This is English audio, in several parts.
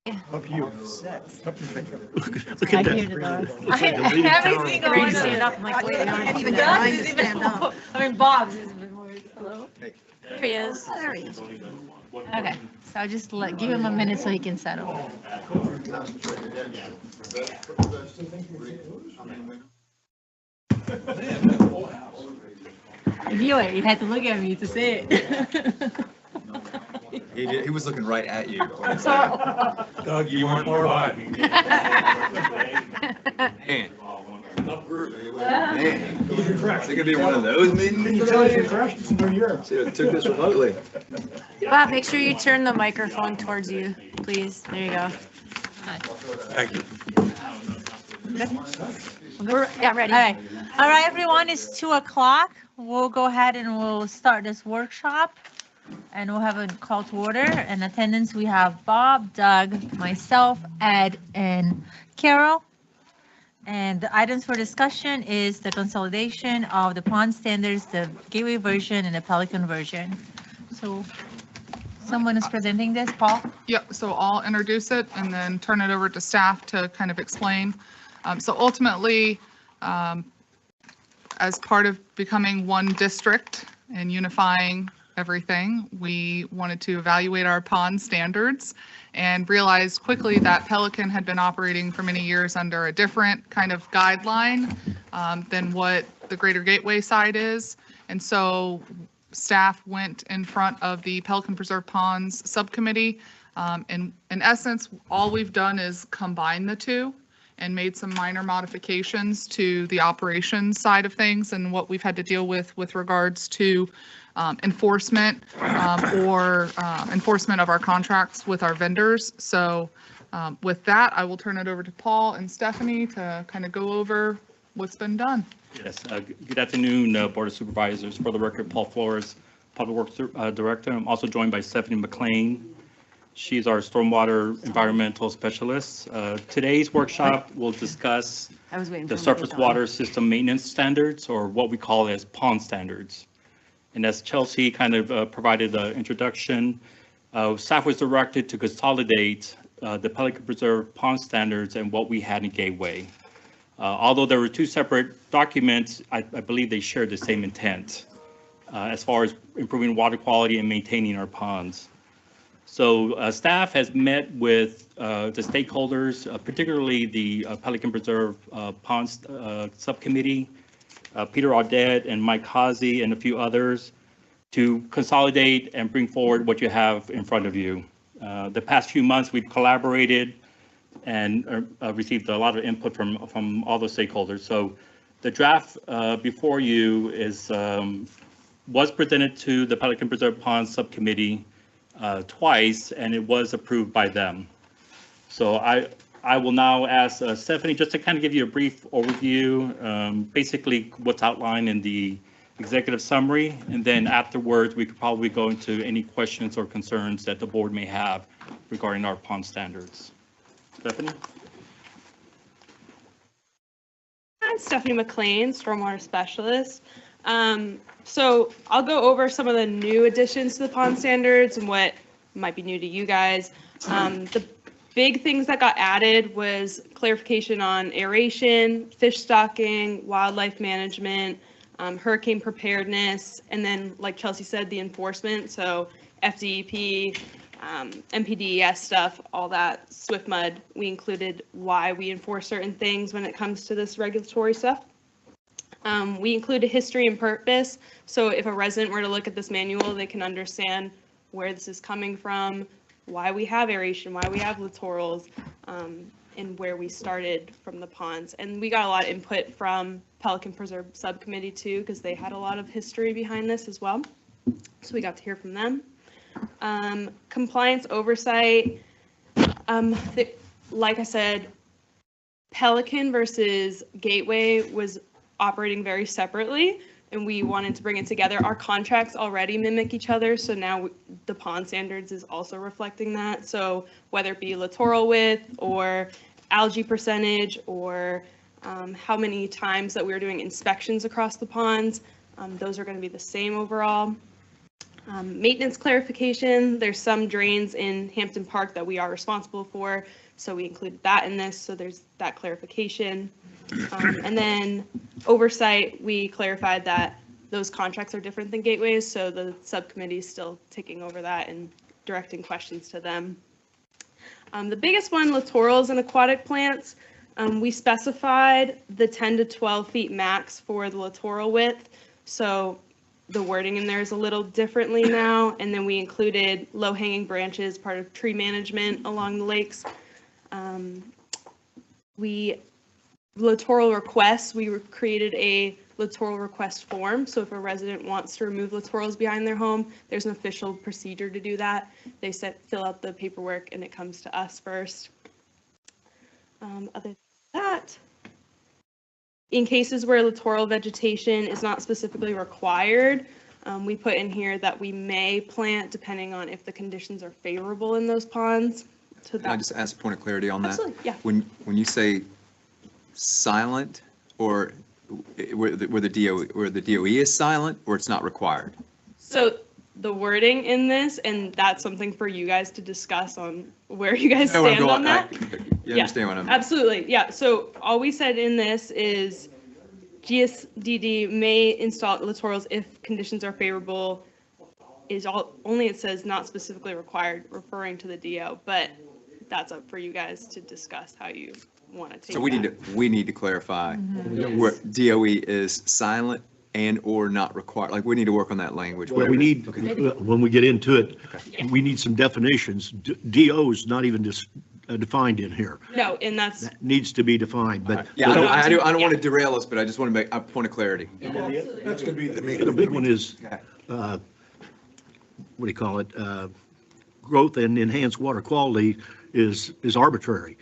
Up you. I hear the dogs. Every single one stand up. I'm like, wait, I don't even stand up. I mean, Bob's is even worse. Hello? There he is. There he is. Okay, so I'll just give him a minute so he can settle. You had to look at me to say it. He was looking right at you. Doug, you weren't far behind. Man. Man. Is it gonna be one of those meetings? Can you tell you crashed this in Europe? See, I took this remotely. Bob, make sure you turn the microphone towards you, please. There you go. Thank you. Yeah, ready. All right, everyone, it's 2:00. We'll go ahead and we'll start this workshop. And we'll have a call to order. In attendance, we have Bob, Doug, myself, Ed, and Carol. And the items for discussion is the consolidation of the pond standards, the Gateway version, and the Pelican version. So someone is presenting this, Paul? Yep, so I'll introduce it and then turn it over to staff to kind of explain. So ultimately, as part of becoming one district and unifying everything, we wanted to evaluate our pond standards and realized quickly that Pelican had been operating for many years under a different kind of guideline than what the Greater Gateway side is. And so staff went in front of the Pelican Preserve Ponds Subcommittee. In essence, all we've done is combine the two and made some minor modifications to the operations side of things and what we've had to deal with regards to enforcement or enforcement of our contracts with our vendors. So with that, I will turn it over to Paul and Stephanie to kind of go over what's been done. Yes, good afternoon, Board of Supervisors. For the record, Paul Flores, Public Works Director. I'm also joined by Stephanie McLean. She's our Stormwater Environmental Specialist. Today's workshop will discuss the surface water system maintenance standards, or what we call as pond standards. And as Chelsea kind of provided the introduction, staff was directed to consolidate the Pelican Preserve pond standards and what we had in Gateway. Although there were two separate documents, I believe they shared the same intent as far as improving water quality and maintaining our ponds. So staff has met with the stakeholders, particularly the Pelican Preserve Ponds Subcommittee, Peter Audette and Mike Hazy and a few others, to consolidate and bring forward what you have in front of you. The past few months, we've collaborated and received a lot of input from all the stakeholders. So the draft before you is was presented to the Pelican Preserve Ponds Subcommittee twice, and it was approved by them. So I will now ask Stephanie just to kind of give you a brief overview, basically what's outlined in the executive summary, and then afterwards we could probably go into any questions or concerns that the board may have regarding our pond standards. Stephanie? I'm Stephanie McLean, Stormwater Specialist. So I'll go over some of the new additions to the pond standards and what might be new to you guys. The big things that got added was clarification on aeration, fish stocking, wildlife management, hurricane preparedness, and then, like Chelsea said, the enforcement. So FDEP, MPDES stuff, all that, Swift Mud. We included why we enforce certain things when it comes to this regulatory stuff. We include a history and purpose. So if a resident were to look at this manual, they can understand where this is coming from, why we have aeration, why we have littorals, and where we started from the ponds. And we got a lot of input from Pelican Preserve Subcommittee too, because they had a lot of history behind this as well. So we got to hear from them. Compliance oversight, like I said, Pelican versus Gateway was operating very separately, and we wanted to bring it together. Our contracts already mimic each other, so now the pond standards is also reflecting that. So whether it be littoral width or algae percentage or how many times that we're doing inspections across the ponds, those are going to be the same overall. Maintenance clarification, there's some drains in Hampton Park that we are responsible for, so we included that in this, so there's that clarification. And then oversight, we clarified that those contracts are different than gateways, so the subcommittee is still taking over that and directing questions to them. The biggest one, littorals and aquatic plants, we specified the 10 to 12 feet max for the littoral width, so the wording in there is a little differently now, and then we included low-hanging branches, part of tree management along the lakes. Littoral requests, we created a littoral request form, so if a resident wants to remove littorals behind their home, there's an official procedure to do that. They fill out the paperwork and it comes to us first. Other than that, in cases where littoral vegetation is not specifically required, we put in here that we may plant depending on if the conditions are favorable in those ponds. So Can I just ask a point of clarity on that? Absolutely, yeah. When you say silent, or where the DOE is silent, or it's not required? So the wording in this, and that's something for you guys to discuss on where you guys know where I'm stand on going. that. You understand what I'm? Absolutely, yeah. So all we said in this is GSDD may install littorals if conditions are favorable, is all, only it says not specifically required, referring to the DO, but that's up for you guys to discuss how you want to take So we need to clarify where DOE is silent and or not required. Like, we need to work on that language. Well, we need, Okay. when we get into it, we need some definitions. DO is not even defined in here. No, and that's, That needs to be defined, but. Yeah, I don't want to derail us, but I just want to make a point of clarity. That's gonna be The big one is, what do you call it? Growth and enhanced water quality is arbitrary.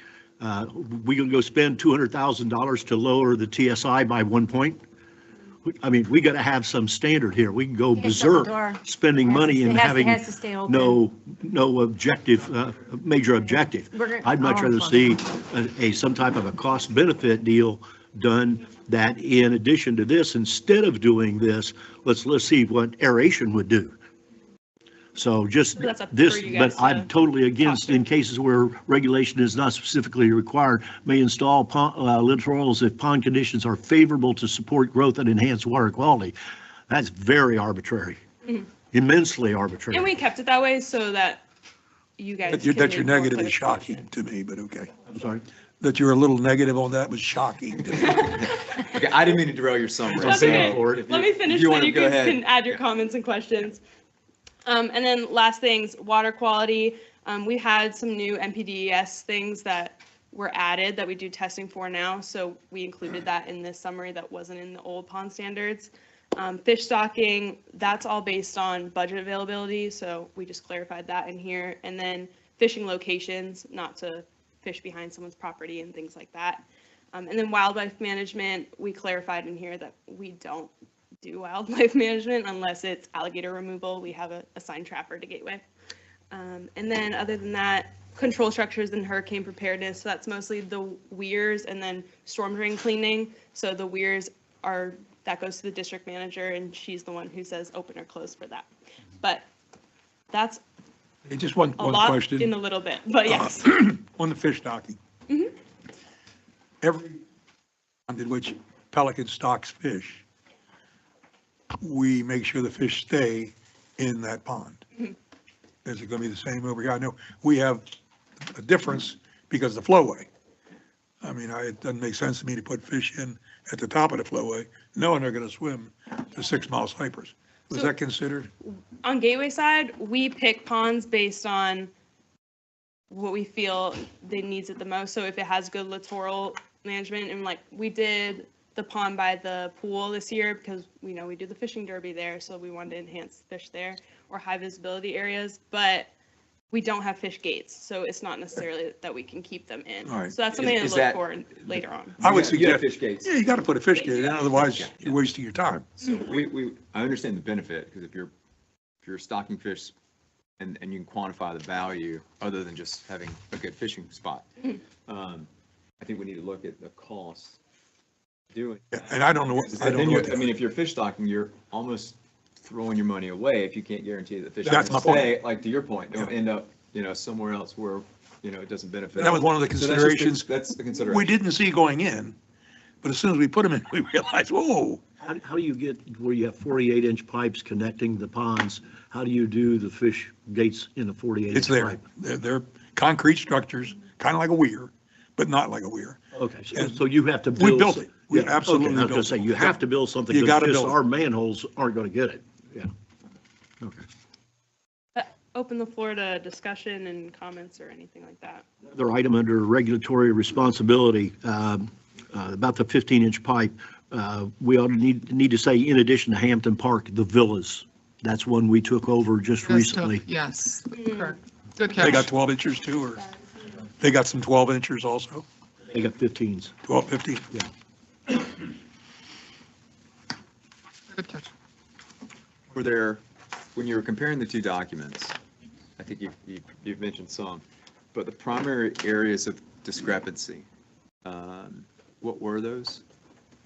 We can go spend $200,000 to lower the TSI by 1 point. I mean, we got to have some standard here. We can go You can shut the berserk door. spending money and having Has to stay open. no objective, major objective. I'd much rather see some type of a cost benefit deal done that in addition to this, instead of doing this, let's see what aeration would do. So just That's up for this, you but guys to I'm totally against, talk in cases where regulation is not specifically required, may install littorals if pond conditions are favorable to support growth and enhance water quality. That's very arbitrary, immensely arbitrary. and we kept it that way so that you guys. That your can make more negative is clarification. shocking to me, but okay. I'm sorry. That you're a little negative on that was shocking to me. Okay, I didn't mean to derail your summary. That's so okay. if Let me finish, you then wanna you go ahead. can add your comments and questions. And then last things, water quality. We had some new NPDES things that were added that we do testing for now. So we included that in this summary that wasn't in the old pond standards. Fish stocking, that's all based on budget availability. So we just clarified that in here. And then fishing locations, not to fish behind someone's property and things like that. And then wildlife management, we clarified in here that we don't do wildlife management unless it's alligator removal. We have a assigned trapper to Gateway. And then other than that, control structures and hurricane preparedness. So that's mostly the weirs and then storm drain cleaning. So the weirs that goes to the district manager and she's the one who says open or close for that. But that's Hey, just one a lot question. in a little bit, but yes. On the fish stocking. Mhm. Every pond in which Pelican stocks fish, we make sure the fish stay in that pond. Mhm. Is it going to be the same over here? I know we have a difference because of the flowway. I mean, it doesn't make sense to me to put fish in at the top of the flowway, knowing they're going to swim to 6 Mile Cypress. Was So- that considered? On Gateway side, we pick ponds based on what we feel they needs it the most. So if it has good littoral management, and like we did the pond by the pool this year because we know we do the fishing derby there, so we wanted to enhance fish there, or high visibility areas, but we don't have fish gates, so it's not necessarily that we can keep them in. All right. So that's something to Is look that- for later on. I would You have suggest, fish gates. yeah, you got to put a fish gate in, otherwise you're wasting your time. So I understand the benefit, because if you're stocking fish and you can quantify the value other than just having a good fishing spot, I think we need to look at the cost doing. And I don't know what, I don't know what. I mean, if you're fish stocking, you're almost throwing your money away if you can't guarantee that fish are That's gonna my point. stay, like to your point, don't end up, somewhere else where, it doesn't benefit. That was one of the So that's just considerations. That's the consideration. We didn't see going in, but as soon as we put them in, we realized, whoa, How do you get where you have 48-inch pipes connecting the ponds? How do you do the fish gates in a 48-inch pipe? it's there. They're concrete structures, kind of like a weir, but not like a weir. Okay, And so you have to we build. built it. We Yeah, okay, absolutely I was gonna built say, it. you have to build something, You because gotta just build it. our manholes aren't gonna get it. Yeah. Okay. Open the floor to discussion and comments or anything like that. Another item under regulatory responsibility, about the 15-inch pipe, we ought to need to say, in addition to Hampton Park, the villas. That's one we took over just recently. Yes, correct. Good They got catch. 12 inches too, or they got some 12 inchers also, They got 15s. 12, 15. Yeah. Good catch. Were there, when you were comparing the two documents, I think you've mentioned some, but the primary areas of discrepancy, what were those?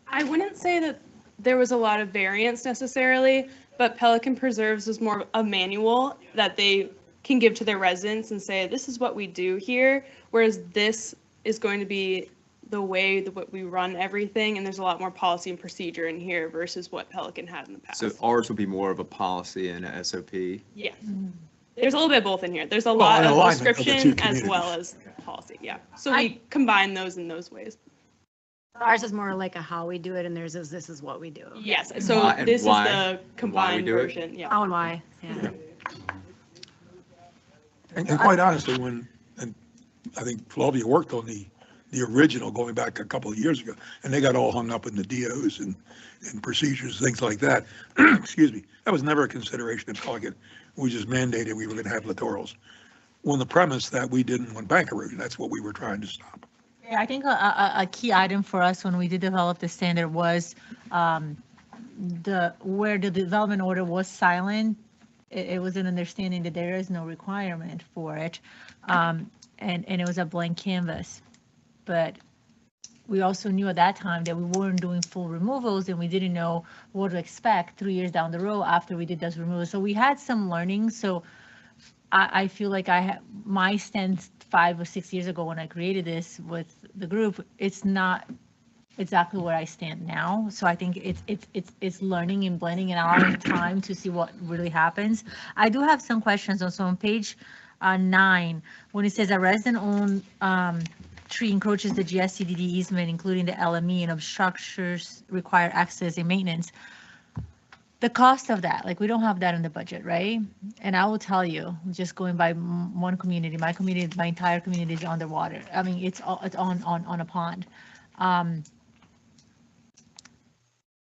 I wouldn't say that there was a lot of variance necessarily, but Pelican Preserves is more of a manual that they can give to their residents and say, this is what we do here, whereas this is going to be the way that we run everything, and there's a lot more policy and procedure in here versus what Pelican had in the past. So ours would be more of a policy and a SOP. Yes. There's a little bit of both in here. There's a Well, lot an of alignment of the two description as well communities. as policy, yeah. So we combine those in those ways. Ours is more like a how we do it, and theirs is this is what we do. Yes, so Why- and this is why- the and why we combined do it? version, yeah. How and why, yeah. And quite honestly, and I think Flavia worked on the original going back a couple of years ago, and they got all hung up in the DOs and procedures, things like that. Excuse me. That was never a consideration in Pelican. We just mandated we were going to have littorals. On the premise that we didn't want bank erosion, that's what we were trying to stop. Yeah, I think a key item for us when we did develop the standard was where the development order was silent. It was an understanding that there is no requirement for it. And it was a blank canvas. But we also knew at that time that we weren't doing full removals and we didn't know what to expect 3 years down the road after we did those removals. So we had some learning. So I feel like my stance 5 or 6 years ago when I created this with the group, it's not exactly where I stand now. So I think it's learning and blending and allowing time to see what really happens. I do have some questions on page 9, when it says a resident-owned tree encroaches the GSCDD easement, including the LME, and structures require access and maintenance. The cost of that, like, we don't have that in the budget, right? And I will tell you, just going by one community, my entire community is underwater. I mean, it's on a pond.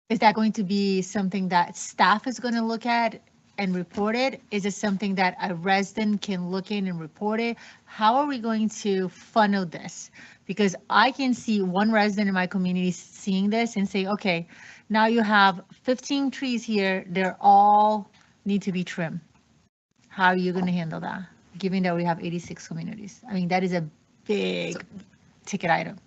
Is that going to be something that staff is going to look at and report it? Is it something that a resident can look in and report it? How are we going to funnel this? Because I can see one resident in my community seeing this and say, okay, now you have 15 trees here, they're all need to be trimmed. How are you going to handle that, given that we have 86 communities? I mean, that is a big ticket item.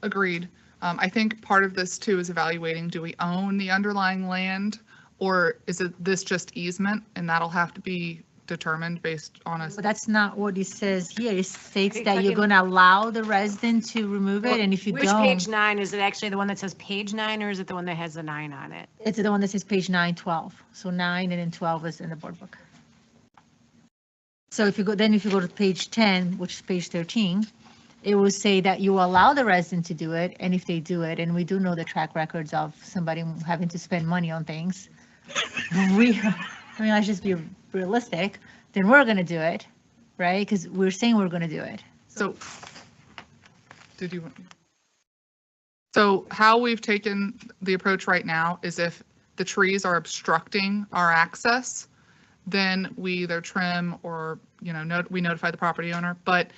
Agreed. I think part of this too is evaluating, do we own the underlying land? Or is this just easement, and that'll have to be determined based on a. But that's not what it says here. It states that you're going to allow the resident to remove it, and if you Which don't, page 9, is it actually the one that says page 9, or is it the one that has the 9 on it? it's the one that says page 9, 12. So 9 and then 12 is in the board book. So if you go to page 10, which is page 13, it will say that you allow the resident to do it, and if they do it, and we do know the track records of somebody having to spend money on things, I mean, let's just be realistic, then we're going to do it, right? Because we're saying we're going to do it. So, so how we've taken the approach right now is if the trees are obstructing our access, then we either trim or, we notify the property owner. But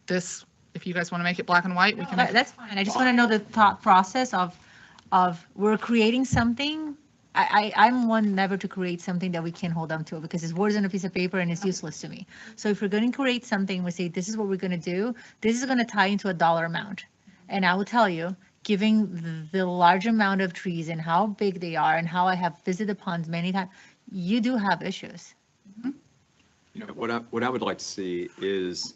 this, if you guys want to make it black and white, we can. That's fine. I just want to know the thought process of we're creating something. I'm one never to create something that we can't hold on to, because it's words on a piece of paper and it's useless to me. So if we're going to create something, we say, this is what we're going to do. This is going to tie into a dollar amount. And I will tell you, giving the large amount of trees and how big they are and how I have visited the ponds many times, you do have issues. You know, what I would like to see is,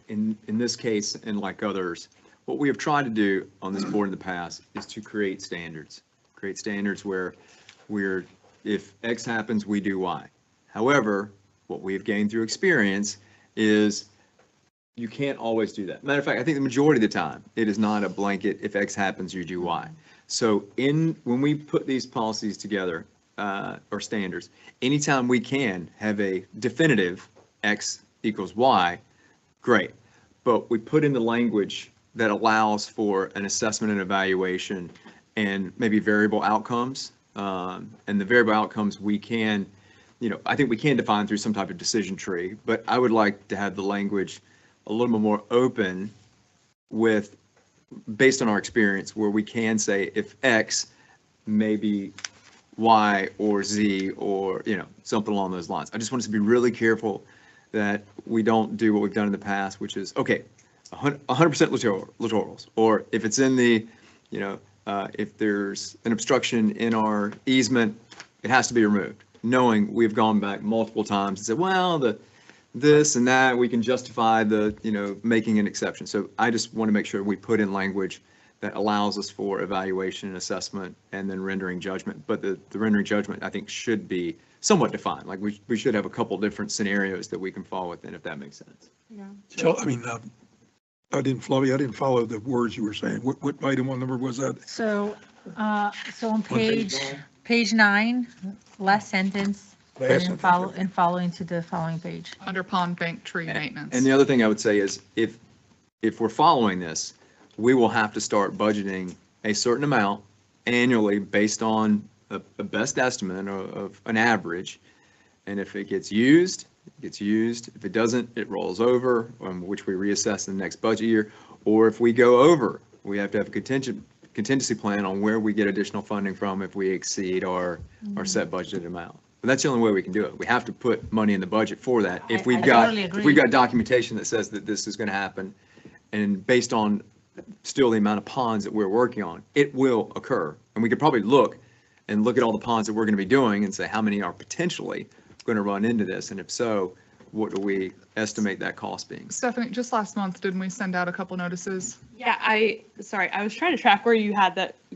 in this case, and like others, what we have tried to do on this board in the past is to create standards where if X happens, we do Y. However, what we have gained through experience is you can't always do that. Matter of fact, I think the majority of the time, it is not a blanket, if X happens, you do Y. So when we put these policies together, or standards, anytime we can have a definitive X equals Y, great. But we put in the language that allows for an assessment and evaluation and maybe variable outcomes. And the variable outcomes we can, I think we can define through some type of decision tree, but I would like to have the language a little bit more open based on our experience, where we can say if X, maybe Y or Z or, something along those lines. I just want us to be really careful that we don't do what we've done in the past, which is, okay, 100% littorals, or if it's in the, if there's an obstruction in our easement, it has to be removed, knowing we've gone back multiple times and said, well, this and that, we can justify making an exception. So I just want to make sure we put in language that allows us for evaluation and assessment and then rendering judgment. But the rendering judgment, I think, should be somewhat defined. Like we should have a couple different scenarios that we can fall within, if that makes sense. So, I mean, I didn't follow the words you were saying. What item, what number was that? So, on page 9, last sentence, Last and sentence, following to the following page. Under pond bank tree maintenance. And the other thing I would say is if we're following this, we will have to start budgeting a certain amount annually based on a best estimate of an average. And if it gets used, it gets used. If it doesn't, it rolls over, which we reassess in the next budget year. Or if we go over, we have to have a contingency plan on where we get additional funding from if we exceed our set budgeted amount. But that's the only way we can do it. We have to put money in the budget for that. If we've got documentation that says that this is going to happen, and based on still the amount of ponds that we're working on, it will occur. And we could probably look at all the ponds that we're going to be doing and say how many are potentially going to run into this. And if so, what do we estimate that cost being? Stephanie, just last month, didn't we send out a couple notices? Yeah, I was trying to track where you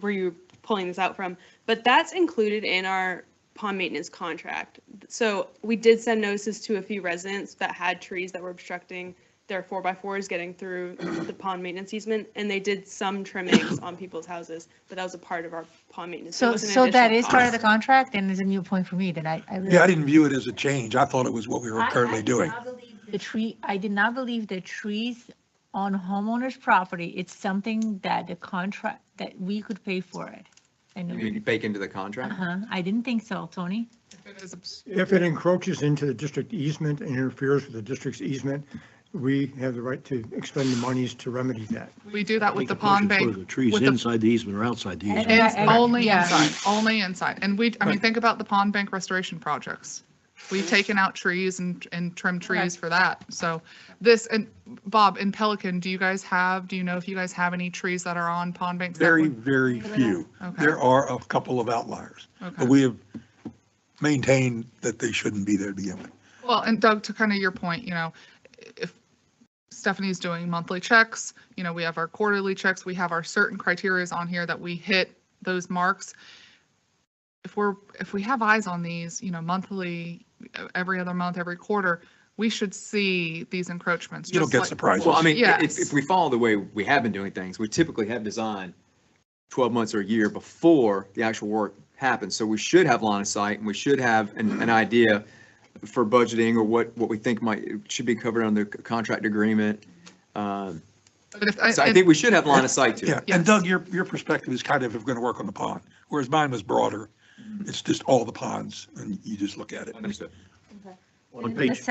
were pulling this out from, but that's included in our pond maintenance contract. So we did send notices to a few residents that had trees that were obstructing their 4x4s getting through the pond maintenance easement, and they did some trimmings on people's houses, but that was a part of our pond maintenance. It wasn't So that additional is part of the cost. contract and is a new point for me that I really. Yeah, I didn't view it as a change. I thought it was what we were currently doing. I did not believe the trees on homeowners' property, it's something that the contract, that we could pay for it. You mean bake into the contract? I didn't think so, Tony. If it encroaches into the district easement and interferes with the district's easement, we have the right to expend the monies to remedy that. We do that with Make the a pond motion for bank. the trees with the- inside the easement or outside the easement. And- Only yeah. inside, only inside. And think about the pond bank restoration projects. We've taken out trees and trimmed trees for that. So and Bob, in Pelican, do you know if you guys have any trees that are on pond banks? Very, very few. Okay. There are a couple of outliers, Okay. but we have maintained that they shouldn't be there to begin with. Well, and Doug, to kind of your point, if Stephanie's doing monthly checks, we have our quarterly checks, we have our certain criterias on here that we hit those marks. If we have eyes on these, monthly, every other month, every quarter, we should see these encroachments. You don't just get like- surprises. Well, I mean, Yes. if we follow the way we have been doing things, we typically have design 12 months or a year before the actual work happens. So we should have line of sight, and we should have an idea for budgeting or what we think should be covered under the contract agreement. But So I think we should have line of sight to Yeah, it. and Doug, your perspective is kind of if we're going to work on the pond, whereas mine was broader. It's just all the ponds, and you just look at it. Understood. On The page,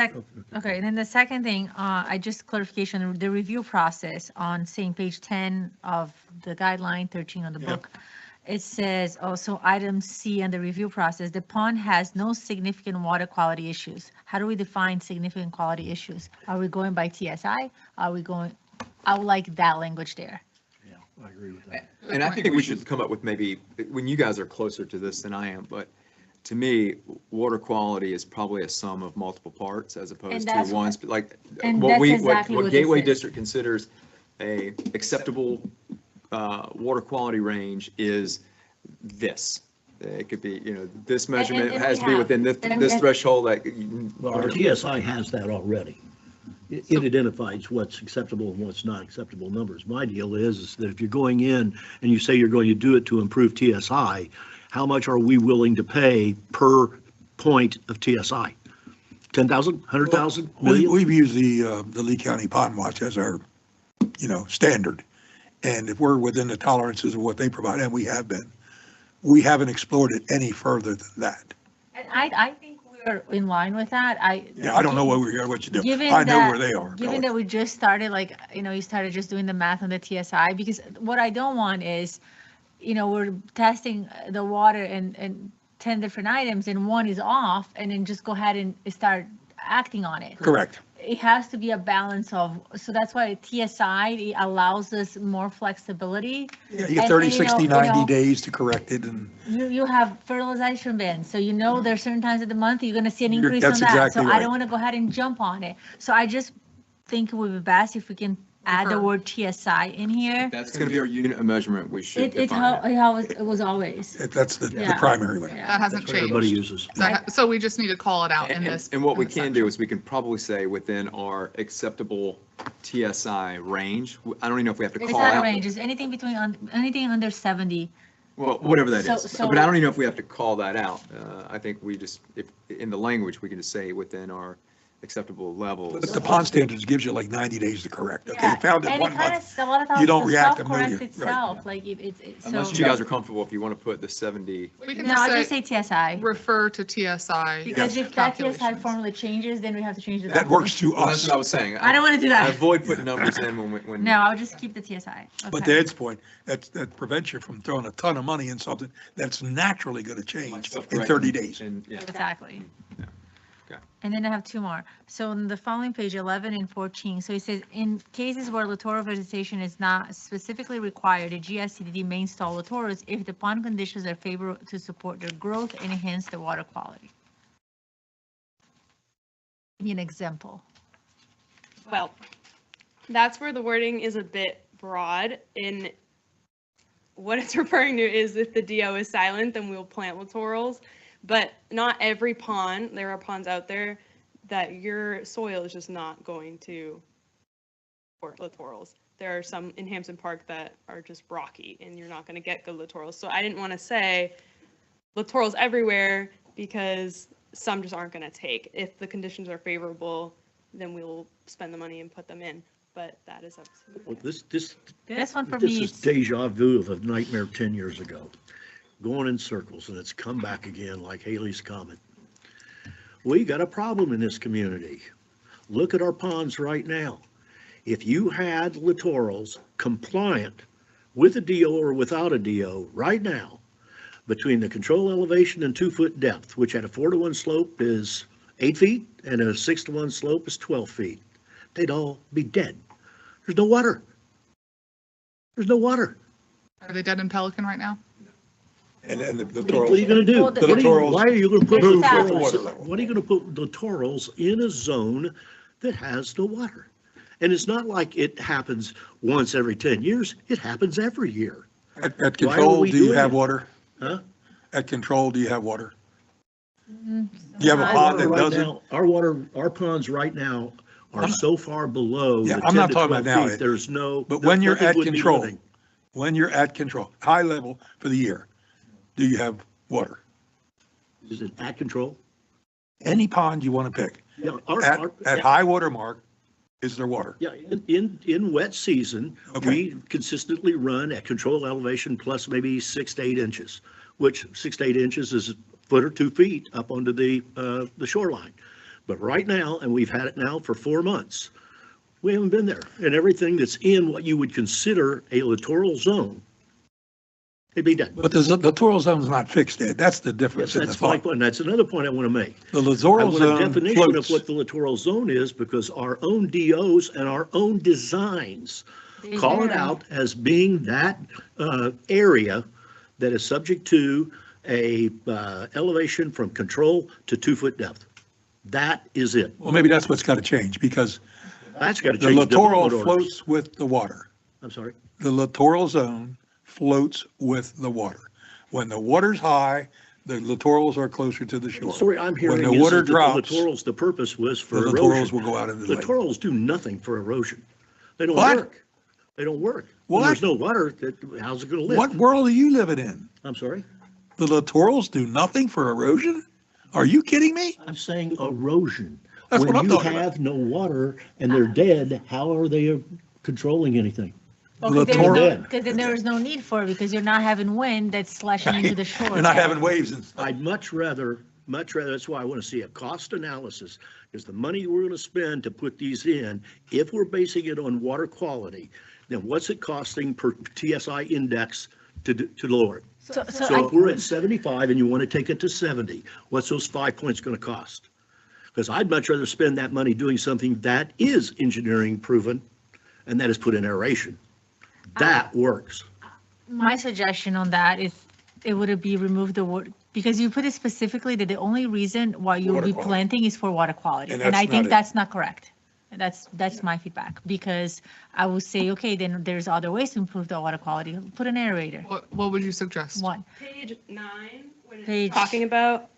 Okay, and then the second thing, I just clarification, the review process on saying page 10 of the guideline, 13 on the book. It says also item C on the review process, the pond has no significant water quality issues. How do we define significant quality issues? Are we going by TSI? I would like that language there. I agree with that. And I think we should come up with maybe, when you guys are closer to this than I am, but to me, water quality is probably a sum of multiple parts as opposed to that's one, what- like, and what that's we, exactly what what this Gateway is. District considers a acceptable water quality range is this. It could be, this measurement and has we to be have. within this And- threshold, like. Well, our TSI has that already. It identifies what's acceptable and what's not acceptable numbers. My deal is that if you're going in and you say you're going to do it to improve TSI, how much are we willing to pay per point of TSI? 10,000, 100,000, million? We've used the Lee County Pond Watch as our, standard. And if we're within the tolerances of what they provide, and we have been, we haven't explored it any further than that. And I think we're in line with that. Yeah, I don't know what we're here, what you do. Given I know that- where they are. Given that we just started, you started just doing the math on the TSI, because what I don't want is, we're testing the water and 10 different items and one is off and then just go ahead and start acting on it. Correct. It has to be a balance of, so that's why TSI it allows us more flexibility. Yeah, you get And- 30, and, 60, 90 days to correct it, and You have fertilization bins, so there's certain times of the month you're gonna see an You're- increase on that's that. exactly So I right. don't wanna go ahead and jump on it. So I just think it would be best if we can add the Sure. word TSI in here. That's going to be our unit of measurement, we should It's define it. how it was always. that's the Yeah. primary one. Yeah. That hasn't That's what everybody changed. uses. So we just need to call it out in And- this. And what we in this can section. do is we can probably say within our acceptable TSI range, I don't even know if we have to It's call not a out. range, it's anything anything under 70. Well, whatever that So- is. so- But I don't even know if we have to call that out. I think we just, if, in the language, we can just say within our acceptable levels. But the pond standards gives you like 90 days to correct. Okay, Yeah, you found it and one it kind month. of, a lot of times you don't the react self immediately, corrects right. itself, like so. Unless you guys are comfortable, if you want to put the 70, We can No, I'll just just say say, TSI, refer to TSI. because if that TSI calculations. formula changes, then we have to change the. That works to well, that's us. what I was saying. I don't want to do I that. avoid putting numbers in when. No, I'll just keep the TSI. But Okay. to Ed's point, that prevents you from throwing a ton of money in something that's naturally going to change in 30 days. And, yeah. Exactly. Yeah. Okay. And then I have two more. So on the following page, 11 and 14, so it says, in cases where littoral vegetation is not specifically required, the GSCDD may install littorals if the pond conditions are favorable to support their growth and enhance the water quality. Give me an example. Well, that's where the wording is a bit broad. In what it's referring to is if the DO is silent, then we'll plant littorals. But not every pond, there are ponds out there that your soil is just not going to support littorals. There are some in Hampton Park that are just rocky and you're not going to get good littorals. So I didn't want to say littorals everywhere because some just aren't going to take. If the conditions are favorable, then we'll spend the money and put them in. But that is up to Well, you. This one for This me is is, deja vu of a nightmare 10 years ago, going in circles, and it's come back again like Haley's Comet. We got a problem in this community. Look at our ponds right now. If you had littorals compliant with a DO or without a DO right now, between the control elevation and 2-foot depth, which at a 4-to-1 slope is 8 feet and a 6-to-1 slope is 12 feet, they'd all be dead. There's no water. There's no water. Are they dead in Pelican right now? And the What are you gonna do? Well, the littorals Why are you gonna put move with the water littorals, level. what are you gonna put littorals in a zone that has no water? And it's not like it happens once every 10 years, it happens every year. At Why are control, we do you doing have it? water? Huh? At control, do you have water? Mm, Do you have a Our pond that Right doesn't? now, our ponds right now are I'm- so far below Yeah, the I'm 10 not to talking 12 about now, feet, Ed. there's no. But when you're nothing at would be control, living. when you're at control, high level for the year, do you have water? Is it at control? Any pond you want to pick. Yeah, At high water mark, is there water? Yeah, in wet season, Okay. we consistently run at control elevation plus maybe 6 to 8 inches, which 6 to 8 inches is a foot or 2 feet up onto the shoreline. But right now, and we've had it now for 4 months, we haven't been there. And everything that's in what you would consider a littoral zone, it'd be dead. But the littoral zone is not fixed, Ed. That's the Yes, difference in the that's my fund. point. That's another point I want to make. The I littoral want a zone definition of floats. what the littoral zone is because our own DOs and our own designs Call it out as being that area that is subject to a elevation from control to 2-foot depth. That is it. Well, maybe that's what's got to change because That's got to the change. littoral development orders. floats with the water. I'm sorry. The littoral zone floats with the water. When the water's high, the littorals are closer to the The shore. story I'm hearing When the is water that the drops, littorals, the purpose was the for littorals erosion. will go out into the lake. Littorals do nothing for erosion. They don't What? work. They don't work. When What? there's no water, how's it going to live? What world are you living in? I'm sorry? The littorals do nothing for erosion? Are you kidding me? I'm saying erosion. That's what I'm When you talking about. have no water and they're dead, how are they controlling anything? Littoral- Because then there is no need for it, because you're not having wind that's slashing into the shore. You're not having waves and stuff. I'd much rather, that's why I want to see a cost analysis, is the money we're going to spend to put these in, if we're basing it on water quality, then what's it costing per TSI index to lower it? So if we're at 75 and you want to take it to 70, what's those 5 points going to cost? Because I'd much rather spend that money doing something that is engineering proven, and that is put in aeration. That works. My suggestion on that is it would be remove the word, because you put it specifically that the only reason why you'll Water be quality. planting is for water quality. And And that's I think not it. that's not correct. And that's my feedback, because I would say, okay, then there's other ways to improve the water quality. Put an aerator, What would you suggest? one. Page 9, when it's Page- talking about,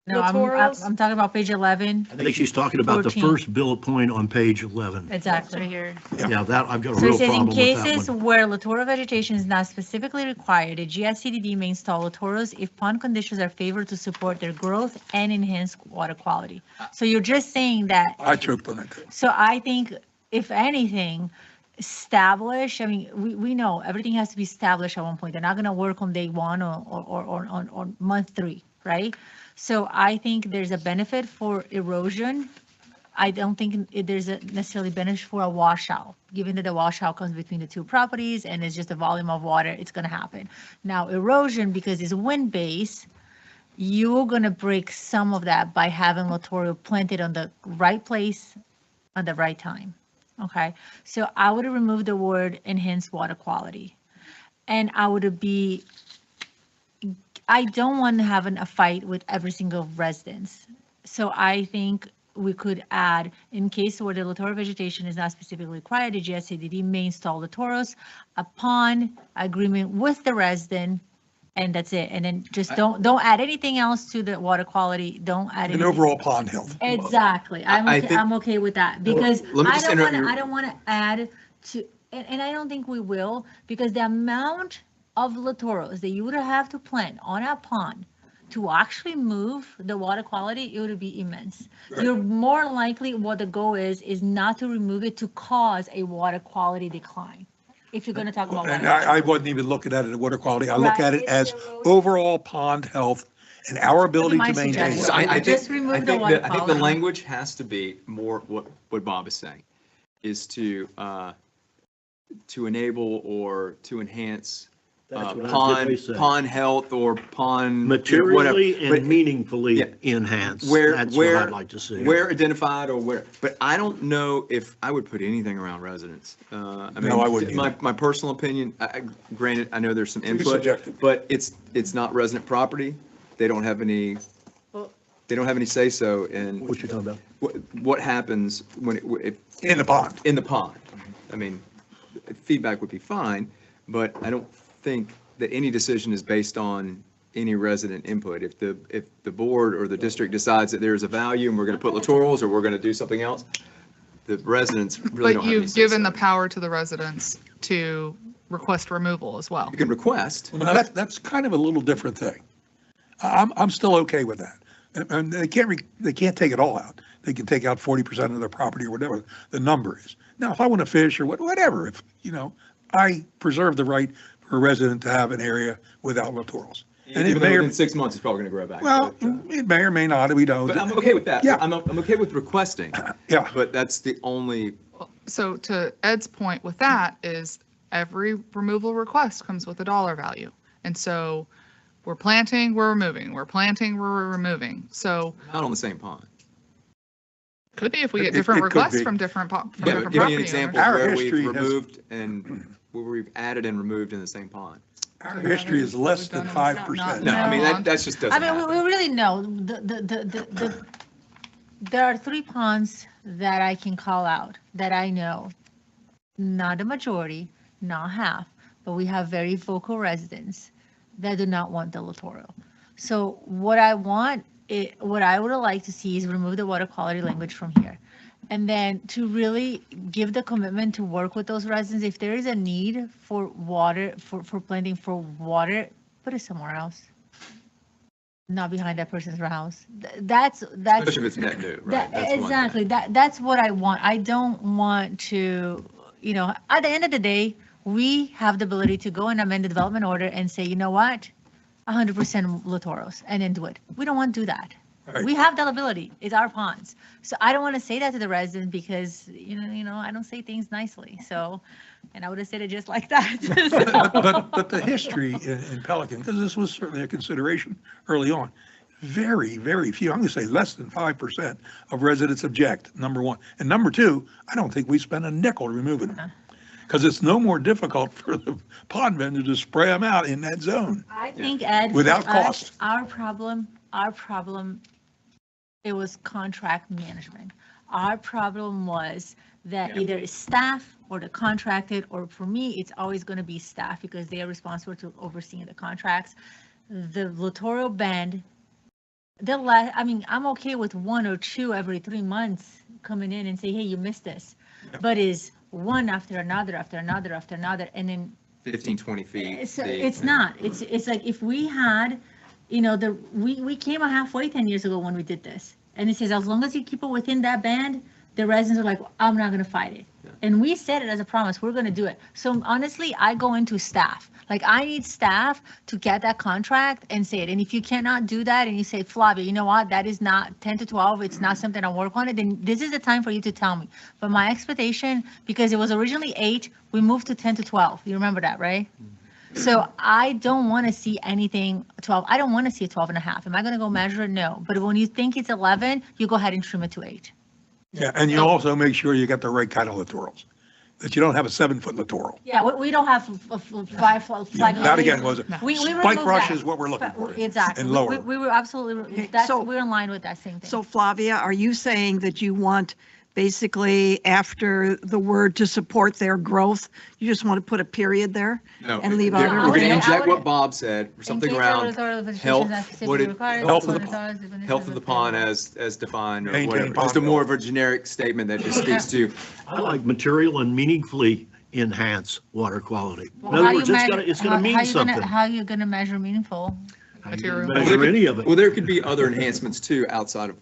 No, I'm Littorals? talking about page 11. I think she's talking about the 14. first bullet point on page 11. Exactly. here. Yeah, that, I've got a So real it says, in problem with that cases one. where littoral vegetation is not specifically required, the GSCDD may install littorals if pond conditions are favored to support their growth and enhance water quality. So you're just saying that, I choked on it. so I think, if anything, establish, I mean, we know everything has to be established at one point. They're not gonna work on day one or on month 3, right? So I think there's a benefit for erosion. I don't think there's a necessarily benefit for a washout, given that the washout comes between the two properties and it's just a volume of water, it's gonna happen. Now erosion, because it's wind-based, you're gonna break some of that by having littoral planted on the right place at the right time. Okay, so I would remove the word enhance water quality. And I would I don't want to have a fight with every single residence. So I think we could add, in case where the littoral vegetation is not specifically required, the GSCDD may install littorals upon agreement with the resident, and that's it. And then just don't add anything else to the water quality, don't add And anything. overall pond health. Exactly. I'm I okay, think- I'm okay with that, because let me just interrupt you. I don't want to add to, and I don't think we will, because the amount of littorals that you would have to plant on a pond to actually move the water quality, it would be immense. You're more likely, what the goal is not to remove it to cause a water quality decline. If you're going to talk about And water. I wasn't even looking at it as water quality. I look Right, at it it's as erosion. overall pond health and our ability my to maintain. suggestion. So it. I think, Just remove I the think water that, I think the quality. language has to be more what Bob is saying, is to enable or to enhance That's what I'm getting ready to say. pond health or pond. Materially whatever. But and meaningfully Yeah. enhance. Where, That's what where, I'd like to see. where identified or where, but I don't know if I would put anything around residents. I mean, No, I wouldn't My personal opinion, granted, I know there's some Pretty input, subjective. but it's not resident property. They don't have any, say-so in What you talking about? what happens when if In the pond. in the pond. I mean, feedback would be fine, but I don't think that any decision is based on any resident input. If the board or the district decides that there's a value and we're going to put littorals or we're going to do something else, the residents really don't But have any you've given the say-so. power to the residents to request removal as well. You can request. Well, now that's kind of a little different thing. I'm still okay with that. And they can't take it all out. They can take out 40% of their property or whatever the number is. Now, if I want to fish or whatever, if, I preserve the right for a resident to have an area without littorals. And it Even though may or, within 6 months, it's probably going to grow back. well, but, it may or may not, we don't. but I'm okay with that. Yeah. I'm okay with requesting, Yeah. but that's the only, So to Ed's point with that is every removal request comes with a dollar value. And so we're planting, we're removing, we're planting, we're removing. So not on the same pond. Could be if we get It different could requests be. from different Yeah, property but give me an example owners. Our where we've history has- removed and where we've added and removed in the same pond. Our history is less than We've done 5%. No, I mean, No. that's just I doesn't mean, we happen. really know, there are 3 ponds that I can call out that I know, not a majority, not half, but we have very vocal residents that do not want the littoral. So what I would like to see is remove the water quality language from here. And then to really give the commitment to work with those residents, if there is a need for water, for planting for water, put it somewhere else. Not behind that person's house. That's. Especially if it's net new, right? That's one thing. Exactly. That's what I want. I don't want to, at the end of the day, we have the ability to go and amend the development order and say, you know what? 100% littorals and then do it. We don't want to do that. Right. We have that ability. It's our ponds. So I don't want to say that to the resident because, I don't say things nicely. So, and I would have said it just like that. But the history in Pelican, because this was certainly a consideration early on, very, very few, I'm going to say less than 5% of residents object, number one. And number two, I don't think we spend a nickel removing them. Because it's no more difficult for the pond vendor to spray them out in that zone. I think, Ed, Without for us, cost. our problem, it was contract management. Our problem was that either it's staff or the contracted, or for me, it's always going to be staff because they are responsible to overseeing the contracts. The littoral band, I'm okay with 1 or 2 every 3 months coming in and say, hey, you missed this. But is one after another, after another, after another, and then 15, 20 feet. it's not. It's like if we had, we came a halfway 10 years ago when we did this. And it says, as long as you keep it within that band, the residents are like, I'm not going to fight it. Yeah. And we said it as a promise, we're going to do it. So honestly, I go into staff. Like I need staff to get that contract and say it. And if you cannot do that and you say, Flavia, you know what, that is not 10 to 12, it's not something I work on it, then this is the time for you to tell me. But my expectation, because it was originally 8, we moved to 10 to 12. You remember that, right? So I don't want to see anything 12. I don't want to see a 12 and a half. Am I going to go measure it? No. But when you think it's 11, you go ahead and trim it to 8. Yeah, and you also make sure you get the right kind of littorals, that you don't have a 7-foot littoral. Yeah, we don't have 5 flag. That again was, We spike removed rush that. is what we're looking for. Exactly. And lower. We were absolutely, we're in line with that same thing. So Flavia, are you saying that you want basically after the word to support their growth, you just want to put a period there? No, And leave we're out going everything? to I inject would- what Bob said, or something around health, what it, Health of the pond. health of the pond as defined, or Maintain whatever. pond Just a more health. of a generic statement that just speaks to, I like material and meaningfully enhance water quality. In Well, other how you words, it's gonna how mean you gonna- something. How you gonna measure meaningful? How you Material. Measure any of it. well, there could be other enhancements too outside of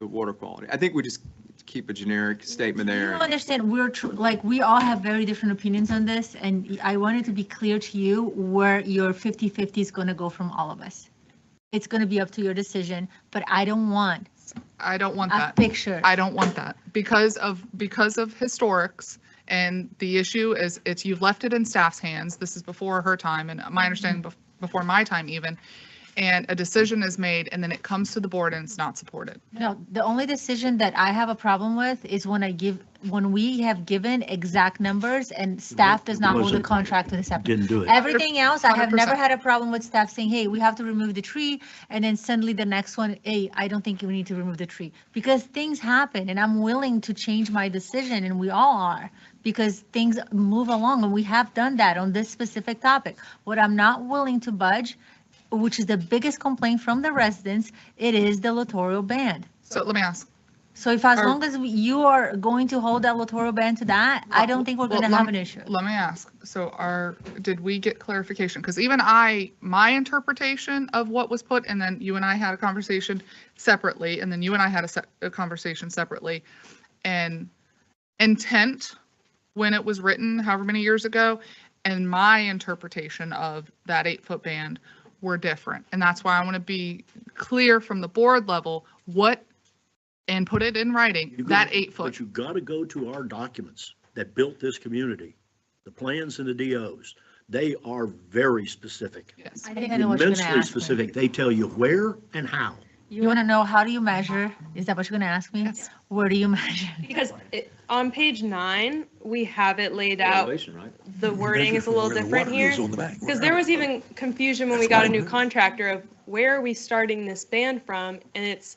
the water quality. I think we just keep a generic statement You there. don't understand, we all have very different opinions on this, and I want it to be clear to you where your 50-50 is gonna go from all of us. It's gonna be up to your decision, but I don't want I don't want a that. picture. I don't want that because of historics. And the issue is you've left it in staff's hands. This is before her time and my understanding before my time even. And a decision is made and then it comes to the board and it's not supported. No, the only decision that I have a problem with is when we have given exact numbers and staff does not hold the Wasn't- contract to the separate. Didn't do it. Everything else, I have never 100%. had a problem with staff saying, hey, we have to remove the tree. And then suddenly the next one, hey, I don't think we need to remove the tree. Because things happen and I'm willing to change my decision and we all are. Because things move along and we have done that on this specific topic. What I'm not willing to budge, which is the biggest complaint from the residents, it is the littoral band. So let me ask. So if as long as you are going to hold that littoral band to that, I don't think we're Well, going to have an issue. Let me ask. So did we get clarification? Because even my interpretation of what was put, and then you and I had a conversation separately, and then you and I had a conversation separately. And intent, when it was written, however many years ago, and my interpretation of that 8-foot band were different. And that's why I want to be clear from the board level and put it in writing, that 8-foot. But you got to go to our documents that built this community, the plans and the DOs. They are very specific, Yes. I think I know what you're going to immensely ask me. specific. They tell you where and how. You want to know how do you measure? Is that what you're going to ask me? Yes. Where do you measure? Because on page 9, we have it laid out. Elevation, right? The wording Measure is a from little where the different water here. goes on the bank, Because there was even confusion when we got a new contractor of where are we starting this ban from? And it's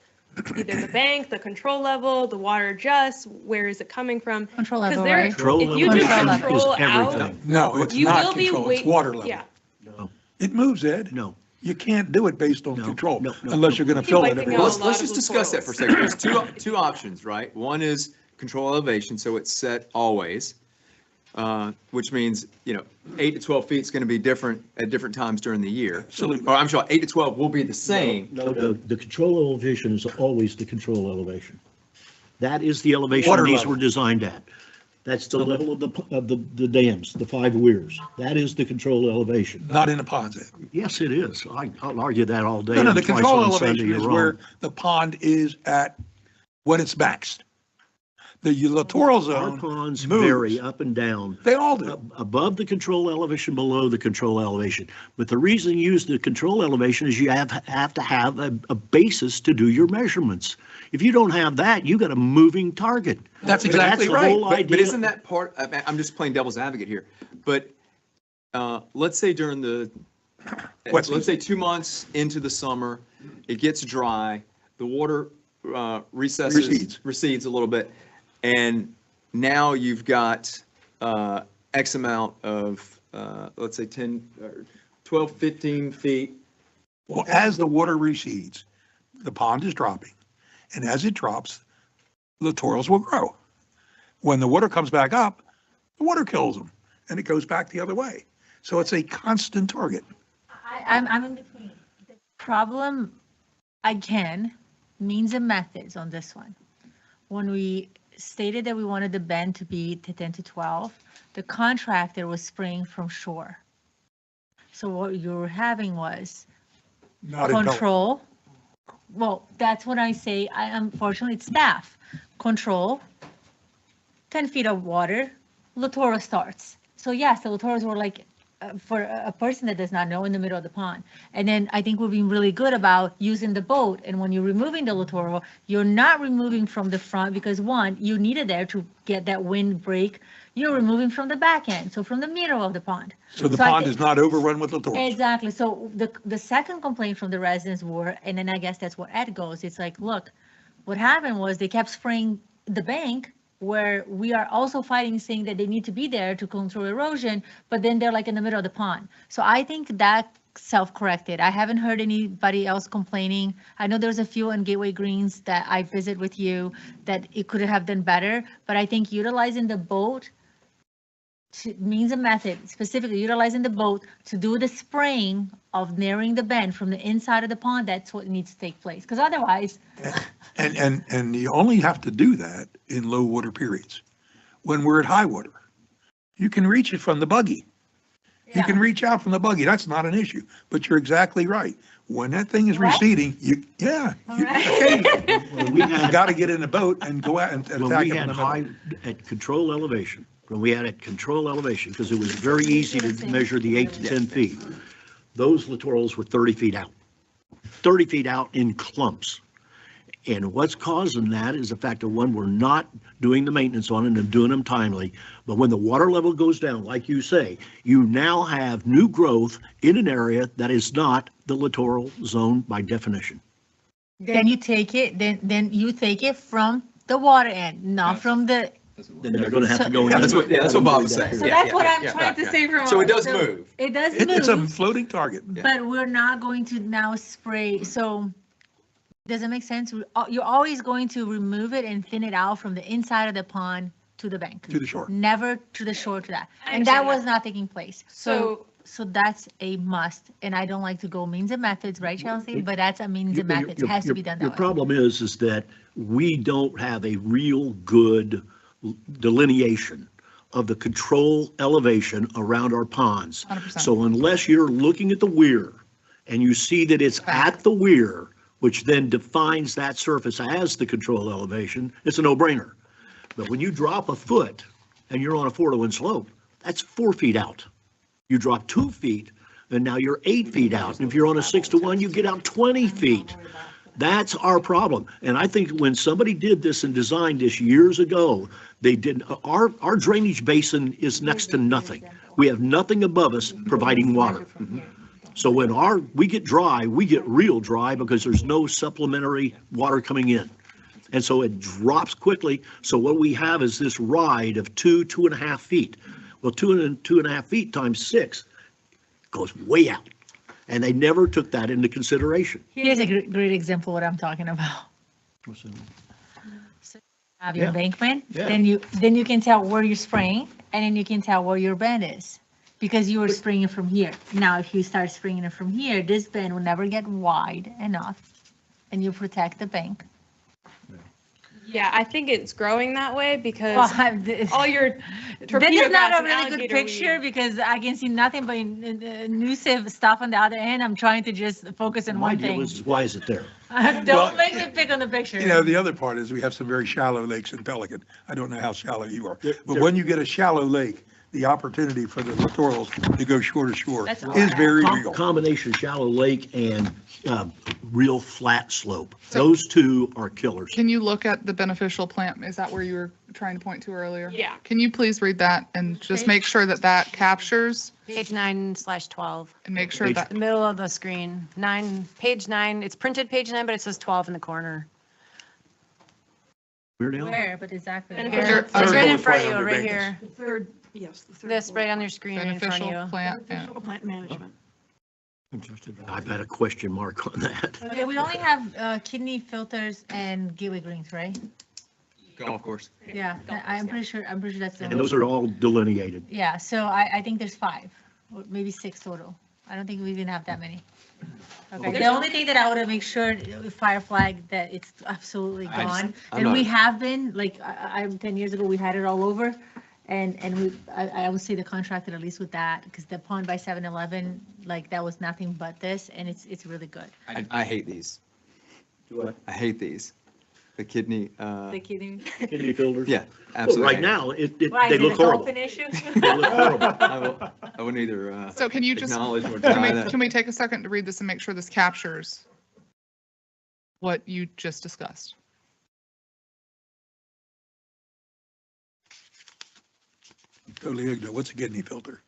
either the bank, the control level, the water just, where is it coming from? Control 'Cause level, there- right? Control If you do elevation is control out, everything. No, it's you not will be control, it's wait. water level. Yeah. No, It moves, Ed. no. You can't do it based on No, control, no, no, unless no. you're gonna Keep fill it wiping every out month. a lot Let's of just discuss that for a second. There's two options, right? One is control elevation, so it's set always, which means, 8 to 12 feet is going to be different at different times during the year. Absolutely. Or I'm sorry, 8 to 12 will be the same. No, the control elevation is always the control elevation. That is the elevation Water these level. were designed at. That's the level of the dams, the 5 weirs. That is the control elevation. Not in the ponds, Ed. Yes, it is. I'll argue that all day. No, no, and the twice control on Sunday, elevation you're is wrong. where the pond is at when it's maxed. The littoral Our zone ponds moves. vary up and down. They all do. Above the control elevation, below the control elevation. But the reason you use the control elevation is you have to have a basis to do your measurements. If you don't have that, you got a moving target. That's exactly the right. whole But idea. isn't that part, I'm just playing devil's advocate here, but let's say during Wet let's say 2 months into the summer, it gets dry, the water recedes a little bit, and now you've got X amount of, let's say 10, 12, 15 feet. Well, as the water recedes, the pond is dropping. And as it drops, littorals will grow. When the water comes back up, the water kills them and it goes back the other way. So it's a constant target. I'm in between. The problem, again, means and methods on this one. When we stated that we wanted the bend to be to 10 to 12, the contractor was spraying from shore. So what you were having was Not in pellet. control. Well, that's when I say, unfortunately, it's staff. Control, 10 feet of water, littoral starts. So yes, the littorals were like, for a person that does not know, in the middle of the pond. And then I think we're being really good about using the boat. And when you're removing the littoral, you're not removing from the front because one, you need it there to get that wind break. You're removing from the back end, so from the middle of the pond. So the I pond thi- is not overrun with littorals. Exactly. So the second complaint from the residents were, and then I guess that's where Ed goes, it's like, look, what happened was they kept spraying the bank where we are also fighting, saying that they need to be there to control erosion, but then they're like in the middle of the pond. So I think that self-corrected. I haven't heard anybody else complaining. I know there's a few on Gateway Greens that I visit with you that it could have done better, but I think utilizing the boat means a method, specifically utilizing the boat to do the spraying of narrowing the bend from the inside of the pond, that's what needs to take place. Because otherwise, And you only have to do that in low water periods. When we're at high water, you can reach it from the buggy. You Yeah. can reach out from the buggy. That's not an issue. But you're exactly right. When that thing is Right? receding, okay, When we you had- got to get in the boat and go out and when attack we it had from the high, middle. at control elevation, when we had at control elevation, because it was very easy to measure the 8 to 10 feet, those littorals were 30 feet out. 30 feet out in clumps. And what's causing that is the fact that, one, we're not doing the maintenance on it and doing them timely. But when the water level goes down, like you say, you now have new growth in an area that is not the littoral zone by definition. then you take it, then you take it from the water end, not from the, Then they're going to have to go in. Yeah, that's what Bob was saying. so Yeah, that's what yeah, I'm yeah, trying to yeah. say from. So it does move. It does It's a move, floating target. but we're not going to now spray, so does it make sense? You're always going to remove it and thin it out from the inside of the pond to the bank. To the shore. Never to the shore to that. I And that understand was that. not taking place. So that's a must. And I don't like to go means and methods, right, Chelsea? But that's a means and methods. It has to be done Your that way. problem is that we don't have a real good delineation of the control elevation around our ponds. 100%. So unless you're looking at the weir and you see that it's at the weir, which then defines that surface as the control elevation, it's a no-brainer. But when you drop a foot and you're on a 4-to-1 slope, that's 4 feet out. You drop 2 feet, and now you're 8 feet out. And if you're on a 6-to-1, you get out 20 feet. That's our problem. And I think when somebody did this and designed this years ago, they did, our drainage basin is next to nothing. We have nothing above us providing water. So when we get dry, we get real dry because there's no supplementary water coming in. And so it drops quickly. So what we have is this ride of 2.5 feet. Well, 2.5 feet times 6 goes way out. And they never took that into consideration. Here's a great example of what I'm talking about. Have your Yeah. embankment, Yeah. then you can tell where you're spraying, and then you can tell where your bend is, because you were spraying it from here. Now, if you start spraying it from here, this bend will never get wide enough, and you protect the bank. Yeah, I think it's growing that way Well, because all your This torpedo is not grass a and really good alligator picture weed. because I can see nothing but elusive stuff on the other end. I'm trying to just focus on My one deal thing. is, why is it there? Don't Well, make me pick on the picture. You know, the other part is we have some very shallow lakes in Pelican. I don't know how shallow you are. But They're- when you get a shallow lake, the opportunity for the littorals to go shore to shore That's all is I very real. Combination shallow lake and real flat slope. So- Those two are killers. Can you look at the beneficial plant? Is that where you were trying to point to earlier? Yeah. Can you please read that and just make sure that that captures Page 9/12, and make sure Page- that, the middle of the screen, page 9, it's printed page 9, but it says 12 in the corner. Where now? Where, but exactly. And Here, Here, it's right in bullet front of point you, under right maintenance. here. The third, yes, the third. This right on your screen right in front of beneficial you. plant. yeah. Beneficial plant management. I've had a question mark on that. Okay, we only have kidney filters and gateway greens, right? Golf course. Yeah, I'm pretty sure that's the. And those are all delineated. Yeah, so I think there's 5, or maybe 6 total. I don't think we even have that many. Okay, the only thing that I want to make sure, fire flag, that it's absolutely I just- gone. I'm And not- we have been, like, 10 years ago, we had it all over. And I would say the contracted at least with that, because the pond by 7-Eleven, like, that was nothing but this, and it's really good. I hate these. I hate these. The kidney, The kidney. Kidney filters? yeah, Well, absolutely. right now, Why, they is it look a horrible. dolphin issue? They look horrible. I wouldn't either So can you just, acknowledge or can deny we, that. can we take a second to read this and make sure this captures what you just discussed? Totally ignorant. What's a kidney filter?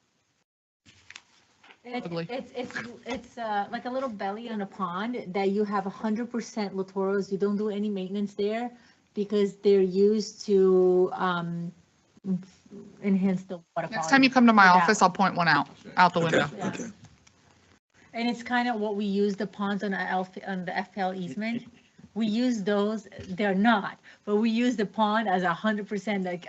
Ugly. It's like a little belly on a pond that you have 100% littorals. You don't do any maintenance there because they're used to enhance the water quality. Next time you come to my Yeah. office, I'll point one out the Okay, window. Yeah. okay. And it's kind of what we use the ponds on the FPL easement. We use those, they're not, but we use the pond as 100% like,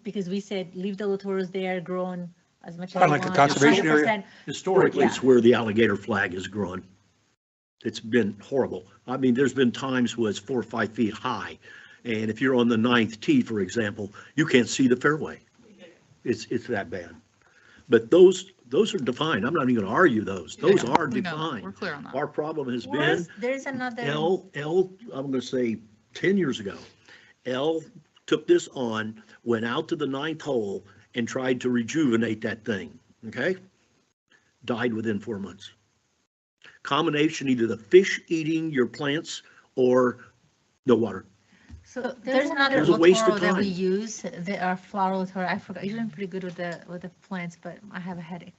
because we said, leave the littorals there, growing as much as Kinda you like a want. conservation area? 100%. Historically, it's where the alligator flag has grown. It's been horrible. I mean, there's been times where it's 4 or 5 feet high. And if you're on the 9th tee, for example, you can't see the fairway. It's that bad. But those are defined. I'm not even going to argue those. Those Yeah, are we know. defined. We're clear on that. Our problem has Well, been there's another. I'm going to say 10 years ago, L took this on, went out to the 9th hole and tried to rejuvenate that thing, okay? Died within 4 months. Combination, either the fish eating your plants or no water. So there's another There's a waste of littoral that we time. use, that are flower littoral. I forgot, usually I'm pretty good with the plants, but I have a headache.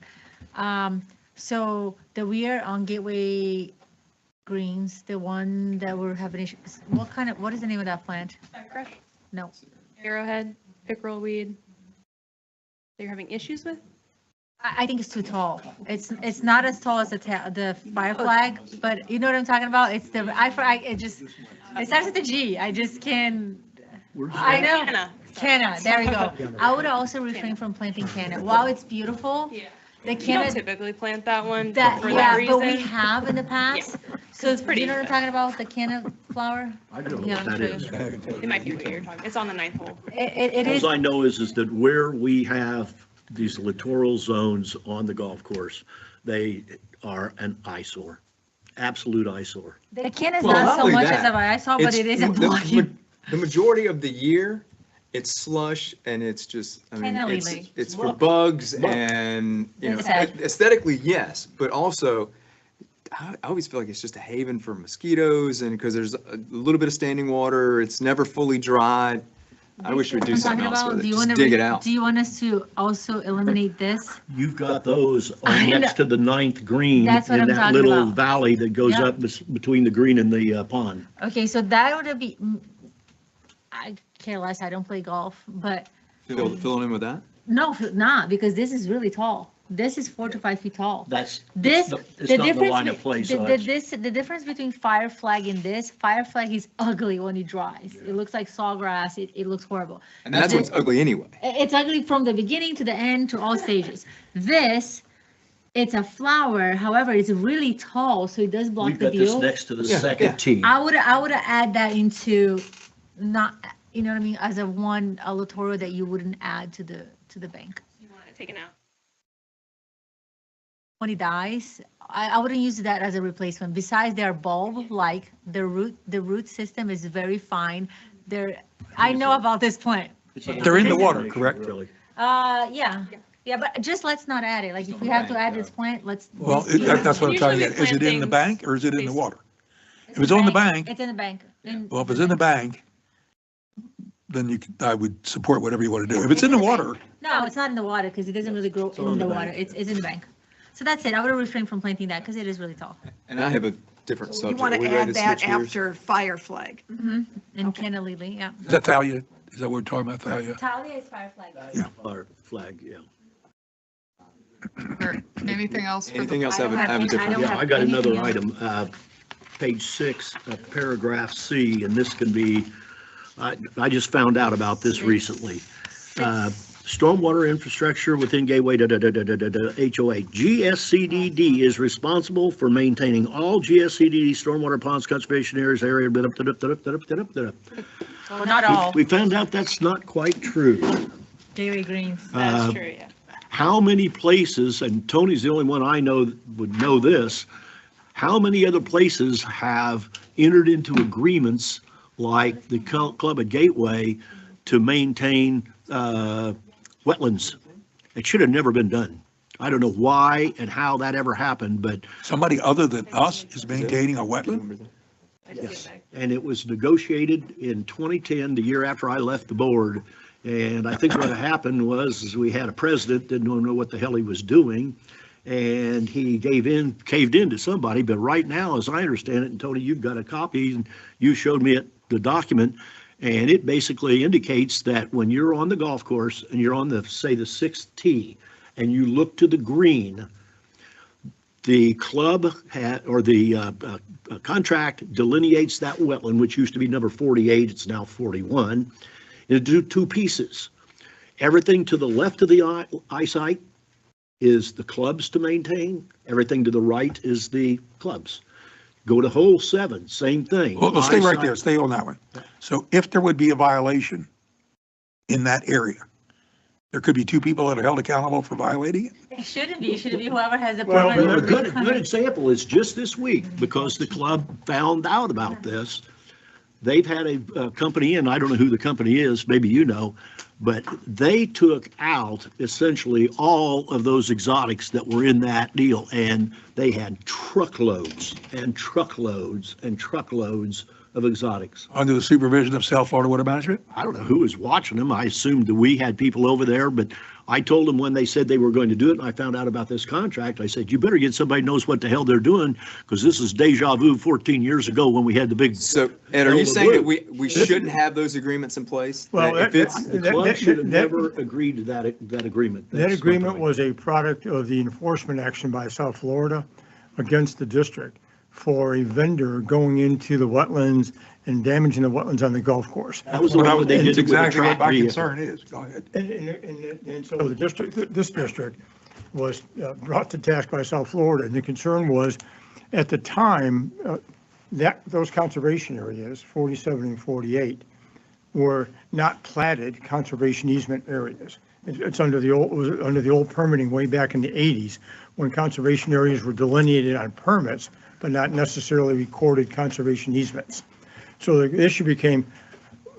So the weir on Gateway Greens, the one that we're having issues, what is the name of that plant? Crush, No, arrowhead, pickerel weed. They're having issues with? I think it's too tall. It's not as tall as the fire flag, but you know what I'm talking about? It's it starts with a G. I just can't. I know. Canna. Canna, there we go. I would also refrain from planting canna. While it's beautiful, the You don't canna, typically plant that one that, for that yeah, but we reason. have in the past. So it's pretty. you know what I'm talking about, the canna flower? I don't know Yeah, what that I'll is. show It might be what you're talking. It's on the 9th hole. It is, All I know is that where we have these littoral zones on the golf course, they are an eyesore, absolute eyesore. the canna is Well, not not so only much that, as I saw, but It's it is a the- blocking. The majority of the year, it's slush and it's just, I mean, Canna it's, lily. it's for bugs and, It's sad. aesthetically, yes, but also I always feel like it's just a haven for mosquitoes, and because there's a little bit of standing water, it's never fully dry. I wish we'd do I'm something talking else about, with do it, you just want dig it to, out. do you want us to also eliminate this? You've got those I on know. next to the ninth green That's what in I'm that talking little about. valley that goes Yeah. up between the green and the pond. Okay, so that would be, I care less, I don't play golf, but Filling in with that? no, not, because this is really tall. This is 4 to 5 feet tall. That's, This, it's the not in the line difference, of play, the, so the, it's- the difference between fire flag and this, fire flag is ugly when it dries. It looks like sawgrass, it looks horrible. And that's what's ugly anyway. It's ugly from the beginning to the end to all stages. This, it's a flower, however, it's really tall, so it does block we've the got this view. next to the Yeah, second yeah. tee. I would add that into not, you know what I mean, as a littoral that you wouldn't add to the bank. You want it taken out. When it dies, I wouldn't use that as a replacement. Besides, they're bulb-like, the root system is very fine. I know about this plant. It's like a They're in the pond water, formation, correct? really. Yeah, but just let's not add it. Like, if we have to add this plant, let's. Well, that's what I'm trying to get. Is it in the bank or is it in the water? It's if it's on the bank- It's in the bank. Well, if it's in the bank, then I would support whatever you want to do. If it's in the water, No, it's not in the water because it doesn't really grow in the water. It's in the bank. So that's it. I would refrain from planting that because it is really tall. And I have a different You subject. want Are we to ready add that switch gears? after fire flag. And Canna lily, yeah. is that Thalia? Is that what we're talking about, Thalia? Talia is fire flag. Our flag, yeah. Or anything else for Anything the, else I don't have have a any- I different? don't Yeah, have I got another anything else. item, page 6, paragraph C, and this can be, I just found out about this recently. Stormwater infrastructure within gateway, HOA. GSCDD is responsible for maintaining all GSCDD stormwater ponds, conservation areas, area. Well, not all. We found out that's not quite true. Gary Greens. That's true, yeah. How many places, and Tony's the only one I know that would know this, how many other places have entered into agreements like the Club at Gateway to maintain wetlands? It should have never been done. I don't know why and how that ever happened, but Somebody other than us is maintaining a wetland? yes. And it was negotiated in 2010, the year after I left the board. And I think what happened was is we had a president, didn't know what the hell he was doing. And he caved in to somebody. But right now, as I understand it, and Tony, you've got a copy, and you showed me the document. And it basically indicates that when you're on the golf course and you're on the, say, the 6th tee, and you look to the green, the club or the contract delineates that wetland, which used to be number 48, it's now 41, into two pieces. Everything to the left of the eyesight is the clubs to maintain. Everything to the right is the clubs. Go to hole 7, same thing. Well, stay right Eyesight- there, stay on that one. So if there would be a violation in that area, there could be 2 people that are held accountable for violating it? It shouldn't be. It should be whoever has the Well, permit. Well, a good example is just this week, because the club found out about this. They've had a company, and I don't know who the company is, maybe you know, but they took out essentially all of those exotics that were in that deal, and they had truckloads and truckloads and truckloads of exotics. Under the supervision of South Florida Water Management? I don't know who was watching them. I assumed that we had people over there, but I told them when they said they were going to do it, and I found out about this contract, I said, you better get somebody who knows what the hell they're doing, because this is deja vu 14 years ago when we had the big. So, Ed, are you saying that we shouldn't have those agreements in place? Well, That if it's, The club should have never agreed to that agreement. That That's my agreement point. was a product of the enforcement action by South Florida against the district for a vendor going into the wetlands and damaging the wetlands on the golf course. That was the one where they did That's it with a exactly what track my vehicle. concern is. Go ahead. And so the district, this district was brought to task by South Florida, and the concern was, at the time, that those conservation areas, 47 and 48, were not platted conservation easement areas. It's under the old, it was under the old permitting way back in the 80s, when conservation areas were delineated on permits, but not necessarily recorded conservation easements. So the issue became,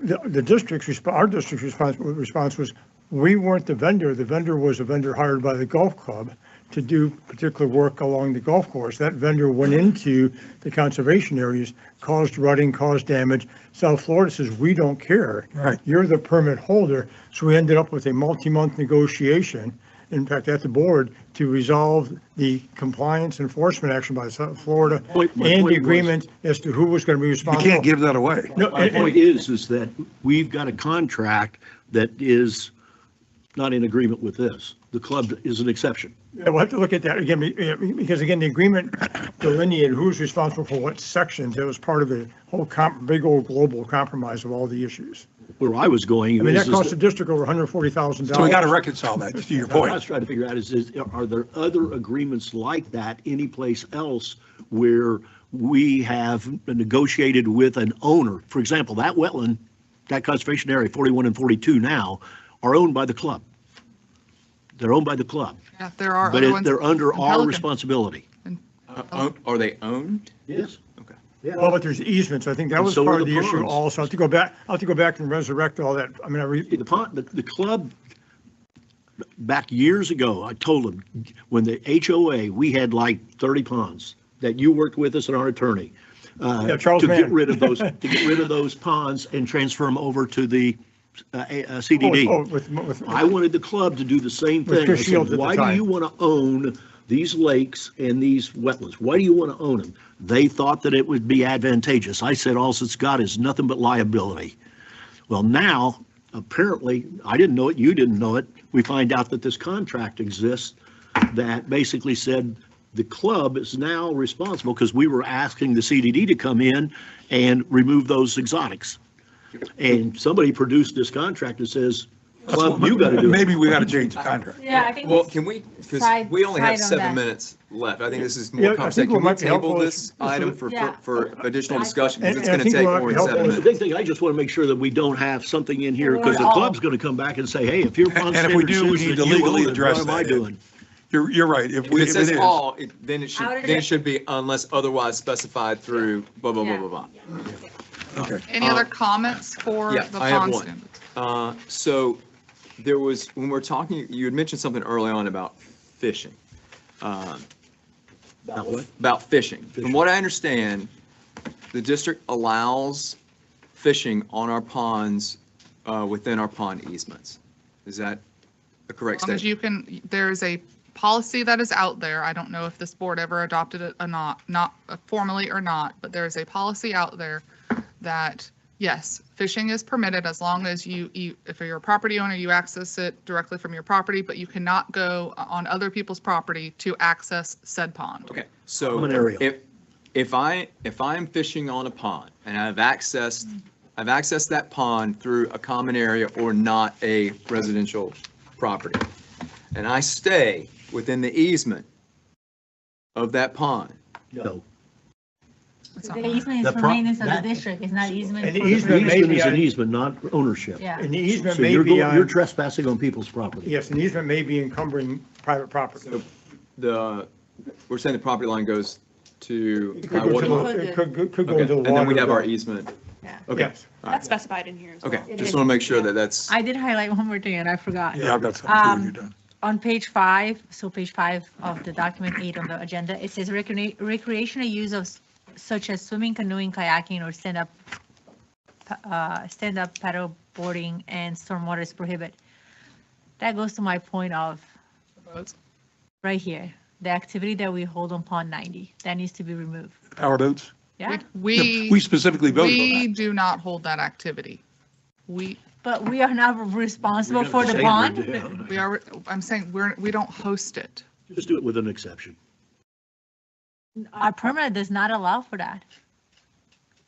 our district's response was, We weren't the vendor was a vendor hired by the golf club to do particular work along the golf course. That vendor went into the conservation areas, caused rutting, caused damage. South Florida says, we don't care. Right. You're the permit holder. So we ended up with a multi-month negotiation, in fact, at the board, to resolve the compliance enforcement action by South Florida My and point the was- agreement as to who was going to be You responsible. can't give that away. No, My point is that we've got a contract that is not in agreement with this. The club is an exception. Yeah, we'll have to look at that again, because again, the agreement delineated who's responsible for what sections. It was part of a whole big old global compromise of all the issues. Where I was going I mean, is that cost the district over $140,000. So we got to reconcile that, to your what I was point. trying to figure out is, are there other agreements like that anyplace else where we have negotiated with an owner? For example, that wetland, that conservation area, 41 and 42 now, are owned by the club. They're owned by the club, Yeah, there are but other ones. they're under in our Pelican. responsibility. Are they owned? Yes. Okay. Yeah. Well, but there's easements. I think that And was so are part of the the issue ponds. also. I'll have to go back and resurrect all that. I mean, The club, back years ago, I told them, when the HOA, we had like 30 ponds that you worked with us and our attorney. Charles To get Mann. rid of those ponds and transfer them over to the CDD. With I wanted the club to do the same With thing. Chris I Shields said, at the why do time. you want to own these lakes and these wetlands? Why do you want to own them? They thought that it would be advantageous. I said, all it's got is nothing but liability. Well, now, apparently, I didn't know it, you didn't know it, we find out that this contract exists that basically said the club is now responsible because we were asking the CDD to come in and remove those exotics. And somebody produced this contract that says, club, you got to do it. Maybe we got to change the contract. Yeah, I think. Well, can we, because Side- we only have side on 7 that. minutes left. I think this is Yeah, more I conversation. think what Can we might be helpful table is- this item for, Yeah. for additional discussion? Because it's And I going to think take what more might than be 7 helpful The minutes. big thing, I just want to make sure that we don't have something in here because the Well, club's going to come back and say, hey, if your pond And if we standard do, we says need that to you legally own it, address what am I that. doing? You're right. If If we, it if says it is, all, then How did it it- should be unless otherwise specified through blah, blah, blah, Yeah. blah, blah. okay. Any other comments for yeah, the I have pond one. standards? So there was, when we're talking, you had mentioned something early on about fishing. About what? About fishing. From what I understand, the district allows fishing on our ponds, within our pond easements. Is that a correct As long as statement? you can, there's a policy that is out there. I don't know if this board ever adopted it or not formally or not, but there is a policy out there that, yes, fishing is permitted as long as if you're a property owner, you access it directly from your property, but you cannot go on other people's property to access said pond. Okay, so Common area. if I'm fishing on a pond and I've accessed that pond through a common area or not a residential property, and I stay within the easement of that pond, No. It's not The mine. easement The is for pro- maintenance of the that- district, it's not easement. And the for easement may Easement be is an on- easement, not ownership. Yeah. And the easement So may you're be going, you're on, trespassing on people's property. yes, an easement may be encumbering private property. we're saying the property line goes to It high could go water to line? the- it could go Okay, into the and then we water have our zone. easement. Yeah. Okay, Yes. That's specified in here as well. okay, just want to make sure that that's, I did highlight one more thing and I forgot. Yeah, I've got something for when you're done. On page 5, so page 5 of the document 8 on the agenda, it says recreational use of such as swimming, canoeing, kayaking, or stand-up paddle boarding and stormwater is prohibited. That goes to my point of right here, the activity that we hold on Pond 90, that needs to be removed. Power boats? Yeah, We specifically voted on We that. do not hold that activity. but we are not responsible We got for the the standard, pond. yeah. We are, I'm saying we don't host it. Just do it with an exception. Our permit does not allow for that.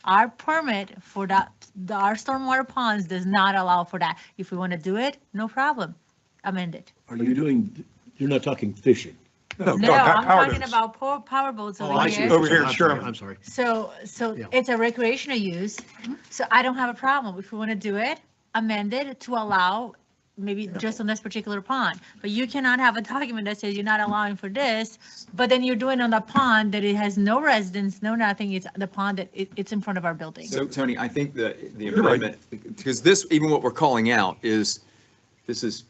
Our permit for that, our stormwater ponds does not allow for that. If we want to do it, no problem, amend it. Are you doing, you're not talking fishing? No, No, I'm power talking boats. about power boats Oh, over I see. here. Over here in I'm sorry, Sherman. I'm sorry. So Yeah. it's a recreational use, so I don't have a problem. If we want to do it, amend it to allow maybe just on this particular pond. But you cannot have a document that says you're not allowing for this, but then you're doing on the pond that it has no residence, no nothing. It's the pond that it's in front of our building. so Tony, I think the You're right. amendment, because this, even what we're calling out is, this is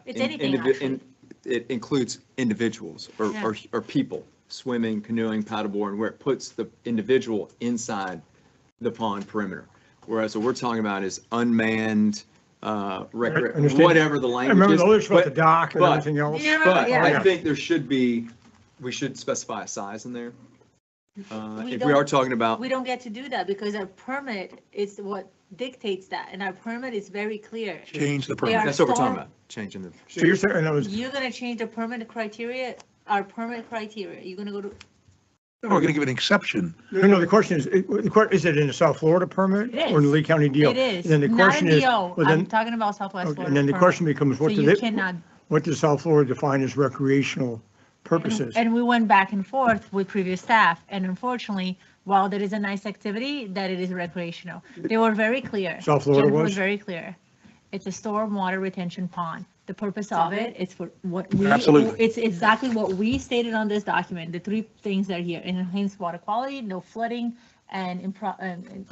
It's anything, actually. It includes individuals or people swimming, canoeing, paddleboarding, where it puts the individual inside the pond perimeter. Whereas what we're talking about is unmanned, Understand. whatever the I language remember is. the others about the But- dock and but- everything else. Yeah. But Yeah. I think we should specify a size in there. If we are don't- talking about, We don't get to do that because our permit is what dictates that, and our permit is very clear. Change the They permit. are that's what we're talking storm- about, changing the. So you're saying, and I was, You're gonna change the permit criteria, our permit criteria, you're gonna go to, We're going to give an exception. no, the question is, is it in a South Florida permit It or in the is. Lee County deal? it is, And then the not question in is, DO, well, I'm then, talking about Southwest okay, Florida. and then the permit. question becomes, So what do you they, cannot, what does South Florida define as recreational purposes? and we went back and forth with previous staff, and unfortunately, while there is a nice activity, that it is recreational. They were very clear. South Florida Jennifer was? very clear. It's a storm water retention pond. The purpose of it is for what we. Absolutely. It's exactly what we stated on this document. The three things that are here: enhanced water quality, no flooding, and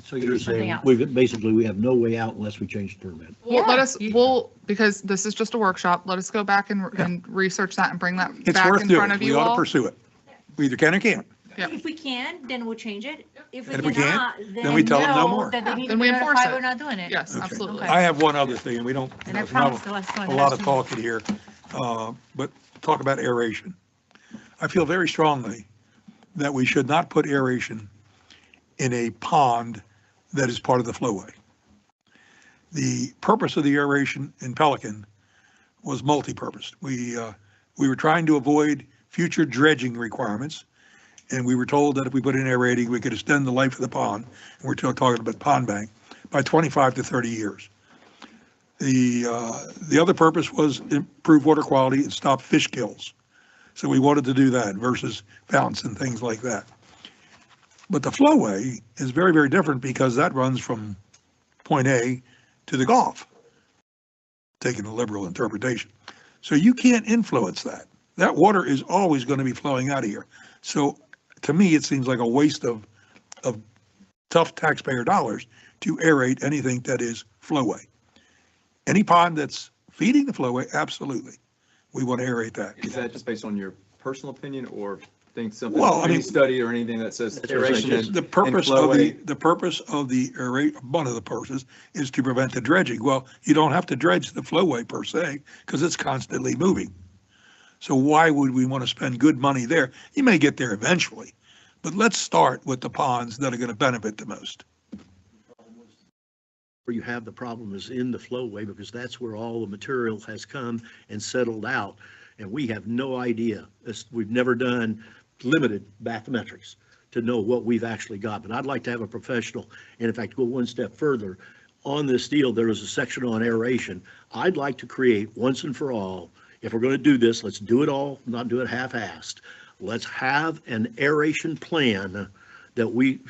So you're something saying, else. we have no way out unless we change the permit. Well, let Yeah, us, you- because this is just a workshop, let us go back and research that and bring that It's back worth in doing. front of We you ought to all. pursue it. We either can or can't. Yeah. If we can, then we'll change it. If we And if we can't, cannot, then we tell them no more. Then they need to Then be we enforce notified it. we're not doing it. Yes, Okay. absolutely. Okay. I have one other thing, and we don't, And I there's not promise the last one. a lot of talking here, but talk about aeration. I feel very strongly that we should not put aeration in a pond that is part of the flowway. The purpose of the aeration in Pelican was multi-purpose. We were trying to avoid future dredging requirements, and we were told that if we put in aerating, we could extend the life of the pond, and we're talking about pond bank, by 25 to 30 years. The other purpose was improve water quality and stop fish kills. So we wanted to do that versus fountains and things like that. But the flowway is very, very different because that runs from point A to the Gulf, taking a liberal interpretation. So you can't influence that. That water is always going to be flowing out of here. So to me, it seems like a waste of tough taxpayer dollars to aerate anything that is flowway. Any pond that's feeding the flowway, absolutely. We want to aerate that. Is that just based on your personal opinion or think something, Well, I any mean- study or anything that says That's what I'm saying, aeration just and The purpose of flowway? the purpose of the one of the purposes is to prevent the dredging. Well, you don't have to dredge the flowway per se, because it's constantly moving. So why would we want to spend good money there? You may get there eventually, but let's start with the ponds that are going to benefit the most. Where you have the problem is in the flowway, because that's where all the material has come and settled out. And we have no idea. We've never done limited bathymetrics to know what we've actually got. But I'd like to have a professional, and in fact, go one step further. On this deal, there is a section on aeration. I'd like to create once and for all, if we're going to do this, let's do it all, not do it half-assed. Let's have an aeration plan that we've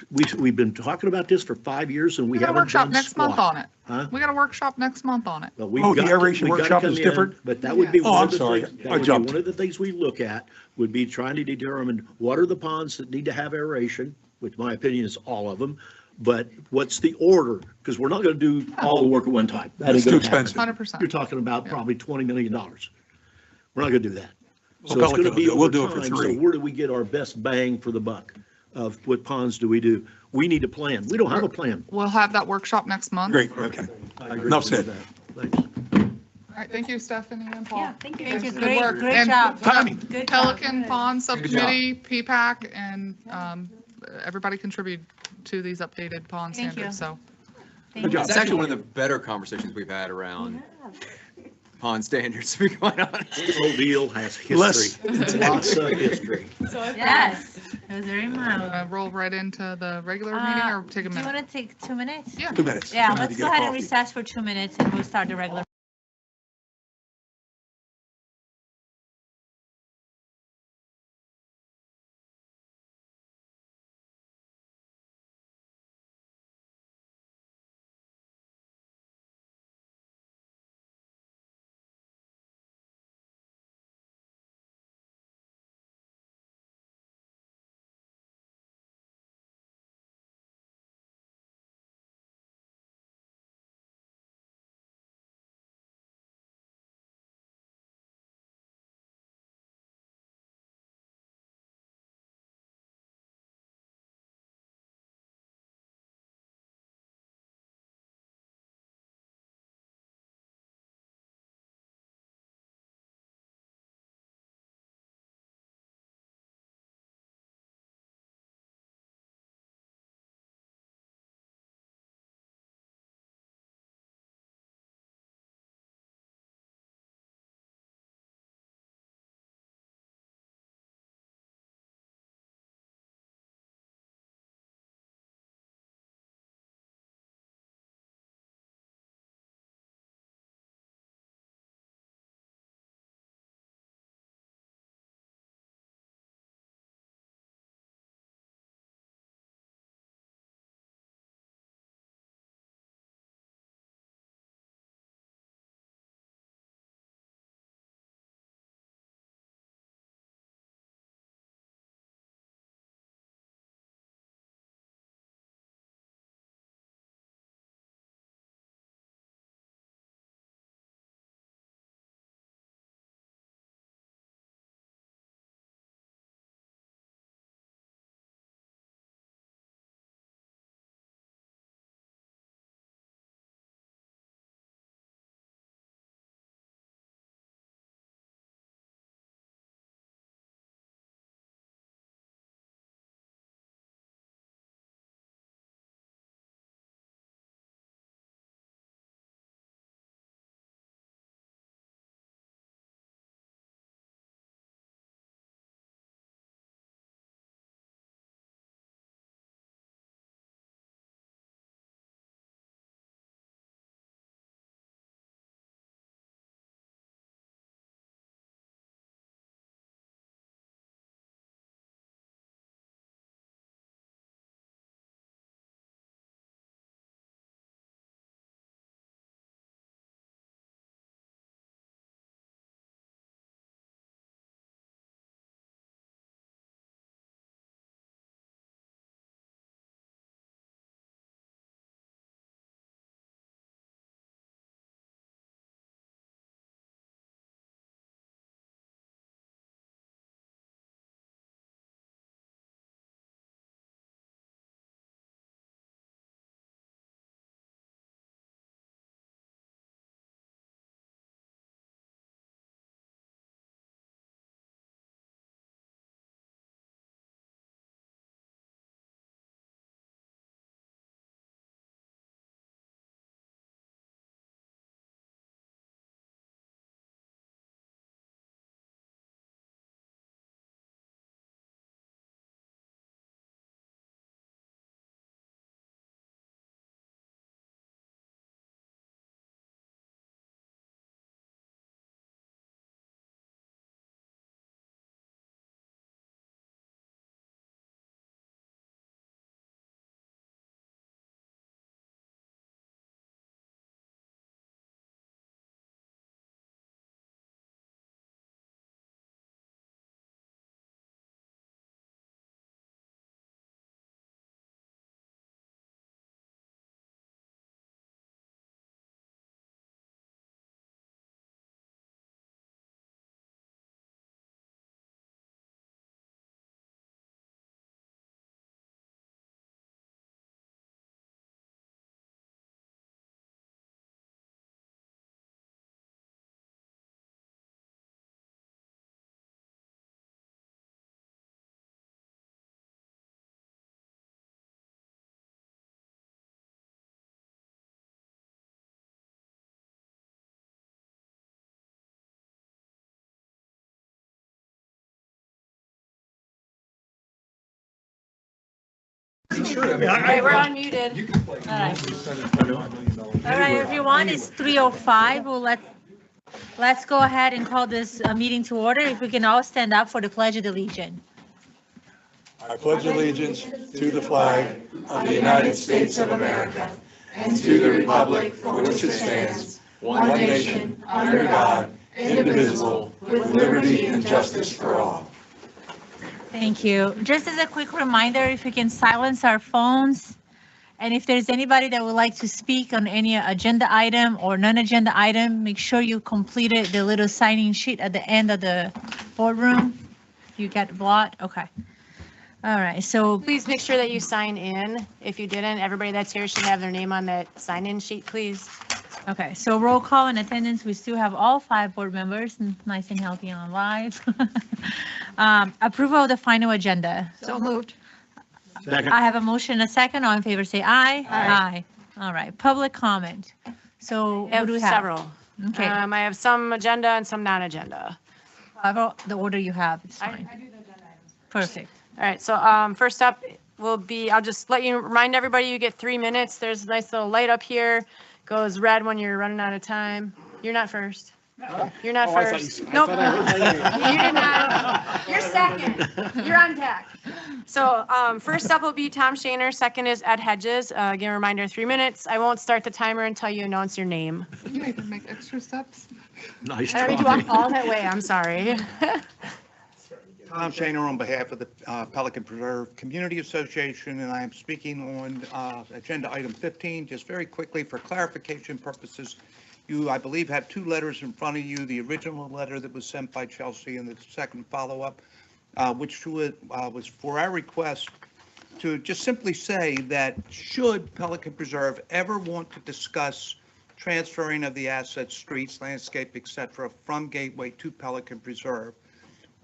been talking about this for 5 years and we We got a haven't workshop done next month squat. on it. Huh? We got a workshop next month on it. But we've Oh, the got to- aeration we've got to workshop come is in, different? But that would be Oh, one I'm of the sorry. things, that I would be jumped. one of the things we look at, would be trying to determine what are the ponds that need to have aeration, which my opinion is all of them, but what's the order? Because we're not going to do all the work at one time. That ain't It's too gonna happen. expensive. 100%. You're talking about Yeah. probably $20 million. We're not going to do that. So Well, it's going to Pelican will be do it. We'll over do it for time. So 3. where do we get our best bang for the buck of what ponds do we do? We need a plan. We don't have a plan. We'll have that workshop next month. Great, okay. I agree Enough with said. that. Thanks. All right, thank you, Stephanie and Paul. Yeah, thank you. Good Great, work. great And job. Timing. Good job. Pelican Pond Subcommittee, PPAC, and everybody contributed to these updated pond Thank you. standards, so. Thank you. It's actually one of the better conversations we've had around pond standards, to be quite honest. This whole deal has Less history. Lots of history. Yes, it was very mild. Roll right into the regular meeting or take a Do you minute? want to take 2 minutes? Yeah. 2 minutes. Yeah, I need to let's get go a ahead and coffee. recess for 2 minutes and we'll start the regular. Okay, we're unmuted. All right, everyone, it's 3:05. Let's go ahead and call this meeting to order. If we can all stand up for the Pledge of Allegiance. I pledge allegiance to the flag of the United States of America and to the republic for which it stands, one nation, under God, indivisible, with liberty and justice for all. Thank you. Just as a quick reminder, if we can silence our phones, and if there's anybody that would like to speak on any agenda item or non-agenda item, make sure you completed the little signing sheet at the end of the boardroom. You get blocked? Okay. All right, so Please make sure that you sign in. If you didn't, everybody that's here should have their name on that sign-in sheet, please. okay, so roll call and attendance, we still have all 5 board members, nice and healthy on live. Approval of the final agenda. So moved. Second. I have a motion and a second. All in favor, say aye. Aye. All right, public comment. So I what do we have have? several. Okay, I have some agenda and some non-agenda. however, the order you have, it's fine. Perfect. All right, so first up will be, I'll just remind everybody, you get 3 minutes. There's a nice little light up here. Goes red when you're running out of time. You're not first. You're not first. Nope. You did not. You're second. You're on deck. So first up will be Tom Shaner. Second is Ed Hedges. Again, a reminder, 3 minutes. I won't start the timer until you announce your name. You made them make extra steps. Nice I already walked try. all that way. I'm sorry. Tom Shaner on behalf of the Pelican Preserve Community Association, and I am speaking on agenda item 15. Just very quickly, for clarification purposes, you, I believe, have 2 letters in front of you, the original letter that was sent by Chelsea and the second follow-up, which was for our request to just simply say that should Pelican Preserve ever want to discuss transferring of the assets, streets, landscape, et cetera, from Gateway to Pelican Preserve,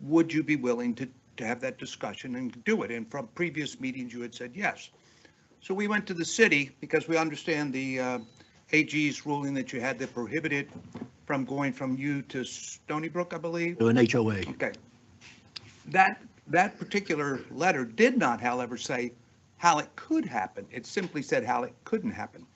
would you be willing to have that discussion and do it? And from previous meetings, you had said yes. So we went to the city because we understand the AG's ruling that you had that prohibited from going from you to Stony Brook, I believe. To an HOA. Okay. That particular letter did not, however, say how it could happen. It simply said how it couldn't happen.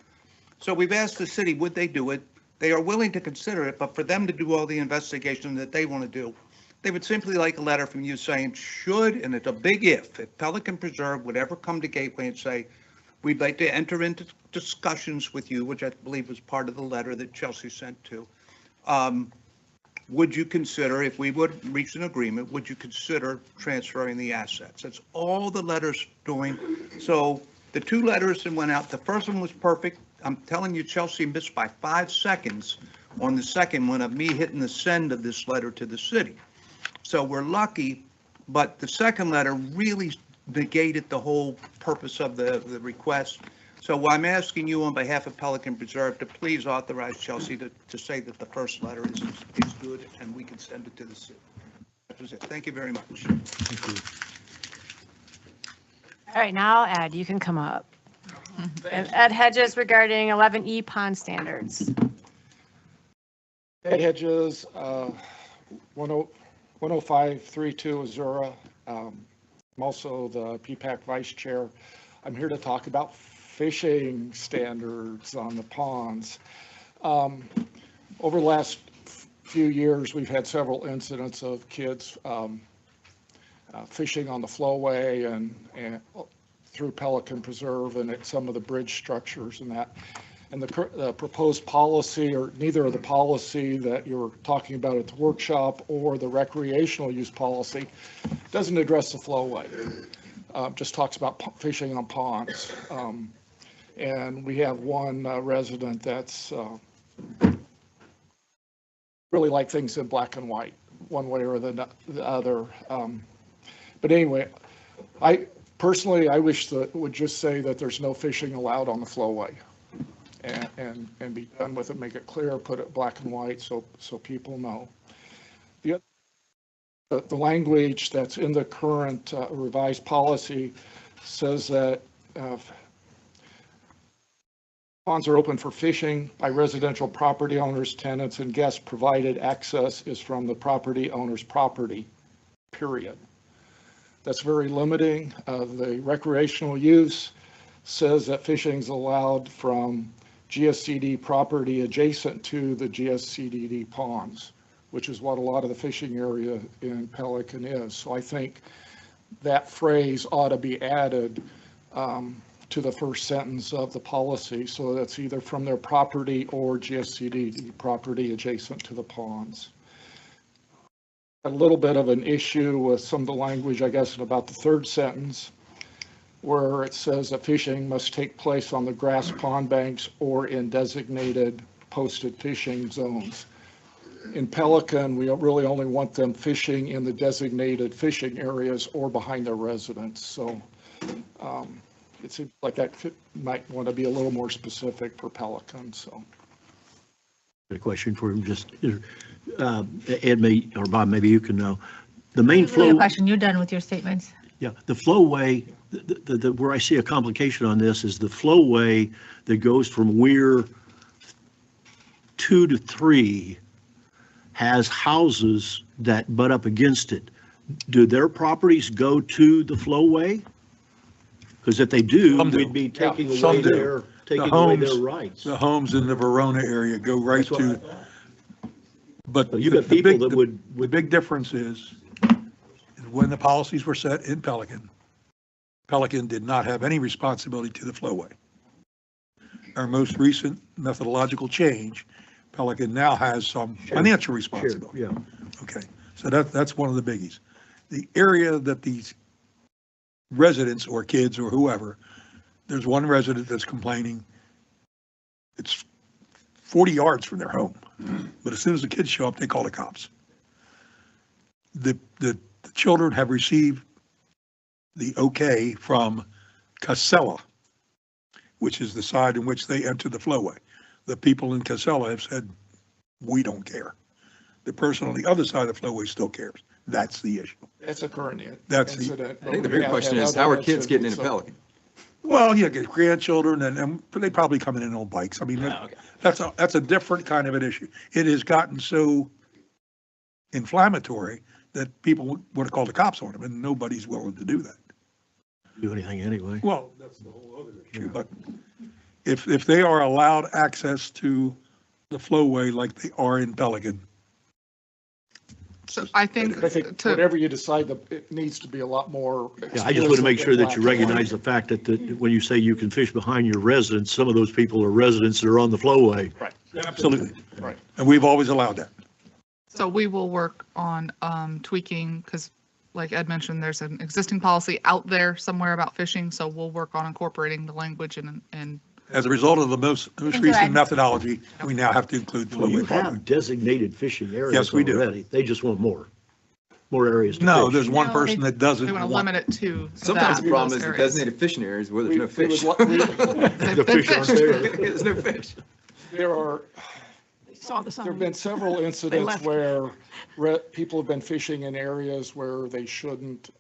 So we've asked the city, would they do it? They are willing to consider it, but for them to do all the investigation that they want to do, they would simply like a letter from you saying, should, and it's a big if Pelican Preserve would ever come to Gateway and say, we'd like to enter into discussions with you, which I believe was part of the letter that Chelsea sent to, would you consider, if we would reach an agreement, would you consider transferring the assets? That's all the letter's doing. So the 2 letters that went out, the first one was perfect. I'm telling you, Chelsea missed by 5 seconds on the second one of me hitting the send of this letter to the city. So we're lucky, but the second letter really negated the whole purpose of the request. So I'm asking you on behalf of Pelican Preserve to please authorize Chelsea to say that the first letter is good and we can send it to the city. That was it. Thank you very much. Thank you. All right, now Ed, you can come up. Ed Hedges regarding 11E pond standards. Ed Hedges, 10532 Azura. I'm also the PPAC Vice Chair. I'm here to talk about fishing standards on the ponds. Over the last few years, we've had several incidents of kids fishing on the flowway and through Pelican Preserve and at some of the bridge structures and that. And the proposed policy, or neither of the policy that you're talking about at the workshop or the recreational use policy, doesn't address the flowway. Just talks about fishing on ponds. And we have one resident that's really like things in black and white, one way or the other. But anyway, I wish that it would just say that there's no fishing allowed on the flowway. And be done with it, make it clear, put it black and white so people know. The language that's in the current revised policy says that ponds are open for fishing by residential property owners, tenants, and guests, provided access is from the property owner's property, period. That's very limiting. The recreational use says that fishing is allowed from GSCD property adjacent to the GSCD ponds, which is what a lot of the fishing area in Pelican is. So I think that phrase ought to be added to the first sentence of the policy, so that's either from their property or GSCD property adjacent to the ponds. A little bit of an issue with some of the language, I guess, in about the third sentence, where it says that fishing must take place on the grass pond banks or in designated posted fishing zones. In Pelican, we really only want them fishing in the designated fishing areas or behind their residence. So it seems like that might want to be a little more specific for Pelican, so. A question for him, just, Ed, may, or Bob, maybe you can know. The main Really a flow, question. You're done with your statements. yeah, the flowway, where I see a complication on this is the flowway that goes from Weir 2 to 3 has houses that butt up against it. Do their properties go to the flowway? Because if they do, Some do. we'd be taking Yeah, some away do. their, The taking away their homes- rights. The homes in the Verona area go right That's what I to, but So you the got people big, that would, the big difference is when the policies were set in Pelican, Pelican did not have any responsibility to the flowway. Our most recent methodological change, Pelican now has some financial responsibility. yeah. Okay, so that's one of the biggies. The area that these residents or kids or whoever, there's one resident that's complaining, it's 40 yards from their home, but as soon as the kids show up, they call the cops. The children have received the okay from Casella, which is the side in which they enter the flowway. The people in Casella have said, we don't care. The person on the other side of the flowway still cares. That's the issue. It's a current That's incident. I think the bigger question is, how are kids getting into Pelican? Well, you get grandchildren and they probably coming in on bikes. I mean, Okay. that's a different kind of an issue. It has gotten so inflammatory that people want to call the cops on them, and nobody's willing to do that. Do anything anyway. Well, that's the whole other issue, but if they are allowed access to the flowway like they are in Pelican, So I think I think to, whatever you decide, it needs to be a lot more. Yeah, I just want to make sure that you explicit and black and recognize the fact that when you say you can fish behind your residence, some of those people are residents that are on the flowway. white. Right, absolutely. right. And we've always allowed that. so we will work on tweaking, because like Ed mentioned, there's an existing policy out there somewhere about fishing, so we'll work on incorporating the language and As a result of the most Ed. recent methodology, we now have to include the Well, you flowway part of have it. designated fishing areas Yes, we do. already. They just want more areas to No, fish. there's one No, person that doesn't we want to want. limit it to Sometimes that, the problem those is the areas. designated fishing areas where there's We- no we would fish. lo- They've The been fish aren't fished. there. There's no fish. Saw the There have sign. been several incidents left. where people have been fishing in areas where they shouldn't.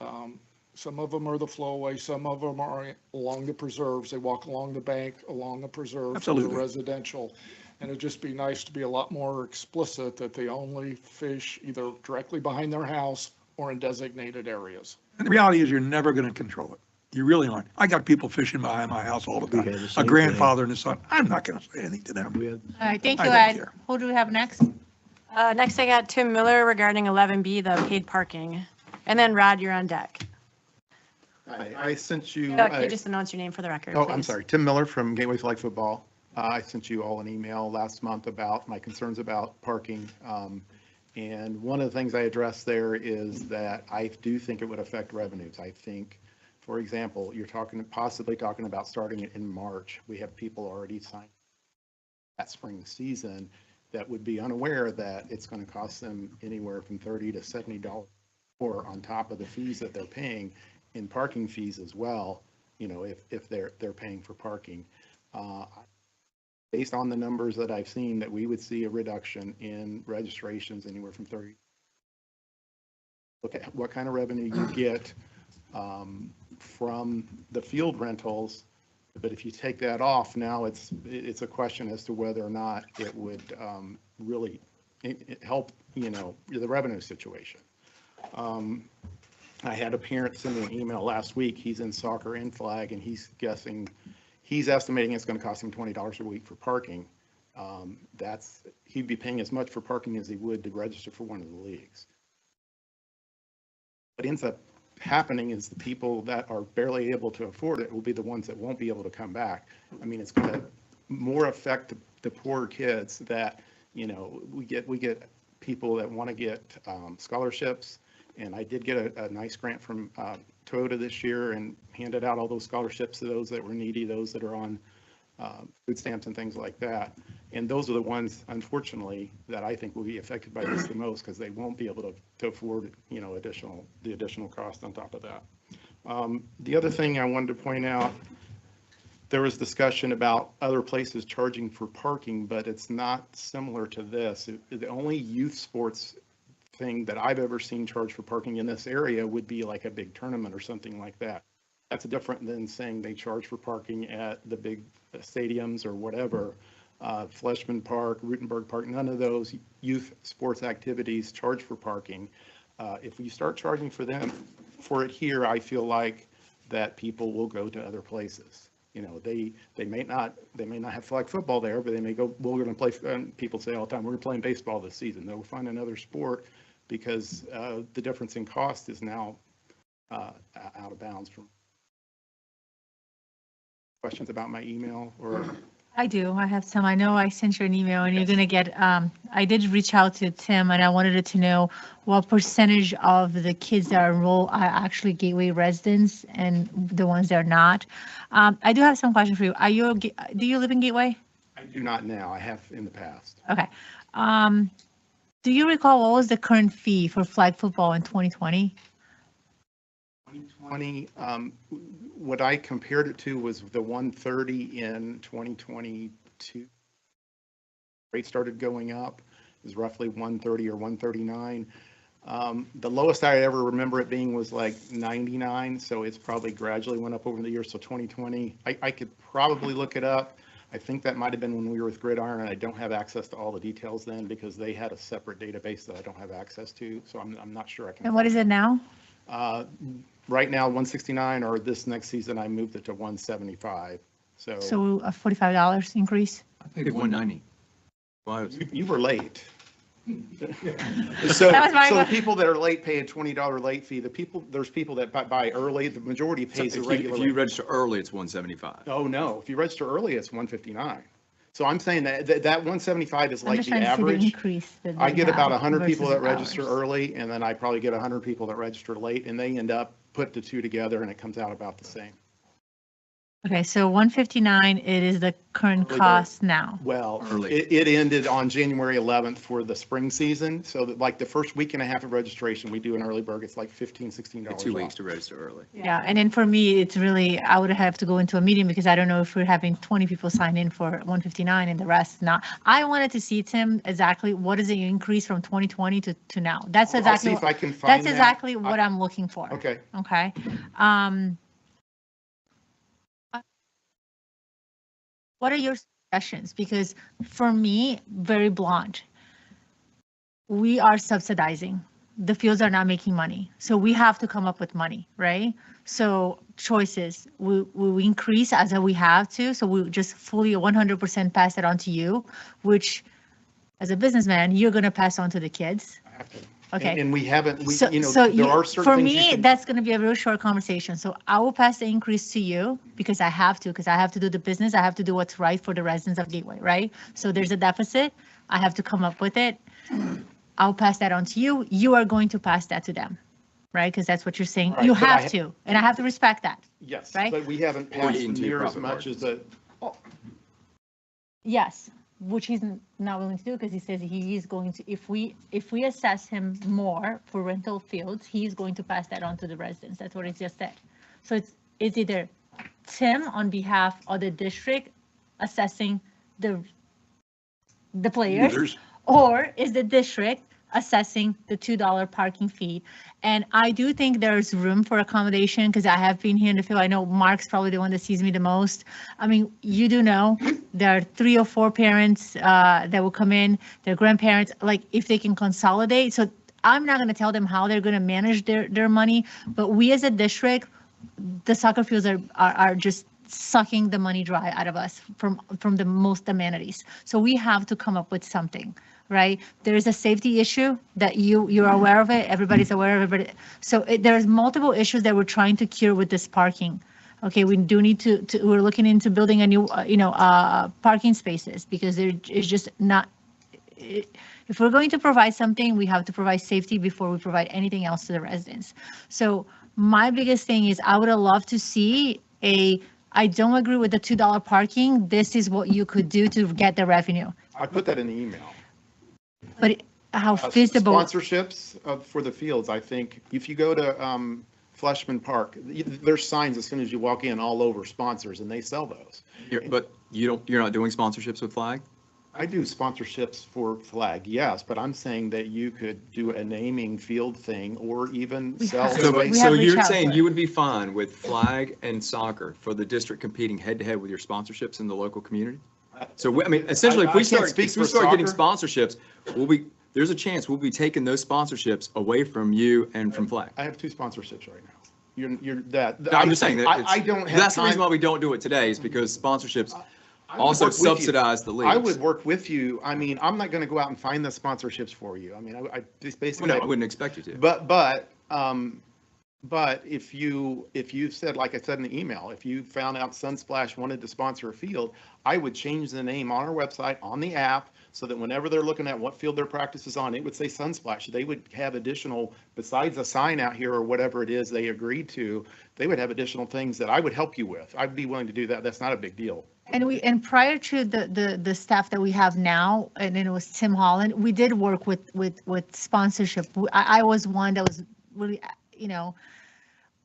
Some of them are the flowway, some of them are along the preserves. They walk along the bank, along the preserve, from the Absolutely. residential. And it'd just be nice to be a lot more explicit that they only fish either directly behind their house or in designated areas. And the reality is you're never going to control it. You really aren't. I got people fishing behind my house all the We time. had the A same grandfather and his son. I'm not going to say anything to them. We had All right, thank I you, don't Ed. care. Who do we have next? Next I got Tim Miller regarding 11B, the paid parking. And then Rod, you're on deck. I sent you. Can you just announce your name for the record, Oh, I'm please? sorry, Tim Miller from Gateway Flag Football. I sent you all an email last month about my concerns about parking. And one of the things I addressed there is that I do think it would affect revenues. I think, for example, you're possibly talking about starting it in March. We have people already signed that spring season that would be unaware that it's going to cost them anywhere from $30 to $70 or on top of the fees that they're paying in parking fees as well, you know, if they're paying for parking. Based on the numbers that I've seen, that we would see a reduction in registrations anywhere from 30. Look at what kind of revenue you get from the field rentals. But if you take that off, now it's a question as to whether or not it would really help, you know, the revenue situation. I had a parent send me an email last week. He's in soccer and flag, and he's guessing he's estimating it's going to cost him $20 a week for parking. He'd be paying as much for parking as he would to register for one of the leagues. What ends up happening is the people that are barely able to afford it will be the ones that won't be able to come back. I mean, it's going to more affect the poorer kids that, you know, we get people that want to get scholarships. And I did get a nice grant from Toyota this year and handed out all those scholarships to those that were needy, those that are on food stamps and things like that. And those are the ones, unfortunately, that I think will be affected by this the most, because they won't be able to afford, you know, the additional cost on top of that. The other thing I wanted to point out, there was discussion about other places charging for parking, but it's not similar to this. The only youth sports thing that I've ever seen charge for parking in this area would be like a big tournament or something like that. That's different than saying they charge for parking at the big stadiums or whatever. Fleshman Park, Rutenberg Park, none of those youth sports activities charge for parking. If we start charging for it here, I feel like that people will go to other places. You know, they may not have flag football there, but they may go, we're going to play, people say all the time, we're going to play baseball this season. They'll find another sport because the difference in cost is now out of bounds. From questions about my email or? I do. I have some. I know I sent you an email and you're going to get, I did reach out to Tim and I wanted to know what percentage of the kids that are enrolled are actually Gateway residents and the ones that are not. I do have some questions for you. Do you live in Gateway? I do not now. I have in the past. Okay. Do you recall what was the current fee for flag football in 2020? 2020, what I compared it to was the 130 in 2022. Rate started going up. It was roughly 130 or 139. The lowest I ever remember it being was like 99, so it's probably gradually went up over the years. So 2020, I could probably look it up. I think that might have been when we were with Gridiron, and I don't have access to all the details then because they had a separate database that I don't have access to. So I'm not sure I can. And what is it now? Right now, 169, or this next season, I moved it to 175. So a $45 increase? I think 190. Well, you were late. So the people that are late pay a $20 late fee. There's people that buy early. The majority pays the regular. If you register early, it's 175. Oh, no. If you register early, it's 159. So I'm saying that 175 is like the average. I get about 100 people that register early, and then I probably get 100 people that register late, and they end up put the two together, and it comes out about the same. Okay, so 159, it is the current cost now. Well, it ended on January 11th for the spring season. So that, like the first week and a half of registration, we do an early bird. It's like $15, $16. 2 weeks to register early. Yeah, and then for me, it's really, I would have to go into a meeting because I don't know if we're having 20 people sign in for 159 and the rest not. I wanted to see, Tim, exactly what is the increase from 2020 to now? That's exactly, I'll see if I can find that's exactly what I'm looking for. Okay. Okay. What are your suggestions? Because for me, very blunt, we are subsidizing. The fields are not making money. So we have to come up with money, right? So choices, we increase as we have to. So we just fully 100% pass it on to you, which as a businessman, you're going to pass on to the kids. I have to. Okay. And we haven't, So there are certain for things me, that's going to be a real short conversation. So I will pass the increase to you because I have to do the business. I have to do what's right for the residents of Gateway, right? So there's a deficit. I have to come up with it. I'll pass that on to you. You are going to pass that to them, right? Because that's what you're saying. Right, you have to, and I have to respect that. Yes, right? but we haven't passed near as much as the. Yes, which he's not willing to do because he says he is going to, if we assess him more for rental fields, he's going to pass that on to the residents. That's what he just said. So it's either Tim on behalf of the district assessing the players, or is the district assessing the $2 parking fee. And I do think there's room for accommodation because I have been here in the field. I know Mark's probably the one that sees me the most. I mean, you do know there are 3 or 4 parents that will come in, their grandparents, like if they can consolidate. So I'm not going to tell them how they're going to manage their money, but we as a district, the soccer fields are just sucking the money dry out of us from the most amenities. So we have to come up with something, right? There is a safety issue that you're aware of it. Everybody's aware of it. So there's multiple issues that we're trying to cure with this parking. Okay, we do need to we're looking into building a new, parking spaces because there is just not, if we're going to provide something, we have to provide safety before we provide anything else to the residents. So my biggest thing is I would have loved to see I don't agree with the $2 parking. This is what you could do to get the revenue. I put that in the email. But how feasible? Sponsorships for the fields, I think, if you go to Fleshman Park, there's signs as soon as you walk in all over sponsors, and they sell those. But you're not doing sponsorships with Flag? I do sponsorships for Flag, yes, but I'm saying that you could do a naming field thing or even sell. So you're saying you would be fine with Flag and soccer for the district competing head-to-head with your sponsorships in the local community? So, I mean, essentially, if we start getting sponsorships, there's a chance we'll be taking those sponsorships away from you and from Flag. I have 2 sponsorships right now. I'm just saying that I don't have that's the reason time. why we don't do it today is because sponsorships also subsidize the leagues. I would work with you. I mean, I'm not going to go out and find the sponsorships for you. I mean, I just basically. Well, no, I wouldn't expect you to. But if you said, like I said in the email, if you found out Sunsplash wanted to sponsor a field, I would change the name on our website, on the app, so that whenever they're looking at what field their practice is on, it would say Sunsplash. They would have additional, besides a sign out here or whatever it is they agreed to, they would have additional things that I would help you with. I'd be willing to do that. That's not a big deal. And prior to the staff that we have now, and then it was Tim Holland, we did work with sponsorship. I was one that was really,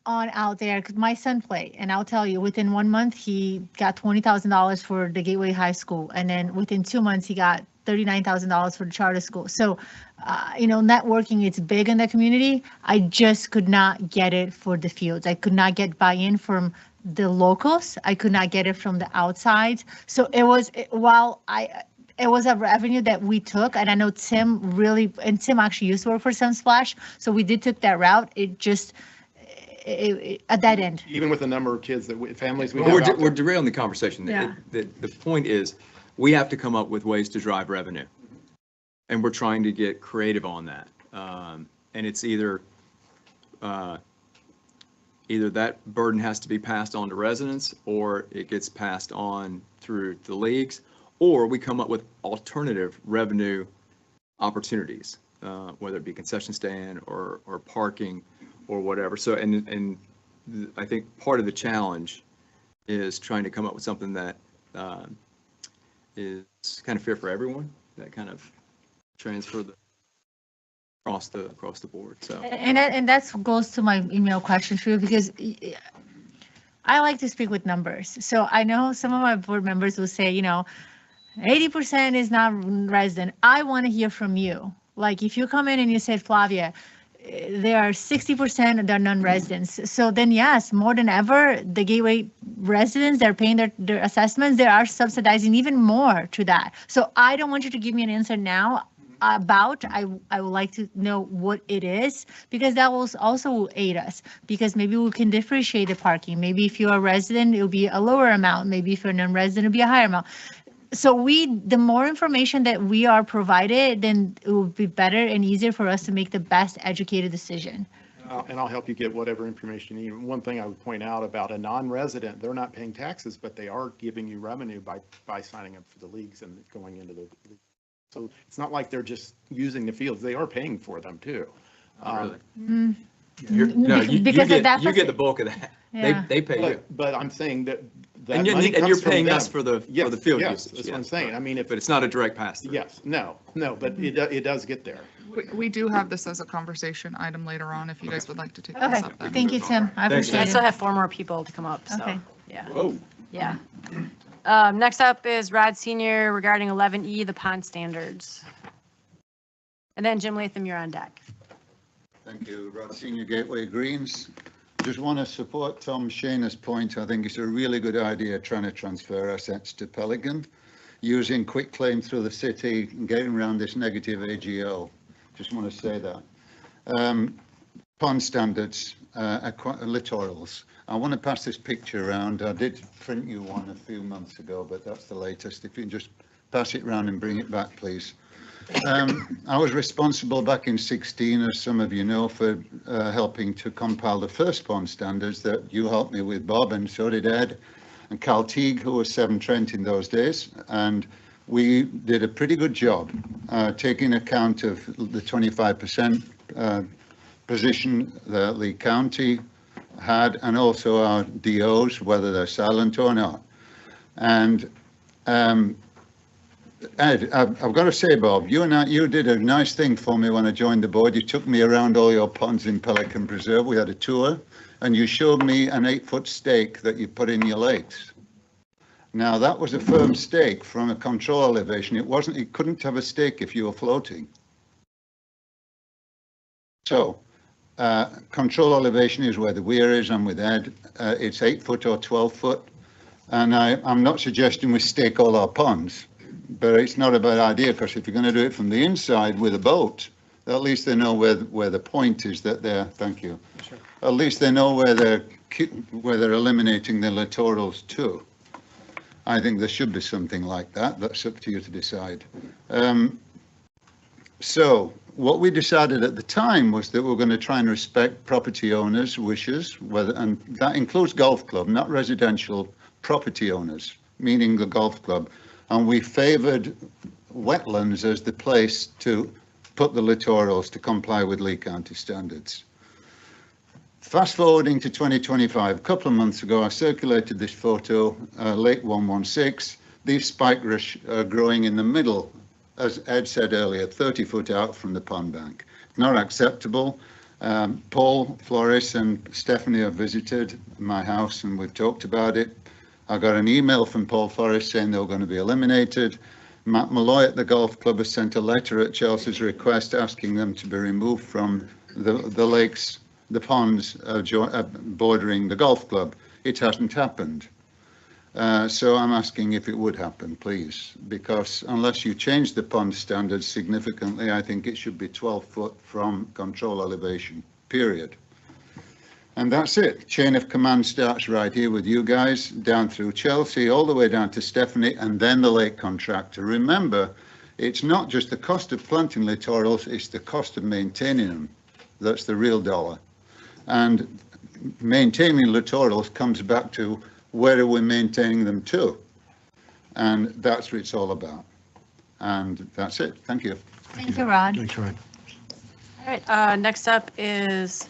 on out there, because my son played, and I'll tell you, within 1 month, he got $20,000 for the Gateway High School, and then within 2 months, he got $39,000 for the charter school. So, networking, it's big in the community. I just could not get it for the fields. I could not get buy-in from the locals. I could not get it from the outside. So it was a revenue that we took, and I know Tim actually used to work for Sunsplash, so we did took that route. It just, at that end. Even with the number of kids families we have. We're derailing the conversation. Yeah. The point is, we have to come up with ways to drive revenue. And we're trying to get creative on that. And it's either that burden has to be passed on to residents, or it gets passed on through the leagues, or we come up with alternative revenue opportunities, whether it be concession stand or parking or whatever. So, and I think part of the challenge is trying to come up with something that is kind of fair for everyone, that kind of transfer across the board. So, and that goes to my email question for you, because I like to speak with numbers. So I know some of my board members will say, 80% is not resident. I want to hear from you. Like, if you come in and you said, Flavia, there are 60% that are non-residents. So then, yes, more than ever, the Gateway residents, they're paying their assessments. They are subsidizing even more to that. So I don't want you to give me an answer now about, I would like to know what it is, because that will also aid us, because maybe we can differentiate the parking. Maybe if you're a resident, it'll be a lower amount. Maybe if you're a non-resident, it'll be a higher amount. So the more information that we are provided, then it will be better and easier for us to make the best educated decision. And I'll help you get whatever information you need. One thing I would point out about a non-resident, they're not paying taxes, but they are giving you revenue by signing up for the leagues and going into the league. So it's not like they're just using the fields. They are paying for them too. Really? You get the bulk of that. Yeah. They pay you. But I'm saying that And money you're comes from paying them. us for the Yes, field yes, usage. that's what I'm saying. I mean, but it's not a direct pass through. Yes, no, but it does get there. We do have this as a conversation item later on, if you guys would like to take this Okay, up then. thank you, Tim. I Thanks, appreciate I it. still have 4 more people to come up, so, Okay. yeah. Whoa. Yeah. Next up is Rod Senior regarding 11E, the pond standards. And then Jim Latham, you're on deck. Thank you, Rod Senior, Gateway Greens. Just want to support Tom Shana's point. I think it's a really good idea trying to transfer assets to Pelican, using quick claim through the city and getting around this negative AGL. Just want to say that. Pond standards, littorals. I want to pass this picture around. I did print you one a few months ago, but that's the latest. If you can just pass it round and bring it back, please. I was responsible back in 16, as some of you know, for helping to compile the first pond standards that you helped me with, Bob, and so did Ed and Cal Teague, who was Severn Trent in those days. And we did a pretty good job taking account of the 25% position that Lee County had, and also our DOs, whether they're silent or not. And Ed, I've got to say, Bob, you did a nice thing for me when I joined the board. You took me around all your ponds in Pelican Preserve. We had a tour, and you showed me an 8-foot stake that you put in your lakes. Now, that was a firm stake from a control elevation. It couldn't have a stake if you were floating. So, control elevation is where the weir is. I'm with Ed. It's 8 foot or 12 foot. And I'm not suggesting we stake all our ponds, but it's not a bad idea, because if you're going to do it from the inside with a boat, at least they know where the point is that they're, thank you. Sure. At least they know where they're eliminating the littorals to. I think there should be something like that. That's up to you to decide. So what we decided at the time was that we're going to try and respect property owners' wishes, and that includes golf club, not residential property owners, meaning the golf club. And we favoured wetlands as the place to put the littorals to comply with Lee County standards. Fast forwarding to 2025, a couple of months ago, I circulated this photo, Lake 116. These spikerush are growing in the middle, as Ed said earlier, 30 foot out from the pond bank. Not acceptable. Paul Flores and Stephanie have visited my house and we've talked about it. I got an email from Paul Flores saying they were going to be eliminated. Matt Malloy at the golf club has sent a letter at Chelsea's request asking them to be removed from the lakes, the ponds bordering the golf club. It hasn't happened. So I'm asking if it would happen, please, because unless you change the pond standards significantly, I think it should be 12 foot from control elevation, period. And that's it. Chain of command starts right here with you guys, down through Chelsea, all the way down to Stephanie, and then the lake contractor. Remember, it's not just the cost of planting littorals, it's the cost of maintaining them. That's the real dollar. And maintaining littorals comes back to where are we maintaining them to? And that's what it's all about. And that's it. Thank you. Thank you, Rod. Thanks, Rod. All right, next up is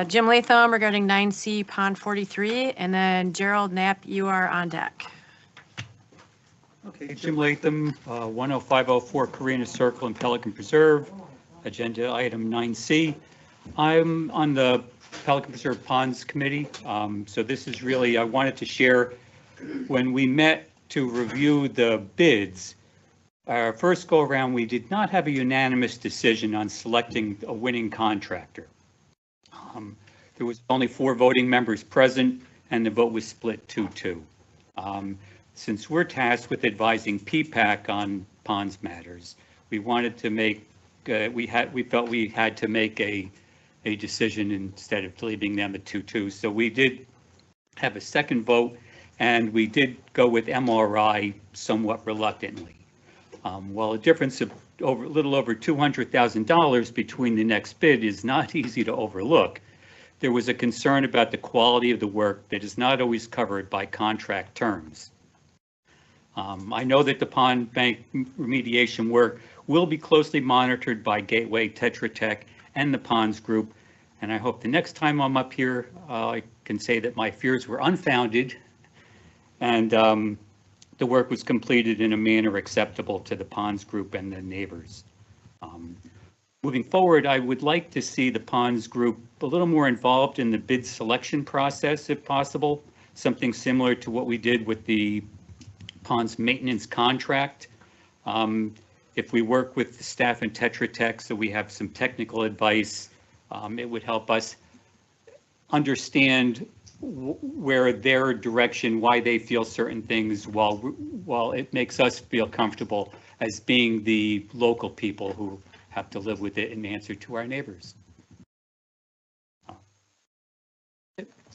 Jim Latham regarding 9C Pond 43, and then Gerald Knapp, you are on deck. Okay, Jim Latham, 10504 Carina Circle in Pelican Preserve, agenda item 9C. I'm on the Pelican Preserve Ponds Committee, so this is really, I wanted to share, when we met to review the bids, our first go around, we did not have a unanimous decision on selecting a winning contractor. There was only 4 voting members present, and the vote was split 2-2. Since we're tasked with advising PPAC on ponds matters, we wanted to make, we felt we had to make a decision instead of leaving them at 2-2. So we did have a second vote, and we did go with MRI somewhat reluctantly. While a difference of a little over $200,000 between the next bid is not easy to overlook, there was a concern about the quality of the work that is not always covered by contract terms. I know that the pond bank remediation work will be closely monitored by Gateway, Tetra Tech, and the Ponds Group, and I hope the next time I'm up here, I can say that my fears were unfounded, and the work was completed in a manner acceptable to the Ponds Group and the neighbors. Moving forward, I would like to see the Ponds Group a little more involved in the bid selection process, if possible, something similar to what we did with the ponds maintenance contract. If we work with the staff in Tetra Tech, so we have some technical advice, it would help us understand where their direction, why they feel certain things, while it makes us feel comfortable as being the local people who have to live with it and answer to our neighbors.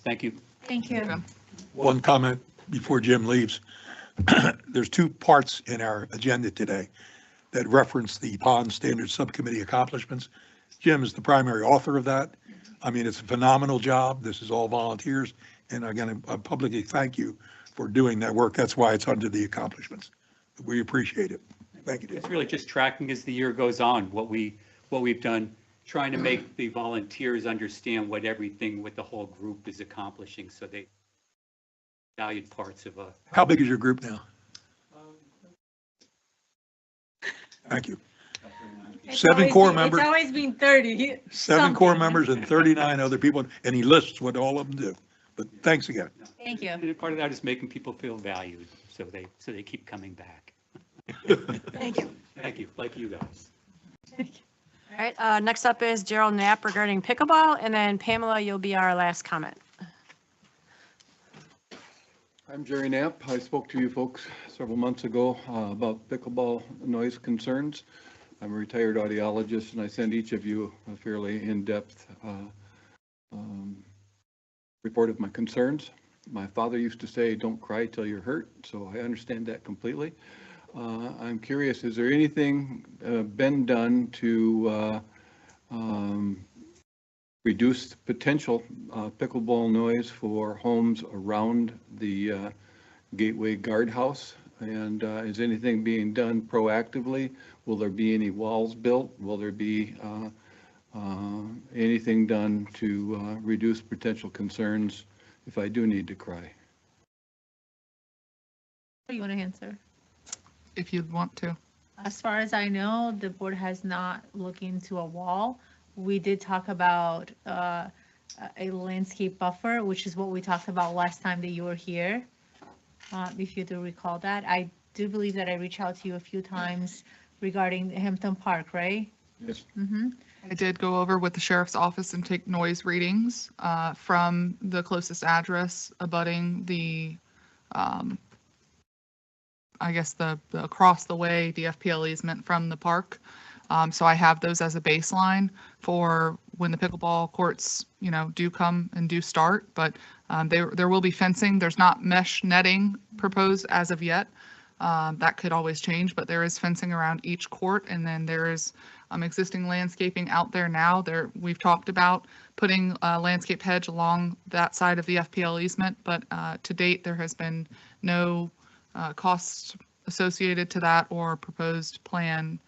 Thank you. Thank you. One comment before Jim leaves. There's two parts in our agenda today that reference the Pond Standards Subcommittee accomplishments. Jim is the primary author of that. I mean, it's a phenomenal job. This is all volunteers. And again, I publicly thank you for doing that work. That's why it's under the accomplishments. We appreciate it. Thank you, Jim. It's really just tracking as the year goes on, what we've done, trying to make the volunteers understand what everything with the whole group is accomplishing, so they valued parts of How big is your group now? Thank you. Seven core members. It's always been 30. Seven core something. members and 39 other people, and he lists what all of them do. But thanks again. Thank you. And part of that is making people feel valued, so they keep coming back. Thank you. Thank you, like you guys. All right, next up is Gerald Knapp regarding pickleball, and then Pamela, you'll be our last comment. I'm Jerry Knapp. I spoke to you folks several months ago about pickleball noise concerns. I'm a retired audiologist, and I sent each of you a fairly in-depth report of my concerns. My father used to say, "Don't cry till you're hurt," so I understand that completely. I'm curious, is there anything been done to reduce potential pickleball noise for homes around the Gateway Guardhouse? And is anything being done proactively? Will there be any walls built? Will there be anything done to reduce potential concerns if I do need to cry? You want to answer? If you'd want to. As far as I know, the board has not looked into a wall. We did talk about a landscape buffer, which is what we talked about last time that you were here. If you do recall that. I do believe that I reached out to you a few times regarding Hampton Park, right? Yes. Mm-hmm. I did go over with the sheriff's office and take noise readings from the closest address abutting the, I guess the across the way DFPL easement from the park. So I have those as a baseline for when the pickleball courts, do come and do start, but there will be fencing. There's not mesh netting proposed as of yet. That could always change, but there is fencing around each court, and then there is existing landscaping out there now. We've talked about putting a landscape hedge along that side of the FPL easement, but to date, there has been no costs associated to that or proposed plan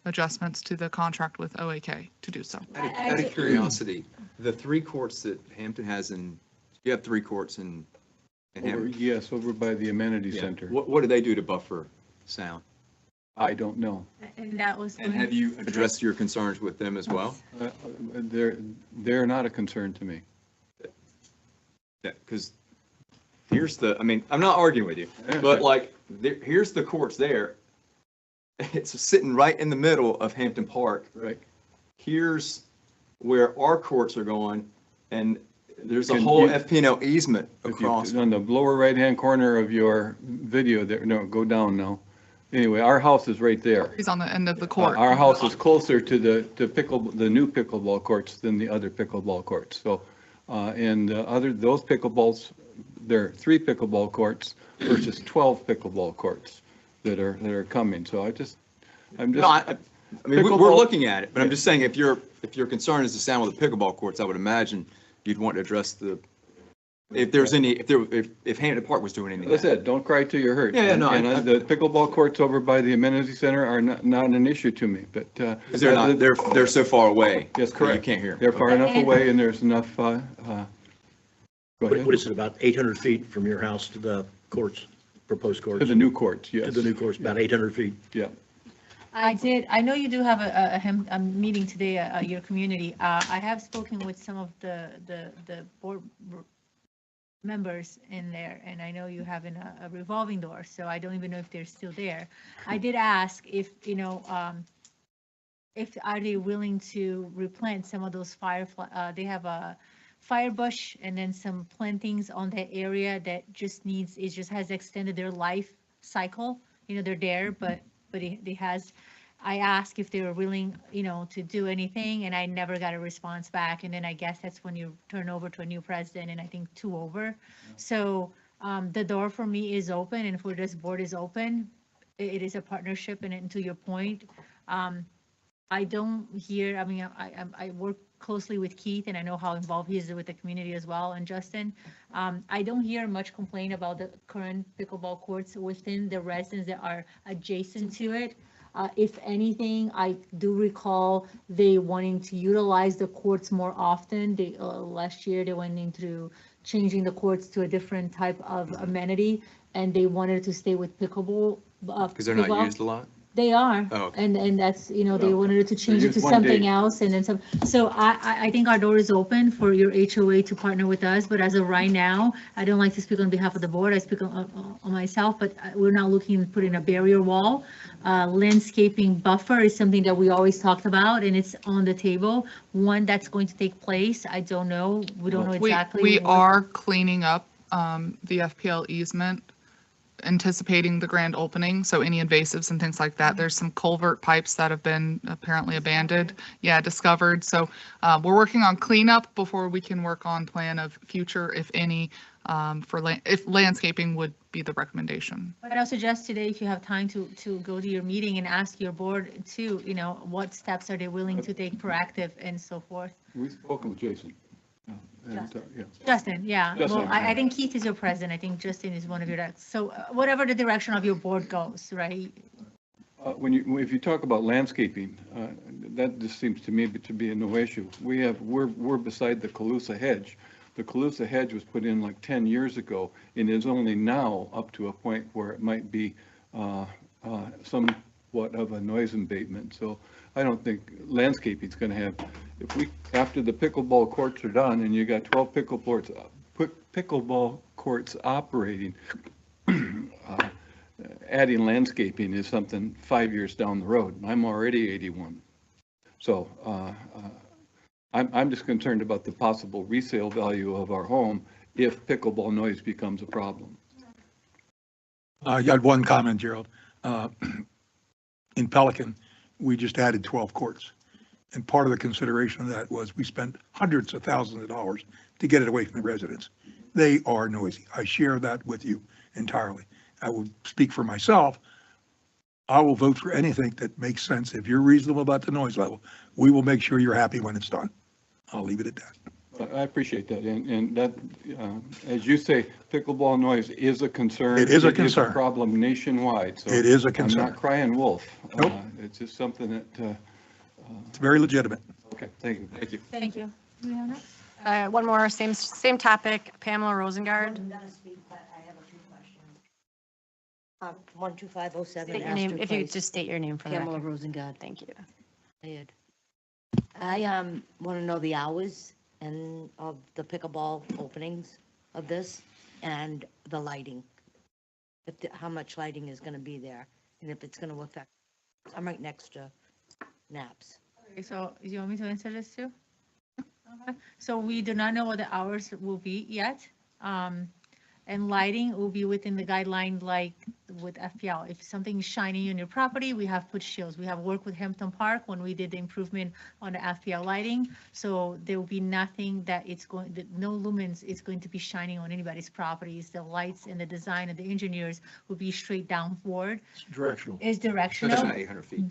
adjustments to the contract with OAK to do so. Out of curiosity, the three courts that Hampton has you have three courts in Hampton? Yes, over by the amenity Yeah. center. What do they do to buffer sound? I don't know. And that was. And have you addressed your concerns with them as well? They're not a concern to me. Yeah, because I'm not arguing with you, but here's the courts there. It's sitting right in the middle of Hampton Park. Right. Here's where our courts are going, and there's a whole FPL easement across. On the lower right-hand corner of your video there, no, go down now. Anyway, our house is right there. He's on the end of the court. Our house is closer to the new pickleball courts than the other pickleball courts. So, and those pickleballs, there are 3 pickleball courts versus 12 pickleball courts that are coming. So we're looking at it, but I'm just saying if your concern is the sound with the pickleball courts, I would imagine you'd want to address if Hampton Park was doing anything. As I said, don't cry till you're hurt. Yeah, no. And the pickleball courts over by the amenity center are not an issue to me, but. They're so far away. Yes, correct. You can't hear. They're far enough away and there's enough, go ahead. What is it, about 800 feet from your house to the courts, proposed courts? To the new courts, yes. To the new courts, about 800 feet? Yeah. I know you do have a meeting today at your community. I have spoken with some of the board members in there, and I know you have a revolving door, so I don't even know if they're still there. I did ask if are they willing to replant some of those they have a fire bush and then some plantings on that area that just has extended their life cycle. They're there, but it has. I asked if they were willing, to do anything, and I never got a response back. And then I guess that's when you turn over to a new president, and I think 2 over. So the door for me is open, and for this board is open. It is a partnership, and to your point, I don't hear, I mean, I work closely with Keith, and I know how involved he is with the community as well, and Justin. I don't hear much complaint about the current pickleball courts within the residents that are adjacent to it. If anything, I do recall they wanting to utilize the courts more often. They, last year, they went into changing the courts to a different type of amenity, and they wanted to stay with pickleball. Because they're not used a lot? They are, Oh, okay. and that's, they wanted to change it to used one something day. else, and then some. So I think our door is open for your HOA to partner with us, but as of right now, I don't like to speak on behalf of the board, I speak on myself, but we're not looking to put in a barrier wall. Landscaping buffer is something that we always talked about, and it's on the table. When that's going to take place, I don't know, we don't know exactly. We are cleaning up the FPL easement, anticipating the grand opening, so any invasives and things like that. There's some culvert pipes that have been apparently abandoned, discovered. So we're working on cleanup before we can work on plan of future, if any, if landscaping would be the recommendation. But I'll suggest today, if you have time to go to your meeting and ask your board to, what steps are they willing to take proactive and so forth. We've spoken with Jason. Yeah. Justin, yeah. Justin, Well, I yeah. think Keith is your president. I think Justin is one of your, so whatever the direction of your board goes, right? If you talk about landscaping, that just seems to me to be a no issue. We're beside the Calusa hedge. The Calusa hedge was put in like 10 years ago, and is only now up to a point where it might be somewhat of a noise abatement. So I don't think landscaping is going to have, after the pickleball courts are done and you got 12 pickleball courts operating, adding landscaping is something 5 years down the road. I'm already 81. So I'm just concerned about the possible resale value of our home if pickleball noise becomes a problem. You had one comment, Gerald. In Pelican, we just added 12 courts. And part of the consideration of that was we spent hundreds of thousands of dollars to get it away from the residents. They are noisy. I share that with you entirely. I will speak for myself. I will vote for anything that makes sense. If you're reasonable about the noise level, we will make sure you're happy when it's done. I'll leave it at that. I appreciate that. And that, as you say, pickleball noise is a concern. It is a concern. It is a problem nationwide. So it is a concern. I'm not crying wolf. Nope. It's just something that. It's very legitimate. Okay, thank you. Thank you. Thank you. Do we have that? One more, same topic, Pamela Rosengard. I'm gonna speak, but I have a few questions. 12507 State your name, Astor if you Place. just state your name for the Pamela record. Rosengard. Thank you. I want to know the hours and of the pickleball openings of this and the lighting. How much lighting is going to be there and if it's going to affect. I'm right next to Naps. Okay, so do you want me to answer this too? Okay. So we do not know what the hours will be yet. And lighting will be within the guideline like with FPL. If something is shining on your property, we have put shields. We have worked with Hampton Park when we did the improvement on the FPL lighting. So there will be nothing that no lumens is going to be shining on anybody's properties. The lights and the design of the engineers will be straight downward. It's directional. It's directional. That's not 800 feet.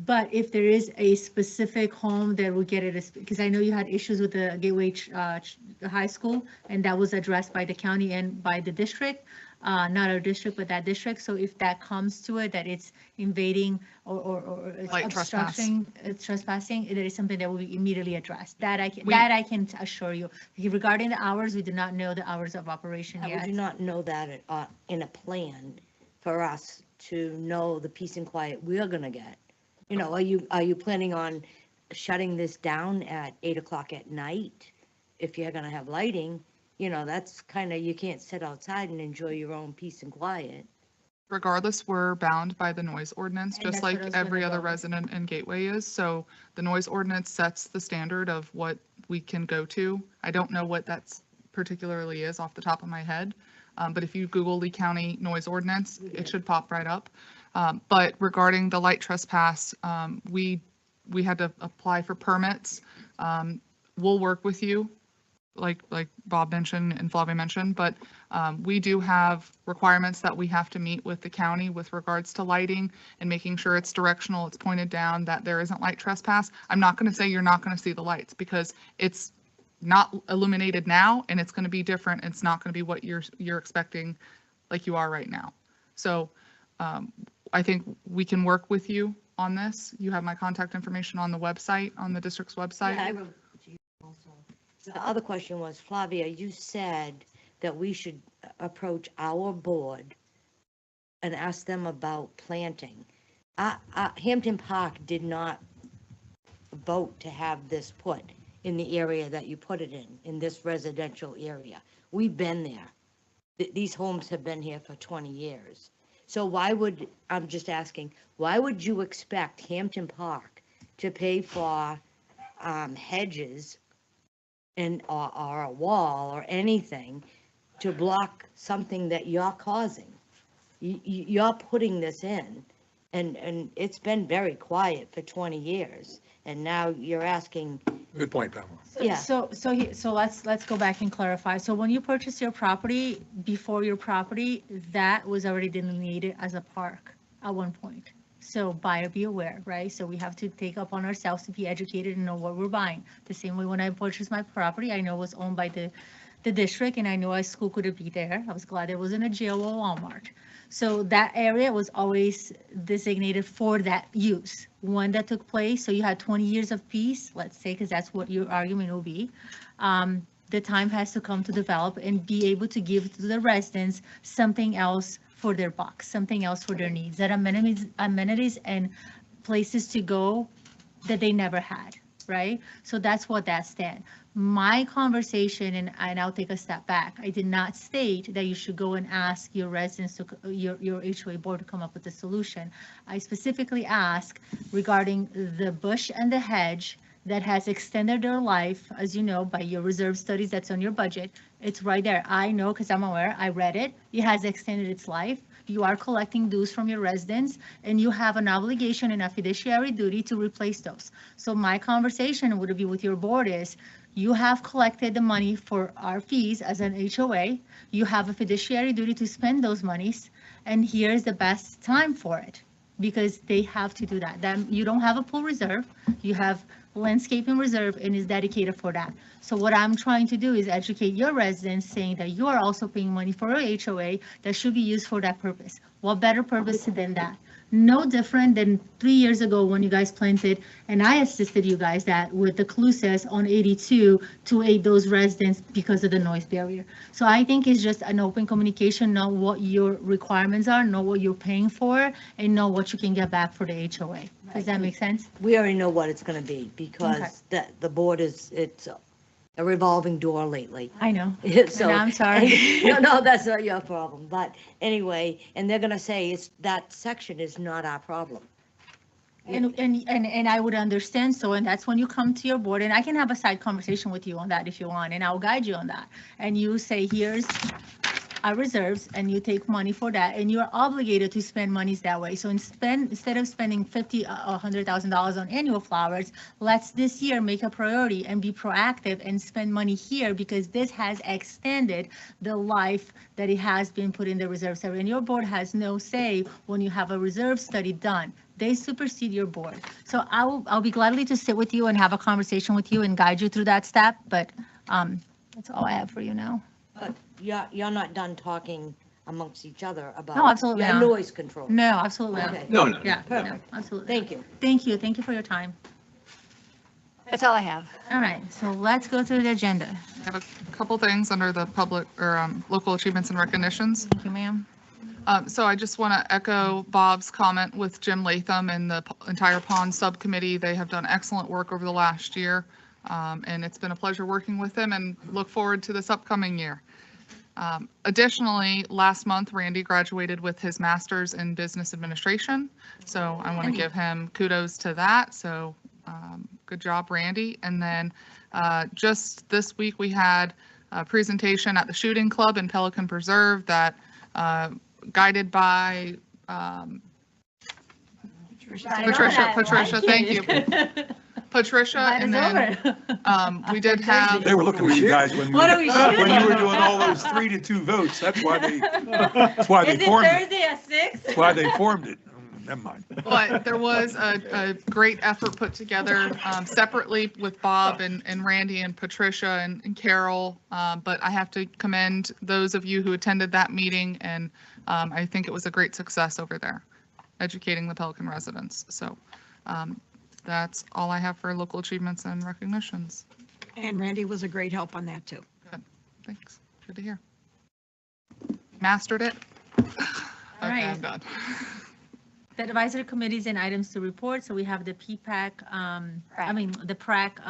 But if there is a specific home that will get it, because I know you had issues with the Gateway High School, and that was addressed by the county and by the district, not our district, but that district. So if that comes to it, that it's invading or it's Like obstructing, trespassing, it is something that will be immediately addressed. That I can assure you. Regarding the hours, we do not know the hours of operation I yet. do not know that in a plan for us to know the peace and quiet we're going to get. You know, are you planning on shutting this down at 8 o'clock at night? If you're going to have lighting, you know, that's kind of, you can't sit outside and enjoy your own peace and quiet. Regardless, we're bound by the noise ordinance, And just that's what like I was every gonna other go. resident in Gateway is. So the noise ordinance sets the standard of what we can go to. I don't know what that's particularly is off the top of my head, but if you Google Lee County noise ordinance, it should pop right up. But regarding the light trespass, we had to apply for permits. We'll work with you, like Bob mentioned and Flavia mentioned, but we do have requirements that we have to meet with the county with regards to lighting and making sure it's directional, it's pointed down, that there isn't light trespass. I'm not going to say you're not going to see the lights, because it's not illuminated now and it's going to be different. It's not going to be what you're expecting like you are right now. So I think we can work with you on this. You have my contact information on the website, on the district's website. Yeah, I wrote to you also. The other question was, Flavia, you said that we should approach our board and ask them about planting. Hampton Park did not vote to have this put in the area that you put it in this residential area. We've been there. These homes have been here for 20 years. So why would, I'm just asking, why would you expect Hampton Park to pay for hedges and or a wall or anything to block something that you're causing? You're putting this in, and it's been very quiet for 20 years, and now you're asking. Good point, Pamela. Yeah. So let's go back and clarify. So when you purchase your property, before your property, that was already delineated as a park at one point. So buyer be aware, right? So we have to take up on ourselves to be educated and know what we're buying. The same way when I purchased my property, I know it was owned by the district, and I knew a school could be there. I was glad there wasn't a jail or Walmart. So that area was always designated for that use. When that took place, so you had 20 years of peace, let's say, because that's what your argument will be. The time has to come to develop and be able to give to the residents something else for their buck, something else for their needs, that amenities and places to go that they never had, right? So that's what that stands. My conversation, and I'll take a step back, I did not state that you should go and ask your residents, your HOA board to come up with a solution. I specifically asked regarding the bush and the hedge that has extended their life, as you know, by your reserve studies that's on your budget. It's right there. I know because I'm aware, I read it. It has extended its life. You are collecting dues from your residents, and you have an obligation and a fiduciary duty to replace those. So my conversation would be with your board is, you have collected the money for our fees as an HOA. You have a fiduciary duty to spend those monies, and here's the best time for it, because they have to do that. Then you don't have a pool reserve, you have landscaping reserve, and is dedicated for that. So what I'm trying to do is educate your residents, saying that you are also paying money for a HOA that should be used for that purpose. What better purpose than that? No different than 3 years ago when you guys planted, and I assisted you guys that with the cluses on 82 to aid those residents because of the noise barrier. So I think it's just an open communication, know what your requirements are, know what you're paying for, and know what you can get back for the HOA. Does that make sense? We already know what it's gonna be, because the board it's a revolving door lately. I know. So, And I'm sorry. No, that's not your problem, but anyway, and they're gonna say that section is not our problem. And I would understand, so, and that's when you come to your board, and I can have a side conversation with you on that if you want, and I'll guide you on that. And you say, here's our reserves, and you take money for that, and you're obligated to spend monies that way. So instead of spending $100,000 on annual flowers, let's this year make a priority and be proactive and spend money here, because this has extended the life that it has been put in the reserve area. And your board has no say when you have a reserve study done. They supersede your board. So I'll be gladly to sit with you and have a conversation with you and guide you through that step, but that's all I have for you now. But you're not done talking amongst each other about. No, absolutely your not. noise control. No, absolutely not. Okay. No. Yeah, no, Perfect. absolutely. Thank you. Thank you. Thank you for your time. That's all I have. All right, so let's go through the agenda. I have a couple things under the public or local achievements and recognitions. Thank you, ma'am. So I just want to echo Bob's comment with Jim Latham and the entire pond subcommittee. They have done excellent work over the last year, and it's been a pleasure working with them, and look forward to this upcoming year. Additionally, last month, Randy graduated with his master's in business administration. So I want to give him kudos to that. So good job, Randy. And then just this week, we had a presentation at the shooting club in Pelican Preserve that guided by Patricia, thank you. Patricia, and then we did have. They were looking at you guys when What are we shooting? when you were doing all those 3-2 votes. That's why they Is it formed it. Thursday at 6? That's why they formed it. Never mind. But there was a great effort put together separately with Bob and Randy and Patricia and Carol. But I have to commend those of you who attended that meeting, and I think it was a great success over there, educating the Pelican residents. So that's all I have for local achievements and recognitions. And Randy was a great help on that too. Good. Thanks. Good to hear. Mastered it. All Okay, right. I'm done. The advisory committees and items to report. So we have the PPAC, the PRAC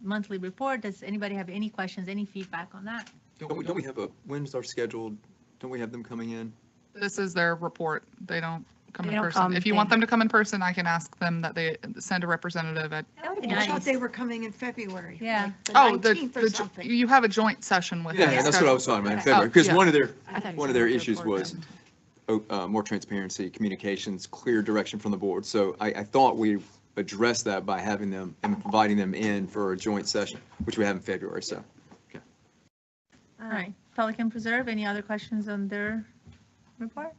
monthly report. Does anybody have any questions, any feedback on that? Don't we have when's our scheduled, don't we have them coming in? This is their report. They don't come They in don't person. come, If you want them to come in person, I can ask them that they send a representative at. That would be I thought nice. they were coming in February. Yeah. like Oh, the 19th or something. you have a joint session with them. Yeah, that's what I was talking about in Okay. February, because Oh, yeah. one of I thought you one of said their the issues report was coming. more transparency, communications, clear direction from the board. So I thought we addressed that by having them and inviting them in for a joint session, which we have in February, so. All right. Pelican Preserve, any other questions on their report?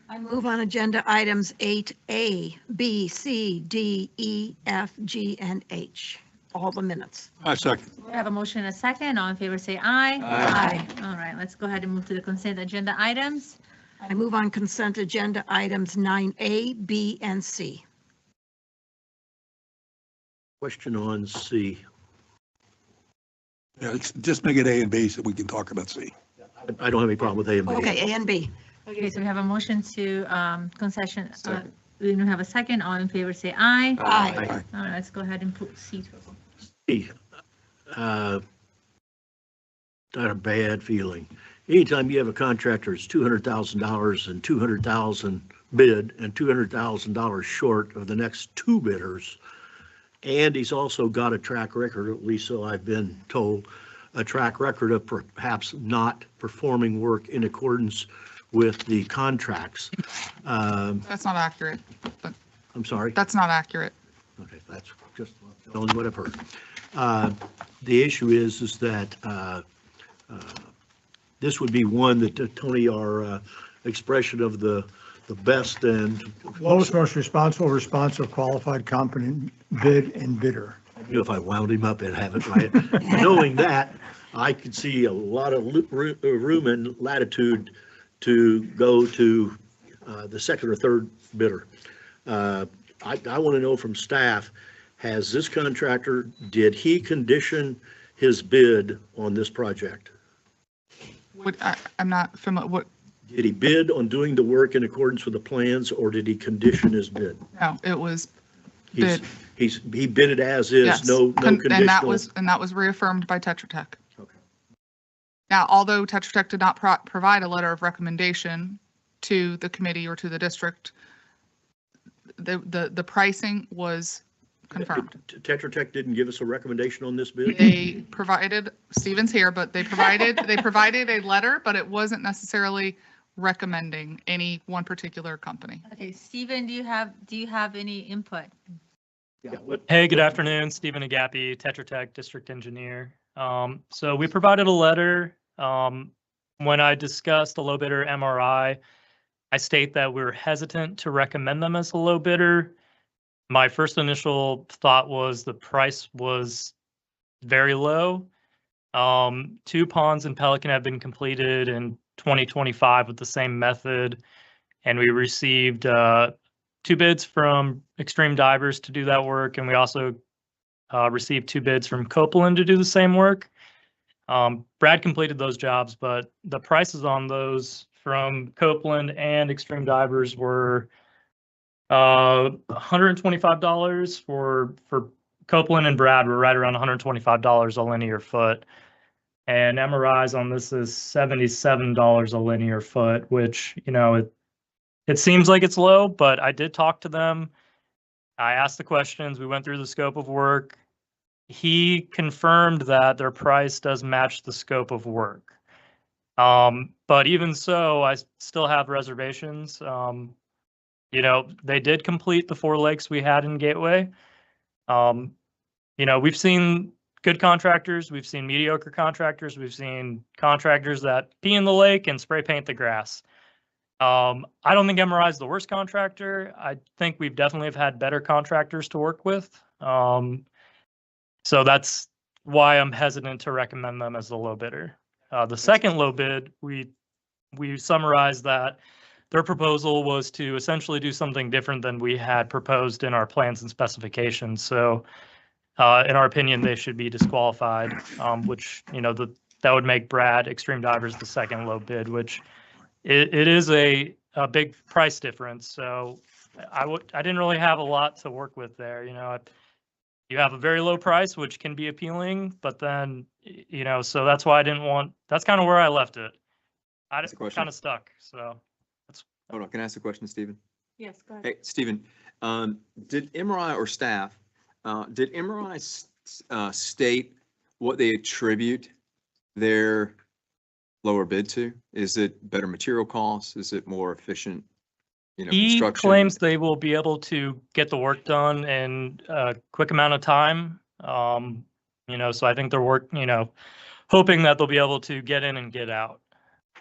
I move on agenda items 8A, B, C, D, E, F, G, and H. All the minutes. I second. We have a motion and a second. All in favor, say aye. Aye. All right, let's go ahead and move to the consent agenda items. I move on consent agenda items 9A, B, and C. Question on C. Yeah, just make it A and B so we can talk about C. I don't have any problem with A and B. Okay, A and B. Okay, so we have a motion to concession. Second. We don't have a second. All in favor, say aye. Aye. All right, let's go ahead and put C. Got a bad feeling. Anytime you have a contractor that's $200,000 and 200,000 bid and $200,000 short of the next two bidders, and he's also got a track record, at least so I've been told, a track record of perhaps not performing work in accordance with the contracts. That's not accurate. I'm sorry? That's not accurate. Okay, that's just only what I've heard. The issue is that this would be one that, Tony, our expression of the best and. Lowest, most responsive, qualified, competent bid and bidder. You know, if I wound him up and have it right. Knowing that, I could see a lot of room and latitude to go to the second or third bidder. I want to know from staff, has this contractor, did he condition his bid on this project? I'm not familiar, what, Did he bid on doing the work in accordance with the plans, or did he condition his bid? no, it was He's- bid. He bid it as is, Yes. no And that conditional. was reaffirmed by Tetra Tech. Okay. Now, although Tetra Tech did not provide a letter of recommendation to the committee or to the district, the pricing was confirmed. Tetra Tech didn't give us a recommendation on this bid? They provided, Steven's here, but they provided a letter, but it wasn't necessarily recommending any one particular company. Okay, Stephen, do you have any input? Yeah, Hey, good afternoon. Stephen Agapi, Tetra Tech District Engineer. So we provided a letter. When I discussed a low bidder MRI, I state that we're hesitant to recommend them as a low bidder. My first initial thought was the price was very low. 2 ponds in Pelican have been completed in 2025 with the same method, and we received 2 bids from Extreme Divers to do that work, and we also received 2 bids from Copeland to do the same work. Brad completed those jobs, but the prices on those from Copeland and Extreme Divers were $125 for Copeland, and Brad were right around $125 a linear foot. And MRIs on this is $77 a linear foot, which, you know, it seems like it's low, but I did talk to them. I asked the questions. We went through the scope of work. He confirmed that their price does match the scope of work. But But even so, I still have reservations. They did complete the 4 lakes we had in Gateway. We've seen good contractors, we've seen mediocre contractors, we've seen contractors that pee in the lake and spray paint the grass. I don't think MRI is the worst contractor. I think we've definitely have had better contractors to work with. So that's why I'm hesitant to recommend them as the low bidder. The second low bid, we summarized that their proposal was to essentially do something different than we had proposed in our plans and specifications. So in our opinion, they should be disqualified, which, that would make Brad Extreme Divers the second low bid, which it is a big price difference. So I didn't really have a lot to work with there. You have a very low price, which can be appealing, but then, so that's why that's kind of where I left it. I kind of stuck, so. Hold on, can I ask a question, Stephen? Yes, go ahead. Hey, Stephen, did MRI or staff, did MRI state what they attribute their lower bid to? Is it better material costs? Is it more efficient, He construction? claims they will be able to get the work done in a quick amount of time. So I think they're hoping that they'll be able to get in and get out.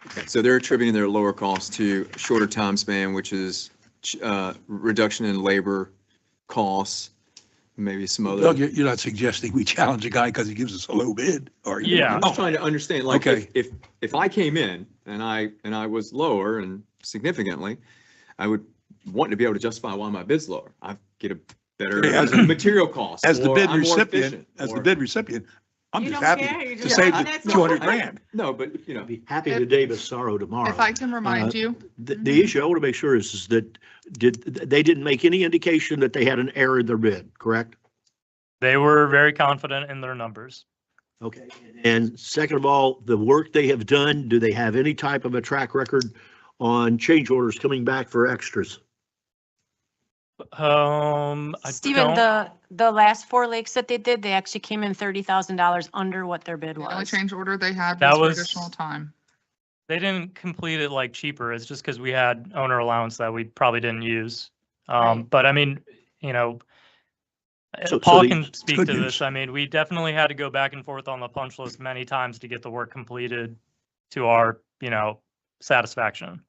Okay, so they're attributing their lower costs to shorter time span, which is reduction in labor costs, maybe some other. Doug, you're not suggesting we challenge a guy because he gives us a low bid, are you? Yeah. I'm just trying to understand, like, Okay. if I came in and I was lower and significantly, I would want to be able to justify why my bid's lower. I get a better As material cost. As the or bid I'm more recipient, efficient, as the or- bid recipient, I'm You just don't happy care, you're to just- save Yeah, the that's 200 all. grand. No, but, Be happy today, but sorrow tomorrow. If I can remind you, The issue I want to make sure is that they didn't make any indication that they had an error in their bid, correct? They were very confident in their numbers. Okay. And second of all, the work they have done, do they have any type of a track record on change orders coming back for extras? Stephen, the last 4 lakes that they did, they actually came in $30,000 under what their bid the only was. change order they had That was for was- additional time. They didn't complete it like cheaper. It's just because we had owner allowance that we probably didn't use. Right. But I mean, So Paul the- can speak good to news. this. I mean, we definitely had to go back and forth on the punch list many times to get the work completed to our, satisfaction.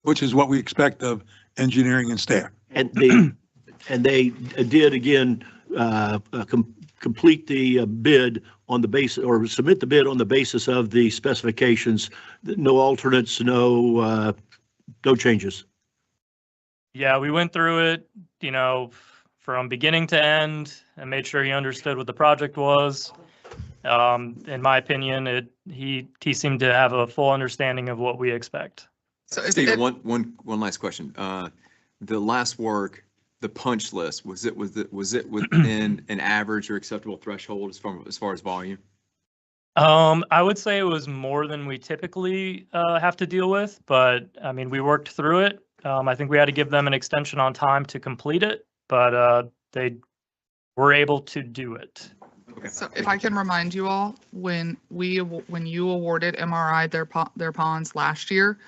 Which is what we expect of engineering and staff. And they did again, complete the bid on the basis, or submit the bid on the basis of the specifications, no alternates, no changes. Yeah, we went through it, from beginning to end and made sure he understood what the project was. In my opinion, he seemed to have a full understanding of what we expect. So Stephen, one last question. The last work, the punch list, was it within an average or acceptable threshold as far as volume? I would say it was more than we typically have to deal with, but I mean, we worked through it. I think we had to give them an extension on time to complete it, but they were able to do it. Okay. So if I can remind you all, when you awarded MRI their ponds last year,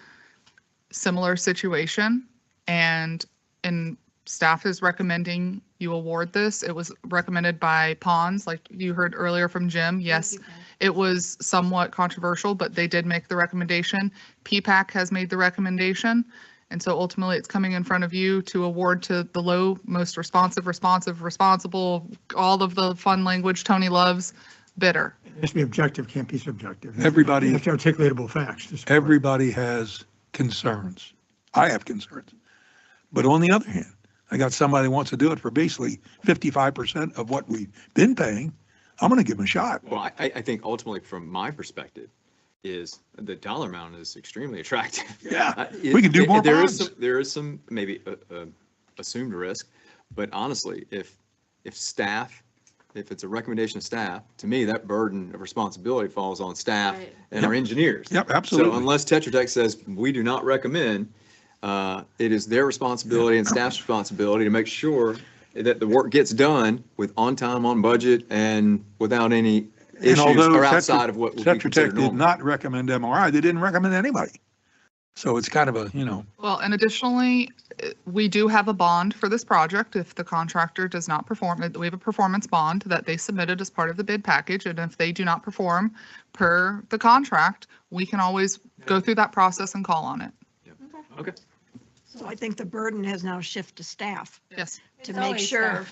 similar situation, and staff is recommending you award this. It was recommended by ponds, like you heard earlier from Jim. Yes, it was somewhat controversial, but they did make the recommendation. PPAC has made the recommendation. And so ultimately it's coming in front of you to award to the low, most responsible, all of the fun language Tony loves, bidder. It has to be objective, can't be subjective. Everybody- Have articulatable facts. to support. Everybody has concerns. I have concerns. But on the other hand, I got somebody that wants to do it for basically 55% of what we've been paying. I'm going to give them a shot. Well, I think ultimately, from my perspective, is the dollar amount is extremely attractive. Yeah, we can do more ponds. There is some maybe assumed risk, but honestly, if it's a recommendation of staff, to me, that burden of responsibility falls on staff Right. and our engineers. Yep, absolutely. So unless Tetra Tech says we do not recommend, it is their responsibility and staff's responsibility to make sure that the work gets done with on time, on budget, and without any And issues although or outside of what would be Tetra Tech considered did normal. not recommend MRI, they didn't recommend anybody. So it's kind of a, Well, and additionally, we do have a bond for this project. If the contractor does not perform, we have a performance bond that they submitted as part of the bid package. And if they do not perform per the contract, we can always go through that process and call on it. Okay. So I think the burden has now shifted to staff Yes. to It's make always sure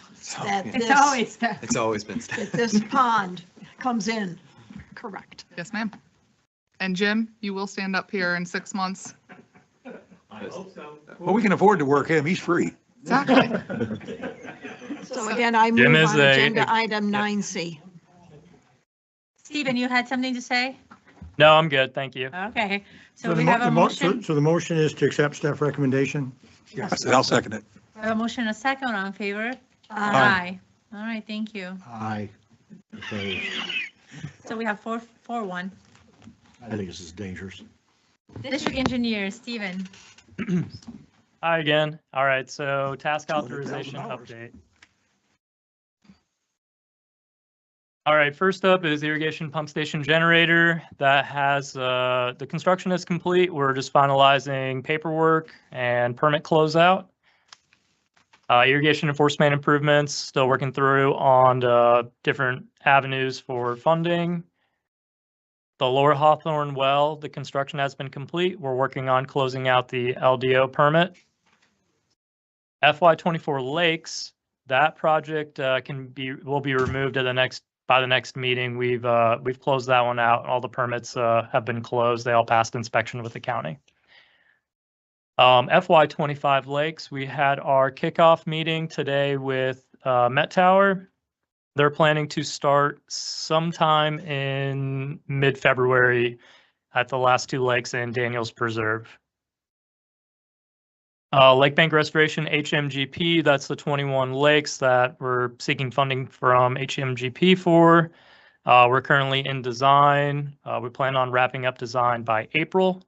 that It's this, always there. It's always been. that this pond comes in correct. Yes, ma'am. And Jim, you will stand up here in 6 months. well, we can afford to work him. He's free. Exactly. So again, I Jim move is on a- agenda item 9C. Stephen, you had something to say? No, I'm good. Thank you. Okay, so the we mo- have the a mo- motion, So the motion is to accept staff recommendation? Yes, I'll second it. we have a motion, a second, all in favor? Aye. All right, thank you. Aye. Opposed. So we have 4-1. I think this is dangerous. District engineer, Stephen. Hi again. All right, so task authorization $200,000. update. All right, first up is irrigation pump station generator. That has, the construction is complete. We're just finalizing paperwork and permit closeout. Irrigation enforcement improvements, still working through on different avenues for funding. The Lower Hawthorne well, the construction has been complete. We're working on closing out the LDO permit. FY24 Lakes, that project will be removed by the next meeting. We've closed that one out. All the permits have been closed. They all passed inspection with the county. FY25 Lakes, we had our kickoff meeting today with Met Tower. They're planning to start sometime in mid-February at the last two lakes in Daniels Preserve. Lake Bank Restoration, HMGP, that's the 21 lakes that we're seeking funding from HMGP for. We're currently in design. We plan on wrapping up design by April.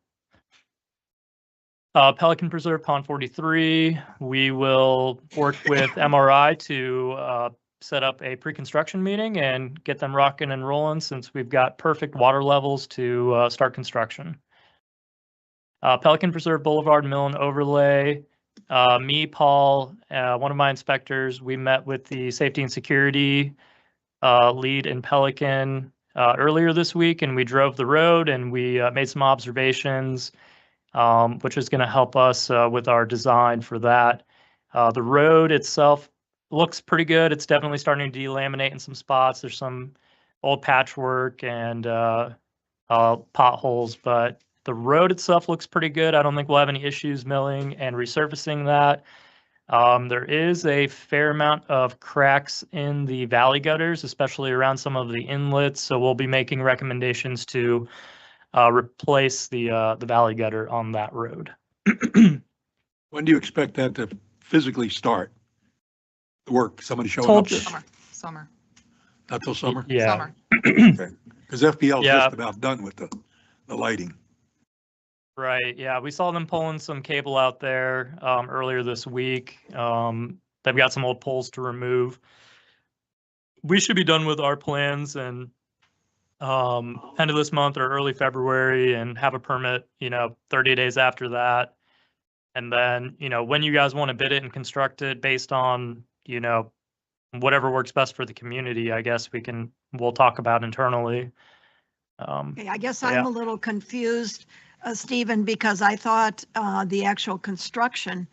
Pelican Preserve Pond 43, we will work with MRI to set up a pre-construction meeting and get them rocking and rolling since we've got perfect water levels to start construction. Pelican Preserve Boulevard Mill and Overlay. Me, Paul, one of my inspectors, we met with the safety and security lead in Pelican earlier this week, and we drove the road and we made some observations, which is going to help us with our design for that. The road itself looks pretty good. It's definitely starting to delaminate in some spots. There's some old patchwork and potholes, but the road itself looks pretty good. I don't think we'll have any issues milling and resurfacing that. There is a fair amount of cracks in the valley gutters, especially around some of the inlets. So we'll be making recommendations to replace the valley gutter on that road. When do you expect that to physically start? The work, somebody showing Told up there? Summer. Not till summer? Yeah. Summer. Because FPL is Yeah. just about done with the lighting. Right, yeah, we saw them pulling some cable out there earlier this week. They've got some old poles to remove. We should be done with our plans and end of this month or early February and have a permit, 30 days after that. And then, when you guys want to bid it and construct it based on, whatever works best for the community, I guess we'll talk about internally. Okay, I guess Yeah. I'm a little confused, Stephen, because I thought the actual construction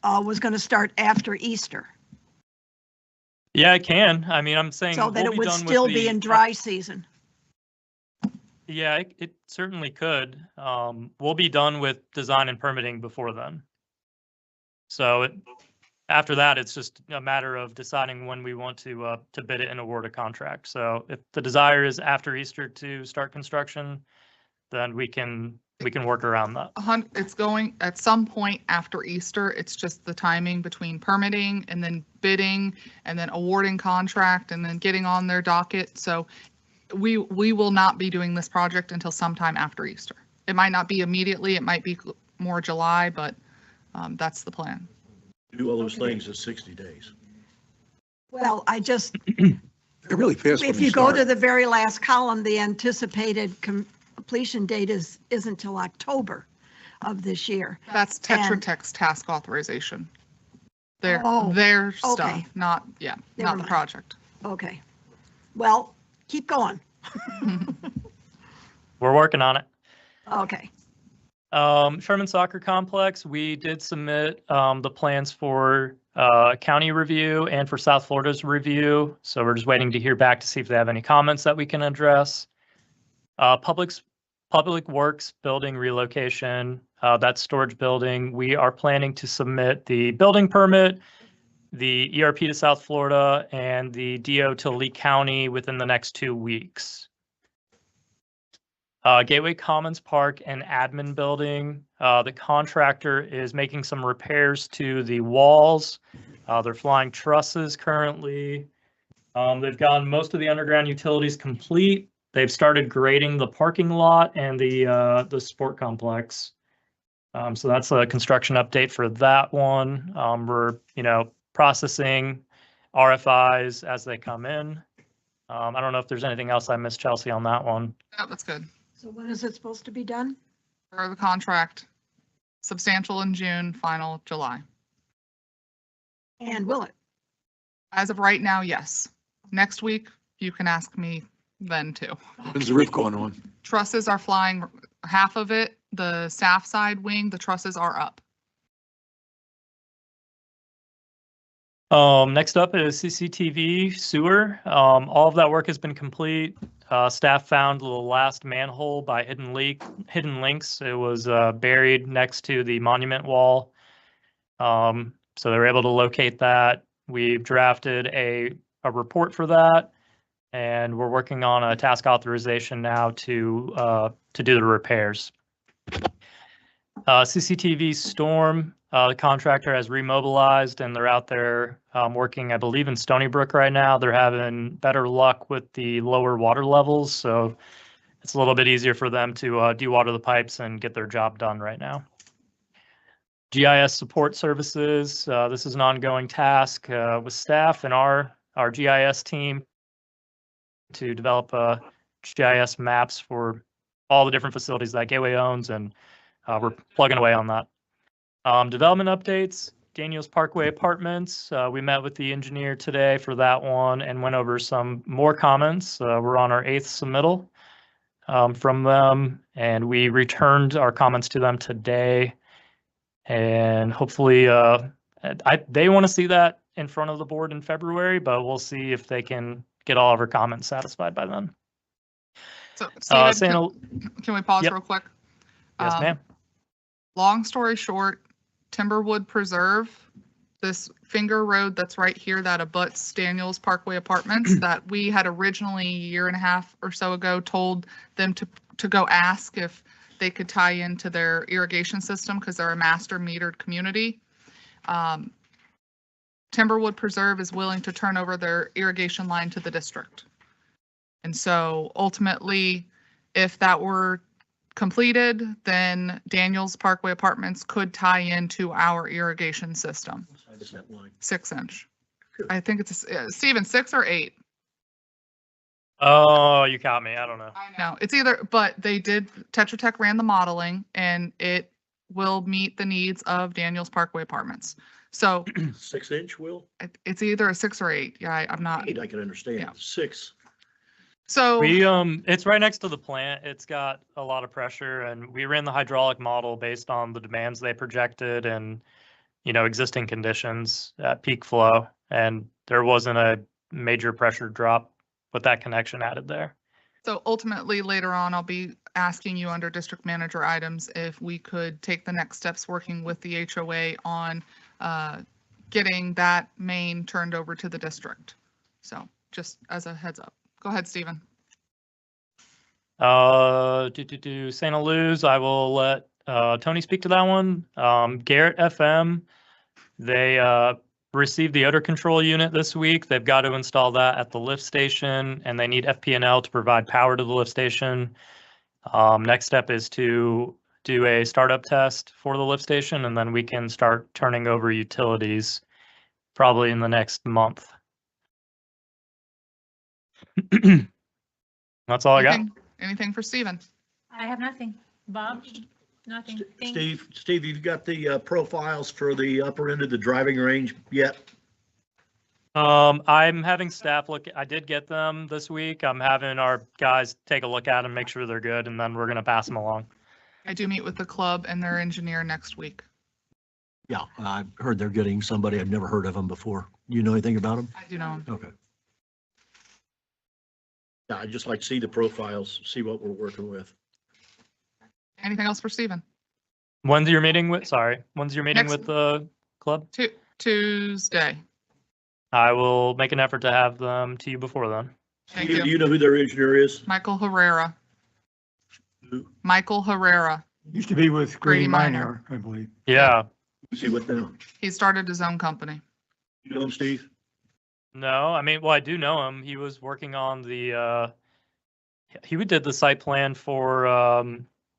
was going to start after Easter. Yeah, it can. I mean, I'm saying. So that we'll it would done with still be the- in dry season. Yeah, it certainly could. We'll be done with design and permitting before then. So after that, it's just a matter of deciding when we want to bid it and award a contract. So if the desire is after Easter to start construction, then we can work around that. It's going at some point after Easter. It's just the timing between permitting and then bidding and then awarding contract and then getting on their docket. So we will not be doing this project until sometime after Easter. It might not be immediately, it might be more July, but that's the plan. Do all those things in 60 days. Well, I just, They're really fast when if they you go start. to the very last column, the anticipated completion date isn't till October. of this year. That's Tetra Tech's task authorization. Their Okay. stuff, not, yeah, Never not the mind. project. Okay. Well, keep going. We're working on it. Okay. Sherman Soccer Complex, we did submit the plans for county review and for South Florida's review. So we're just waiting to hear back to see if they have any comments that we can address. Public Works building relocation, that storage building, we are planning to submit the building permit, the ERP to South Florida, and the DO to Lee County within the next 2 weeks. Gateway Commons Park and Admin Building, the contractor is making some repairs to the walls. They're flying trusses currently. They've gotten most of the underground utilities complete. They've started grading the parking lot and the sport complex. So that's a construction update for that one. We're, processing RFIs as they come in. I don't know if there's anything else I missed, Chelsea, on that one. Yeah, that's good. So when is it supposed to be done? For the contract, substantial in June, final July. And will it? As of right now, yes. Next week, you can ask me then too. When's the roof going on? Trusses are flying, half of it, the staff side wing, the trusses are up. Next up is CCTV sewer. All of that work has been complete. Staff found the last manhole by hidden links. It was buried next to the monument wall. So they were able to locate that. We've drafted a report for that, and we're working on a task authorization now to do the repairs. CCTV storm, the contractor has remobilized and they're out there working, I believe, in Stony Brook right now. They're having better luck with the lower water levels, so it's a little bit easier for them to dewater the pipes and get their job done right now. GIS support services, this is an ongoing task with staff and our GIS team to develop GIS maps for all the different facilities that Gateway owns, and we're plugging away on that. Development updates, Daniels Parkway Apartments. We met with the engineer today for that one and went over some more comments. We're on our 8th submittal from them, and we returned our comments to them today. And hopefully, they want to see that in front of the board in February, but we'll see if they can get all of our comments satisfied by then. So, Steven, can we pause Yep. real quick? Yes, ma'am. Long story short, Timberwood Preserve, this finger road that's right here that abuts Daniels Parkway Apartments that we had originally a year and a half or so ago told them to go ask if they could tie into their irrigation system because they're a master metered community. Timberwood Preserve is willing to turn over their irrigation line to the district. And so ultimately, if that were completed, then Daniels Parkway Apartments could tie into our irrigation system. 6-inch. I think it's, Steven, 6 or 8? Oh, you caught me. I don't know. I know. It's either, but they did, Tetra Tech ran the modeling and it will meet the needs of Daniels Parkway Apartments. So 6-inch, Will? it's either a 6 or 8. Yeah, I'm not. 8, I can understand. Yeah. 6. So it's right next to the plant. It's got a lot of pressure, and we ran the hydraulic model based on the demands they projected and, existing conditions at peak flow. And there wasn't a major pressure drop with that connection added there. So ultimately, later on, I'll be asking you under district manager items if we could take the next steps working with the HOA on getting that main turned over to the district. So just as a heads up. Go ahead, Stephen. St. Louis, I will let Tony speak to that one. Garrett FM, they received the odor control unit this week. They've got to install that at the lift station, and they need FP&L to provide power to the lift station. Next step is to do a startup test for the lift station, and then we can start turning over utilities probably in the next month. That's all I got. Anything for Stephen? I have nothing. Bob? Nothing. Steve, you've got the profiles for the upper end of the driving range yet? I'm having staff look, I did get them this week. I'm having our guys take a look at them, make sure they're good, and then we're gonna pass them along. I do meet with the club and their engineer next week. Yeah, I've heard they're getting somebody. I've never heard of them before. You know anything about them? I do know. Okay. Yeah, I'd just like to see the profiles, see what we're working with. Anything else for Stephen? When's your meeting with Next- with the club? Tuesday. I will make an effort to have them to you before then. Thank Do you. you know who their engineer is? Michael Herrera. Who? Michael Herrera. Used to be with Grady Grady Minor. Minor, I believe. Yeah. See what now? He started his own company. You know him, Steve? No, I mean, well, I do know him. He was working on he did the site plan for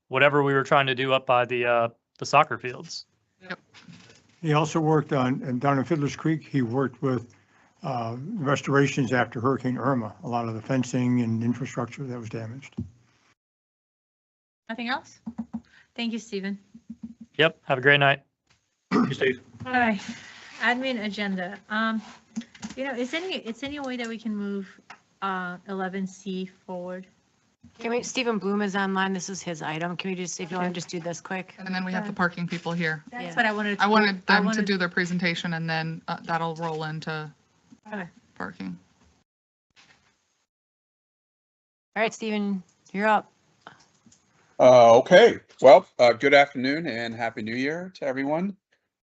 whatever we were trying to do up by the soccer fields. He also worked on, down in Fiddler's Creek, he worked with restorations after Hurricane Irma, a lot of the fencing and infrastructure that was damaged. Nothing else? Thank you, Stephen. Yep. Have a great night. Steve? All right, admin agenda. It's any way that we can move 11C forward? Can we, Stephen Bloom is online. This is his item. Can we just, if you want to just do this quick? And then we have the parking people here. That's what I wanted. I wanted them to do their presentation and then that'll roll into Okay. parking. All right, Stephen, you're up. Okay, well, good afternoon and Happy New Year to everyone.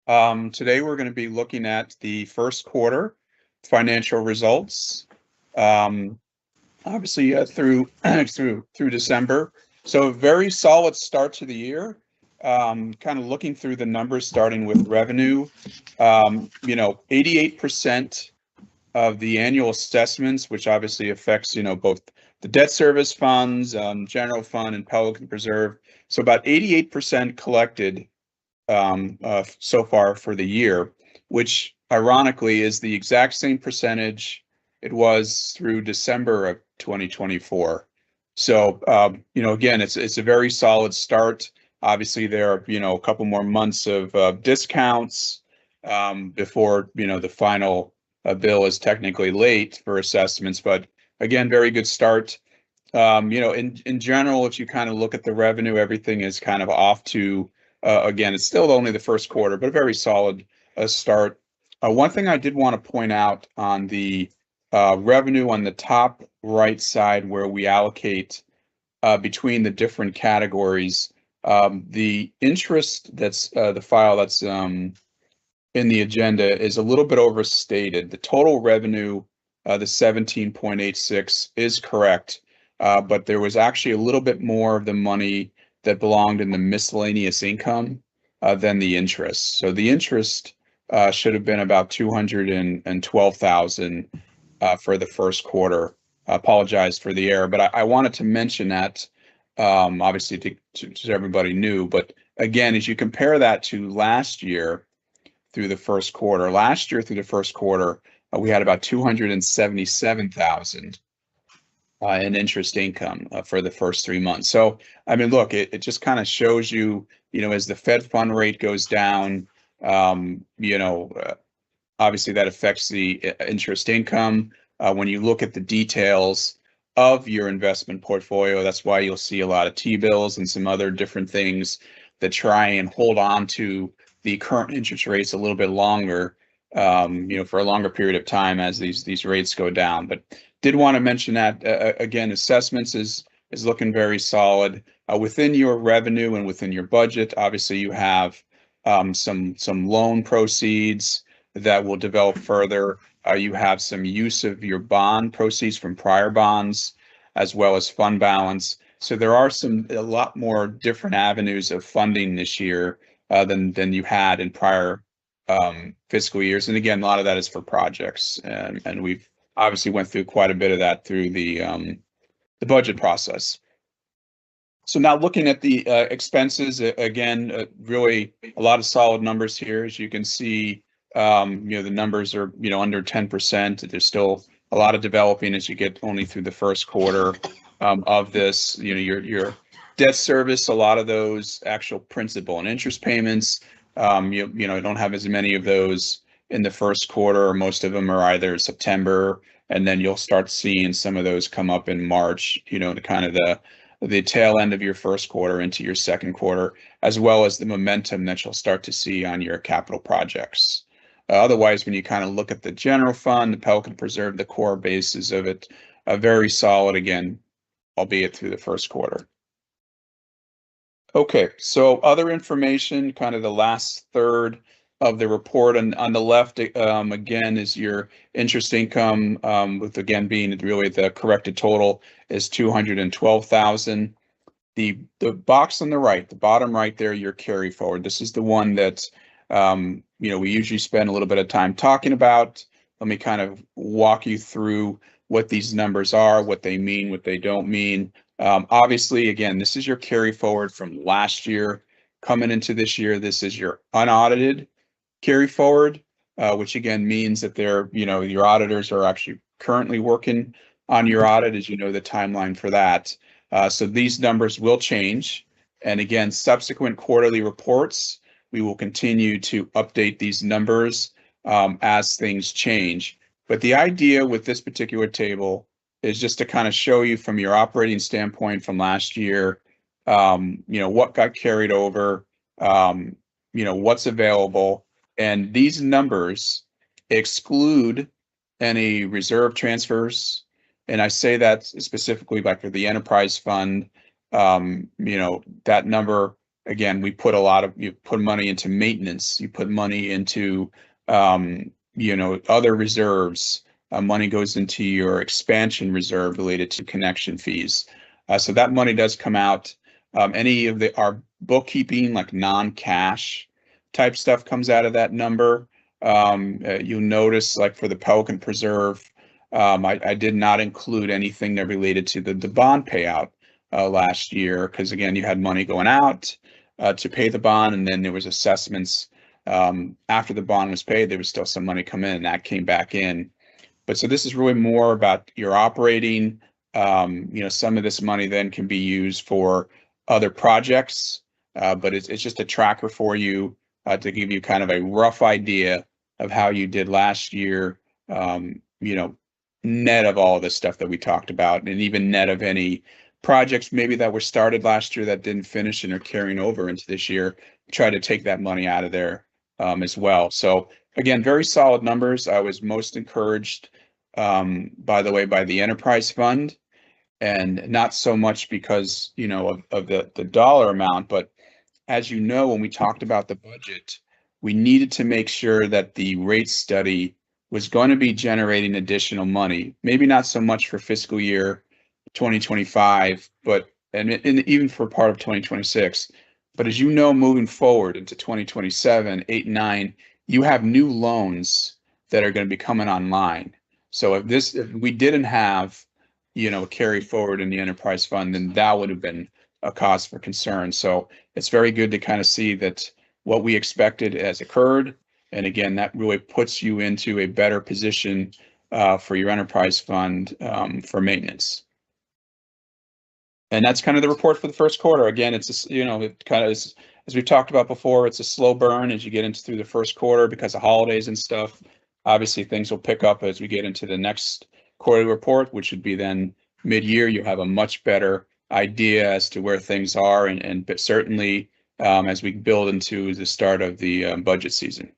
Today we're going to be looking at the first quarter financial results. Obviously through December. So a very solid start to the year. Kind of looking through the numbers, starting with revenue. 88% of the annual assessments, which obviously affects, both the debt service funds, general fund and Pelican Preserve. So about 88% collected so far for the year, which ironically is the exact same percentage it was through December of 2024. So, again, it's a very solid start. Obviously, there are, a couple more months of discounts before, the final bill is technically late for assessments. But again, very good start. In general, if you kind of look at the revenue, everything is kind of off to, again, it's still only the first quarter, but a very solid start. One thing I did want to point out on the revenue on the top right side where we allocate between the different categories, the interest that's the file that's in the agenda is a little bit overstated. The total revenue, the 17.86 is correct, but there was actually a little bit more of the money that belonged in the miscellaneous income than the interest. So the interest should have been about 212,000 for the first quarter. I apologize for the error, but I wanted to mention that obviously to everybody new. But again, as you compare that to last year through the first quarter, we had about 277,000 in interest income for the first 3 months. So, I mean, look, it just kind of shows you, as the Fed fund rate goes down, obviously that affects the interest income. When you look at the details of your investment portfolio, that's why you'll see a lot of T-bills and some other different things that try and hold on to the current interest rates a little bit longer, for a longer period of time as these rates go down. But did want to mention that again, assessments is looking very solid within your revenue and within your budget. Obviously, you have some loan proceeds that will develop further. You have some use of your bond proceeds from prior bonds, as well as fund balance. So there are a lot more different avenues of funding this year than you had in prior fiscal years. And again, a lot of that is for projects, and we've obviously went through quite a bit of that through the budget process. So now looking at the expenses, again, really a lot of solid numbers here. As you can see, the numbers are, under 10%. There's still a lot of developing as you get only through the first quarter of this. Your Debt service, a lot of those actual principal and interest payments, you know, don't have as many of those in the first quarter, or most of them are either September, and then you'll start seeing some of those come up in March, you know, to kind of the tail end of your first quarter into your second quarter, as well as the momentum that you'll start to see on your capital projects. Otherwise, when you kind of look at the general fund, the Pelican Preserve, the core basis of it, very solid again, albeit through the first quarter. Okay, so other information, kind of the last third of the report. And on the left, again, is your interest income, with again being really the corrected total is 212,000. The box on the right, the bottom right there, your carry forward. This is the one that you know, we usually spend a little bit of time talking about. Let me kind of walk you through what these numbers are, what they mean, what they don't mean. Obviously, again, this is your carry forward from last year coming into this year. This is your unaudited carry forward, which again means that they're, you know, your auditors are actually currently working on your audit, as you know, the timeline for that. So these numbers will change. And again, subsequent quarterly reports, we will continue to update these numbers as things change. But the idea with this particular table is just to kind of show you from your operating standpoint from last year, you know, what got carried over, you know, what's available. And these numbers exclude any reserve transfers. And I say that specifically like for the enterprise fund, you know, that number, again, we put you put money into maintenance, you put money into, you know, other reserves. Money goes into your expansion reserve related to connection fees. So that money does come out. Any of our bookkeeping, like non-cash type stuff, comes out of that number. You'll notice, like for the Pelican Preserve, I did not include anything that related to the bond payout last year, because again, you had money going out to pay the bond, and then there was assessments after the bond was paid. There was still some money come in, and that came back in. But so this is really more about your operating. You know, some of this money then can be used for other projects, but it's just a tracker for you to give you kind of a rough idea of how you did last year, you know, net of all the stuff that we talked about, and even net of any projects maybe that were started last year that didn't finish and are carrying over into this year. Try to take that money out of there as well. So again, very solid numbers. I was most encouraged, by the way, by the enterprise fund, and not so much because, you know, of the dollar amount, but as you know, when we talked about the budget, we needed to make sure that the rate study was going to be generating additional money, maybe not so much for fiscal year 2025, but and even for part of 2026. But as you know, moving forward into 2027, 8, 9, you have new loans that are going to be coming online. So if we didn't have, you know, carry forward in the enterprise fund, then that would have been a cause for concern. So it's very good to kind of see that what we expected has occurred. And again, that really puts you into a better position for your enterprise fund for maintenance. And that's kind of the report for the first quarter. Again, it's a, you know, it kind of is, as we've talked about before, it's a slow burn as you get into through the first quarter because of holidays and stuff. Obviously, things will pick up as we get into the next quarterly report, which would be then mid-year. You'll have a much better idea as to where things are, and certainly as we build into the start of the budget season.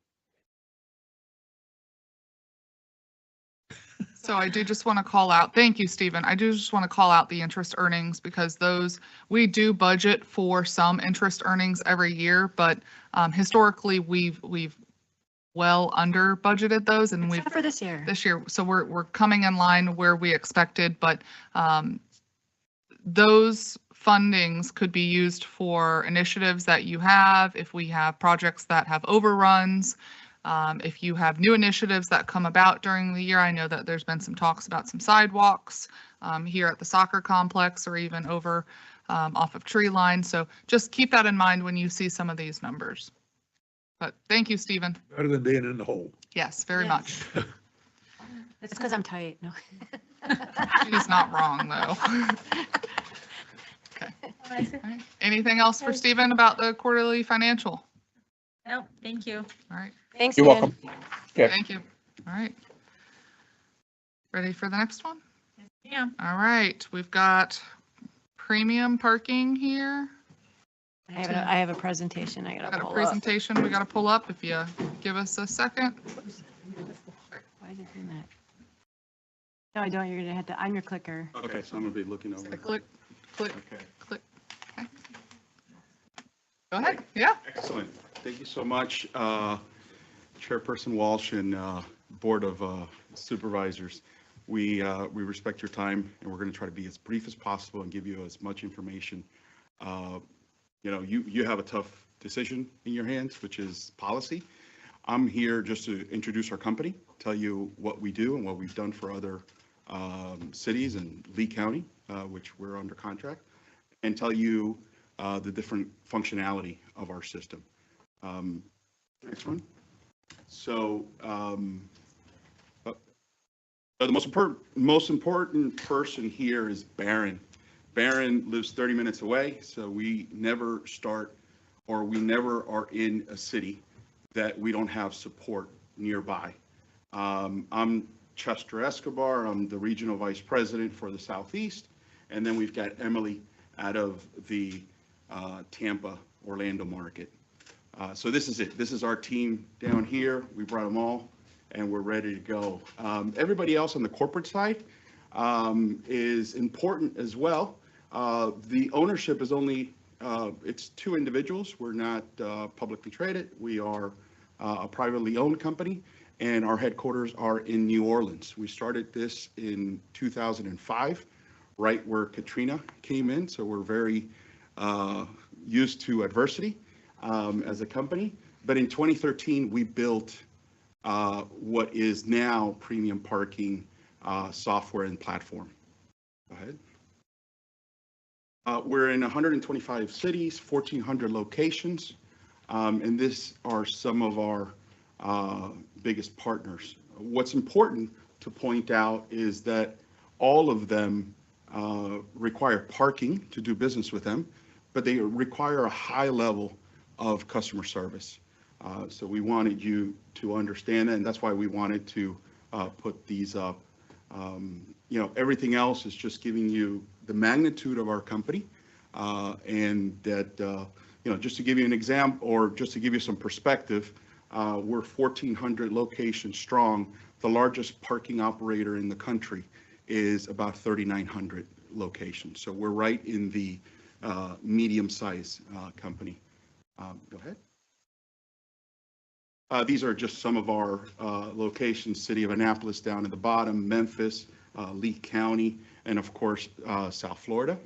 So I do just want to call out, thank you, Stephen. I do just want to call out the interest earnings because those, we do budget for some interest earnings every year, but historically we've well under budgeted those, and Except for this year. So we're coming in line where we expected, but those fundings could be used for initiatives that you have, if we have projects that have overruns, if you have new initiatives that come about during the year. I know that there's been some talks about some sidewalks here at the soccer complex or even over off of Tree Line. So just keep that in mind when you see some of these numbers. But thank you, Stephen. Better than being in the hole. Yes, very much. It's because I'm tight. No. She's not wrong, though. Okay. Anything else for Stephen about the quarterly financial? Nope, thank you. All right. Thanks, You're Ian. welcome. Okay. Thank you. All right. Ready for the next one? Yeah. All right, we've got premium parking here. I have a presentation I gotta Got a pull up. presentation we gotta pull up if you give us a second. Why is it doing that? No, I don't. You're gonna have to, I'm your clicker. Okay, so I'm gonna be looking over. Click, click, Okay. click. Okay. Go ahead, yeah. Excellent. Thank you so much, Chairperson Walsh and Board of Supervisors. We respect your time, and we're going to try to be as brief as possible and give you as much information. You have a tough decision in your hands, which is policy. I'm here just to introduce our company, tell you what we do and what we've done for other cities and Lee County, which we're under contract, and tell you the different functionality of our system. Next one. So the most important person here is Barron. Barron lives 30 minutes away, so we never start or we never are in a city that we don't have support nearby. I'm Chester Escobar. I'm the regional vice president for the Southeast, and then we've got Emily out of the Tampa, Orlando market. So this is it. This is our team down here. We brought them all, and we're ready to go. Everybody else on the corporate side is important as well. The ownership is only, it's 2 individuals. We're not publicly traded. We are a privately owned company, and our headquarters are in New Orleans. We started this in 2005, right where Katrina came in, so we're very used to adversity as a company. But in 2013, we built what is now premium parking software and platform. Go ahead. We're in 125 cities, 1,400 locations, and these are some of our biggest partners. What's important to point out is that all of them require parking to do business with them, but they require a high level of customer service. So we wanted you to understand that, and that's why we wanted to put these up. Everything else is just giving you the magnitude of our company, and that, just to give you an example, or just to give you some perspective, we're 1,400 locations strong. The largest parking operator in the country is about 3,900 locations. So we're right in the medium-sized company. Go ahead. These are just some of our locations: City of Annapolis down at the bottom, Memphis, Lee County, and of course, South Florida.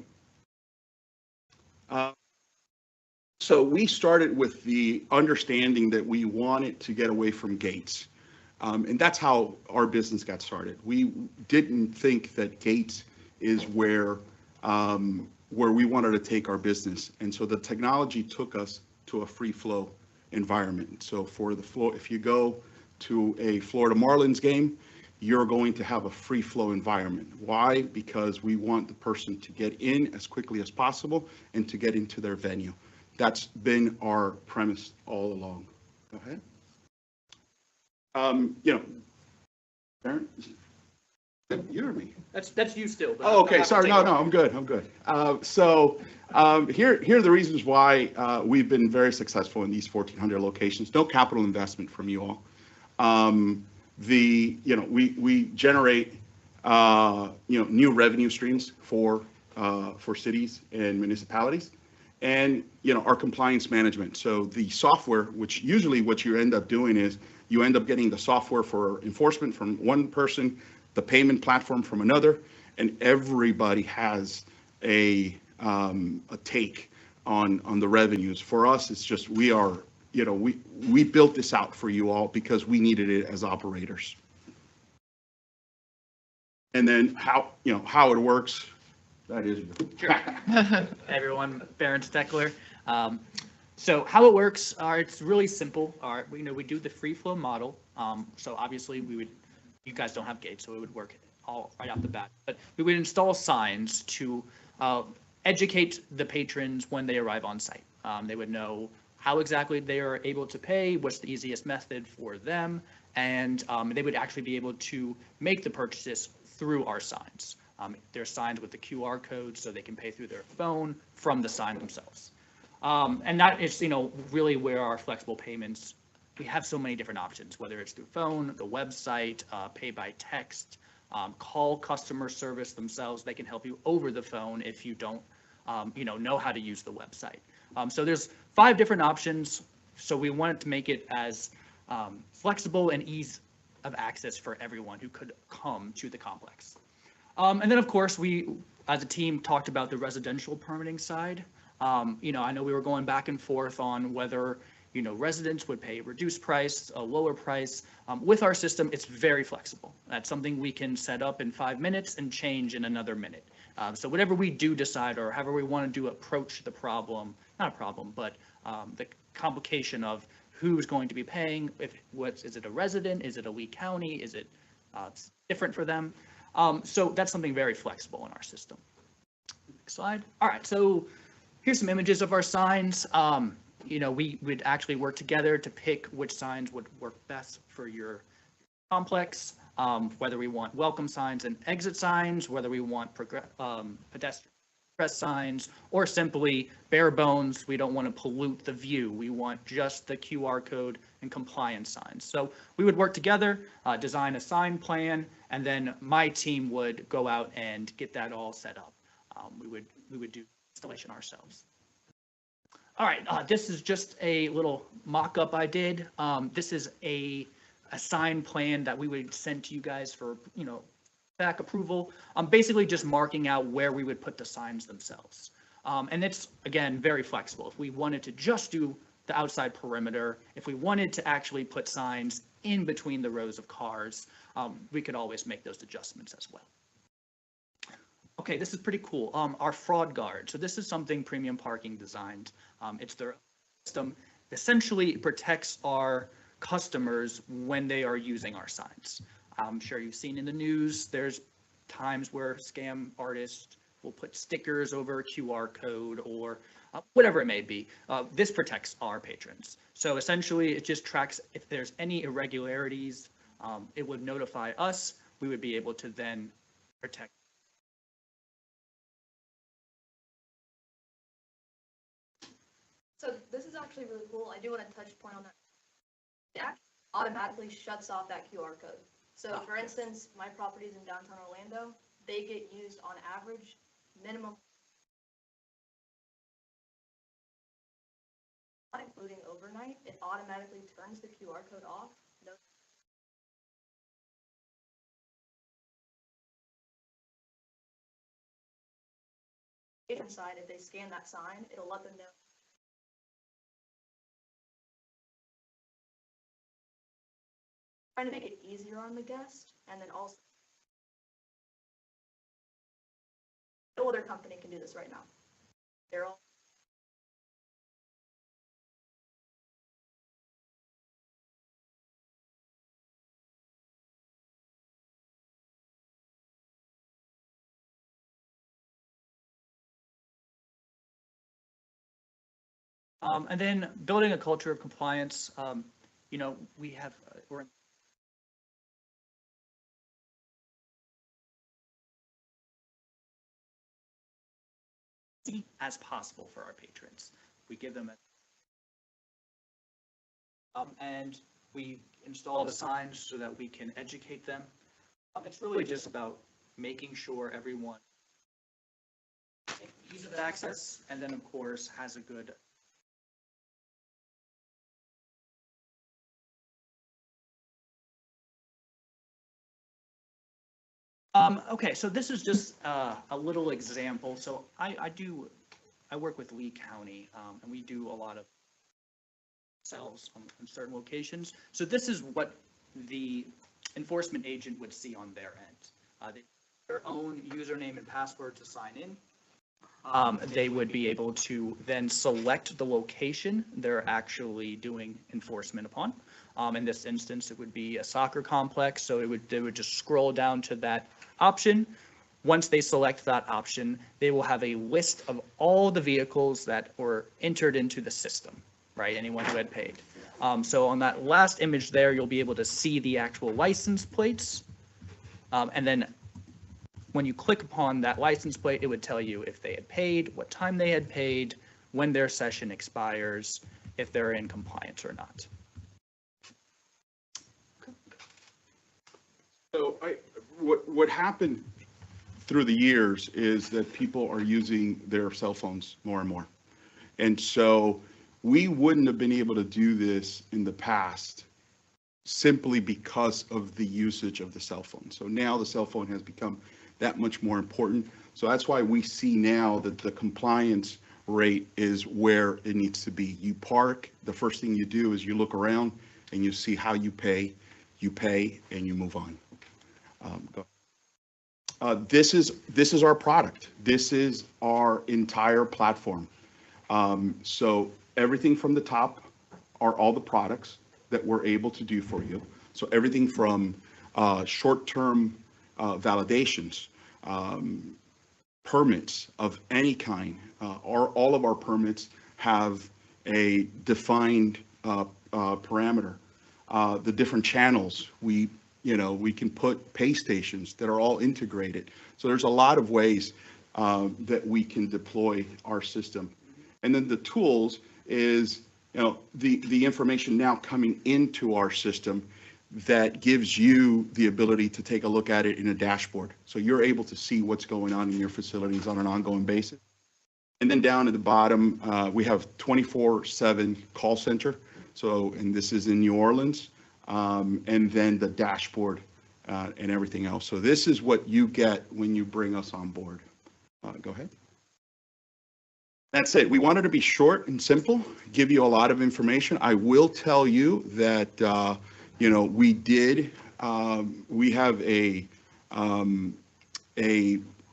So we started with the understanding that we wanted to get away from gates. And that's how our business got started. We didn't think that gates is where we wanted to take our business. And so the technology took us to a free flow environment. So for the flow, if you go to a Florida Marlins game, you're going to have a free flow environment. Why? Because we want the person to get in as quickly as possible and to get into their venue. That's been our premise all along. Go ahead. Baron, you or me? That's you still. Oh, okay, sorry, no, I'm good. Here are the reasons why we've been very successful in these 1,400 locations. No capital investment from you all. We generate new revenue streams for cities and municipalities, and our compliance management. So the software, which usually what you end up doing is you end up getting the software for enforcement from one person, the payment platform from another, and everybody has a take on the revenues. For us, it's just we built this out for you all because we needed it as operators. And then how it works, that is. Hey everyone, Baron Steckler. So how it works, it's really simple. We do the free flow model. So obviously you guys don't have gates, so it would work all right off the bat. But we would install signs to educate the patrons when they arrive on site. They would know how exactly they are able to pay, what's the easiest method for them, and they would actually be able to make the purchases through our signs. There's signs with the QR code so they can pay through their phone from the sign themselves. And that is, really where our flexible payments, we have so many different options, whether it's through phone, the website, pay by text, call customer service themselves. They can help you over the phone if you don't, know how to use the website. So there's 5 different options. So we wanted to make it as flexible and ease of access for everyone who could come to the complex. And then, of course, we, as a team, talked about the residential permitting side. I know we were going back and forth on whether, residents would pay a reduced price, a lower price. With our system, it's very flexible. That's something we can set up in 5 minutes and change in another minute. So whatever we do decide, or however we want to approach the problem, not a problem, but the complication of who's going to be paying, is it a resident, is it a Lee County, is it different for them? So that's something very flexible in our system. Next slide. All right, so here's some images of our signs. We would actually work together to pick which signs would work best for your complex, whether we want welcome signs and exit signs, whether we want pedestrian press signs, or simply bare bones. We don't want to pollute the view. We want just the QR code and compliance signs. So we would work together, design a sign plan, and then my team would go out and get that all set up. We would do installation ourselves. All right, this is just a little mock-up I did. This is a sign plan that we would send to you guys for, back approval. Basically just marking out where we would put the signs themselves. And it's, again, very flexible. If we wanted to just do the outside perimeter, if we wanted to actually put signs in between the rows of cars, we could always make those adjustments as well. Okay, this is pretty cool. Our fraud guard. So this is something Premium Parking designed. It's their system. Essentially, it protects our customers when they are using our signs. I'm sure you've seen in the news, there's times where scam artists will put stickers over a QR code or whatever it may be. This protects our patrons. So essentially, it just tracks if there's any irregularities, it would notify us. We would be able to then protect. So this is actually really cool. I do want to touch point on that. It actually automatically shuts off that QR code. So for instance, my properties in downtown Orlando, they get used on average minimum, not including overnight. It automatically turns the QR code off. No. Inside, if they scan that sign, it'll let them know. Trying to make it easier on the guest, and then also no other company can do this right now. They're all And then building a culture of compliance. We have we're as possible for our patrons. We give them and we install the signs so that we can educate them. It's really just about making sure everyone ease of access, and then of course has a good okay, so this is just a little example. So I work with Lee County, and we do a lot of sales on certain locations. So this is what the enforcement agent would see on their end. They their own username and password to sign in. They would be able to then select the location they're actually doing enforcement upon. In this instance, it would be a soccer complex, so they would just scroll down to that option, Once they select that option, they will have a list of all the vehicles that were entered into the system, right? Anyone who had paid. So on that last image there, you'll be able to see the actual license plates. And then when you click upon that license plate, it would tell you if they had paid, what time they had paid, when their session expires, if they're in compliance or not. So what happened through the years is that people are using their cell phones more and more. And so we wouldn't have been able to do this in the past simply because of the usage of the cell phone. So now the cell phone has become that much more important. So that's why we see now that the compliance rate is where it needs to be. You park, the first thing you do is you look around and you see how you pay, and you move on. This is our product. This is our entire platform. So everything from the top are all the products that we're able to do for you. So everything from short-term validations, permits of any kind, all of our permits have a defined parameter. The different channels, we can put pay stations that are all integrated. So there's a lot of ways that we can deploy our system. And then the tools is, the information now coming into our system that gives you the ability to take a look at it in a dashboard. So you're able to see what's going on in your facilities on an ongoing basis. And then down at the bottom, we have 24/7 call center. So, and this is in New Orleans. And then the dashboard and everything else. So this is what you get when you bring us on board. Go ahead. That's it. We wanted to be short and simple, give you a lot of information. I will tell you that, we have a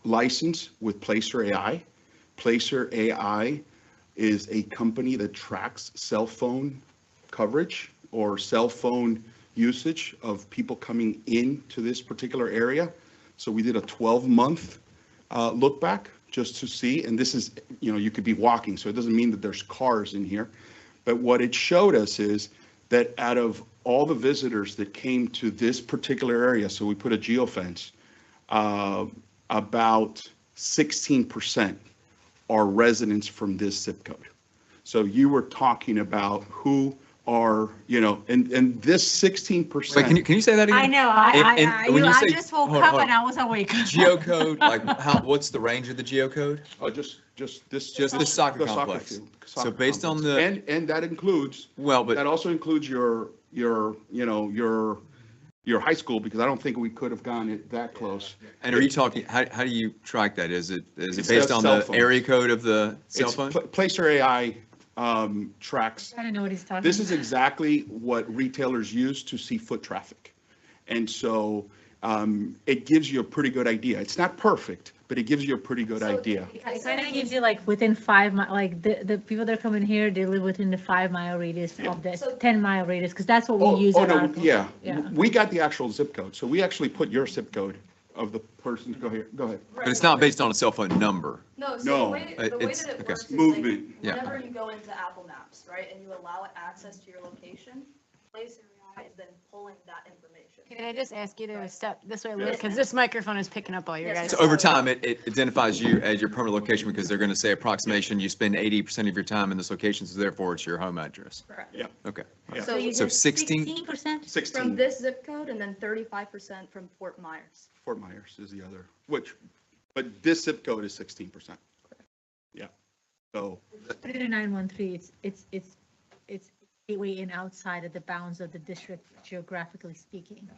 license with Placer AI. Placer AI is a company that tracks cell phone coverage or cell phone usage of people coming into this particular area. So we did a 12-month look back just to see, and this is, you could be walking, so it doesn't mean that there's cars in here. But what it showed us is that out of all the visitors that came to this particular area, so we put a geofence, about 16% are residents from this zip code. So you were talking about who are, and this 16%. Wait, can you say that again? I know, I just woke up and I was awake. Geocode, like what's the range of the geocode? Oh, just this. Just the soccer complex. Field, so based on the. And that includes. Well, but. That also includes your high school, because I don't think we could have gone it that close. And are you talking, how do you track that? Is it based on the area code of the cell phone? Placer AI tracks. I don't know what he's talking This about. is exactly what retailers use to see foot traffic. And so it gives you a pretty good idea. It's not perfect, but it gives you a pretty good idea. It kind of gives you like within 5 miles, like the people that are coming here, they live within the 5-mile radius of the 10-mile radius, because that's what we use. Yeah. Yeah. We got the actual zip code. So we actually put your zip code of the person. Go ahead. But it's not based on a cell phone number. No, so No, the way that it works is movement. like, whenever you go into Apple Maps, right, and you allow it access to your location, Placer AI is then pulling that information. Can I just ask you to step this way a little, because this microphone is picking up all your guys. So over time, it identifies you as your permanent location because they're going to say approximation, you spend 80% of your time in this location, so therefore it's your home address. Correct. Yeah. Okay. Yeah. So you So get 16%? 16. From this zip code, and then 35% from Fort Myers. Fort Myers is the other, but this zip code is 16%. Yeah. So 3913, it's gateway in outside of the bounds of the district, geographically speaking.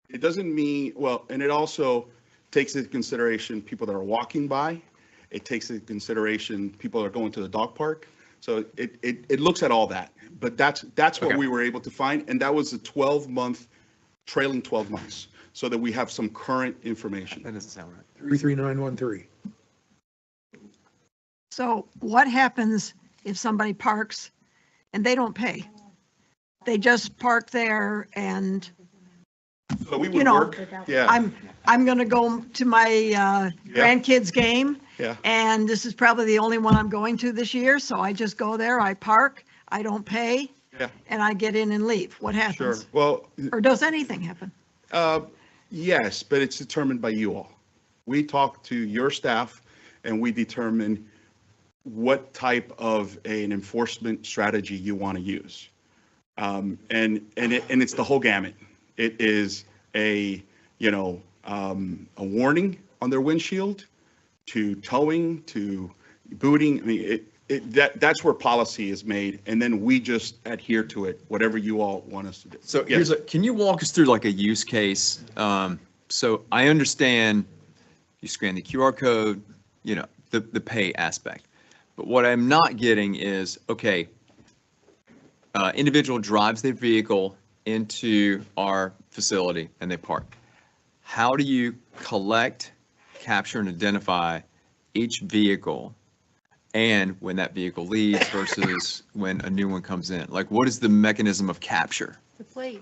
it doesn't mean, well, and it also takes into consideration people that are walking by. It takes into consideration people that are going to the dog park. So it looks at all that, but that's what we were able to find. And that was a 12-month, trailing 12 months, so that we have some current information. That doesn't sound right. 33913. So what happens if somebody parks and they don't pay? They just park there and So we you would know, work, yeah. I'm going to go to my grandkids' game. Yeah. And this is probably the only one I'm going to this year, so I just go there, I park, I don't pay, Yeah. and I get in and leave. What Sure, happens? well, Or does anything happen? yes, but it's determined by you all. We talk to your staff and we determine what type of an enforcement strategy you want to use. And it's the whole gamut. It is a warning on their windshield, to towing, to booting. I mean, that's where policy is made, and then we just adhere to it, whatever you all want us to do. So Yes. can you walk us through like a use case? So I understand you scan the QR code, the pay aspect. But what I'm not getting is, okay, individual drives their vehicle into our facility and they park. How do you collect, capture, and identify each vehicle and when that vehicle leaves versus when a new one comes in? Like, what is the mechanism of capture? The plate,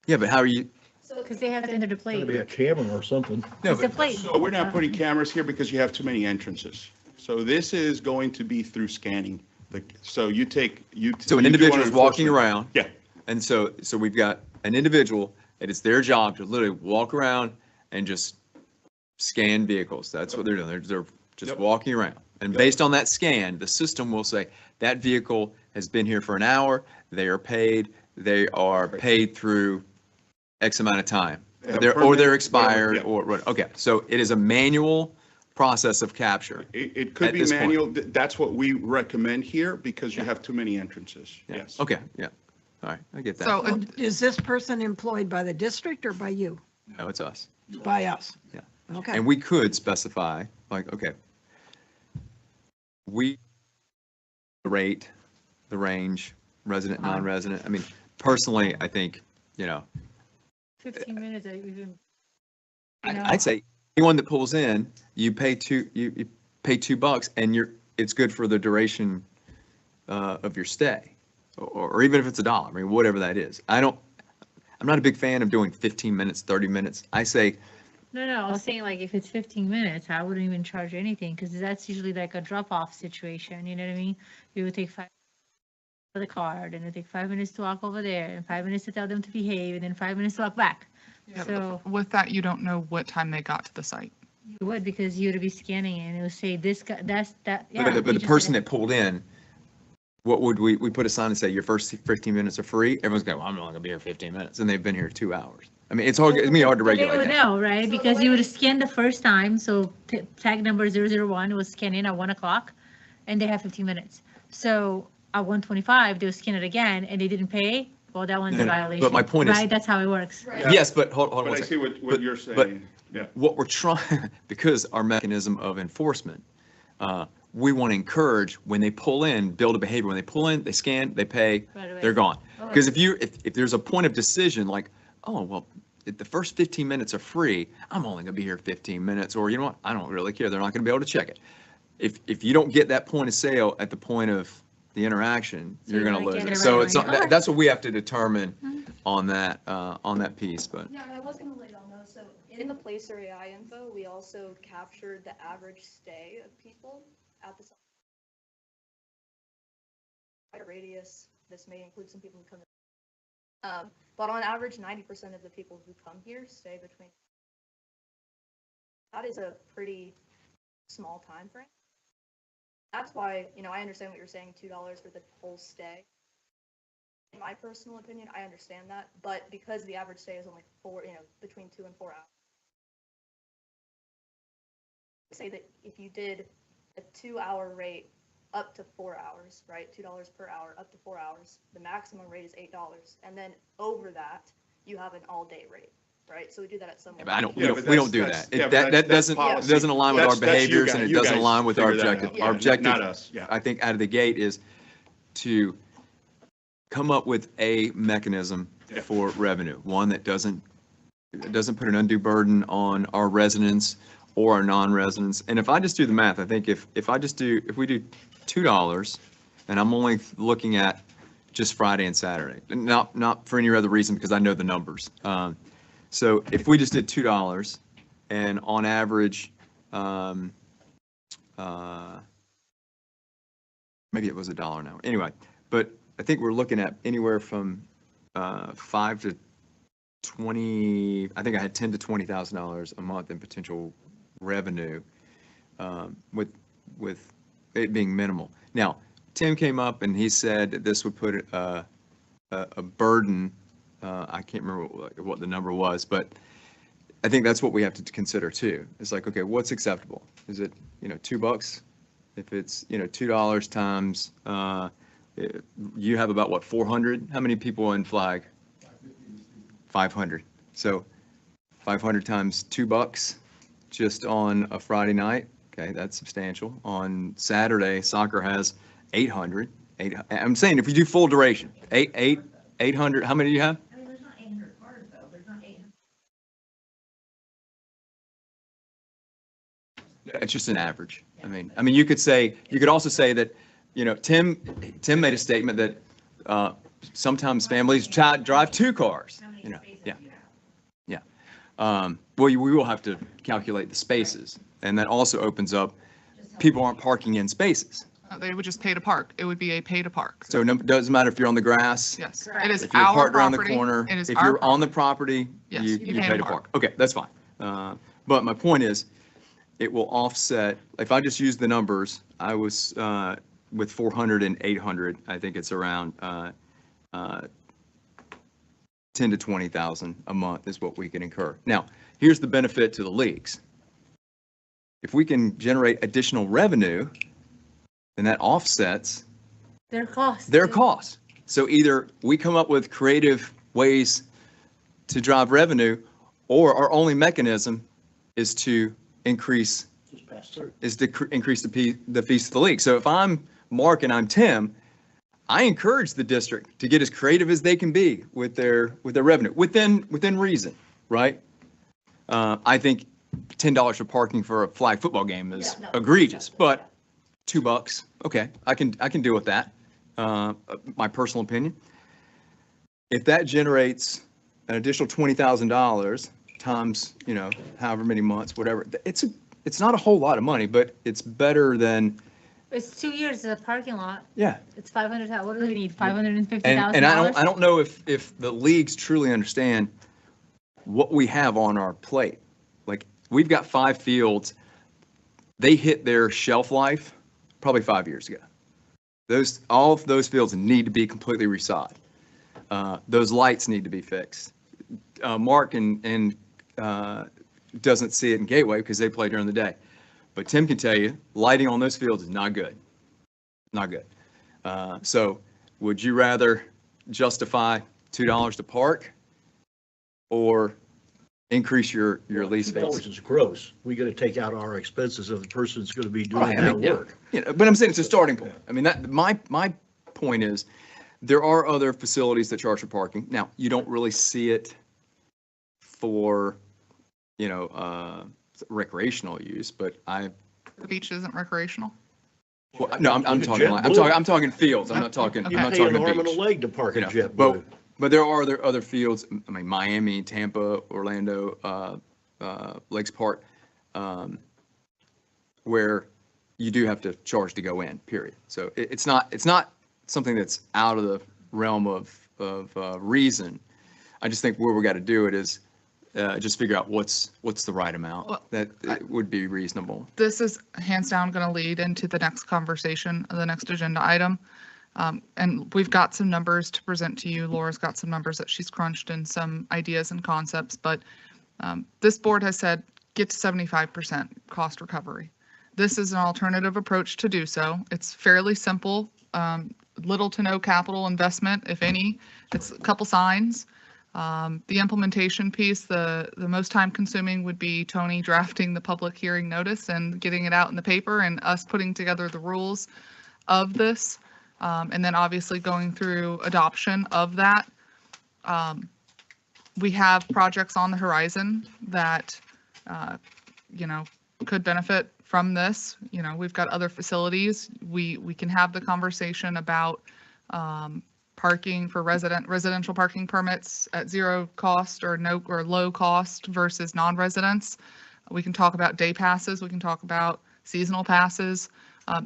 Yeah, but how are you? because they have to enter the plate. Maybe a camera or something. No, It's the but plate. So we're not putting cameras here because you have too many entrances. So this is going to be through scanning. So you take, So an you do individual an is walking enforcement. around. Yeah. And so we've got an individual, and it's their job to literally walk around and just scan vehicles. That's what they're doing. They're just Yep. walking around. And based on that scan, the system will say, that vehicle has been here for an hour, they are paid through X amount of time. Yeah, They're permit, expired, whatever, okay. So it is a manual process of capture. It could At be this point. manual. That's what we recommend here because you have too many entrances. Yes. Okay, yeah. All right, I get that. So So is this person employed by the district or by you? No, it's us. By us? Yeah. Okay. And we could specify, like, okay, the rate, the range, resident, non-resident. I mean, personally, I think, 15 minutes, I even, I'd say anyone that pulls in, you pay $2 and it's good for the duration of your stay. Or even if it's $1, I mean, whatever that is. I'm not a big fan of doing 15 minutes, 30 minutes. I say, no, I was saying like if it's 15 minutes, I wouldn't even charge anything because that's usually like a drop-off situation, you know what I mean? You would take 5 for the card and it would take 5 minutes to walk over there and 5 minutes to tell them to behave and then 5 minutes to walk back. Yeah, So with that, you don't know what time they got to the site. you would because you would be scanning it and it would say this guy, that, yeah. but you the just person said that pulled in, what would we put a sign and say, your first 15 minutes are free? Everyone's going, well, I'm only gonna be here 15 minutes, and they've been here 2 hours. I mean, it's hard to They regulate would that. know, right? Because you would scan the first time, so tag number 001 was scanned in at 1 o'clock, and they have 15 minutes. So at 1:25, they would scan it again, and they didn't pay, well, that one's a No, no, violation. but my point is- Right, that's how it works. Yes, but hold on But one I second. see what But- you're but saying. Yeah. What we're trying, because our mechanism of enforcement, we want to encourage when they pull in, build a behavior. When they pull in, they scan, they pay, Right away. they're gone. Okay. Because if there's a point of decision, like, oh, well, if the first 15 minutes are free, I'm only going to be here 15 minutes, or you know what, I don't really care. They're not going to be able to check it. If you don't get that point of sale at the point of the interaction, So you're you going to wanna lose get it. it So right it's, away. Okay. that's what we have to determine on that piece, but. Yeah, and I was gonna lay down though, so in the Placer AI info, we also captured the average stay of people at the site. A radius, this may include some people who come in. But on average, 90% of the people who come here stay between. That is a pretty small time frame. That's why, I understand what you're saying, $2 for the whole stay. In my personal opinion, I understand that, but because the average stay is only between 2 and 4 hours. Say that if you did a 2-hour rate up to 4 hours, right? $2 per hour up to 4 hours. The maximum rate is $8, and then over that, you have an all-day rate, right? So we do that at some. Yeah, but I don't, Yeah, we but don't do that's- that. yeah, It- but That doesn't, policy. doesn't align with our That's you behaviors guys- and it you doesn't guys align with our figure that out. objective. Yeah, Our not objective, us, yeah. I think, out of the gate is to come up with a mechanism for revenue, one that doesn't put an undue burden on our residents or our non-residents. And if I just do the math, I think if we do $2, and I'm only looking at just Friday and Saturday, not for any other reason, because I know the numbers. So if we just did $2 and on average, maybe it was $1 an hour. Anyway, but I think we're looking at anywhere from 5 to 20. I think I had $10,000 to $20,000 a month in potential revenue, with it being minimal. Now, Tim came up and he said that this would put a burden. I can't remember what the number was, but I think that's what we have to consider too. It's like, okay, what's acceptable? Is it, $2? If it's, $2 times, you have about what, 400? How many people in Flag? 500. So 500 times $2 just on a Friday night. Okay, that's substantial. On Saturday, soccer has 800. I'm saying if you do full duration, 800. How many do you have? I mean, there's not 800 cars though. There's not 800. It's just an average. I mean, you could also say that, Tim made a statement that sometimes families drive 2 cars. Yeah. Well, we will have to calculate the spaces, and that also opens up, people aren't parking in spaces. They would just pay to park. It would be a pay to park. So it doesn't matter if you're on the grass. Yes, it is If you're our parked around the property. corner, It is if our you're on the property. property, Yes, you you pay to park. Okay, that's fine. But my point is, it will offset, if I just use the numbers, I was, with 400 and 800, I think it's around 10 to 20,000 a month is what we can incur. Now, here's the benefit to the leagues. If we can generate additional revenue, then that offsets Their cost. their costs. So either we come up with creative ways to drive revenue, or our only mechanism is to increase the fees to the league. So if I'm Mark and I'm Tim, I encourage the district to get as creative as they can be with their revenue, within reason, right? I think $10 for parking for a flag football game is egregious, but $2, okay, I can deal with that. My personal opinion. If that generates an additional $20,000 times, however many months, whatever, it's not a whole lot of money, but it's better than. It's 2 years of parking lot. Yeah. It's 500. What do we need? $550,000. And I don't know if the leagues truly understand what we have on our plate. Like, we've got 5 fields. They hit their shelf life probably 5 years ago. All of those fields need to be completely resod. Those lights need to be fixed. Mark and doesn't see it in Gateway because they play during the day. But Tim can tell you, lighting on those fields is not good. Not good. So would you rather justify $2 to park or increase your lease fees? $2 is gross. We got to take out our expenses of the person that's going to be doing that work. Yeah, but I'm saying it's a starting point. I mean, my point is, there are other facilities that charge for parking. Now, you don't really see it for, recreational use, but The beach isn't recreational. well, no, I'm talking fields. I'm not talking. Okay. I'm not Pay talking an the arm and a beach. leg to park a JetBlue. But there are other fields. I mean, Miami, Tampa, Orlando, Lakes Park, where you do have to charge to go in. Period. So it's not something that's out of the realm of reason. I just think where we got to do it is just figure out what's the right amount that it would be reasonable. This is hands down going to lead into the next conversation, the next agenda item. And we've got some numbers to present to you. Laura's got some numbers that she's crunched and some ideas and concepts, but this board has said get to 75% cost recovery. This is an alternative approach to do so. It's fairly simple, little to no capital investment, if any. It's a couple signs. The implementation piece, the most time consuming would be Tony drafting the public hearing notice and getting it out in the paper and us putting together the rules of this. And then obviously going through adoption of that. We have projects on the horizon that, could benefit from this. We've got other facilities. We can have the conversation about parking for residential parking permits at zero cost or no, or low cost versus non-residents. We can talk about day passes. We can talk about seasonal passes.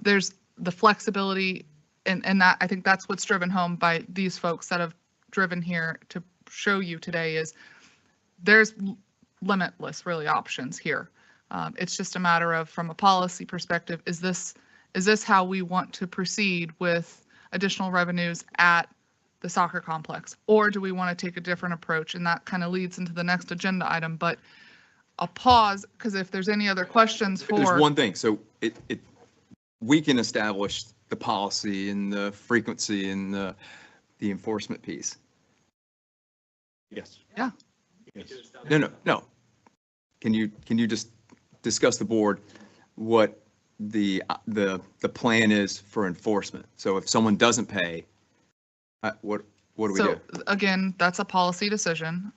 There's the flexibility, and that, I think that's what's driven home by these folks that have driven here to show you today is there's limitless really options here. It's just a matter of, from a policy perspective, is this how we want to proceed with additional revenues at the soccer complex? Or do we want to take a different approach? And that kind of leads into the next agenda item, but I'll pause because if there's any other questions for. There's one thing, so we can establish the policy and the frequency and the enforcement piece. Yes. Yeah. Yes. No. Can you just discuss the board what the plan is for enforcement? So if someone doesn't pay, what do we do? So again, that's a policy decision.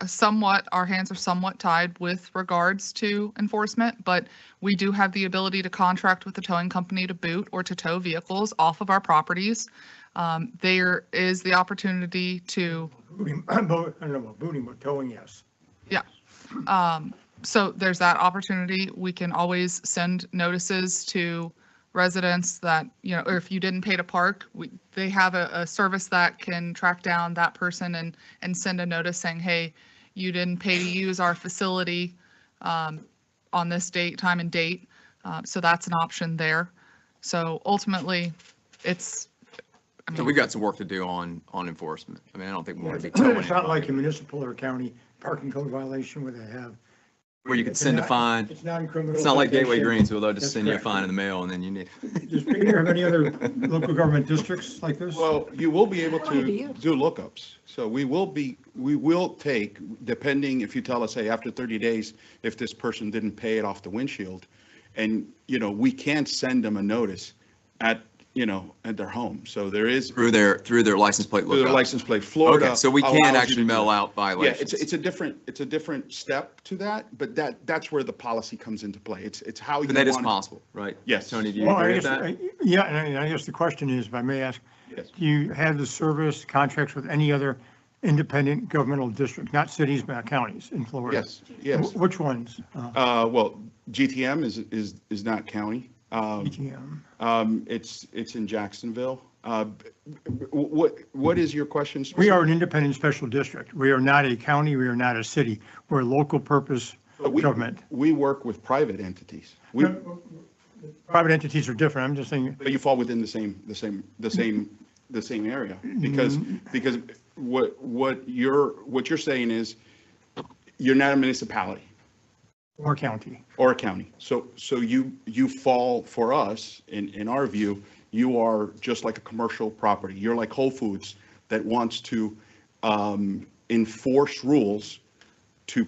Somewhat, our hands are somewhat tied with regards to enforcement, but we do have the ability to contract with the towing company to boot or to tow vehicles off of our properties. There is the opportunity to. I don't know about booting, but towing, yes. Yeah. So there's that opportunity. We can always send notices to residents that, or if you didn't pay to park, they have a service that can track down that person and send a notice saying, hey, you didn't pay to use our facility on this date, time and date. So that's an option there. So ultimately, it's. So we got some work to do on enforcement. I mean, I don't think we want to be towing. It's not like a municipal or county parking code violation where they have. Where you could send a fine. It's not in criminal. It's not like Gateway citation. Greens, where they'll just That's send you a correct. fine in the mail and then you need. Does Peter have any other local government districts like this? Well, you will be able What do to you do lookups. So we will take, depending if you tell us, hey, after 30 days, if this person didn't pay it off the windshield, and, we can't send them a notice at their home. So there is. Through their license plate Through their lookup. license plate. Florida. Okay, so we allows can you actually to do mail that. out violations. Yeah, it's a different step to that, but that's where the policy comes into play. It's how you But that is want. possible, right? Yes. Tony, do you Well, agree I with guess, that? yeah, and I guess the question is, if I may ask, Yes. do you have the service contracts with any other independent governmental district, not cities, but counties in Florida? Yes. Which ones? Well, GTM is not county. ETM. It's in Jacksonville. What is your question? We are an independent special district. We are not a county, we are not a city. We're a local purpose government. We work with private entities. Private entities are different. I'm just saying, But you fall within the same area because what you're saying is you're not a municipality. or county. Or a county. So you fall, for us, in our view, you are just like a commercial property. You're like Whole Foods that wants to enforce rules to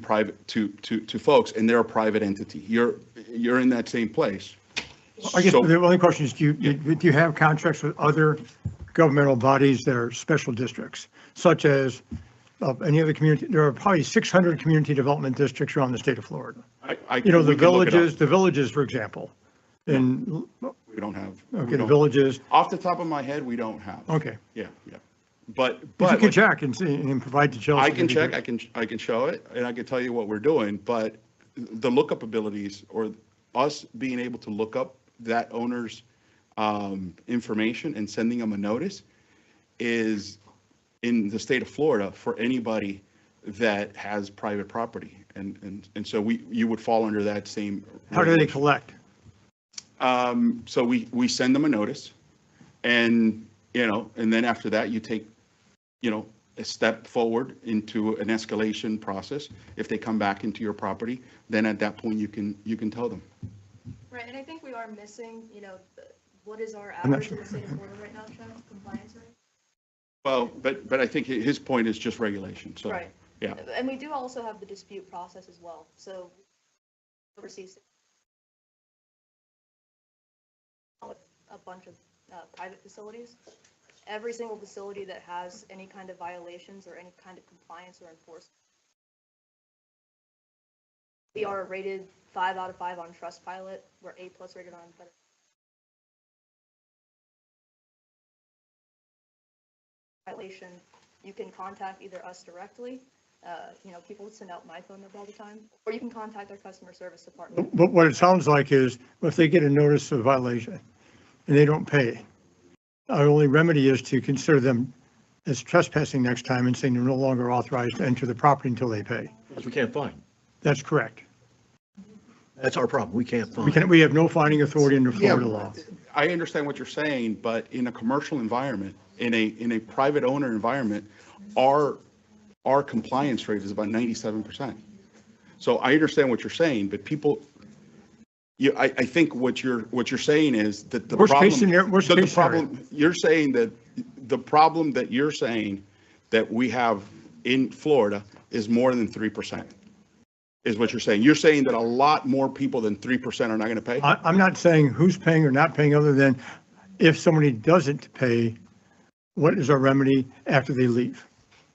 folks, and they're a private entity. You're in that same place. I guess So- the only question is, do you have contracts with other governmental bodies that are special districts, such as any other community? There are probably 600 community development districts around the state of Florida. I- The we can look it up. villages, for example, and, We don't have. okay, the villages, Off the top of my head, we don't have. okay. Yeah. But. If you can check and see, and provide to Chelsea. I can that'd be check, great. I can show it, and I can tell you what we're doing, but the lookup abilities, or us being able to look up that owner's information and sending them a notice, is in the state of Florida for anybody that has private property. And so you would fall under that same. How do they collect? So we send them a notice, and then after that, you take, a step forward into an escalation process. If they come back into your property, then at that point, you can tell them. Right, and I think we are missing, what is our I'm not average in the sure. state of Florida right now, Chuck, compliance rate? Well, but I think his point is just regulation, so. Right. Yeah. And we do also have the dispute process as well, so overseas a bunch of private facilities. Every single facility that has any kind of violations or any kind of compliance or enforcement. We are rated 5 out of 5 on Trustpilot. We're A+ rated on Better violation, you can contact either us directly, people send out my phone number all the time, or you can contact our customer service department. But what it sounds like is if they get a notice of violation and they don't pay, our only remedy is to consider them as trespassing next time and saying they're no longer authorized to enter the property until they pay. Because we can't fine. That's correct. That's our problem. We can't fine. We have no finding authority under Yeah, Florida law. I understand what you're saying, but in a commercial environment, in a private owner environment, our compliance rate is about 97%. So I understand what you're saying, but people, I think what you're saying is that the problem, you're saying that the problem that you're saying that we have in Florida is more than 3%, is what you're saying. You're saying that a lot more people than 3% are not going to pay? I'm not saying who's paying or not paying, other than if somebody doesn't pay, what is our remedy after they leave?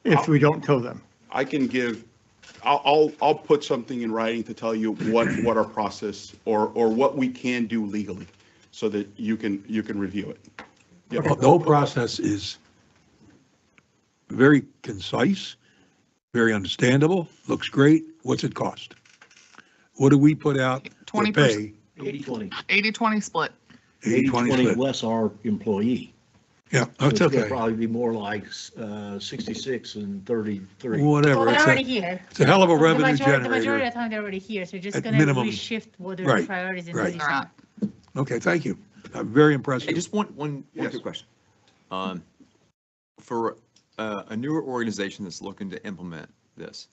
If we don't tow them? I can give, I'll put something in writing to tell you what our process or what we can do legally so that you can review it. Yeah. The whole process is very concise, very understandable, looks great. What's it cost? What do we put out to 20%. pay? 80/20. 80/20 split. 80/20 80/20 split. less our employee. Yeah, So that's it's gonna okay. probably be more like 66 and 33. Whatever. Well, they're It's already a, here. it's a hell of a The revenue majority of generator. the time they're already here, so just At gonna minimum. reshift what their Right, priorities and right. duties are. Okay, thank you. Very impressive. Hey, just one quick question. For a newer organization that's looking to implement this,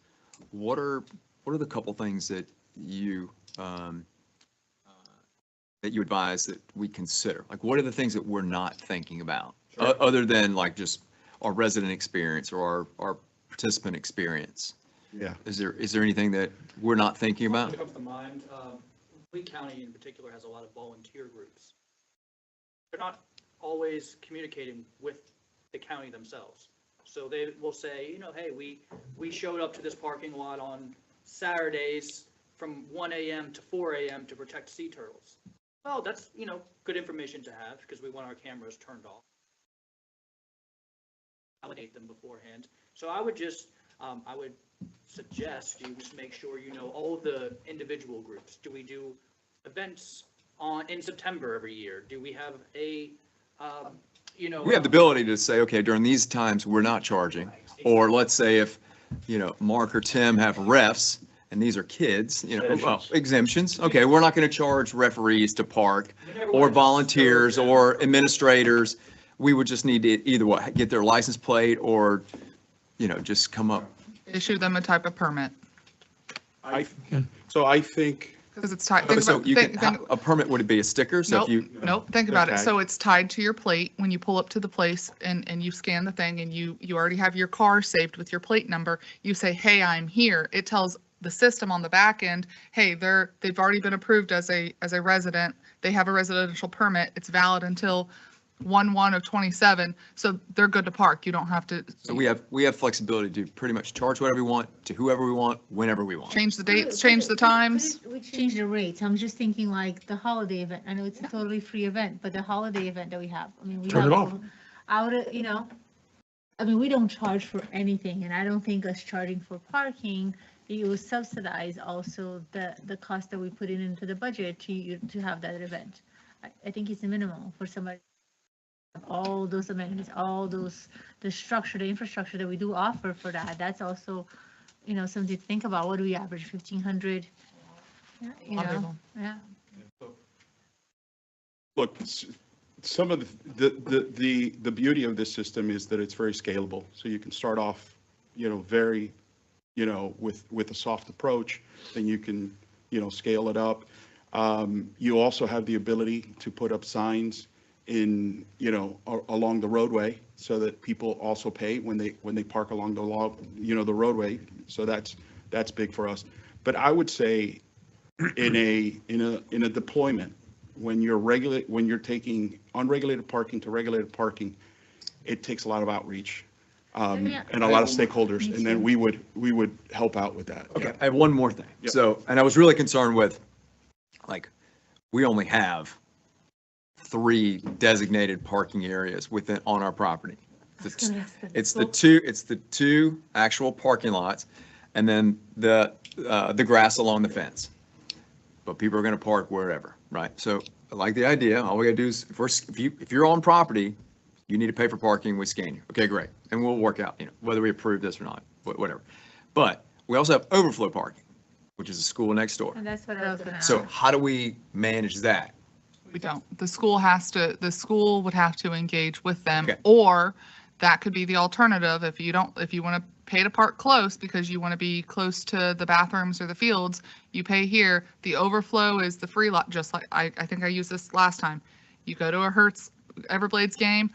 what are the couple things that you advise that we consider? Like, what are the things that we're not thinking about, other than like just our resident experience or our participant experience? Yeah. Is there anything that we're not thinking about? What comes to mind, Lee County in particular has a lot of volunteer groups. They're not always communicating with the county themselves. So they will say, hey, we showed up to this parking lot on Saturdays from 1 a.m. to 4 a.m. to protect sea turtles. Well, that's, good information to have because we want our cameras turned off. Validate them beforehand. So I would just, I would suggest you just make sure you know all of the individual groups. Do we do events in September every year? Do we have a, We have the ability to say, okay, during these times, we're not charging. Or let's say if, Mark or Tim have refs and these are kids, exemptions. Okay, we're not going to charge referees to park or volunteers or administrators. We would just need to either get their license plate or, just come up. Issue them a type of permit. So I think. Because it's tied. So a permit, would it be a sticker? So if you. Nope, think about it. Okay. So it's tied to your plate when you pull up to the place and you scan the thing and you already have your car saved with your plate number. You say, hey, I'm here. It tells the system on the back end, hey, they've already been approved as a resident. They have a residential permit. It's valid until 1/1 of 27. So they're good to park. You don't have to. So we have flexibility to pretty much charge whatever we want to whoever we want, whenever we want. Change the dates, change the times. We change the rates. I'm just thinking like the holiday event. I know it's a totally free event, but the holiday event that we have, I mean, we Turn have it off. we don't charge for anything, and I don't think us charging for parking, it will subsidize also the cost that we put into the budget to have that event. I think it's minimal for somebody. All those amenities, the structure, the infrastructure that we do offer for that, that's also, something to think about. What do we average, 1,500? Yeah. Look, some of the beauty of this system is that it's very scalable. So you can start off, very, with a soft approach, then you can, scale it up. You also have the ability to put up signs in, along the roadway so that people also pay when they park along the roadway. So that's big for us. But I would say in a deployment, when you're taking unregulated parking to regulated parking, it takes a lot of outreach and a lot of stakeholders, and then we would help out with that. Okay, I have one more thing. Yep. So, and I was really concerned with, we only have 3 designated parking areas on our property. it's the two actual parking lots and then the grass along the fence. But people are going to park wherever, right? So I like the idea. All we got to do is if you're on property, you need to pay for parking, we scan you. Okay, great. And we'll work out, whether we approve this or not, whatever. But we also have overflow parking, which is a school next door. And that's what I was gonna So ask. how do we manage that? We don't. The school would have to engage with them, Okay. or that could be the alternative. If you want to pay to park close because you want to be close to the bathrooms or the fields, you pay here. The overflow is the free lot, just like, I think I used this last time. You go to a Hertz Everblades game,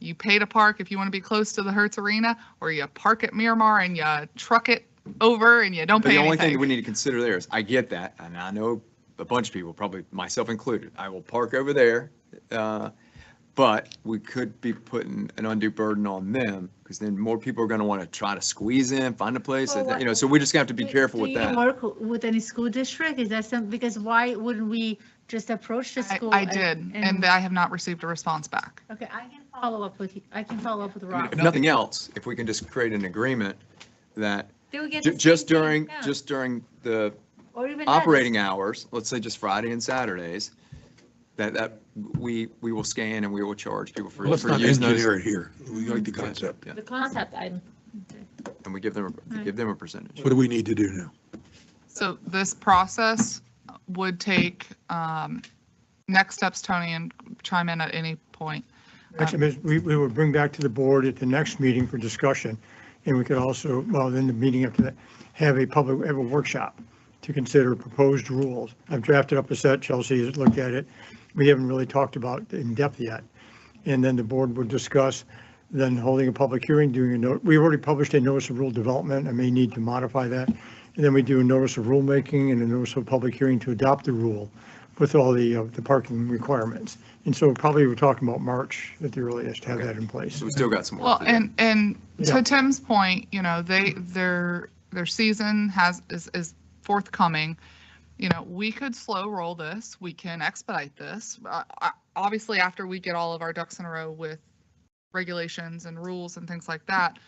you pay to park if you want to be close to the Hertz Arena, or you park at Miramar and you truck it over and you don't But pay the only anything. thing we need to consider there is, I get that, and I know a bunch of people, probably myself included, I will park over there, but we could be putting an undue burden on them, because then more people are going to want to try to squeeze in, find a place, Well, so we just have to be careful with Do you that. work with any school district? Is that some, because why wouldn't we just approach the school? I did, and I have not received a response back. Okay, I can follow up with you. I can follow up with I mean, Rob. if nothing else, if we can just create an agreement that They will get the just same thing, just yeah. during the Or even that, operating hours, let's say just Friday and Saturdays, that we will scan and we will charge people for Let's not using those. engineer it here. We like the concept. Yeah. the concept item. And we give them a percentage. What do we need to do now? So this process would take, next steps, Tony, and chime in at any point. Actually, we would bring back to the board at the next meeting for discussion. And we could also, well, then the meeting after that, have a workshop to consider proposed rules. I've drafted up a set. Chelsea has looked at it. We haven't really talked about it in depth yet. And then the board would discuss, then holding a public hearing, doing a note. We already published a notice of rule development. I may need to modify that. And then we do a notice of rulemaking and a notice of public hearing to adopt the rule with all the parking requirements. And so probably we're talking about March at the earliest to have that in place. So we still got some Well, work to do. and Yeah. to Tim's point, their season is forthcoming. We could slow roll this. We can expedite this. Obviously, after we get all of our ducks in a row with regulations and rules and things like that,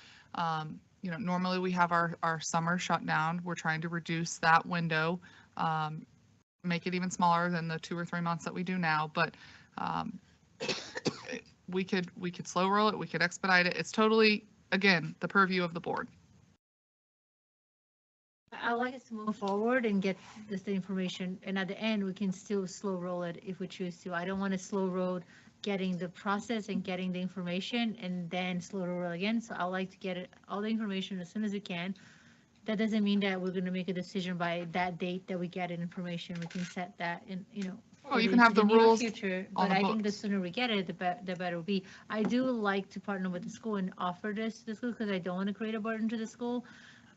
normally we have our summer shutdown. We're trying to reduce that window, make it even smaller than the 2 or 3 months that we do now. But we could slow roll it. We could expedite it. It's totally, again, the purview of the board. I like us to move forward and get this information, and at the end, we can still slow roll it if we choose to. I don't want to slow roll getting the process and getting the information and then slow roll again. So I like to get all the information as soon as we can. That doesn't mean that we're going to make a decision by that date that we get an information. We can set that in, Oh, you can have the near rules future, on but the I think the books. sooner we get it, the better it'll be. I do like to partner with the school and offer this to the school because I don't want to create a burden to the school.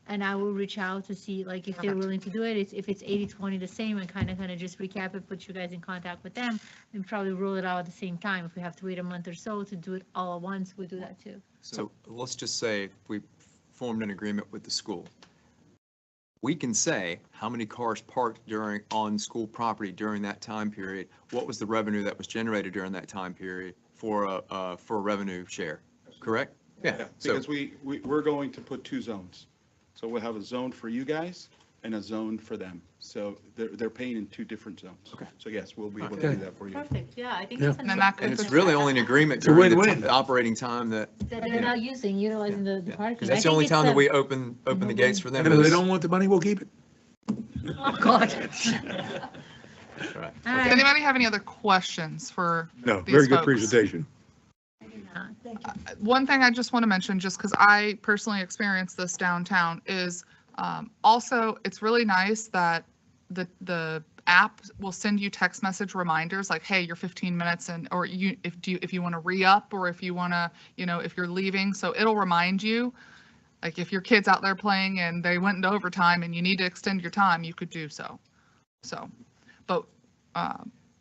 And I will reach out to see like if they're willing to do it. If it's 80-20 the same, and kind of just recap it, put you guys in contact with them, and probably roll it out at the same time. If we have to wait a month or so to do it all at once, we do that too. So let's just say we formed an agreement with the school. We can say how many cars parked on school property during that time period. What was the revenue that was generated during that time period for a revenue share, correct? Yeah. So Because we're going to put 2 zones. So we'll have a zone for you guys and a zone for them. So they're paying in 2 different zones. Okay. So yes, we'll be able to Okay. do that for you. Perfect, yeah, I think Yeah. that's. And then that and could it's really only an agreement It's a during win-win. the operating time that, That they're not utilizing the parking. because that's the only time that we open the gates for them. And if they is- don't want the money, we'll keep it. Oh, God. Right. All Does right. anybody have any other questions for No, these very good folks? presentation. Thank you. One thing I just want to mention, just because I personally experienced this downtown, is also it's really nice that the app will send you text message reminders like, hey, you're 15 minutes and or if you want to re-up or if you want to, if you're leaving. So it'll remind you, like if your kid's out there playing and they went into overtime and you need to extend your time, you could do so. So, but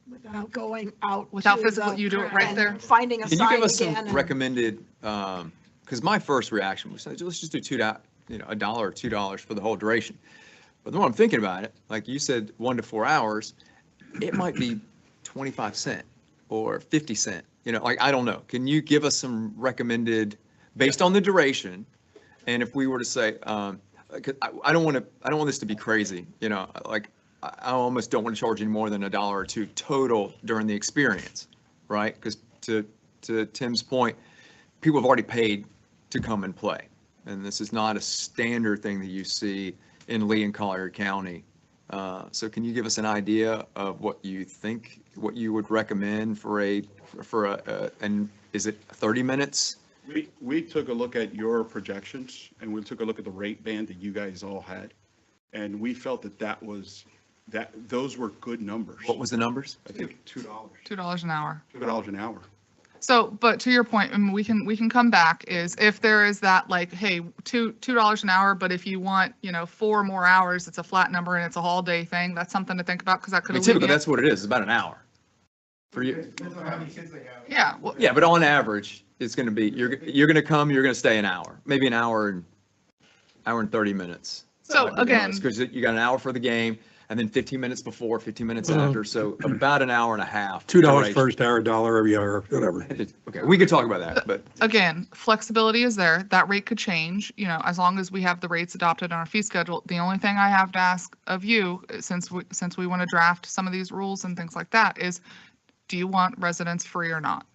Without going out. without to physical, the- you do it right and there. Finding a Can you sign give us again. some and- recommended, because my first reaction was, let's just do $2, $1 or $2 for the whole duration. But the more I'm thinking about it, like you said, 1 to 4 hours, it might be 25 cents or 50 cents. Like, I don't know. Can you give us some recommended based on the duration. And if we were to say, 'cause I don't want this to be crazy, you know, like, I almost don't want to charge any more than $1 or $2 total during the experience, right? Because to Tim's point, people have already paid to come and play. And this is not a standard thing that you see in Lee and Collier County. So can you give us an idea of what you think, what you would recommend for and is it 30 minutes? We took a look at your projections and we took a look at the rate band that you guys all had. And we felt that those were good numbers. What was the numbers? I think $2. $2 an hour. $2 an hour. So, but to your point, and we can come back, is if there is that, like, hey, $2 an hour, but if you want, 4 more hours, it's a flat number and it's a all day thing, that's something to think about, because that could Typically, that's what it is. It's about an hour for you. Yeah. Well, Yeah, but on average, it's going to be, you're going to come, you're going to stay an hour, maybe an hour and 30 minutes. So again, because you got an hour for the game and then 15 minutes before, 15 minutes after. So about an hour and a half. $2 first hour, $1 every hour, whatever. Okay, we could talk about that, but. Again, flexibility is there. That rate could change, as long as we have the rates adopted on our fee schedule. The only thing I have to ask of you, since we want to draft some of these rules and things like that, is do you want residents free or not?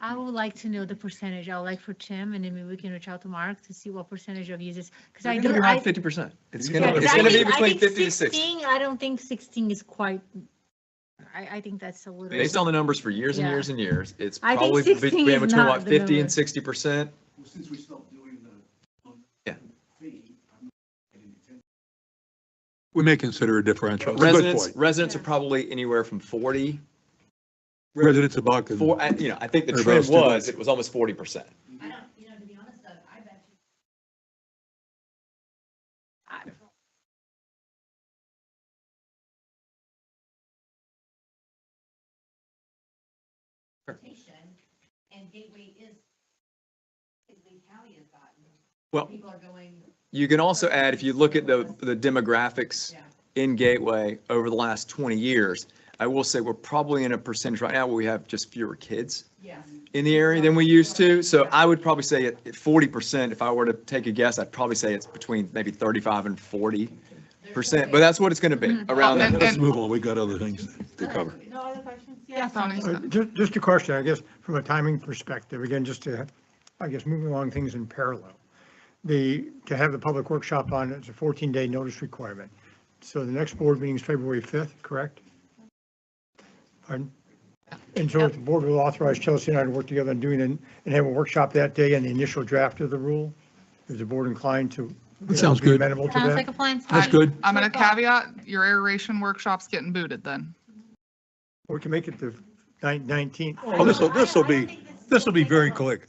I would like to know the percentage. I would like for Tim, and then maybe we can reach out to Mark to see what percentage of users, because I do. Around 50%. It's Yeah, gonna 'cause be I think- between I think 50 to 60. 16, I don't think 16 is quite, I think that's a little. Based on the numbers for years and Yeah. years and years, it's I think probably 16 between is not what, the 50 number. and 60%. Since we stopped doing Yeah. We may consider a differential. It's a good Residents, point. residents are probably anywhere from 40. Residents a buck. and I think the everybody trend else two was, bucks. it was almost 40%. I don't, to be honest, Doug, I bet you. And Gateway is, Gateway County has gotten. Well, People are going. you can also add, if you look at the demographics Yeah. in Gateway over the last 20 years, I will say we're probably in a percentage right now where we have just fewer kids Yes. in the area than we used to. So I would probably say at 40%, if I were to take a guess, I'd probably say it's between maybe 35 and 40%, but that's what it's going to be, around that. Let's move on. We got other things to cover. No other questions? Yeah, Tony. Just a question, I guess, from a timing perspective, again, just to, I guess, moving along things in parallel. To have the public workshop on, it's a 14-day notice requirement. So the next board meeting is February 5th, correct? Pardon? And so if the board will authorize Chelsea and I to work together on doing and have a workshop that day on the initial draft of the rule? Is the board inclined to? That sounds be good. Amenable to Sounds that? like a plan. That's good. I'm going to caveat, your aeration workshop's getting booted then. Or we can make it the 19th. Oh, this will be very quick.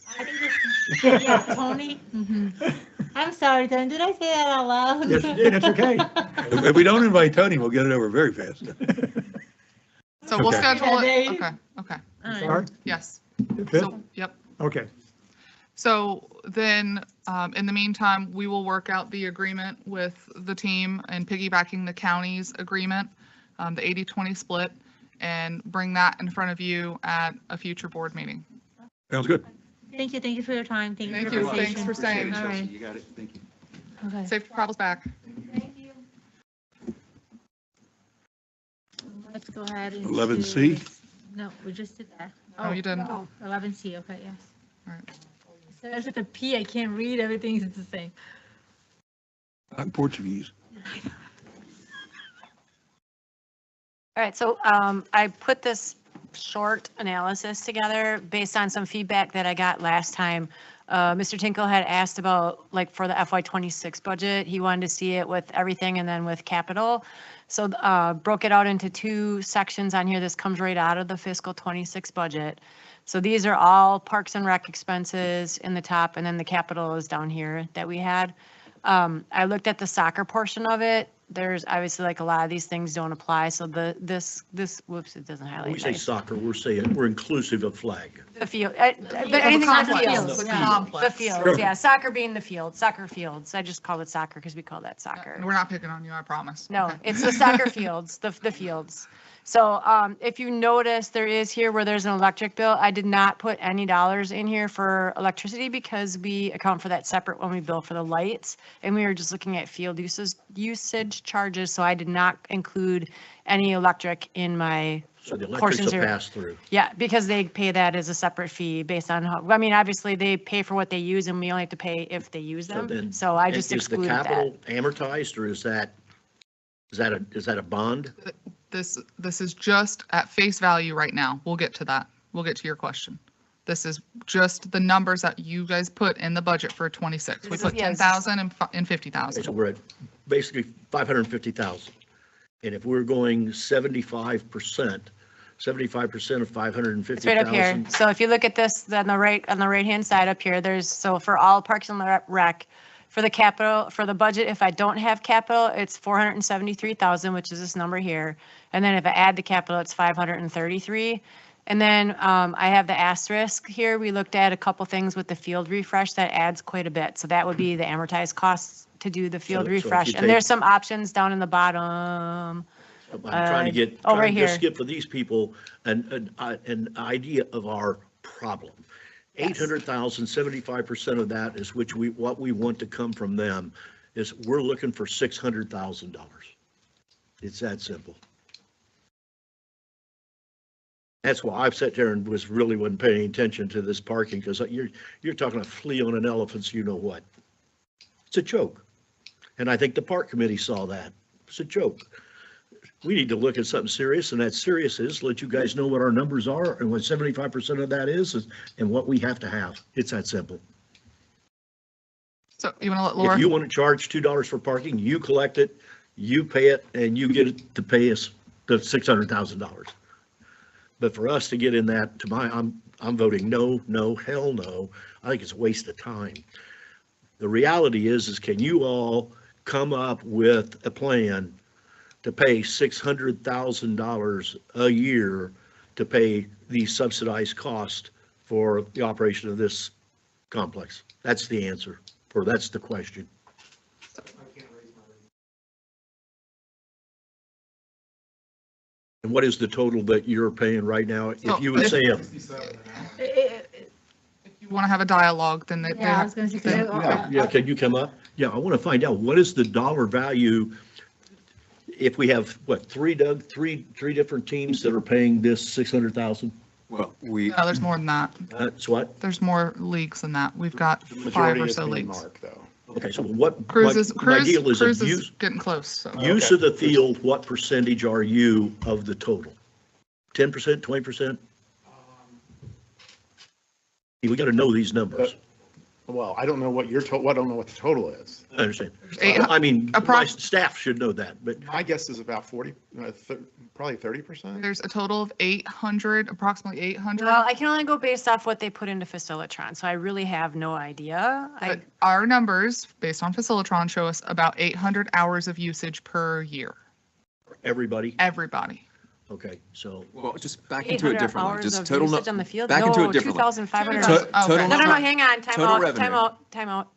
Yeah, Tony? I'm sorry, Tony, did I say that out loud? Yes, you did. It's okay. If we don't invite Tony, we'll get it over very fast. So we'll Okay. schedule Yeah, it. Dave. Okay. Sorry? Yes. The 5th? So, yep. Okay. So then, in the meantime, we will work out the agreement with the team and piggybacking the county's agreement, the 80-20 split, and bring that in front of you at a future board meeting. Sounds good. Thank you for your time, thank you Thank for you, your thanks patience. for staying. All right. You got it, thank you. Okay. Safe travels back. Thank you. Let's go ahead and. 11C? No, we just did that. Oh, you didn't. 11C, okay, yes. All right. So there's with a P, I can't read, everything's the same. Not in Portuguese. All right, so I put this short analysis together based on some feedback that I got last time. Mr. Tinkle had asked about, like, for the FY26 budget, he wanted to see it with everything and then with capital. So broke it out into 2 sections on here. This comes right out of the fiscal 26 budget. So these are all Parks and Rec expenses in the top, and then the capital is down here that we had. I looked at the soccer portion of it. There's obviously, like, a lot of these things don't apply, so this, whoops, it doesn't highlight. When we say nice. soccer, we're inclusive of flag. The field, but anything on the complex. fields. The Yeah. complex. The fields, yeah, soccer being the field, soccer fields. I just call it soccer because we call that soccer. We're not picking on you, I promise. No, Okay. it's the soccer fields, the fields. So if you notice, there is here where there's an electric bill, I did not put any dollars in here for electricity because we account for that separate when we bill for the lights. And we were just looking at field usage charges, so I did not include any electric in my So the electric's portions a here. pass through. Yeah, because they pay that as a separate fee based on how, I mean, obviously they pay for what they use and we only have to pay if they use So them. then, So I just is the excluded that. capital amortized, or is that a bond? This is just at face value right now. We'll get to that. We'll get to your question. This is just the numbers that you guys put in the budget for 26. We This is- put yeah, this is- 10,000 and Okay, 50,000. so we're at basically 550,000. And if we're going 75% of 550,000. It's right up here. So if you look at this on the right-hand side up here, there's, so for all Parks and Rec, for the capital, for the budget, if I don't have capital, it's 473,000, which is this number here. And then if I add the capital, it's 533. And then I have the asterisk here. We looked at a couple things with the field refresh that adds quite a bit. So that would be the amortized costs to do the field So if you refresh. And take- there's some options down in the bottom. I'm trying to get, oh, right trying to just here. get for these people an idea of our problem. 800,000, 75% of that is what we want to come from them is we're looking for $600,000. It's that simple. That's why I've sat there and wasn't paying attention to this parking, because you're talking a flea on an elephant's you know what. It's a joke. And I think the park committee saw that. It's a joke. We need to look at something serious, and that serious is let you guys know what our numbers are and what 75% of that is and what we have to have. It's that simple. So you want to let Laura? If you want to charge $2 for parking, you collect it, you pay it, and you get it to pay us the $600,000. But for us to get in that, I'm voting no, hell no. I think it's a waste of time. The reality is can you all come up with a plan to pay $600,000 a year to pay the subsidized cost for the operation of this complex? That's the answer, or that's the question. And what is the total that you're paying right now? If you would say, You want to have a dialogue, then they Yeah, I have. was gonna say, then- yeah, can you come up? Yeah, I want to find out what is the dollar value if we have, what, three different teams that are paying this 600,000? Well, No, there's more than that. That's what? There's more leagues than that. We've got The 5 majority or is so being leagues. Mark, though. Okay, so what? Cruise is, my deal is Cruise is use getting close, so. use of the field, what percentage are you of the total? 10%, 20%? We got to know these numbers. Well, I don't know what I don't know what the total is. I understand. Eight- I mean, my approx- staff should know that, but My guess is about 40, probably 30%. There's a total of 800, approximately 800. Well, I can only go based off what they put into Facilitron, so I really have no idea. But our numbers, based on Facilitron, show us about 800 hours of usage per year, everybody, everybody. okay, so. Well, just back into it 800 differently, hours just of total, usage on the field? back into No, it differently. 2,500. To- Total. No, hang on, Total revenue. time out.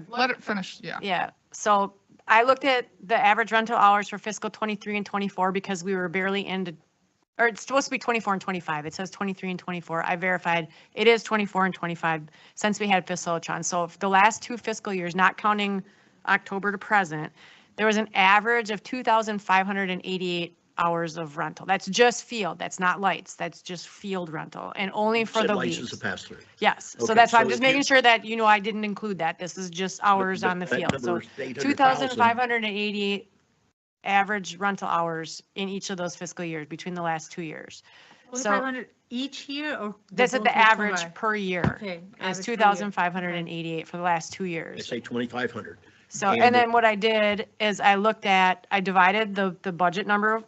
Let it finish, yeah. Yeah, so I looked at the average rental hours for fiscal 23 and 24 because we were barely into, or it's supposed to be 24 and 25. It says 23 and 24. I verified it is 24 and 25 since we had Facilitron. So for the last 2 fiscal years, not counting October to present, there was an average of 2,588 hours of rental. That's just field. That's not lights. That's just field rental and only for Said the lights leagues. is a pass-through. Yes, so Okay, that's why so I'm just if you- making sure that, I didn't include that. This is just hours on the That field. So number is 800,000. 2,580 average rental hours in each of those fiscal years between the last 2 years. So 500 each year or? that's at both the were average combined? per year. Okay. It's average per year. 2,588 for the last 2 I years. say 2,500. So, and then what I did is I divided the budget number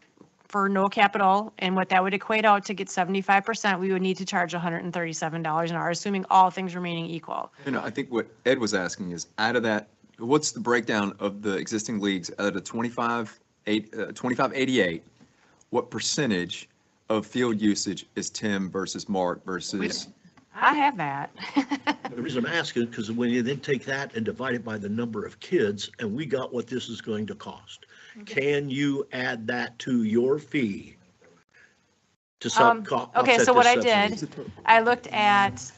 for no capital, and what that would equate out to get 75%, we would need to charge $137 an hour, assuming all things remaining equal. I think what Ed was asking is out of that, what's the breakdown of the existing leagues out of the 2588? What percentage of field usage is Tim versus Mark versus? I have that. The reason I'm asking is because when you then take that and divide it by the number of kids, and we got what this is going to cost. can you add that to your fee? To Okay, offset so what this I did, subsidy? I looked at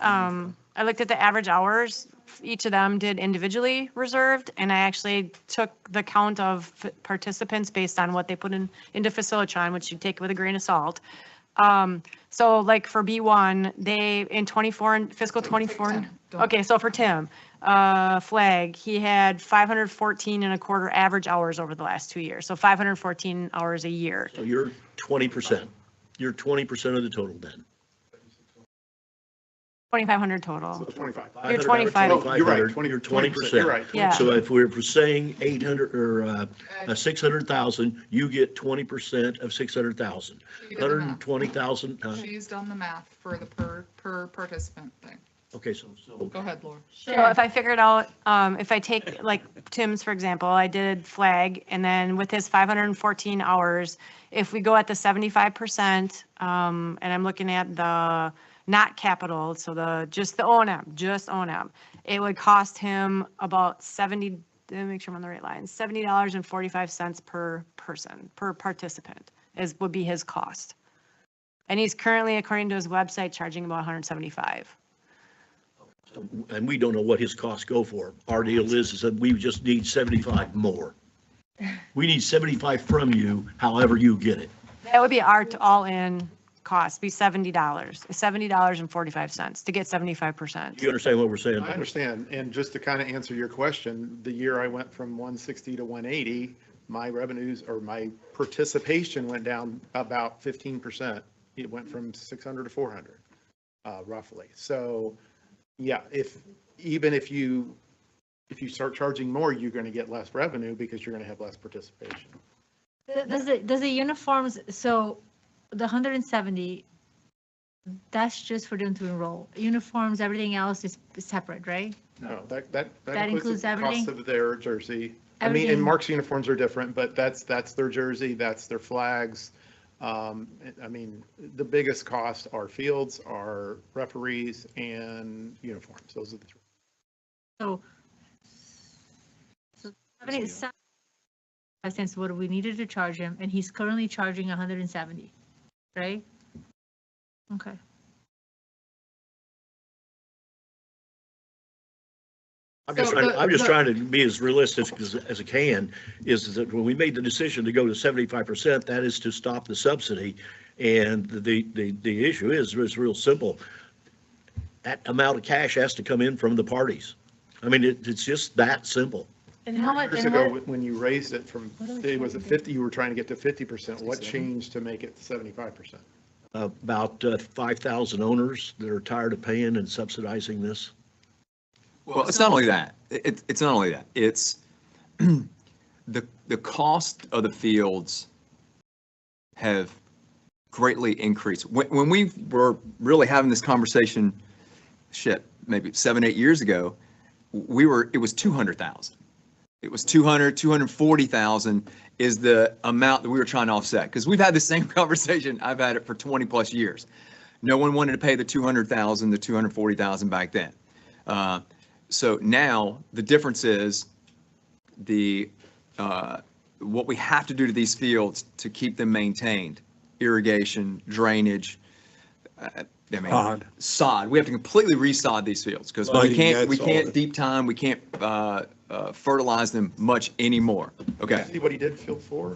the average hours. Each of them did individually reserved, and I actually took the count of participants based on what they put into Facilitron, which you take with a grain of salt. So like for B1, they in fiscal 24. Okay, so for Tim, Flag, he had 514 and a quarter average hours over the last 2 years. So 514 hours a year. So you're 20%. You're 20% of the total then. 2,500 total. 25. You're 25. Oh, you're right, 20 You're 20%. You're 20%. right. Yeah. So if we're saying 800 or 600,000, you get 20% of 600,000. She did the math. 120,000. She's done the math for the per participant thing. Okay, so Go ahead, Laura. So if I figured out, if I take like Tim's, for example, I did Flag, and then with his 514 hours, if we go at the 75%, and I'm looking at the not capital, so just the O&M, it would cost him about let me make sure I'm on the right line, $70.45 per person, per participant would be his cost. And he's currently, according to his website, charging about 175. and we don't know what his costs go for. Our deal is that we just need 75 more. We need 75 from you, however you get it. That would be our all-in cost, be $70.45 to get 75%. You understand what we're saying? I understand. And just to kind of answer your question, the year I went from 160 to 180, my revenues or my participation went down about 15%. It went from 600 to 400, roughly. So, yeah, even if you start charging more, you're going to get less revenue because you're going to have less participation. Does the uniforms, so the 170, that's just for them to enroll. Uniforms, everything else is separate, right? No, that includes the everything? cost of their jersey. I mean, Everything. and Mark's uniforms are different, but that's their jersey, that's their flags. I mean, the biggest cost are fields, are referees, and uniforms. Those are the three. So 75 cents what we needed to charge him, and he's currently charging 170, right? Okay. I'm just trying to be as realistic as I can, is that when we made the decision to go to 75%, that is to stop the subsidy. And the issue is real simple. That amount of cash has to come in from the parties. I mean, it's just that simple. And how much? Years ago, when you raised it from, it was a 50, you were trying to get to 50%. What changed to make it 75%? About 5,000 owners that are tired of paying and subsidizing this. Well, it's not only that. It's not only that. It's the cost of the fields have greatly increased. When we were really having this conversation, maybe 7-8 years ago, it was 200,000. It was 240,000 is the amount that we were trying to offset. Because we've had the same conversation. I've had it for 20 plus years. No one wanted to pay the 200,000, the 240,000 back then. So now the difference is what we have to do to these fields to keep them maintained, irrigation, drainage, sod. We have to completely resod these fields because we can't deep time, we can't fertilize them much anymore. Okay. See what he did field 4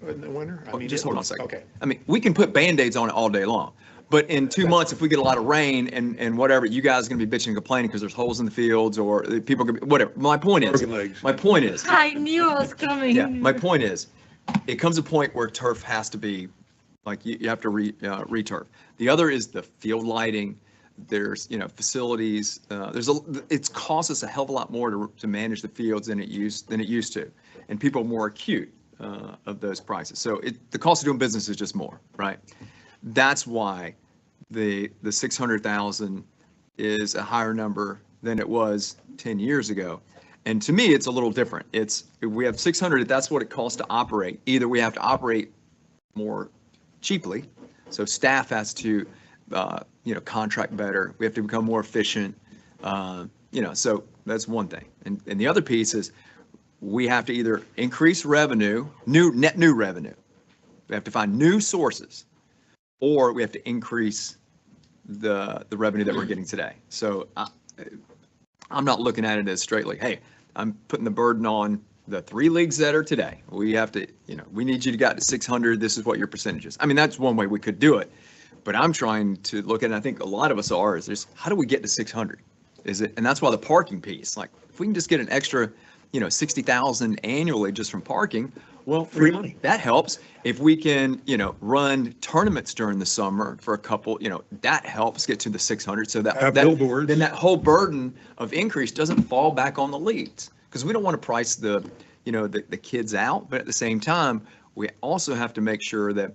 in the winter? I mean, just hold on a second. Okay. I mean, we can put Band-Aids on it all day long. But in 2 months, if we get a lot of rain and whatever, you guys are going to be bitching and complaining because there's holes in the fields or people, whatever. My point is, I knew it was coming. yeah, my point is, it comes a point where turf has to be, like you have to re-turf. The other is the field lighting. There's, facilities. It's cost us a hell of a lot more to manage the fields than it used to. And people are more acute of those prices. So the cost of doing business is just more, right? That's why the 600,000 is a higher number than it was 10 years ago. And to me, it's a little different. If we have 600, that's what it costs to operate. Either we have to operate more cheaply, so staff has to, contract better. We have to become more efficient. So that's one thing. And the other piece is we have to either increase revenue, net new revenue. We have to find new sources, or we have to increase the revenue that we're getting today. So I'm not looking at it as straight like, hey, I'm putting the burden on the 3 leagues that are today. We have to, we need you to get to 600. This is what your percentage is. I mean, that's one way we could do it. But I'm trying to look at, and I think a lot of us are, is there's, how do we get to 600? And that's why the parking piece, like if we can just get an extra, 60,000 annually just from parking, well, Free money. that helps. If we can, run tournaments during the summer for a couple, that helps get to the 600. So Have billboards. then that whole burden of increase doesn't fall back on the leagues. Because we don't want to price the kids out, but at the same time, we also have to make sure that,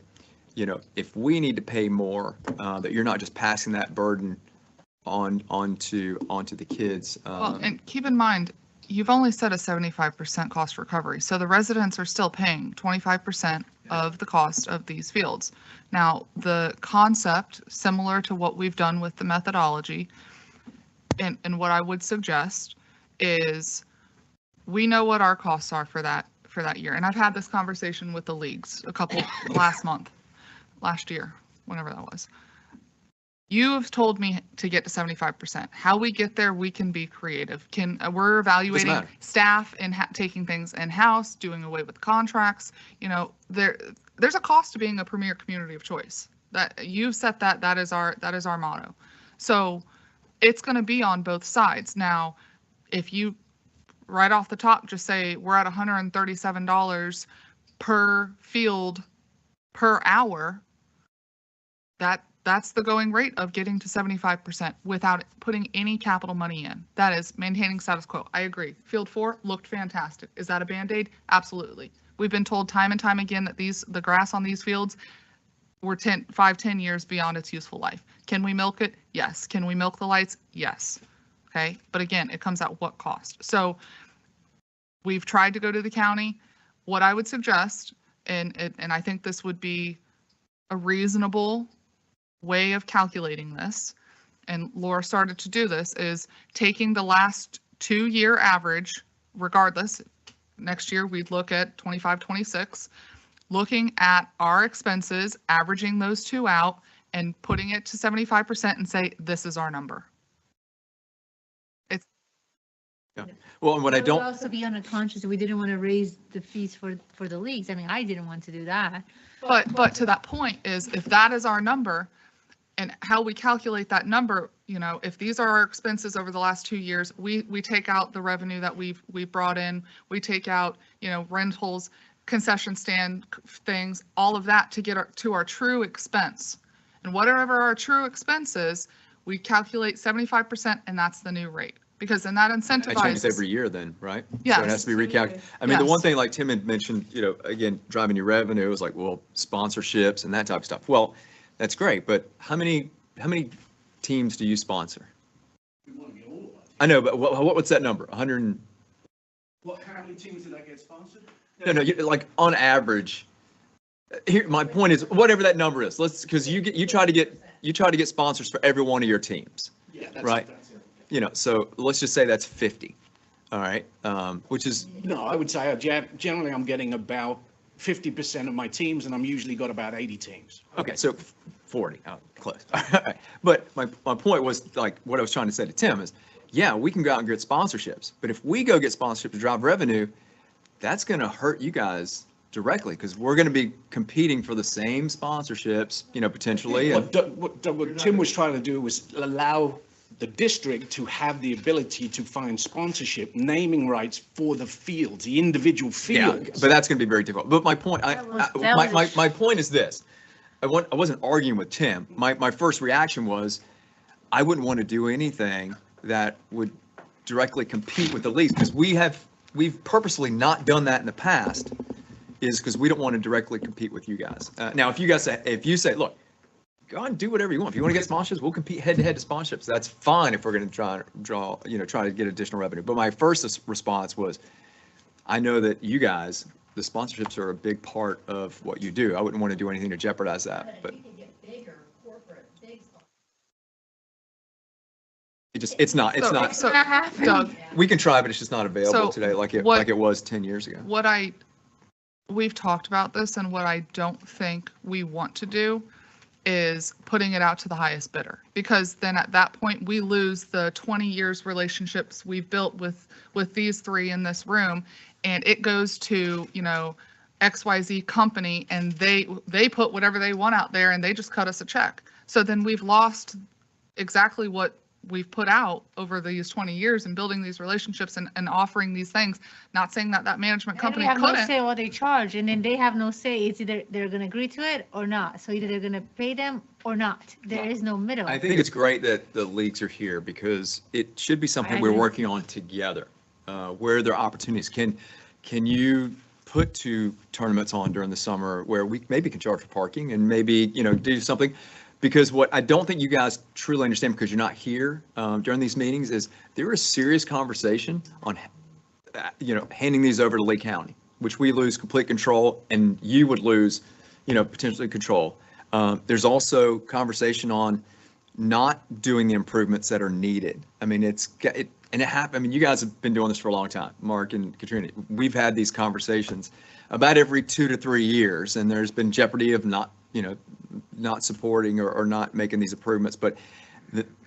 if we need to pay more, that you're not just passing that burden onto the kids. Well, and keep in mind, you've only set a 75% cost recovery, so the residents are still paying 25% of the cost of these fields. Now, the concept, similar to what we've done with the methodology, and what I would suggest is we know what our costs are for that year. And I've had this conversation with the leagues last year, whenever that was. You have told me to get to 75%. How we get there, we can be creative. We're evaluating staff and taking things in-house, doing away with contracts. There's a cost to being a premier community of choice. That you've set that is our motto. So it's going to be on both sides. Now, if you right off the top just say we're at $137 per field per hour, that's the going rate of getting to 75% without putting any capital money in. That is maintaining status quo. I agree. Field 4 looked fantastic. Is that a Band-Aid? Absolutely. We've been told time and time again that the grass on these fields were 10 years beyond its useful life. Can we milk it? Yes. Can we milk the lights? Yes. Okay. But again, it comes at what cost? So we've tried to go to the county. What I would suggest, and I think this would be a reasonable way of calculating this, and Laura started to do this, is taking the last 2-year average, regardless, next year we'd look at 25, 26, looking at our expenses, averaging those two out, and putting it to 75% and say, this is our number. Well, and what I don't. It would also be unconscious, we didn't want to raise the fees for the leagues. I mean, I didn't want to do that. But to that point is, if that is our number, and how we calculate that number, if these are our expenses over the last 2 years, we take out the revenue that we've brought in, we take out, rentals, concession stand things, all of that to get to our true expense. And whatever our true expense is, we calculate 75%, and that's the new rate. Because then that incentivizes. That changes every year then, right? Yes. So it has to be recalculated. I mean, the one thing like Tim had mentioned, again, driving your revenue is like, well, sponsorships and that type of stuff. Well, that's great, but how many teams do you sponsor? I know, but what's that number? 100? How many teams did I get sponsored? No, like on average. Here, my point is, whatever that number is, because you try to get sponsors for every one of your teams, right? So let's just say that's 50. All right, which is. No, I would say generally I'm getting about 50% of my teams, and I'm usually got about 80 teams. Okay, so 40, close. But my point was, like, what I was trying to say to Tim is, yeah, we can go out and get sponsorships, but if we go get sponsorships to drive revenue, that's going to hurt you guys directly, because we're going to be competing for the same sponsorships, potentially. What Tim was trying to do was allow the district to have the ability to find sponsorship, naming rights for the fields, the individual fields. Yeah, but that's going to be very difficult. But my point, my point is this. I wasn't arguing with Tim. My first reaction was, I wouldn't want to do anything that would directly compete with the leagues, because we've purposely not done that in the past, is because we don't want to directly compete with you guys. Now, if you say, look, go on and do whatever you want. If you want to get sponsorships, we'll compete head to head to sponsorships. That's fine if we're going to try to get additional revenue. But my first response was, I know that you guys, the sponsorships are a big part of what you do. I wouldn't want to do anything to jeopardize that. But it's not, So, Doug, we can try, but it's just not available So today like what- it was 10 years ago. we've talked about this, and what I don't think we want to do is putting it out to the highest bidder, because then at that point, we lose the 20 years relationships we've built with these three in this room, and it goes to, XYZ company, and they put whatever they want out there, and they just cut us a check. So then we've lost exactly what we've put out over these 20 years and building these relationships and offering these things. Not saying that management company They have no couldn't. say what they charge, and then they have no say. It's either they're gonna agree to it or not. So either they're gonna pay them or not. There is no middle. I think it's great that the leagues are here because it should be something I we're agree. working on together. Where there are opportunities, can you put 2 tournaments on during the summer where we maybe can charge for parking and maybe, do something? Because what I don't think you guys truly understand, because you're not here during these meetings, is there is serious conversation on, handing these over to Lee County, which we lose complete control, and you would lose, potentially control. There's also conversation on not doing the improvements that are needed. I mean, it happened. I mean, you guys have been doing this for a long time, Mark and Katrina. We've had these conversations about every 2 to 3 years, and there's been jeopardy of not supporting or not making these improvements. But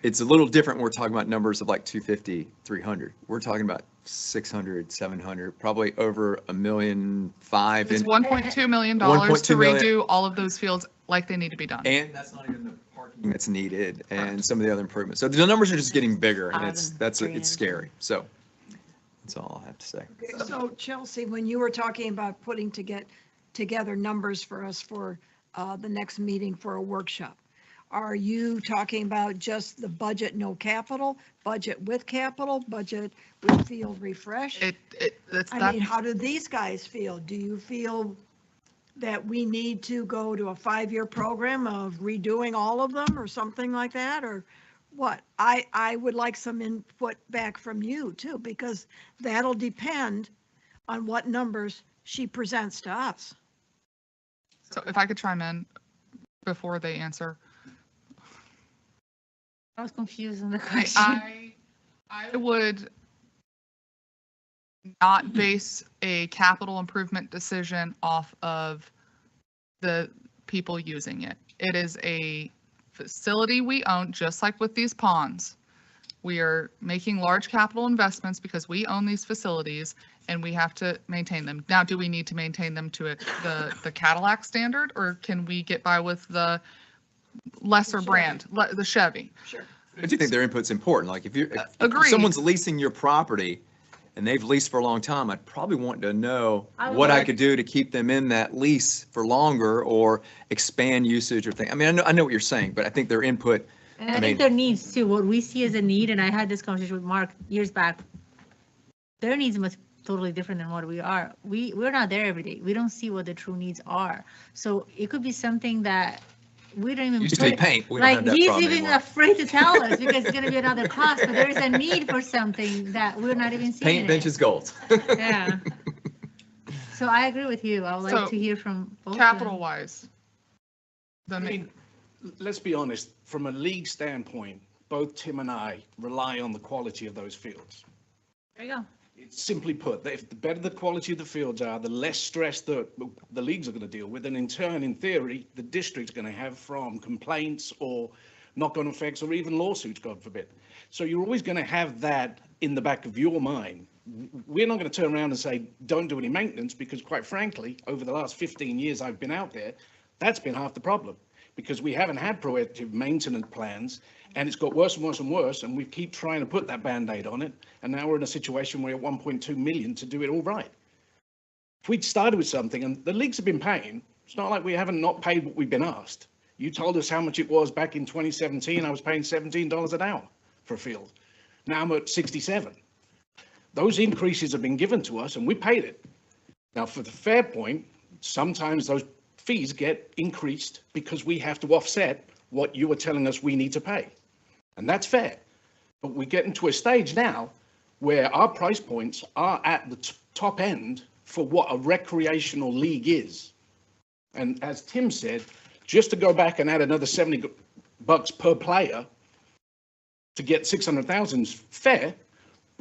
it's a little different when we're talking about numbers of like 250, 300. We're talking about 600, 700, probably over $1.5 million. It's $1.2 million to 1.2 million. redo all of those fields like they need to be done. And that's not even the parking that's needed and some of the other improvements. So the numbers are just getting bigger, and it's scary. So that's all I have to say. So Chelsea, when you were talking about putting together numbers for us for the next meeting for a workshop, are you talking about just the budget, no capital, budget with capital, budget with field refresh? I mean, how do these guys feel? Do you feel that we need to go to a 5-year program of redoing all of them or something like that, or what? I would like some input back from you too, because that'll depend on what numbers she presents to us. So if I could chime in before they answer. I was confused on the question. I would not base a capital improvement decision off of the people using it. It is a facility we own, just like with these ponds. We are making large capital investments because we own these facilities and we have to maintain them. Now, do we need to maintain them to the Cadillac standard, or can we get by with the lesser brand, the Chevy? Sure. I do think their input's important. Like if Agreed. someone's leasing your property and they've leased for a long time, I'd probably want to know what I could do to keep them in that lease for longer or expand usage or things. I mean, I know what you're saying, but I think their input. And I think their needs too, what we see as a need, and I had this conversation with Mark years back, their needs must totally different than what we are. We're not there every day. We don't see what the true needs are. So it could be something that we don't even. Used to be paint. We don't like have that he's problem even anymore. afraid to tell us because it's going to be another cost. But there is a need for something that we're not even seeing. Paint bench is gold. Yeah. So I agree with you. I would like to hear from both. Capital wise. I mean, let's be honest, from a league standpoint, both Tim and I rely on the quality of those fields. There you go. It's simply put, that if the better the quality of the fields are, the less stress the leagues are going to deal with. And in turn, in theory, the district's going to have from complaints or knock-on effects or even lawsuits, God forbid. So you're always going to have that in the back of your mind. We're not going to turn around and say, don't do any maintenance, because quite frankly, over the last 15 years I've been out there, that's been half the problem, because we haven't had proactive maintenance plans, and it's got worse and worse and worse, and we keep trying to put that Band-Aid on it, and now we're in a situation where we're at 1.2 million to do it all right. If we'd started with something, and the leagues have been paying, it's not like we haven't not paid what we've been asked. You told us how much it was back in 2017. I was paying $17 an hour for a field. Now I'm at 67. Those increases have been given to us, and we paid it. Now, for the fair point, sometimes those fees get increased because we have to offset what you are telling us we need to pay. And that's fair. But we're getting to a stage now where our price points are at the top end for what a recreational league is. And as Tim said, just to go back and add another $70 per player to get 600,000 is fair,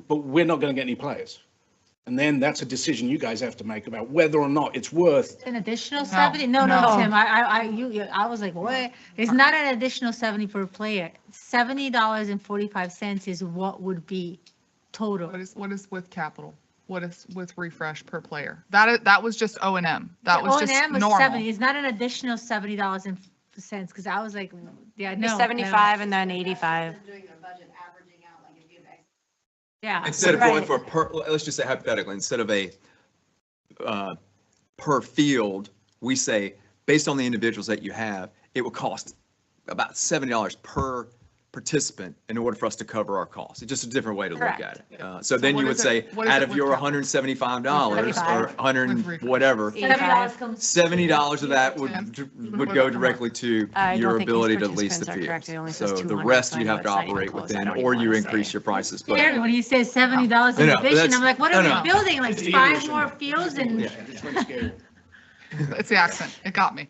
but we're not going to get any players. And then that's a decision you guys have to make about whether or not it's worth. An additional 70? No, Tim, I was like, what? It's not an additional 70 per player. $70.45 is what would be total. What is with capital? What is with refresh per player? That was just O&M. That was just O&M was normal. 70. It's not an additional $70.00 because I was like, yeah, no. 75 and then 85. Yeah. Instead of going for let's just say hypothetically, instead of a per field, we say, based on the individuals that you have, it would cost about $70 per participant in order for us to cover our costs. It's just a different way to look at it. So then you would say, out of your $175 or 100 whatever, $70 of that would go directly to your ability to lease the field. So the rest you'd have to operate within, or you increase your prices. But When you say $70 in addition, I'm like, what are we building? Like 5 more fields and. It's the accent. It got me.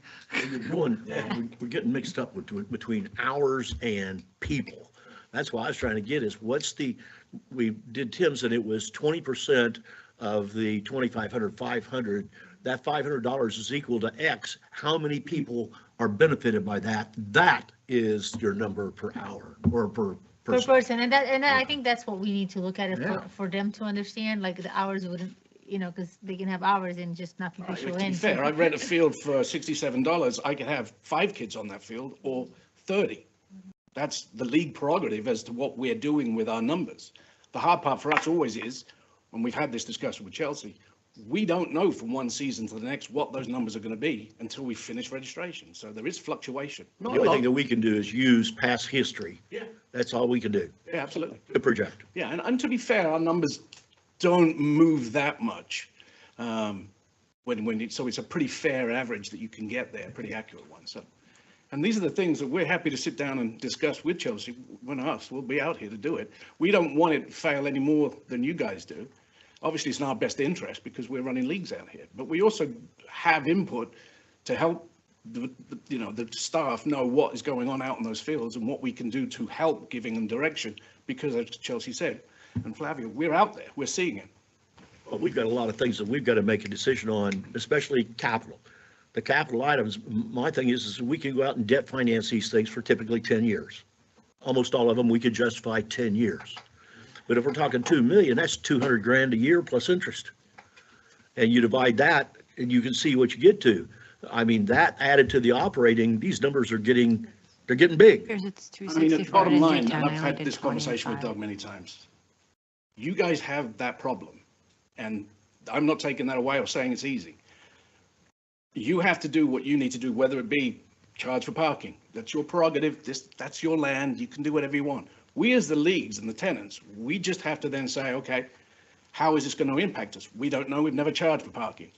We're getting mixed up between hours and people. That's why I was trying to get is we did Tim's and it was 20% of the 2,500, 500. That $500 is equal to X. How many people are benefited by that? That is your number per hour or per person. And I think that's what we need to look at it for them to understand, like the hours wouldn't, because they can have hours and just not people show To be in. fair, I rent a field for $67. I could have 5 kids on that field or 30. That's the league prerogative as to what we're doing with our numbers. The hard part for us always is, and we've had this discussion with Chelsea, we don't know from one season to the next what those numbers are going to be until we finish registration. So there is fluctuation. The only thing that we can do is use past history. Yeah. That's all we can do. Yeah, absolutely. To project. Yeah, and to be fair, our numbers don't move that much. So it's a pretty fair average that you can get there, pretty accurate one. So, and these are the things that we're happy to sit down and discuss with Chelsea. We'll be out here to do it. We don't want it to fail any more than you guys do. Obviously, it's in our best interest because we're running leagues out here, but we also have input to help the staff know what is going on out in those fields and what we can do to help giving them direction. Because as Chelsea said, and Flavia, we're out there, we're seeing it. Well, we've got a lot of things that we've got to make a decision on, especially capital. The capital items, my thing is we can go out and debt finance these things for typically 10 years. Almost all of them, we could justify 10 years. But if we're talking 2 million, that's 200 grand a year plus interest. And you divide that and you can see what you get to. I mean, that added to the operating, these numbers are getting big. Here's it's I mean, the bottom line, and I've had this conversation with Doug many times. You guys have that problem, and I'm not taking that away or saying it's easy. You have to do what you need to do, whether it be charge for parking. That's your prerogative. That's your land. You can do whatever you want. We as the leagues and the tenants, we just have to then say, okay, how is this going to impact us? We don't know. We've never charged for parking.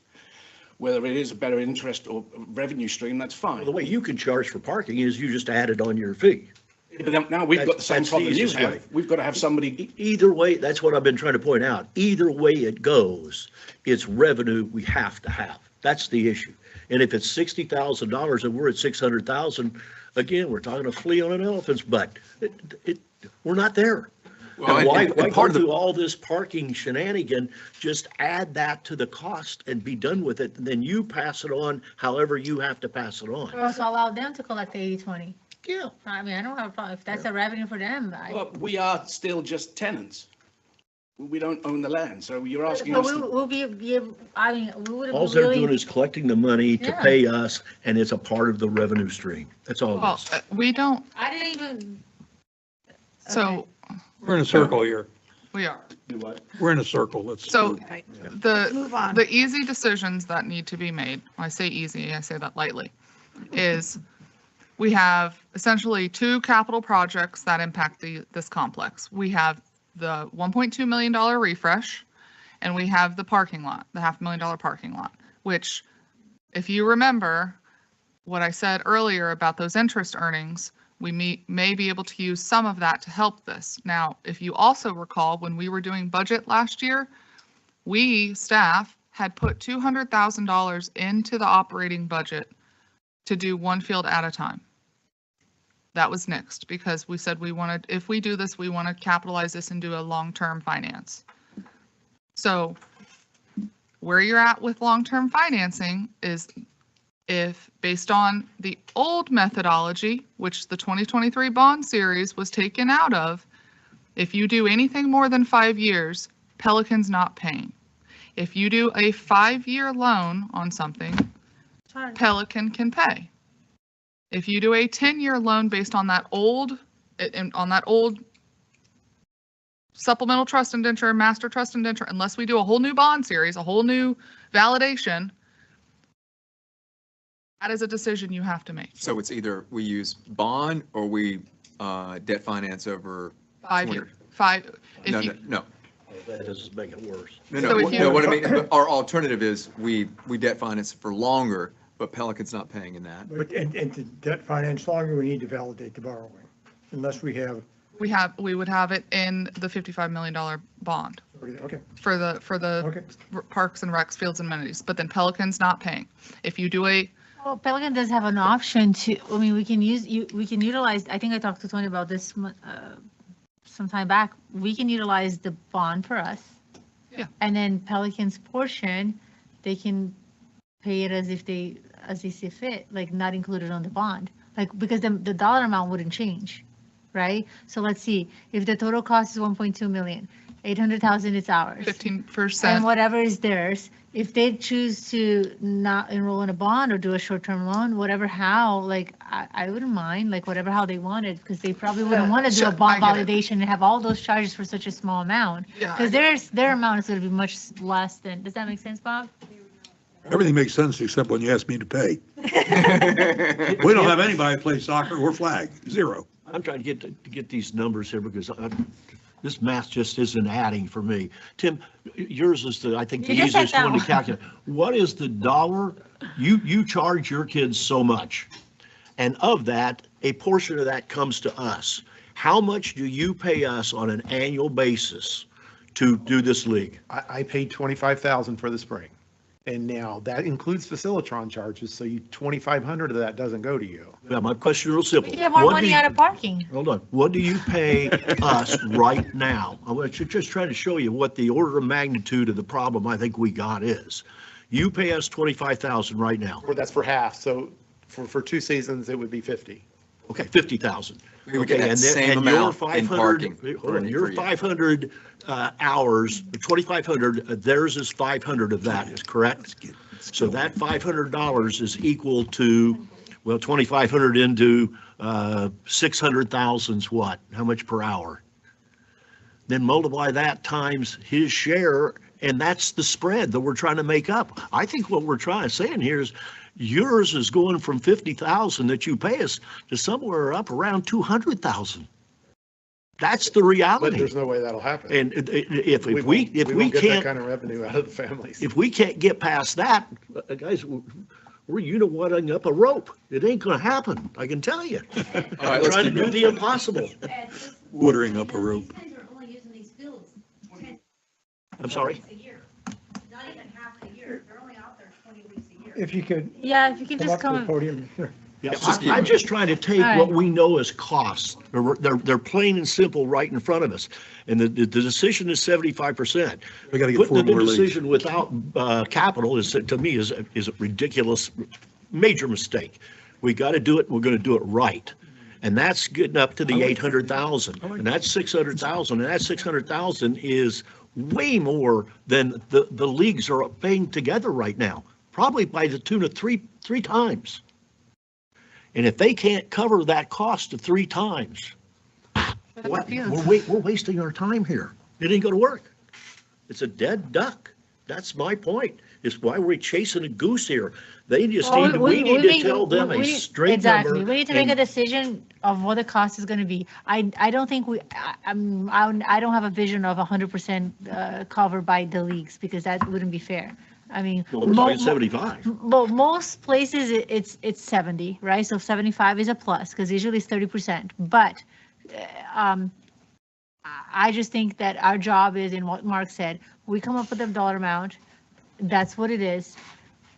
Whether it is a better interest or revenue stream, that's fine. Well, the way you can charge for parking is you just add it on your fee. But now we've got the same problem you have. We've got to have somebody. Either way, that's what I've been trying to point out. Either way it goes, it's revenue we have to have. That's the issue. And if it's $60,000 and we're at 600,000, again, we're talking a flea on an elephant's butt. We're not there. Well, why go through all this parking shenanigan? Just add that to the cost and be done with it. And then you pass it on however you have to pass it on. Or also allow them to collect the 80/20. Yeah. I mean, I don't have a problem. If that's a revenue for them. Well, we are still just tenants. We don't own the land. So you're asking But us. we'll be, I mean, we would have. All they're doing is collecting the money to pay us, and it's a part of the revenue stream. That's all it Well, is. we don't, I didn't even. so We're in a circle here. we are. We're in a circle. Let's. So Move on. the easy decisions that need to be made, when I say easy, I say that lightly, is we have essentially 2 capital projects that impact this complex. We have the $1.2 million refresh, and we have the parking lot, the $500,000 parking lot, which, if you remember what I said earlier about those interest earnings, we may be able to use some of that to help this. Now, if you also recall, when we were doing budget last year, we, staff, had put $200,000 into the operating budget to do one field at a time. That was nixed because we said we wanted, if we do this, we want to capitalize this and do a long-term finance. So where you're at with long-term financing is if, based on the old methodology, which the 2023 bond series was taken out of, if you do anything more than 5 years, Pelican's not paying. If you do a 5-year loan on something, Pelican can pay. If you do a 10-year loan based on that old supplemental trust indenture, master trust indenture, unless we do a whole new bond series, a whole new validation, that is a decision you have to make. So it's either we use bond or we debt finance over 5 years. No. That doesn't make it worse. No, what I mean, our alternative is we debt finance for longer, but Pelican's not paying in that. But, and to debt finance longer, we need to validate the borrowing, unless we have. We would have it in the $55 million bond. Okay. For the parks and recs, fields and amenities, but then Pelican's not paying. If you do Well, Pelican does have an option to, I mean, we can utilize, I think I talked to Tony about this some time back. We can utilize the bond for us. Yeah. And then Pelican's portion, they can pay it as they see fit, like not included on the bond. Like, because the dollar amount wouldn't change, right? So let's see, if the total cost is 1.2 million, 800,000 is ours. 15%. And whatever is theirs, if they choose to not enroll in a bond or do a short-term loan, whatever how, like, I wouldn't mind, like, whatever how they wanted, because they probably wouldn't want to do a bond validation and have all those charges for such a small amount. Yeah, Because their amount is going to be much less than, does that make sense, Bob? Everything makes sense except when you ask me to pay. We don't have anybody play soccer or flag, zero. I'm trying to get these numbers here because this math just isn't adding for me. Tim, yours is I think the easiest one to calculate. What is the dollar, you charge your kids so much, and of that, a portion of that comes to us. How much do you pay us on an annual basis to do this league? I paid $25,000 for the spring. And now that includes Facilitron charges, so 2,500 of that doesn't go to you. Yeah, my question is real simple. We get more money out of parking. Hold on. What do you pay us right now? I'm just trying to show you what the order of magnitude of the problem I think we got is. You pay us $25,000 right now. Or that's for half, so for 2 seasons, it would be 50. Okay, 50,000. We would get that same amount in parking. Your 500 hours, 2,500, theirs is 500 of that, is correct? So that $500 is equal to, well, 2,500 into 600,000's what? How much per hour? Then multiply that times his share, and that's the spread that we're trying to make up. I think what we're trying to say in here is yours is going from 50,000 that you pay us to somewhere up around 200,000. That's the reality. But there's no way that'll happen. And if we won't get that can't, kind of revenue out of the families. if we can't get past that, guys, we're unitwating up a rope. It ain't gonna happen, I can tell you. I'm trying to do the impossible. Watering up a rope. I'm sorry? Not even half a year. They're only out there 20 weeks a year. If you could. Yeah, if you can just Up to the come. podium. Yeah, I'm just trying to take All what right. we know as costs. They're plain and simple right in front of us. And the decision is 75%. We gotta get Putting 4 the more leagues. decision without capital is, to me, is a ridiculous, major mistake. We got to do it, we're going to do it right. And that's getting up to the 800,000. And that's 600,000. And that 600,000 is way more than the leagues are paying together right now, probably by the tune of three times. And if they can't cover that cost of 3 times, we're wasting our time here. It ain't gonna work. It's a dead duck. That's my point. It's why we're chasing a goose here. They just need, we need to tell them a straight number. Exactly. We need to make a decision of what the cost is going to be. I don't think I don't have a vision of 100% covered by the leagues, because that wouldn't be fair. I mean, Well, we're talking 75. Well, most places it's 70, right? So 75 is a plus, because usually it's 30%. But I just think that our job is, in what Mark said, we come up with a dollar amount. That's what it is.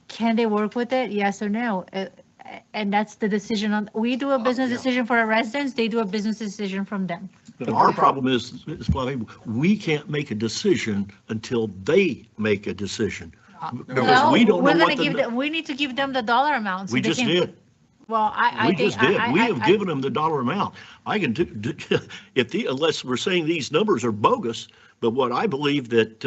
Can they work with it? Yes or no? And that's the decision on, we do a business decision for our residents, they do a business decision from them. But our problem is, Flavia, we can't make a decision until they make a decision. Because No, we don't we're know gonna what give the, them, we need to give them the dollar amount. so we they just can- did. Well, I We think. just did. We have I- given them the dollar amount. I can do, unless we're saying these numbers are bogus, but what I believe that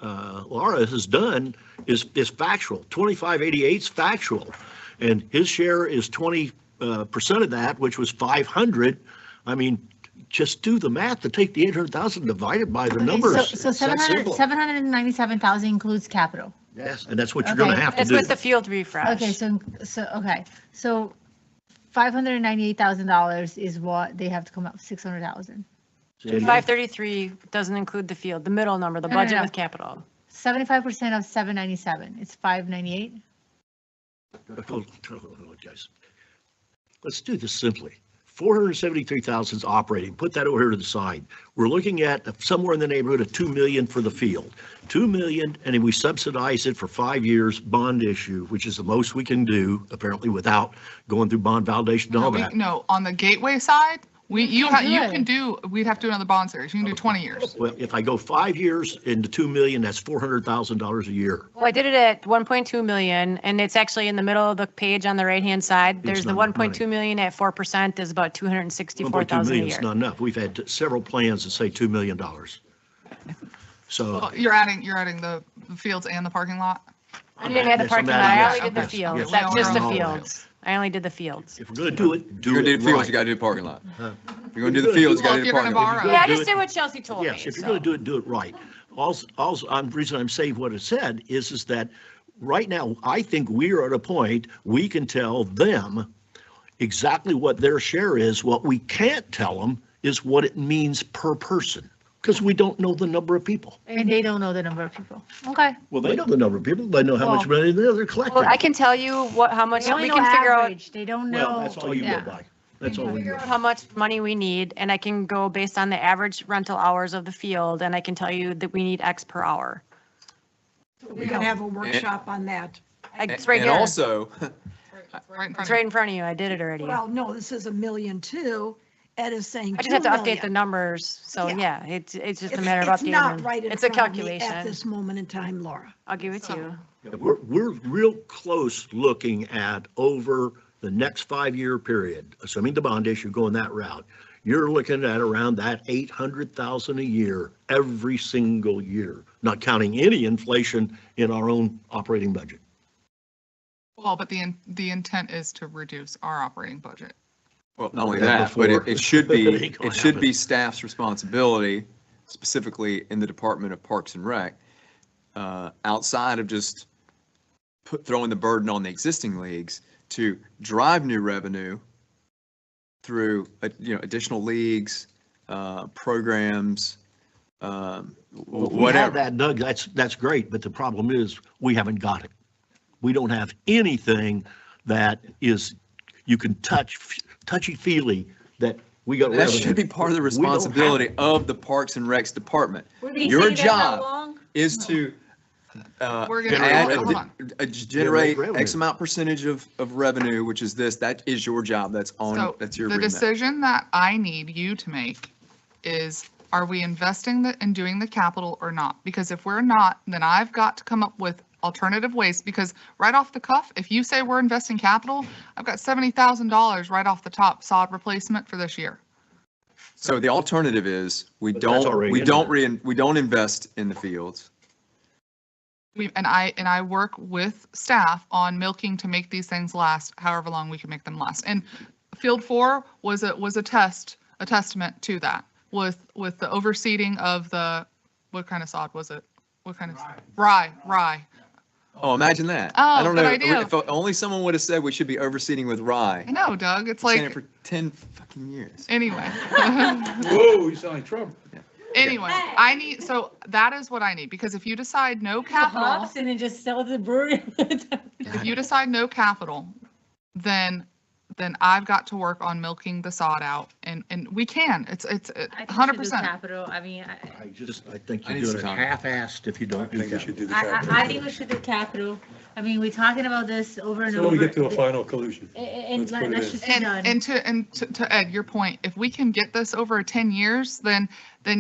Laura has done is factual. 2588 is factual. And his share is 20% of that, which was 500. I mean, just do the math to take the 800,000 divided by the numbers. So It's that simple. 797,000 includes capital. Yes, and that's what you're going to Okay. have to That's do. with the field refresh. Okay, so $598,000 is what they have to come up, 600,000. 533 doesn't include the field, the middle number, the No, no, budget no. with capital. 75% of 797, it's 598. Guys, let's do this simply. 473,000 is operating. Put that over here to the side. We're looking at somewhere in the neighborhood of 2 million for the field. 2 million, and then we subsidize it for 5 years bond issue, which is the most we can do, apparently, without going through bond validation and all that. No, on the Gateway side, you can't do can it. do, we'd have to do another bond series. You can do 20 years. Well, if I go 5 years into 2 million, that's $400,000 a year. Well, I did it at 1.2 million, and it's actually in the middle of the page on the right-hand side. There's the not enough 1.2 million at 4% is about 1.2 264,000 a million is year. not enough. We've had several plans that say $2 million. So. Well, You're adding the fields and the parking lot? I didn't add the Yes, parking I'm lot, I adding only did the that. fields. Yes. That's just the All of that. fields. I only did the fields. If we're going to do it, If you're gonna do the fields, you gotta do the parking lot. If you're gonna do the fields, you Well, gotta if do the you're gonna parking lot. borrow. Yeah, I do just it- did what Chelsea told me. Yes, if you're so. going to do it right. The reason I'm saying what it said is that right now, I think we are at a point, we can tell them exactly what their share is. What we can't tell them is what it means per person, because we don't know the number of people. And they don't know the number of people. Okay. Well, they know the number of people, they know how much money they're collecting. Well, I can tell you how much, They only we know can figure out average, they don't know. Well, that's all you go yeah. by. That's all we know. how much money we need, and I can go based on the average rental hours of the field, and I can tell you that we need X per hour. We're going to have a workshop on that. It's right And here. also, Right in front It's of right you. in front of you. I did it already. Well, no, this is 1.2 million. Ed is saying I 2 just have to update million. the numbers. So Yeah. yeah, it's just a It's- matter of It's not updating. right in It's a front of me calculation. at this moment in time, Laura. I'll give it to you. We're real close looking at over the next 5-year period, assuming the bond issue going that route. You're looking at around that 800,000 a year, every single year, not counting any inflation in our own operating budget. Well, but the intent is to reduce our operating budget. well, not only Yeah, that, but before. it should It be, ain't gonna it should happen. be staff's responsibility, specifically in the Department of Parks and Rec, outside of just throwing the burden on the existing leagues to drive new revenue through, additional leagues, programs, Well, if we have whatever. that, Doug, that's great, but the problem is, we haven't got it. We don't have anything that is, you can touchy-feely, that we got That revenue. should be part of the We don't have responsibility it. of the Parks and Recs Department. We've been Your saying that how job long? is to We're gonna add, hold on. generate revenue. X amount percentage of revenue, which is this, that is your job, that's So that's your the remit. decision that I need you to make is, are we investing in doing the capital or not? Because if we're not, then I've got to come up with alternative ways, because right off the cuff, if you say we're investing capital, I've got $70,000 right off the top sod replacement for this year. So the alternative is, we But that's don't, already we in don't there. we don't invest in the fields. And I work with staff on milking to make these things last however long we can make them last. And Field 4 was a testament to that, with the overseeding of the, what kind of sod was it? What kind of? Rye. Oh, imagine that. Oh, I don't know, good idea. if only someone would have said we should be overseeding with rye. I know, Doug, it's Saying it like, for 10 fucking years. anyway. Whoa, you sound like Trump. Anyway, so that is what I need, because if you decide no capital, Hops and then just sell to the brewery. if you decide no capital, then then I've got to work on milking the sod out, and we can, it's I think we should do 100%. capital. I mean, I think I you're need doing it some time. half-assed if you don't do that. I think we should do capital. I mean, we're talking about this over and So over. we get to a final conclusion. And Let's put it let's in. just be done. And to Ed, your point, if we can get this over 10 years, then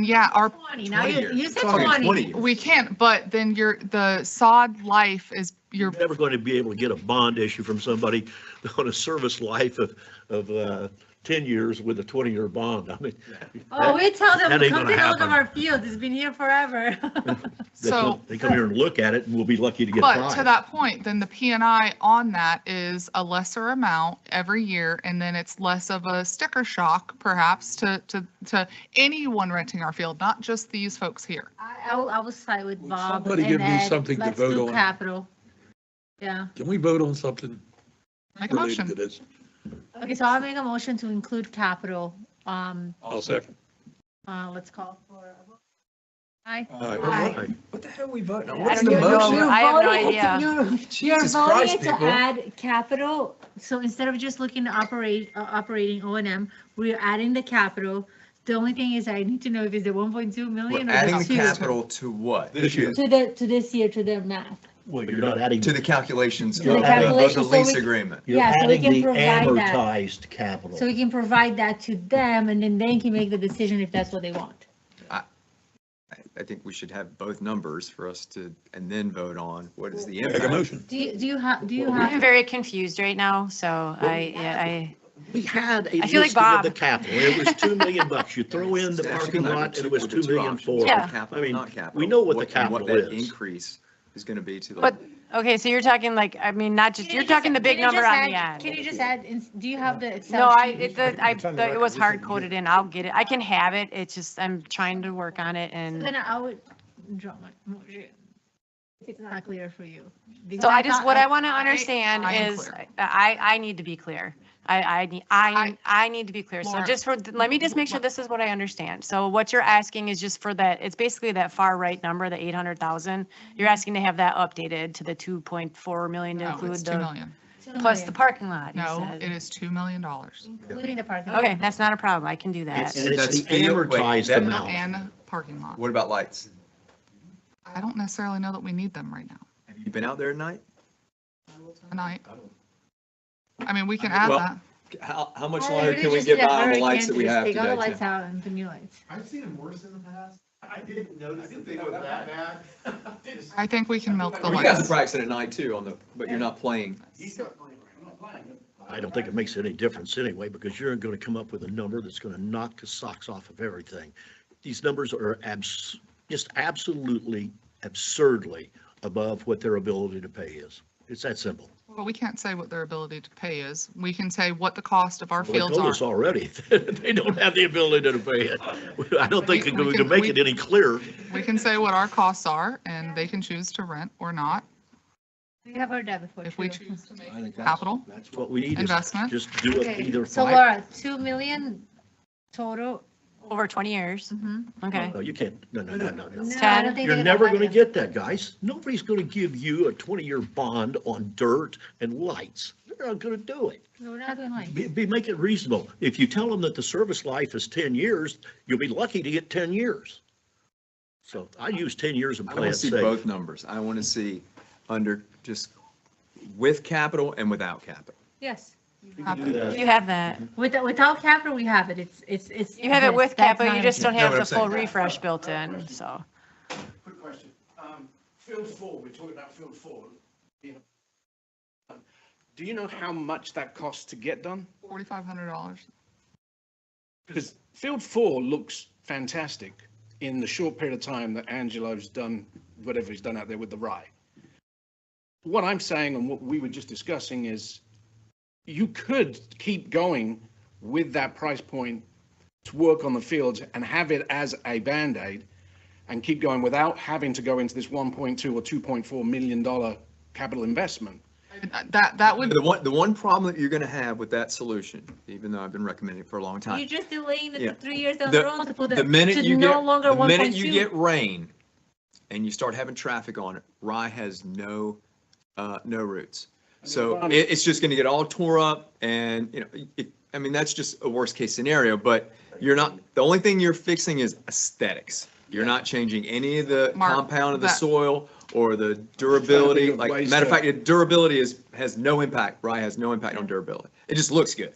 yeah, our 20, now 20 you years. said Talking 20. 20 years. we can't, but then the sod life is, You're never going to be able to get a bond issue from somebody on a service life of 10 years with a 20-year bond. I mean. Oh, we tell them, that ain't come gonna take a look at happen. our field. It's been here forever. So- They come here and look at it and we'll be lucky to get a but prize. to that point, then the P&I on that is a lesser amount every year, and then it's less of a sticker shock perhaps to anyone renting our field, not just these folks here. I will side with Bob somebody and give me Ed. something to Let's vote do on? capital. Yeah. Can we vote on something Make a related motion. to this? Okay, so I'll make a motion to include capital. I'll second. Let's call for a vote. Aye. Aye. What the hell are we voting on? I What's don't the know. motion? You're I have no voting idea. You're Jesus voting Christ, to people. add capital, so instead of just looking to operating O&M, we're adding the capital. The only thing is I need to know if it's the 1.2 We're million or adding the the 2. capital to what? This year. To this year, to the math. Well, you're not adding. To the calculations To the of the calculations, so lease we- agreement. You're Yeah, so we adding can the provide that. amortized capital. So we can provide that to them and then they can make the decision if that's what they want. I think we should have both numbers for us to, and then vote on what is the Make a impact. motion. Do you have, I'm very confused right now, so I We had a I feel like listing of Bob. the capital. It was $2 million. You throw in the parking lot and it was $2 million for. Yeah. I mean, we know what the capital that is. increase is going to be to the. But, okay, so you're talking like, I mean, not just, you're talking the big Can you number just on the add- end. Can you just add, do you have the Excel? No, sheet? it was hard coded in. I'll get it. I can have it. It's just, I'm trying to work on it and. Then I would drop my motion. It's not clear for you. Because So I just, thought- what I want to understand I am is, clear. I need to be clear. I need to be clear. So Laura. just let me just make sure this is what I understand. So what you're asking is just for that, it's basically that far right number, the 800,000. You're asking to have that updated to the 2.4 million to No, include it's 2 the, million. plus the parking lot. you No, said. it is $2 million. Including the parking. lot. Okay, that's not a problem. I can do that. And it's That's the field- wait, amortized that- amount. And parking lot. What about lights? I don't necessarily know that we need them right now, Have you been out there at night? tonight. I mean, we can add Well, that. How much Oh, longer you can we just get did a by on the hurricane lights that to we just have take all the today? lights out and put new lights. I've seen them worse in the past. I didn't notice that they were that bad. I think we can milk the You guys are lights. practicing at night too but you're not playing. He's not playing. I'm not playing. I don't think it makes any difference anyway, because you're going to come up with a number that's going to knock the socks off of everything. These numbers are just absolutely absurdly above what their ability to pay is. It's that simple. Well, we can't say what their ability to pay is. We can say what the cost of our Well, they fields told are. us already. They don't have the ability to pay it. I don't think We we can- can make we- it any clearer. We can say what our costs are and they can choose to rent or not. We have heard that before. If we too. choose to make I think capital That's what we need. is investment. Just do it Okay, either so five. Laura, 2 million total. Over 20 years. Okay. No, you can't. No. No, I don't think You're they're gonna never buy going to them. get that, guys. Nobody's going to give you a 20-year bond on dirt and lights. They're not going to do it. No, we're not doing lights. Make it reasonable. If you tell them that the service life is 10 years, you'll be lucky to get 10 years. So I use 10 years and I play want it to see safe. both numbers. I want to see under just with capital and without capital. Yes. You have that. Without capital, we have it. It's. You have it with that's capital, not you an just issue. don't No, have what the I'm full saying. refresh built in, so. Quick question. Field 4, we're talking about Field 4. Do you know how much that costs to get done? $4,500. Because Field 4 looks fantastic in the short period of time that Angelo's done whatever he's done out there with the rye. What I'm saying and what we were just discussing is you could keep going with that price point to work on the fields and have it as a Band-Aid and keep going without having to go into this $1.2 or $2.4 million capital investment. That would. The one problem that you're going to have with that solution, even though I've been recommending it for a long time. You're just delaying it Yeah. to 3 years down the road to put The minute to you no get, longer the 1.2. minute you get rain and you start having traffic on it, rye has no roots. So it's just gonna get all tore up and, you know, I mean, that's just a worst case scenario, but you're not, the only thing you're fixing is aesthetics. You're not changing any of the Mark, compound of the that- soil or the durability. of Like, ways matter of to- fact, durability has no impact, right? Has no impact on durability. It just looks good,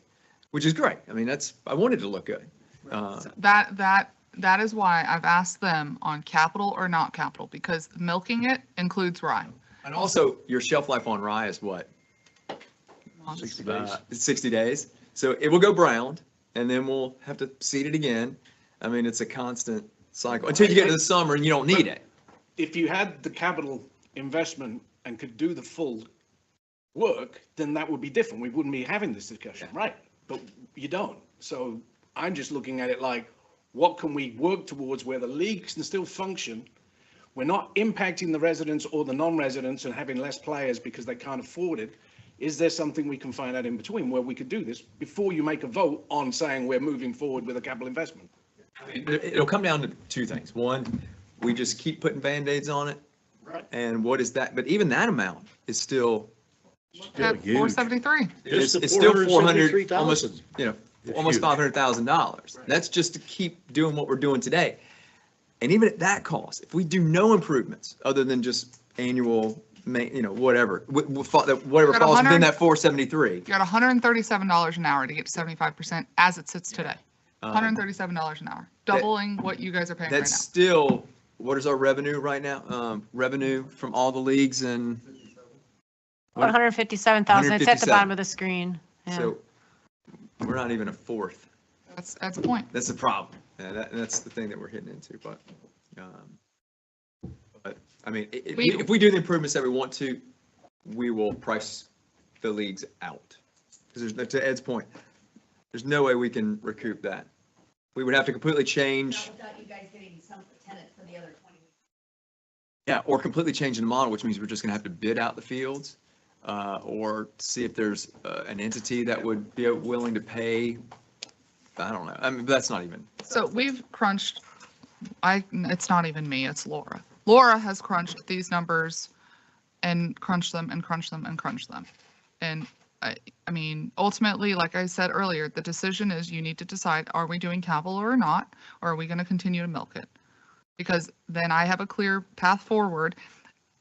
which is great. I mean, I wanted to look good. That is why I've asked them on capital or not capital, because milking it includes rye. And also, your shelf life on rye is what? 60 days. 60 days. So it will go brown, and then we'll have to seed it again. I mean, it's a constant cycle until you get to the summer and you don't need it. If you had the capital investment and could do the full work, then that would be different. We wouldn't be having this discussion, right? But you don't. So I'm just looking at it like, what can we work towards where the league can still function? We're not impacting the residents or the non-residents and having less players because they can't afford it. Is there something we can find out in between where we could do this before you make a vote on saying we're moving forward with a capital investment? It'll come down to two things. One, we just keep putting Band-Aids on it. Right. And what is that? But even that amount is still, At 473. it's still 400, almost, 473,000. you know, It's almost huge. $500,000. That's just to keep doing what we're doing today. And even at that cost, if we do no improvements other than just annual, you know, whatever, whatever Got falls within 100 that 473. You got $137 an hour to get to 75% as it sits today. $137 an hour, doubling what you guys are paying right That's now. still, what is our revenue right now? Revenue from all the leagues and 157,000. It's at the 157. bottom of the screen. Yeah. so we're not even a fourth. That's a point. That's the problem. And that's the thing that we're hitting into, but I mean, if we do the improvements that we want to, we will price the leagues out. Because to Ed's point, there's no way we can recoup that. We would have to completely change. Without you guys getting some tenant for the other 20. Yeah, or completely changing the model, which means we're just gonna have to bid out the fields, or see if there's an entity that would be willing to pay. I don't know. I mean, that's not even. So we've crunched, it's not even me, it's Laura. Laura has crunched these numbers and crunched them and crunched them and crunched them. And I mean, ultimately, like I said earlier, the decision is you need to decide, are we doing capital or not? Or are we going to continue to milk it? Because then I have a clear path forward.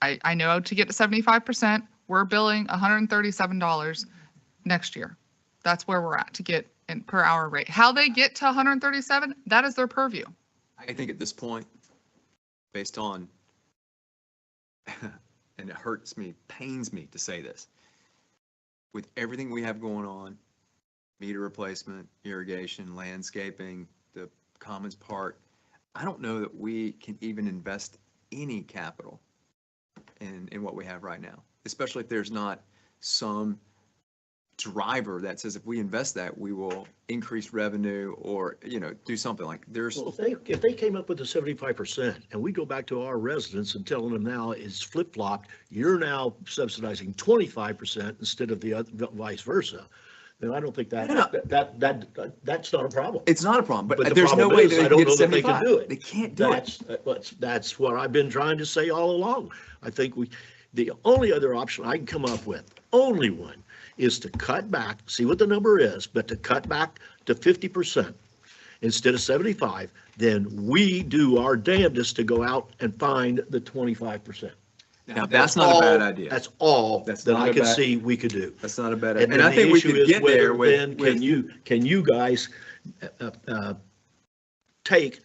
I know to get to 75%, we're billing $137 next year. That's where we're at to get in per hour rate. How they get to 137, that is their purview. I think at this point, based on, and it hurts me, pains me to say this, with everything we have going on, meter replacement, irrigation, landscaping, the Commons Park, I don't know that we can even invest any capital in what we have right now, especially if there's not some driver that says if we invest that, we will increase revenue or, you know, do something like there's. Well, if they came up with the 75% and we go back to our residents and telling them now it's flip-flopped, you're now subsidizing 25% instead of the other, vice versa, then I don't think that's not a problem. It's not a problem, but the there's no problem way is, they I can don't get know that they 75. can do it. They can't do it. That's what I've been trying to say all along. I think the only other option I can come up with, only one, is to cut back, see what the number is, but to cut back to 50% instead of 75, then we do our damnedest to go out and find the 25%. Now, that's not a bad idea. That's all that not I a can bad- see we could do. That's not a bad idea. And And then I think the we issue could is get there whether with. then can you guys take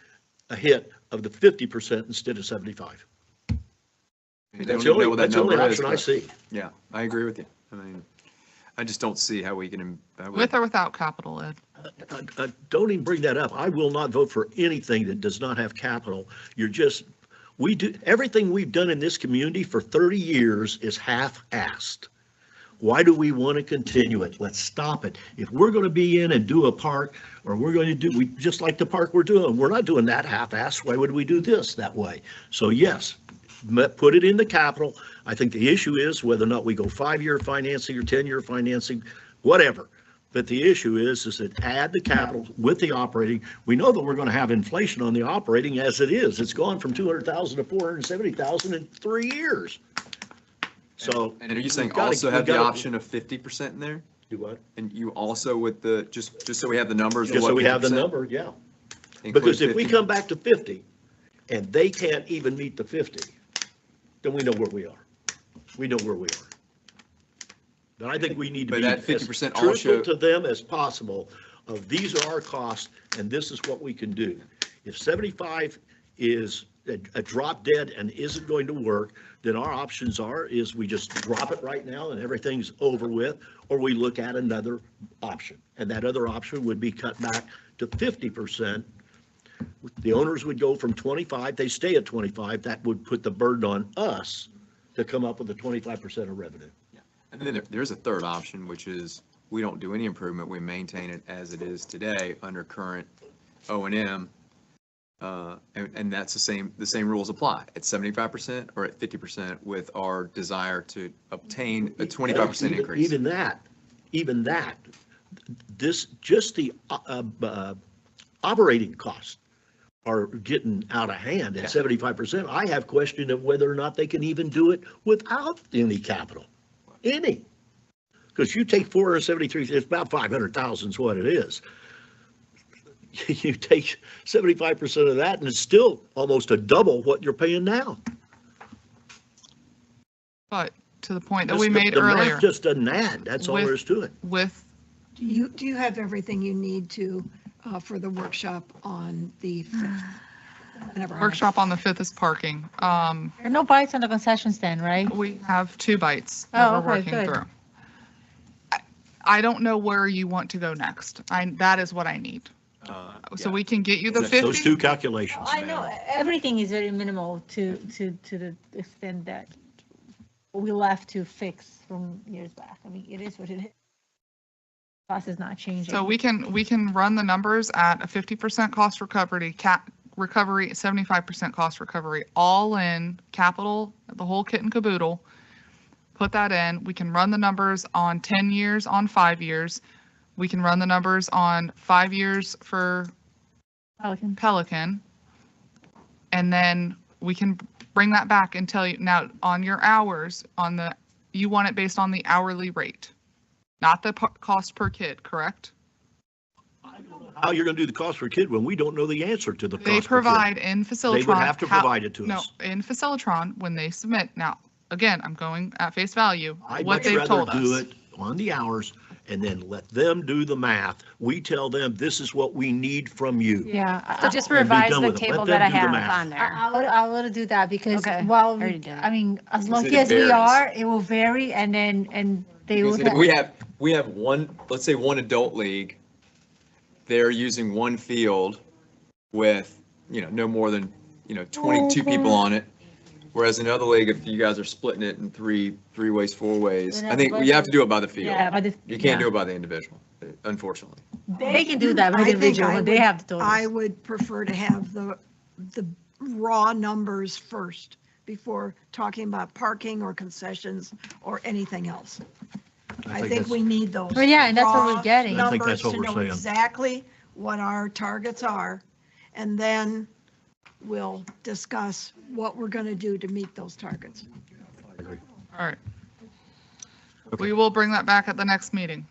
a hit of the 50% instead of 75? That's the only option I see. Yeah, I agree with you. I mean, I just don't see how we can. With or without capital, Ed? Don't even bring that up. I will not vote for anything that does not have capital. We do, everything we've done in this community for 30 years is half-assed. Why do we want to continue it? Let's stop it. If we're going to be in and do a park, or we're going to do, just like the park we're doing, we're not doing that half-assed. Why would we do this that way? So yes, put it in the capital. I think the issue is whether or not we go 5-year financing or 10-year financing, whatever. But the issue is that add the capital with the operating. We know that we're going to have inflation on the operating as it is. It's gone from 200,000 to 470,000 in 3 years. So. And are you saying we've gotta- also have we've the gotta- option of 50% in there? Do what? And you also with the, just so we have the numbers? of Just so what we have the 50%? number, yeah. Include Because if we 50? come back to 50 and they can't even meet the 50, then we know where we are. We know where we are. Then I think we need to But be that as 50% truthful also- to them as possible of these are our costs and this is what we can do. If 75 is a drop dead and isn't going to work, then our options is we just drop it right now and everything's over with, or we look at another option. And that other option would be cut back to 50%. The owners would go from 25, they stay at 25, that would put the burden on us to come up with the 25% of revenue. And then there's a third option, which is we don't do any improvement. We maintain it as it is today under current O&M. And that's the same rules apply at 75% or at 50% with our desire to obtain a 25% increase. Even that, just the operating costs are getting out of hand at 75%. I have question of whether or not they can even do it without any capital, any. Because you take 473, it's about 500,000 is what it is. You take 75% of that and it's still almost a double what you're paying now. But to the point that Just we made the math earlier. just doesn't add, that's all there is to it. With, Do you have everything you need to, for the workshop on the 5th? Whenever workshop on the 5th is parking. There are no bites on the concession stand, right? We have 2 bites that Oh, we're okay, working good. through. I don't know where you want to go next. That is what I need. So we can get you the 50. Those 2 calculations. I know, everything is very minimal to the extent that we left to fix from years back. I mean, it is what it is. Cost is not changing. So we can run the numbers at a 50% cost recovery, 75% cost recovery, all in capital, the whole kit and caboodle. Put that in. We can run the numbers on 10 years, on 5 years. We can run the numbers on 5 years for Pelican. And then we can bring that back and tell you, now on your hours, you want it based on the hourly rate, not the cost per kid, correct? How you're gonna do the cost per kid when we don't know the answer to the cost per They kid? provide in Facilitron. They would have to provide it to No, us. in Facilitron, when they submit, now, again, I'm going at face value, I'd what much they've rather told do us. it on the hours and then let them do the math. We tell them, this is what we need from you. Yeah. So just And be revise done the with it. Let table them that I do the have math. on there. I would do that because Okay, while, already did it. I mean, as Because lucky it as we varies. are, it will vary and they will. Because if we have one, let's say one adult league, they're using one field with, no more than, 22 people on it. Whereas another league, if you guys are splitting it in three ways, 4 ways, I think you have to do it by the field. Yeah, You can't do it by the individual, unfortunately. They can do that, but I think individual, I when they would- have the totals. I would prefer to have the raw numbers first before talking about parking or concessions or anything else. I think we need those. Well, yeah, and that's what we're raw getting. I think that's Numbers what to we're know saying. exactly what our targets are, and then we'll discuss what we're going to do to meet those targets. All right. We will bring that back at the next meeting.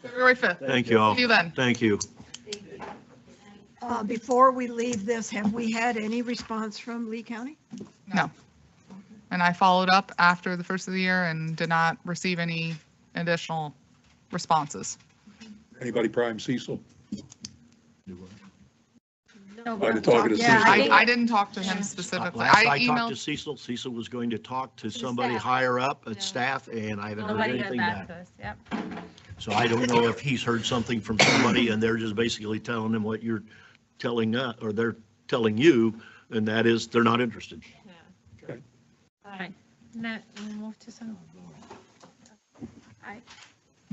February 5th. Thank you all. See you then. Thank you. Before we leave this, have we had any response from Lee County? No. And I followed up after the first of the year and did not receive any additional responses. Anybody prime Cecil? No, I've been talking to yeah, Cecil. I didn't talk to him specifically. Last I I talked to emailed, Cecil, Cecil was going to talk to somebody staff. higher up at staff, and I haven't heard Nobody got anything back back. to us, yep. So I don't know if he's heard something from somebody and they're just basically telling him what you're telling us, or they're telling you, and that is they're not interested. All right, now we'll move to some.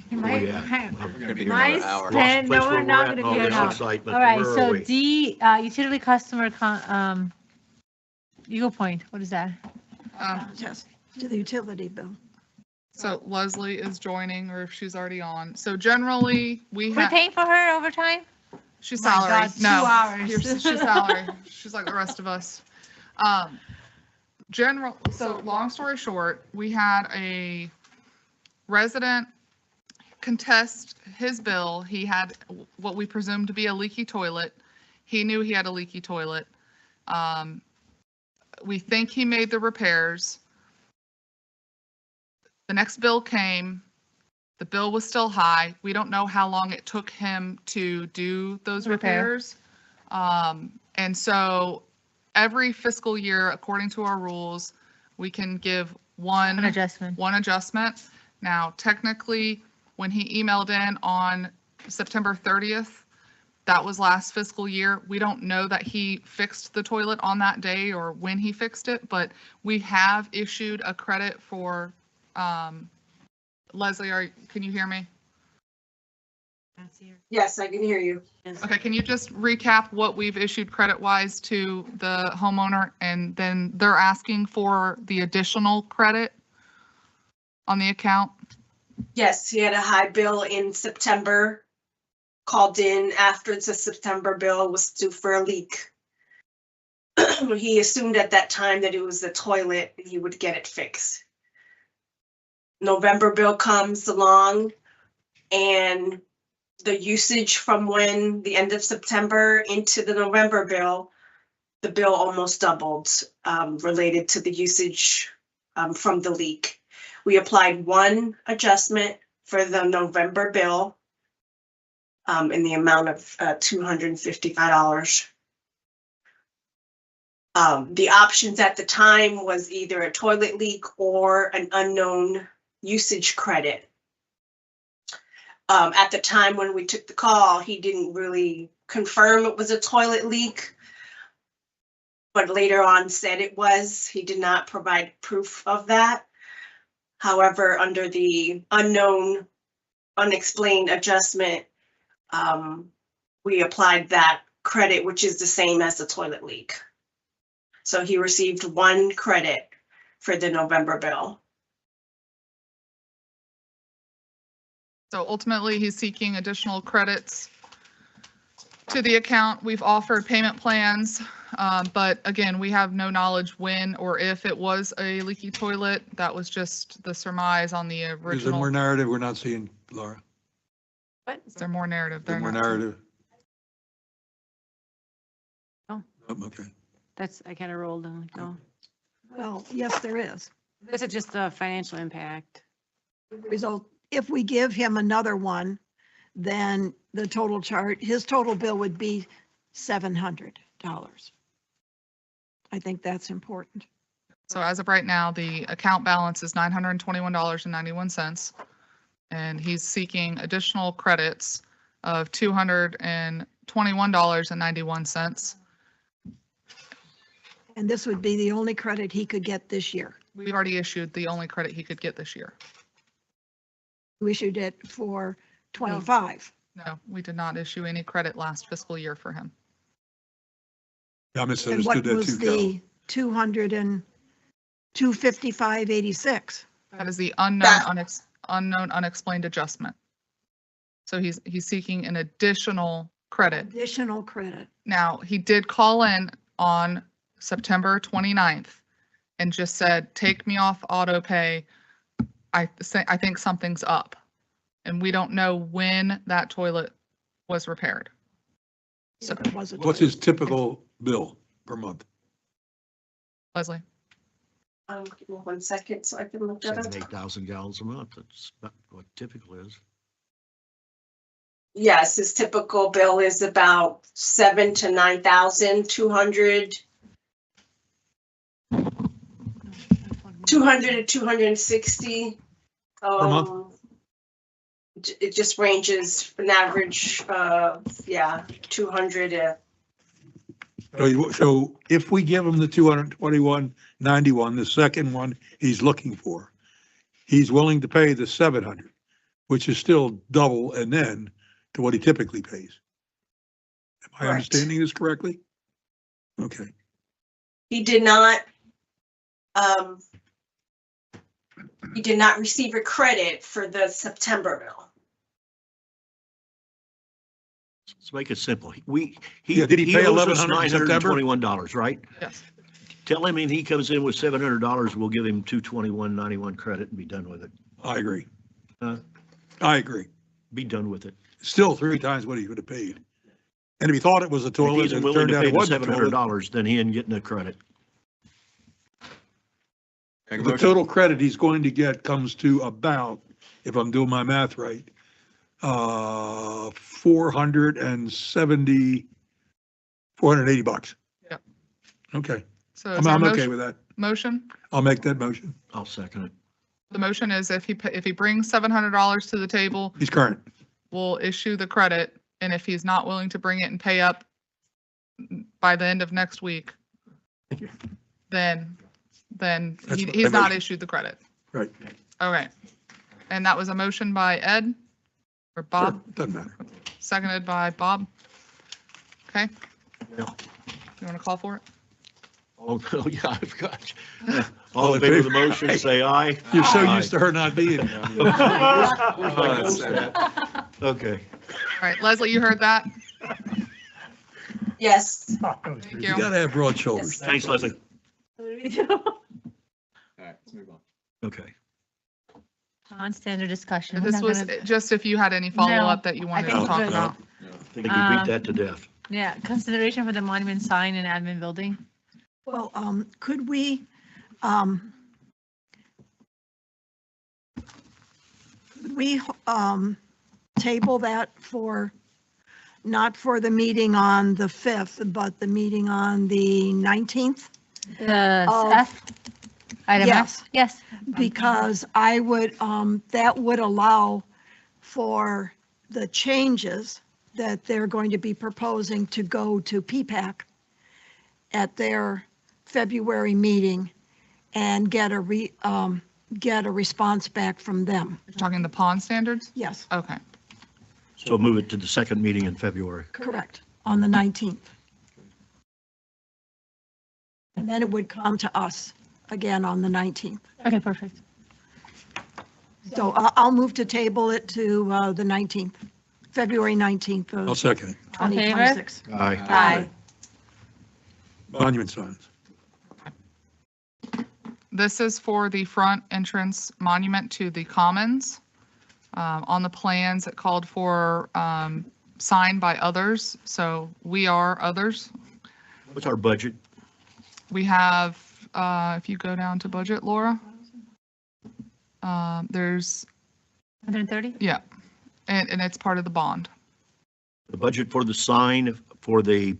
Where we at? We're gonna be here Mine's another hour. 10, Lost place no, where we're we're not at. gonna Oh, be this here looks like, but All right, where are so we? D, utility customer, Eagle Point, what is that? Just to the utility bill. so Leslie is joining, or if she's already on. So generally, we We're have, paying for her overtime? she's My salary. God, 2 No, hours. she's salary. She's like the rest of us. So long story short, we had a resident contest his bill. He had what we presumed to be a leaky toilet. He knew he had a leaky toilet. We think he made the repairs. The next bill came. The bill was still high. We don't know how long it took him to do those repairs. And so every fiscal year, according to our rules, we can give one adjustment. Now, technically, when he emailed in on September 30th, that was last fiscal year. We don't know that he fixed the toilet on that day or when he fixed it, but we have issued a credit for, Leslie, can you hear me? Yes, I can hear you. Okay, can you just recap what we've issued credit-wise to the homeowner, and then they're asking for the additional credit on the account? Yes, he had a high bill in September, called in after the September bill was due for a leak. He assumed at that time that it was the toilet and he would get it fixed. November bill comes along and the usage from when the end of September into the November bill, the bill almost doubled related to the usage from the leak. We applied one adjustment for the November bill in the amount of $255. The options at the time was either a toilet leak or an unknown usage credit. At the time when we took the call, he didn't really confirm it was a toilet leak, but later on said it was. He did not provide proof of that. However, under the unknown, unexplained adjustment, we applied that credit, which is the same as the toilet leak. So he received one credit for the November bill. So ultimately, he's seeking additional credits to the account. We've offered payment plans, but again, we have no knowledge when or if it was a leaky toilet. That was just the surmise on the original. Is there more narrative we're not seeing, Laura? What? Is there more narrative? Is there more narrative? No. Okay. I kind of rolled and no. Well, yes, there is. This is just the financial impact. Result, if we give him another one, then the total charge, his total bill would be $700. I think that's important. So as of right now, the account balance is $921.91. And he's seeking additional credits of $221.91. And this would be the only credit he could get this year. We've already issued the only credit he could get this year. We issued it for 25. No, we did not issue any credit last fiscal year for him. I And misunderstood what that was too, Carol. the 255.86? That is the unknown unexplained adjustment. So he's seeking an additional credit. Additional credit. Now, he did call in on September 29th and just said, take me off auto pay. I think something's up. And we don't know when that toilet was repaired. So What's his typical bill per month? Leslie? Give me 1 second so I can look that up. 8,000 gallons a month. That's about what typical is. Yes, his typical bill is about 7,000 to 9,200. 200 to 260. Per month? It just ranges an average, 200 to. So if we give him the 221.91, the second one he's looking for, he's willing to pay the 700, which is still double and then to what he typically pays. Am I understanding this correctly? Okay. He did not receive a credit for the September bill. Let's make it simple. Did he pay owes us $1,100 in September? $921, right? Yes. Tell him and he comes in with $700, we'll give him $221.91 credit and be done with it. I agree. Huh? I agree. Be done with it. Still 3 times what he would have paid. And if he thought it was a If toilet he's and it willing turned to out pay it the wasn't a toilet, $700, then he ain't getting a credit. Make a the motion. total credit he's going to get comes to about, if I'm doing my math right, 480 bucks. Yep. Okay. So is I'm there a okay motion- with that. Motion? I'll make that motion. I'll second it. The motion is if he brings $700 to the table, He's current. we'll issue the credit. And if he's not willing to bring it and pay up by the end of next week, then That's what he's I not motion. issued the credit. Right. Okay. And that was a motion by Ed or Bob, Sure, doesn't matter. seconded by Bob. Okay, Yeah. you want to call for it? Oh, yeah, I forgot. All in favor of the motion, say aye. You're so Aye. used to her not being. Okay. All right, Leslie, you heard that? Yes. Thank You you. gotta have broad shoulders. Thanks, Leslie. All right, let's move on. Okay. Non-standard discussion. We're This not was gonna- just if you had any follow-up that you wanted think to talk we're good. about. I think you beat that to death. Yeah, consideration for the monument sign and admin building. Well, could we, table that for, not for the meeting on the 5th, but the meeting on the 19th? The Of- F, item Yes. F? Yes. Because I would, that would allow for the changes that they're going to be proposing to go to PPAC at their February meeting and get a response back from them. You're talking the pond standards? Yes, Okay. So move it to the second meeting in February. correct, on the 19th. And then it would come to us again on the 19th. Okay, perfect. So I'll move to table it to the 19th, February 19th I'll of second it. 2026. Aye. Aye. Monument signs. This is for the front entrance monument to the Commons. On the plans, it called for signed by others, so we are others. What's our budget? We have, if you go down to budget, Laura, there's, 130? yeah, and it's part of the bond. The budget for the sign, for the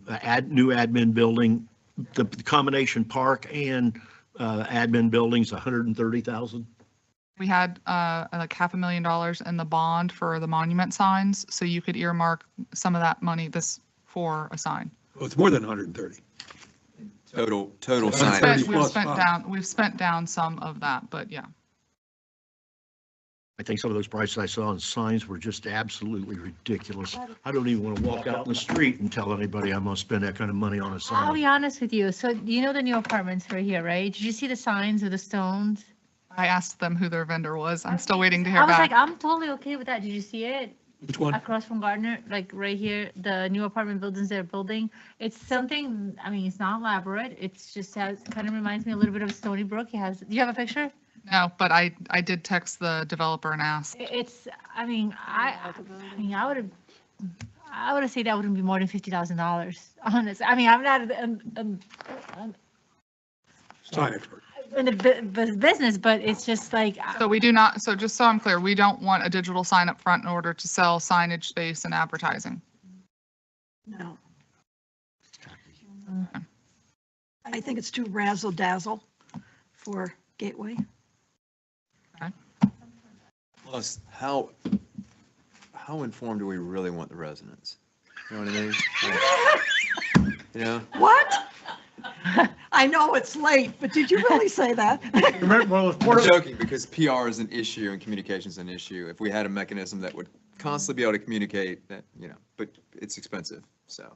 new admin building, the combination park and admin buildings, 130,000. We had like $500,000 in the bond for the monument signs, so you could earmark some of that money for a sign. Well, it's more than 130. Total So sign. 30 plus five. We've spent down some of that, but yeah. I think some of those prices I saw on signs were just absolutely ridiculous. I don't even want to walk out in the street and tell anybody I'm going to spend that kind of money on a I'll sign. be honest with you. So you know the new apartments right here, right? Did you see the signs with the stones? I asked them who their vendor was. I'm still waiting to hear I was like, back. I'm totally okay with that. Did you see it? Which one? Across from Gardner, like right here, the new apartment buildings they're building. It's something, I mean, it's not elaborate. It's just has, kind of reminds me a little bit of Stony Brook. It has, do you have a picture? No, but I did text the developer and ask. It's, I mean, I would have said that wouldn't be more than $50,000, honest. I mean, I'm not Sign expert. in the business, but it's just like, So we do not, so just so I'm clear, we don't want a digital sign up front in order to sell signage space and advertising. No. I think it's too razzle dazzle for Gateway. Plus, how informed do we really want the residents? You know what I mean? You know? What? I know it's late, but did you really say that? I'm joking because PR is an issue and communication is an issue. If we had a mechanism that would constantly be able to communicate that, you know, but it's expensive, so.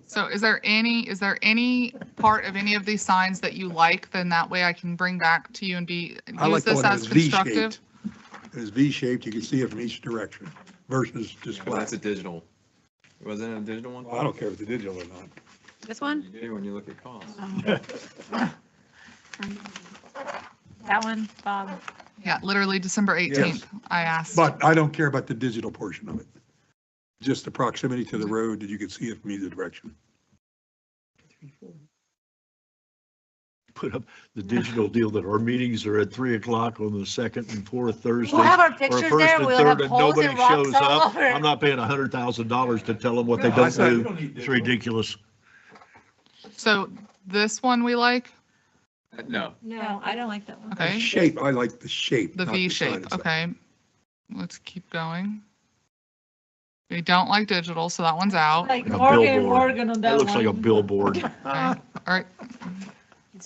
So is there any part of any of these signs that you like? Then that way I can bring back to you and I use like the this one that as was constructive. V-shaped. It was V-shaped, you can see it from each direction versus just Well, flat. that's a digital. Wasn't it a digital one? Well, I don't care if it's digital or not. This one? You do when you look at costs. That one, Bob? Yeah, literally December 18th, I asked. But I don't care about the digital portion of it. Just the proximity to the road that you can see it from either direction. Put up the digital deal that our meetings are at 3 o'clock on the second and fourth Thursdays. We'll have our or pictures first there, and we'll third, have and holes nobody and rocks shows all up. over. I'm not paying $100,000 to tell them what they No, don't I said you do. don't need It's digital. ridiculous. So this one we like, No. No, I don't like that one. okay? Shape, I like the shape. The not V sign shape, itself. okay. Let's keep going. We don't like digital, so that one's out. Like A Morgan, billboard. Morgan on that That one. looks like a billboard. Okay, all right.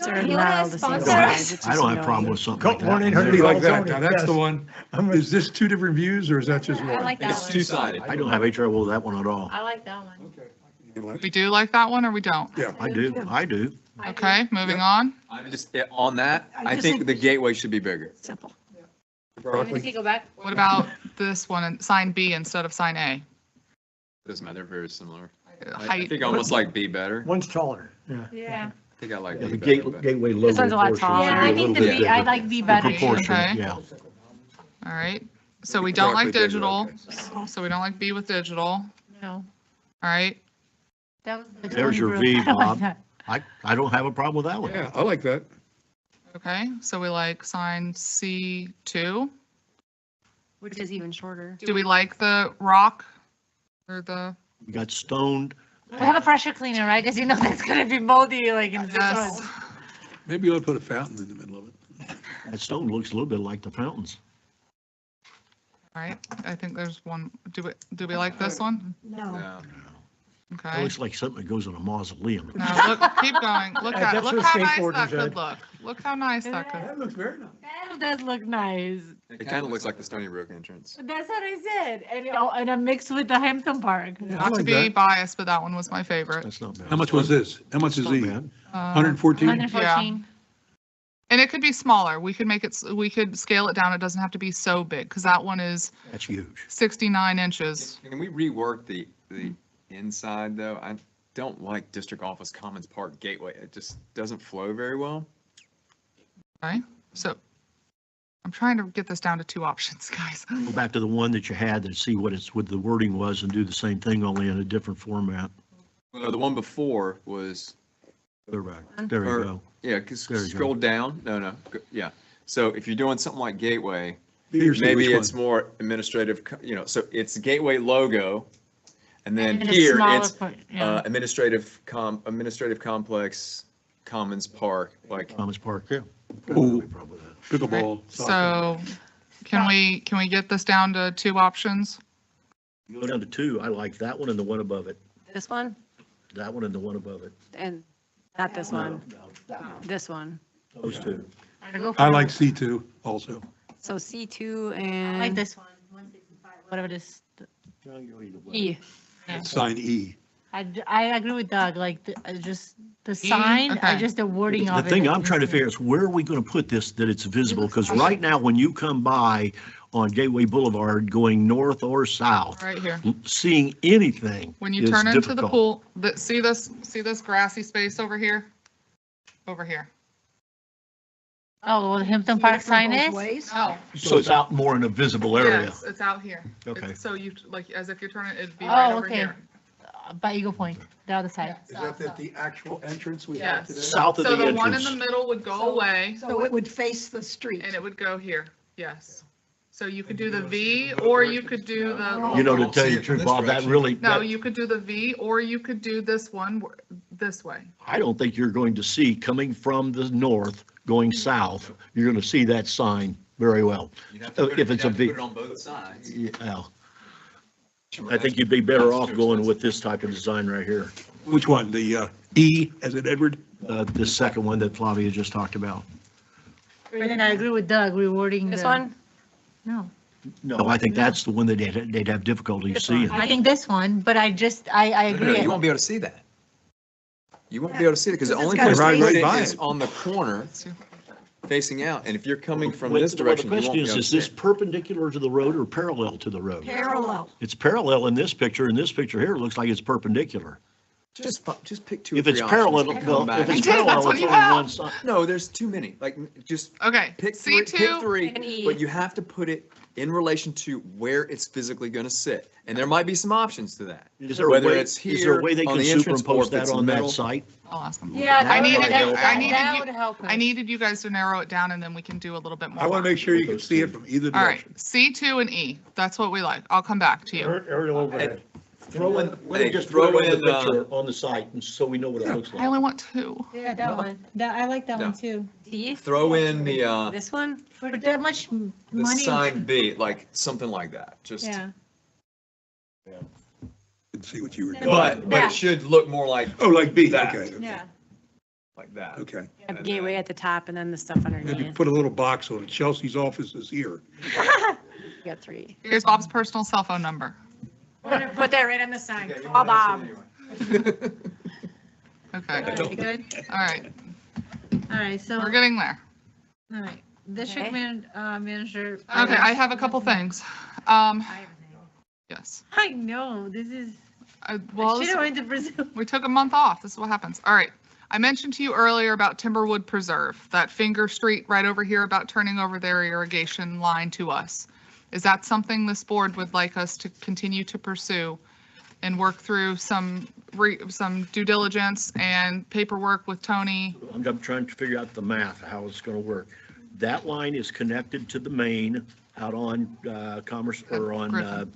They're You not wanna all the same sponsor size. us? It's I just don't have a problem annoying. with something Call like that. 1-800 Somebody like that. zoning, Now, that's the yes. one. Is this two different views or is that just I one? like that It's one. two-sided. I don't have any trouble with that one at all. I like that one. We do like that one or we don't? Yeah. I do. Okay, moving on. I'm just, on that, I I just think think- the gateway should be bigger. Simple. Can you go back? What about this one, and sign B instead of sign A? Doesn't matter, they're very similar. I Height, think I almost like B better. One's taller, yeah. Yeah. I think I like Yeah, B the better. but- gateway logo. one's a lot portion taller. should Yeah, be I a think little the bit B, I bigger. like B The better. proportion, Okay. yeah. all right. So we don't like Broccoli digital, digital, so we don't like B with digital, No. all right? That was the There's your Tony V, Brook. I like Bob. that. I don't have a problem with that one. Yeah, I like that. Okay, so we like sign C2. Which is even shorter. Do we like the rock or the, You got stoned. We have a pressure cleaner, right? Because you know that's gonna be moldy like in 6 yes, months. Maybe you'll put a fountain in the middle of it. That stone looks a little bit like the fountains. all right. I think there's one, do we like this one? No. No. It Okay. looks like something that goes in a mausoleum. Now, look, keep going. Look Hey, at, that's look what how nice skateboarders that had. could look. Look how nice that could. That looks very nice. That does look nice. It kind of looks like the Stony Brook entrance. That's what I said. And a mix with the Hampton Park. I Not to like be that. biased, but that one was my favorite. That's not bad. How much was this? How much is Not E? bad. 114? 114. And it could be smaller. We could make it, we could scale it down. It doesn't have to be so big because that one is That's huge. 69 inches. Can we rework the inside though? I don't like District Office Commons Park Gateway. It just doesn't flow very well. Okay, so I'm trying to get this down to 2 options, guys. Go back to the one that you had and see what the wording was and do the same thing, only in a different format. Well, the one before was, Go back. There you Or- go. yeah, because There you go. scroll down. No, yeah. So if you're doing something like Gateway, Here's maybe which it's one? more administrative, so it's Gateway logo. And then And a here smaller it's part, yeah. administrative complex, Commons Park, like, Thomas Park, yeah. Oh, pickleball. So soccer. can we get this down to 2 options? Go down to 2. I like that one and the one above it. This one That one and the one above it. and not this one, this one. Those 2. I like C2 also. So C2 I and. like this one, 165, whatever this. E. Yeah. Sign E. I agree with Doug, like, just the sign, Okay. just the wording The of it. thing I'm trying to figure is where are we going to put this that it's visible? Because right now, when you come by on Gateway Boulevard going north or south, Right here. seeing anything When you is turn into the difficult. pool, see this grassy space over here? Over here. Oh, well, the Hampton Park sign Both is? ways? No. So it's out more in a visible area. Yes, it's out here. Okay. So you, like, as if you're turning, it'd be right Oh, over okay. here. By Eagle Point, the other side. Is that the actual entrance we have Yes. today? South of So the the one in entrance. the middle would go away So it would face the street. and it would go here, yes. So you could do the V or you could do the, You know, to tell you the truth, Bob, that really, no, that- you could do the V or you could do this one this way. I don't think you're going to see coming from the north, going south, you're going to see that sign very well. If it's a V. on both sides. Yeah. I think you'd be better off going with this type of design right here. Which one? The E as in Edward? The second one that Flavia just talked about. And then I agree with Doug, rewarding This the. one? No, No, I think that's the one that they'd have difficulty seeing. I think this one, but I agree. You won't be able to see that. You won't be able to see it because the It's only got place right to put by it is it. on the corner facing out. And if you're coming from Well, this direction, the you won't question be able to is see this it. perpendicular to the road or parallel to the road? Parallel. It's parallel in this picture. In this picture here, it looks like it's perpendicular. Just pick two. If or it's three parallel, options and come well, back. if it's I did, that's parallel, what it's you only have. one side. No, there's too many. Like, just Okay, pick three, C2 and E. but you have to put it in relation to where it's physically going to sit. And there might be some options to that. Is there a Whether way, it's is there a here way they on can the entrance or superimpose if it's that on middle. that site? I'll ask them. Yeah, That I might needed, help. that would you, help us. I needed you guys to narrow it down and then we can do a little bit more. I want to make sure you can see it from either All right, direction. C2 and E, that's what we like. I'll come back to you. Aerial overhead. Throw in, Hey, just throw throw in in, the picture on the site, and so we know what it looks I like. only want 2. Yeah, that one. That, I like that No. one too. Throw in the This one? For that much money. sign B, like something like that. Just. Yeah. And see what you were doing. But Yeah. it should look more like Oh, like B, that. okay. Yeah. like that. Okay. A gateway at the top and then the stuff Maybe underneath. put a little box on it. Chelsea's office is here. You got 3. Here's Bob's personal cell phone number. Put that right on the sign. Call Bob. Okay, Alright, good. all right, All right, so, we're all getting there. right, district Okay. manager. Okay, I have a couple things. Yes. I know, this is, Well, I this- should have went to Brazil. we took a month off. This is what happens. All right. I mentioned to you earlier about Timberwood Preserve, that Finger Street right over here about turning over their irrigation line to us. Is that something this board would like us to continue to pursue and work through some due diligence and paperwork with Tony? I'm trying to figure out the math, how it's gonna work. That line is connected to the main out on Commerce, or on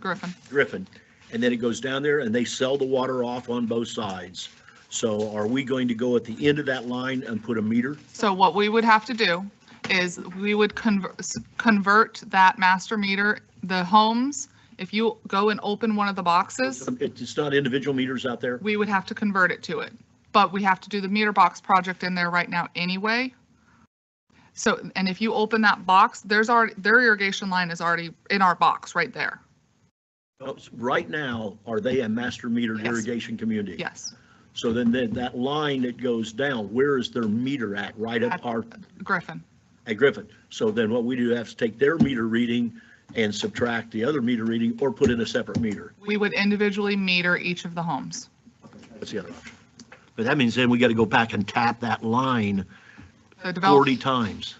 Griffin. And then it goes down there and they sell the water off on both sides. So are we going to go at the end of that line and put a meter? So what we would have to do is we would convert that master meter, the homes, if you go and open one of the boxes, It's not individual meters out there? we would have to convert it to it. But we have to do the meter box project in there right now anyway. So, and if you open that box, their irrigation line is already in our box right there. Right now, are they a master metered Yes. irrigation community? Yes, So then that line that goes down, where is their meter at? Right at our, Griffin. at Griffin. So then what we do have to take their meter reading and subtract the other meter reading, or put in a separate meter. We would individually meter each of the homes. That's the other option. But that means then we got to go back and tap that line The 40 times.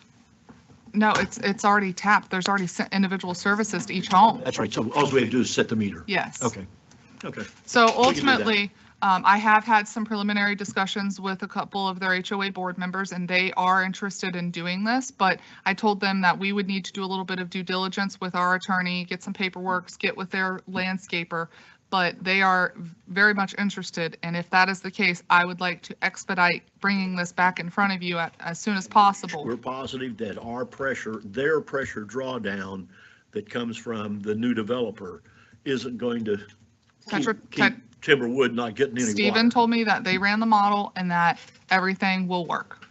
No, it's already tapped. There's already individual services to each home. That's right. So all we have to do is set the meter. Yes. Okay. Okay. So We can do that. ultimately, I have had some preliminary discussions with a couple of their HOA board members, and they are interested in doing this, but I told them that we would need to do a little bit of due diligence with our attorney, get some paperwork, get with their landscaper, but they are very much interested, and if that is the case, I would like to expedite bringing this back in front of you as soon as possible. We're positive that our pressure, their pressure drawdown that comes from the new developer isn't going to keep Timberwood not getting any water. Stephen told me that they ran the model and that everything will work.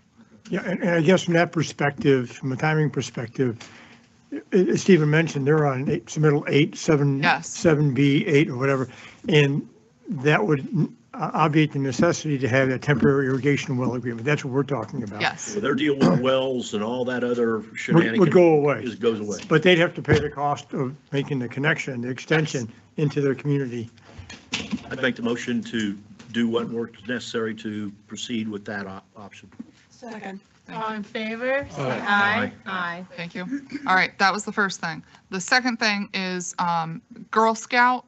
Yeah, and I guess from that perspective, from a timing perspective, as Stephen mentioned, they're on submittal 8, 7, Yes. 7B, 8 or whatever. And that would obviate the necessity to have that temporary irrigation well agreement. That's what we're talking about. Yes. Their deal with wells and all that other shenanigans. Would go away. Goes away. But they'd have to pay the cost of making the connection, the extension into their community. I'd make the motion to do what work is necessary to proceed with that option. Second. All in favor? Say Aye. Aye. Thank you. All right, that was the first thing. The second thing is Girl Scout,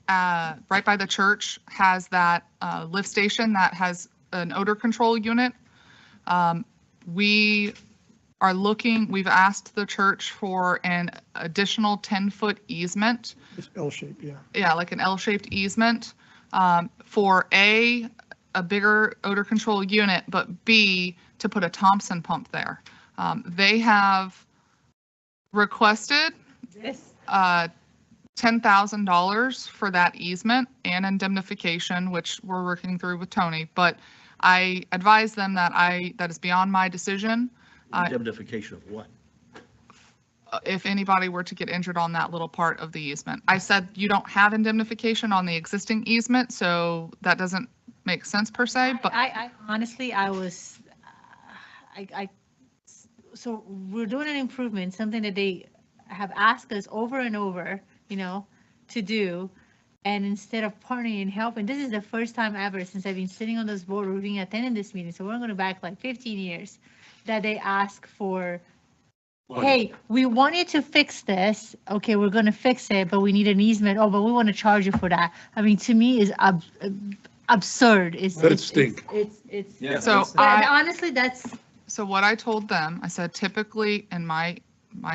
right by the church, has that lift station that has an odor control unit. We are looking, we've asked the church for an additional 10-foot easement. It's L-shaped, yeah. Yeah, like an L-shaped easement for a bigger odor control unit, but B, to put a Thompson pump there. They have requested $10,000 for that easement and indemnification, which we're working through with Tony, but I advise them that that is beyond my decision. Indemnification of what? If anybody were to get injured on that little part of the easement. I said you don't have indemnification on the existing easement, so that doesn't make sense per se, but I honestly, so we're doing an improvement, something that they have asked us over and over, to do. And instead of partnering and helping, this is the first time ever since I've been sitting on this board or being attending this meeting, so we're going back like 15 years, that they ask for, hey, we want you to fix this. Okay, we're going to fix it, but we need an easement. Oh, but we want to charge you for that. I mean, to me is absurd. Let it stink. It's. Yeah. So Honestly, that's. So what I told them, I said, typically in my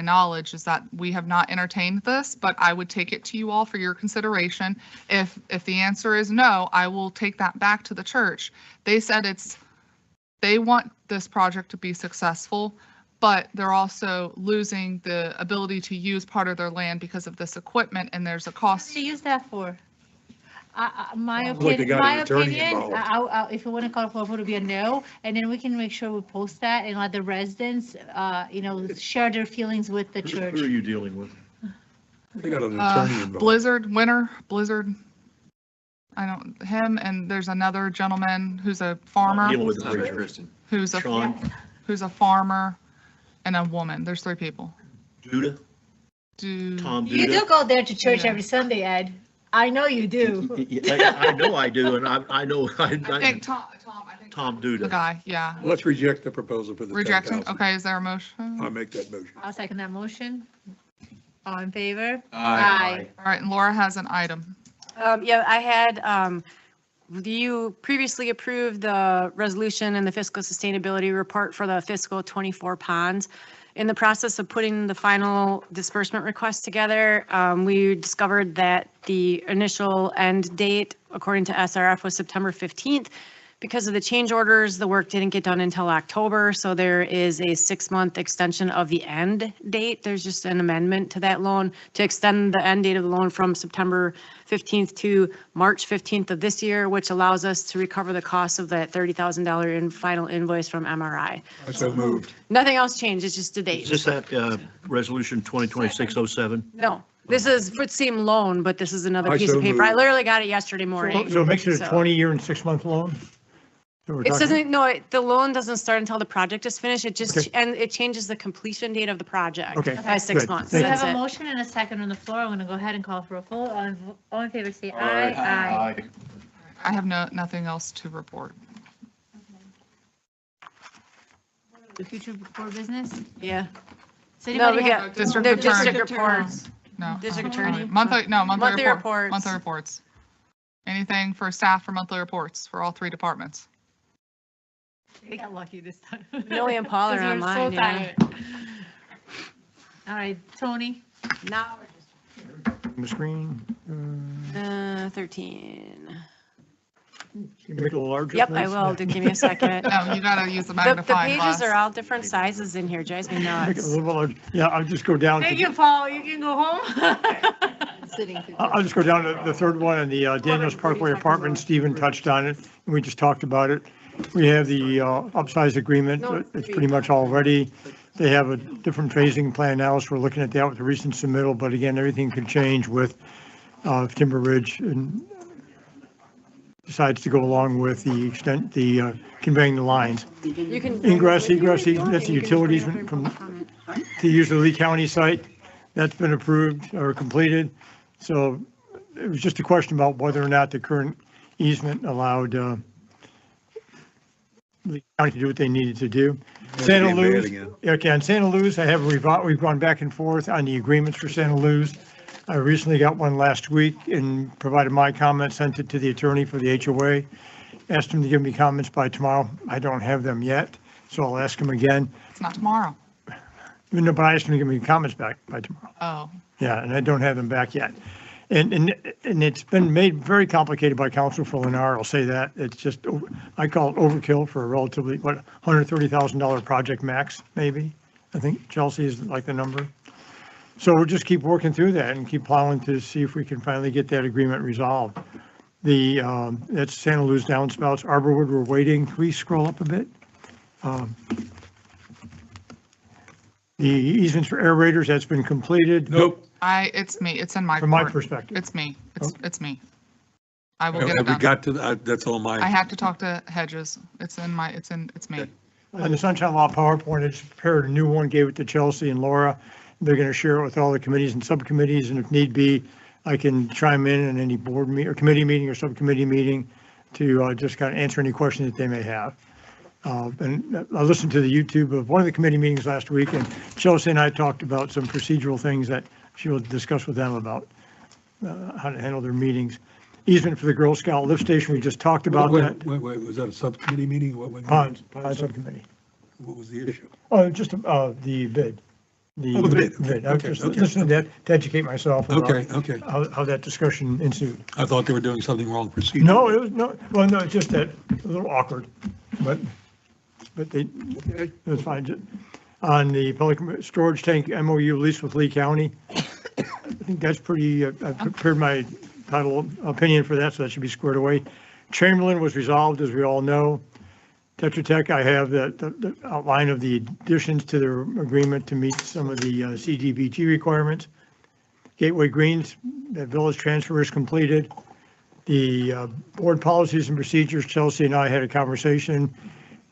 knowledge is that we have not entertained this, but I would take it to you all for your consideration. If the answer is no, I will take that back to the church. They said they want this project to be successful, but they're also losing the ability to use part of their land because of this equipment, and there's a cost. What do you use that for? My Sounds like they opinion, got an attorney involved. if you want to call for a vote, it'll be a no, and then we can make sure we post that and let the residents, share their feelings with the church. Who are you dealing with? They got an attorney involved. Blizzard. I don't, him, and there's another gentleman who's a farmer. Dealing with Not the Kristen. Who's Sean. who's a farmer and a woman. There's 3 people. Judah, Tom You Duda. do go there to church every Sunday, Ed. I know you do. I know I do, and I know, I think Tom the Duda. guy, yeah. Let's reject the proposal for the Rejection, 10,000. okay, is there a motion? I'll make that motion. I'll second that motion. All in favor? Aye. All right, and Laura has an item. Yeah, I had, you previously approved the resolution and the fiscal sustainability report for the fiscal 24 ponds. In the process of putting the final disbursement request together, we discovered that the initial end date, according to SRF, was September 15th. Because of the change orders, the work didn't get done until October, so there is a 6-month extension of the end date. There's just an amendment to that loan to extend the end date of the loan from September 15th to March 15th of this year, which allows us to recover the cost of that $30,000 in final invoice from MRI. I so moved. Nothing else changed, it's just a date. Is this that resolution 2026-07? No, this is Footseam loan, but this is another I piece so of paper. I moved. literally got it yesterday morning. So it makes it a So- 20-year and 6-month loan? that we're It talking- doesn't, no, the loan doesn't start until the project is finished. It just, Okay. and it changes the completion date of the project Okay, by 6 good. months. We Thank have That's a it. motion and a second on the floor. I'm going to go ahead and call for a vote. All in favor, say aye. Aye. I have nothing else to report. The future board business? Yeah. Does No, anybody we have? got District the attorney. district reports. No. District All right. attorney. Monthly Monthly report. reports. Monthly reports. Anything for staff for monthly reports for all 3 departments? We got lucky this time. Millie and Paul are 'Cause we were so online, yeah. tired. All right, Tony. Now, On the screen. 13. Can you make it a little larger? Yep, I please? will. Give me a second. No, you gotta use the The magnifying glass. pages are all different sizes in here. Drives me Make it a nuts. little bit larger. Yeah, I'll just go down Thank to, you, Paul. You can go home. I'll just go down to the third one and the Daniels Parkway Apartment. Stephen touched on it, and we just talked about it. We have the upsize agreement. It's pretty much all ready. They have a different phasing plan now, so we're looking at that with the recent submittal, but again, everything could change with Timber Ridge and decides to go along with the extent, the conveying the lines. You can. Ingress, egress, that's the utilities from, to use the Lee County site. That's been approved or completed. So it was just a question about whether or not the current easement allowed Lee County to do what they needed to do. Santa Being bad Luz, again. okay, on Santa Luz, we've gone back and forth on the agreements for Santa Luz. I recently got one last week and provided my comments, sent it to the attorney for the HOA. Asked him to give me comments by tomorrow. I don't have them yet, so I'll ask him again. It's not tomorrow. No, but I asked him to give me comments back by tomorrow. Oh, Yeah, and I don't have them back yet. And it's been made very complicated by counsel for Lennar, I'll say that. It's just, I call it overkill for a relatively, $130,000 project max, maybe. I think Chelsea is like the number. So we'll just keep working through that and keep plowing to see if we can finally get that agreement resolved. That's Santa Luz downspouts, Arborwood, we're waiting. Please scroll up a bit. The easements for aerators, that's been completed. Nope. it's me. It's in my From my court. perspective. It's me. It's me. I will get it Have we done. got to, that's all I mine. have to talk to Hedges. It's me. On the Sunshine Law PowerPoint, I just prepared a new one, gave it to Chelsea and Laura. They're going to share it with all the committees and subcommittees, and if need be, I can chime in any board meeting or committee meeting or subcommittee meeting to just kind of answer any questions that they may have. And I listened to the YouTube of one of the committee meetings last week, and Chelsea and I talked about some procedural things that she will discuss with them about how to handle their meetings. Easement for the Girl Scout lift station, we just talked about that. Wait, was that a subcommittee meeting? Pond subcommittee. What was the issue? Oh, just the bid. Oh, the bid. I was Okay, just okay. listening to that to educate myself about Okay. how that discussion ensued. I thought they were doing something wrong procedurally. No, it was well, no, it's just that a little awkward, but it was fine. On the public storage tank MOU lease with Lee County, I think that's pretty, I prepared my title opinion for that, so that should be squared away. Chamberlain was resolved, as we all know. Tetra Tech, I have the outline of the additions to their agreement to meet some of the CDBG requirements. Gateway Greens, the village transfer is completed. The board policies and procedures, Chelsea and I had a conversation,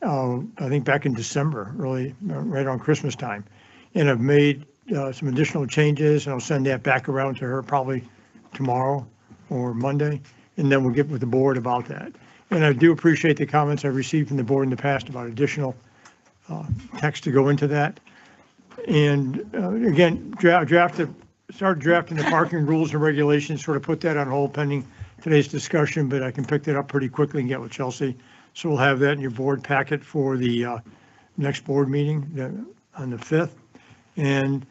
I think back in December, really, right on Christmas time. And I've made some additional changes, and I'll send that back around to her probably tomorrow or Monday, and then we'll get with the board about that. And I do appreciate the comments I've received from the board in the past about additional text to go into that. And again, started drafting the parking rules and regulations, sort of put that on hold pending today's discussion, but I can pick that up pretty quickly and get with Chelsea. So we'll have that in your board packet for the next board meeting on the 5th. And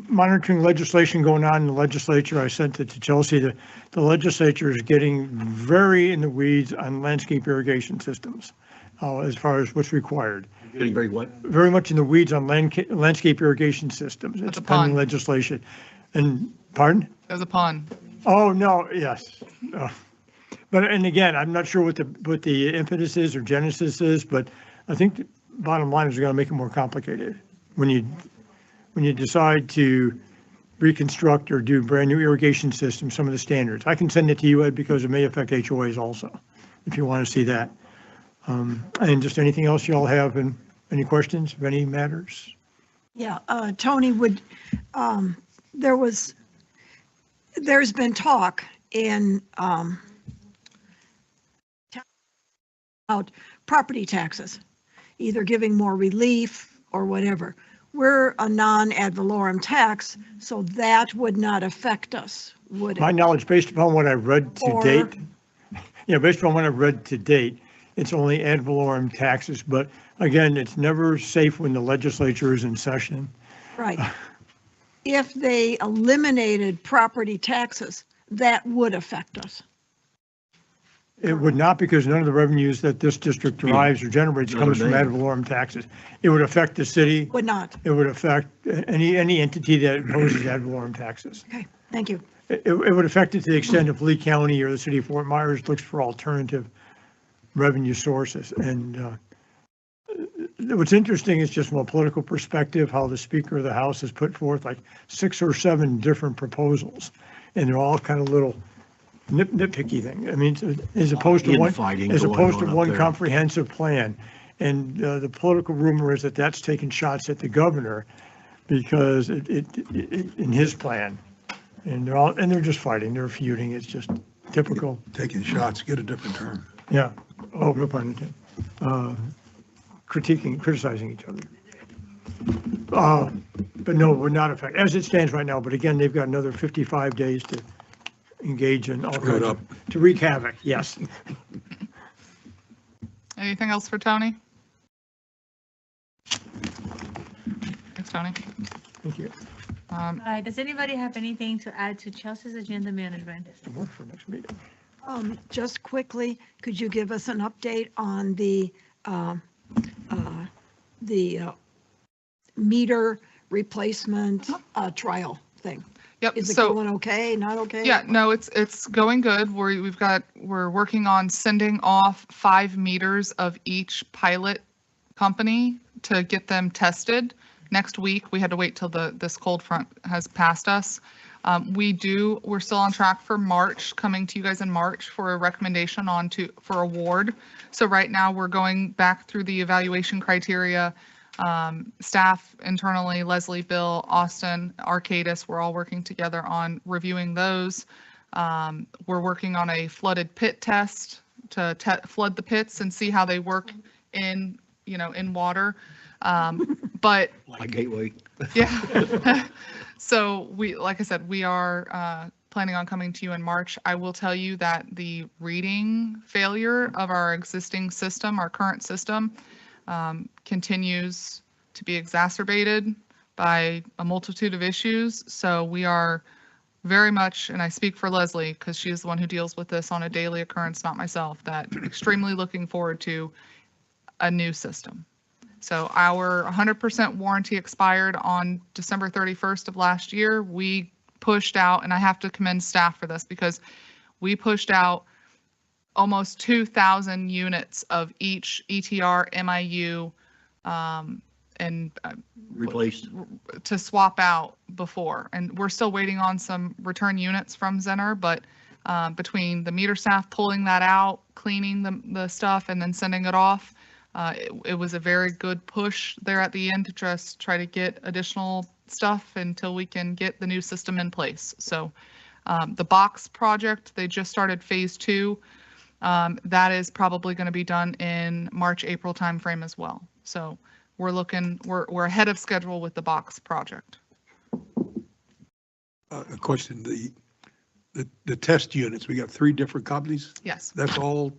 monitoring legislation going on in the legislature, I sent it to Chelsea. The legislature is getting very in the weeds on landscape irrigation systems as far as what's required. Getting very what? Very much in the weeds on landscape irrigation systems. It's pending legislation. And, pardon? That was a pun. Oh, no, yes. But, and again, I'm not sure what the impetus is or genesis is, but I think the bottom line is we're going to make it more complicated. When you decide to reconstruct or do brand new irrigation systems, some of the standards. I can send it to you, Ed, because it may affect HOAs also, if you want to see that. And just anything else you all have, and any questions of any matters? Yeah, Tony, there's been talk in about property taxes, either giving more relief or whatever. We're a non-ad valorem tax, so that would not affect us, would it? My knowledge, based upon what I've read to date, based upon what I've read to date, it's only ad valorem taxes. But again, it's never safe when the legislature is in session. Right. If they eliminated property taxes, that would affect us. It would not, because none of the revenues that this district derives or generates comes from ad valorem taxes. It would affect the city. Would not. It would affect any entity that imposes ad valorem taxes. Okay, thank you. It would affect it to the extent if Lee County or the city of Fort Myers looks for alternative revenue sources. And what's interesting is just from a political perspective, how the Speaker of the House has put forth like 6 or 7 different proposals, and they're all kind of little nitpicky thing. I mean, as opposed to one comprehensive plan. And the political rumor is that that's taking shots at the governor because it in his plan, and they're just fighting. They're feuding. It's just typical. Taking shots, get a different term. Yeah. Oh, no pun intended. Criticizing each other. But no, we're not affected as it stands right now. But again, they've got another 55 days to engage in all kinds to wreak havoc. Yes. Anything else for Tony? Thanks, Tony. Thank you. Does anybody have anything to add to Chelsea's agenda management? Work for next meeting. Just quickly, could you give us an update on the meter replacement trial thing? Yep. Is it going okay, not okay? Yeah, no, it's going good. We're working on sending off 5 meters of each pilot company to get them tested. Next week, we had to wait till this cold front has passed us. We're still on track for March, coming to you guys in March for a recommendation for award. So right now we're going back through the evaluation criteria. Staff internally, Leslie, Bill, Austin, Arcadis, we're all working together on reviewing those. We're working on a flooded pit test to flood the pits and see how they work in, in water. But Like Gateway. yeah. So like I said, we are planning on coming to you in March. I will tell you that the reading failure of our existing system, our current system, continues to be exacerbated by a multitude of issues. So we are very much, and I speak for Leslie because she is the one who deals with this on a daily occurrence, not myself, that extremely looking forward to a new system. So our 100% warranty expired on December 31st of last year. We pushed out, and I have to commend staff for this because we pushed out almost 2,000 units of each ETR, MIU, and Replaced. to swap out before. And we're still waiting on some return units from Zenner, but between the meter staff pulling that out, cleaning the stuff, and then sending it off, it was a very good push there at the end to just try to get additional stuff until we can get the new system in place. So the box project, they just started phase 2. That is probably going to be done in March, April timeframe as well. So we're ahead of schedule with the box project. A question, the test units, we got 3 different companies? Yes. That's all,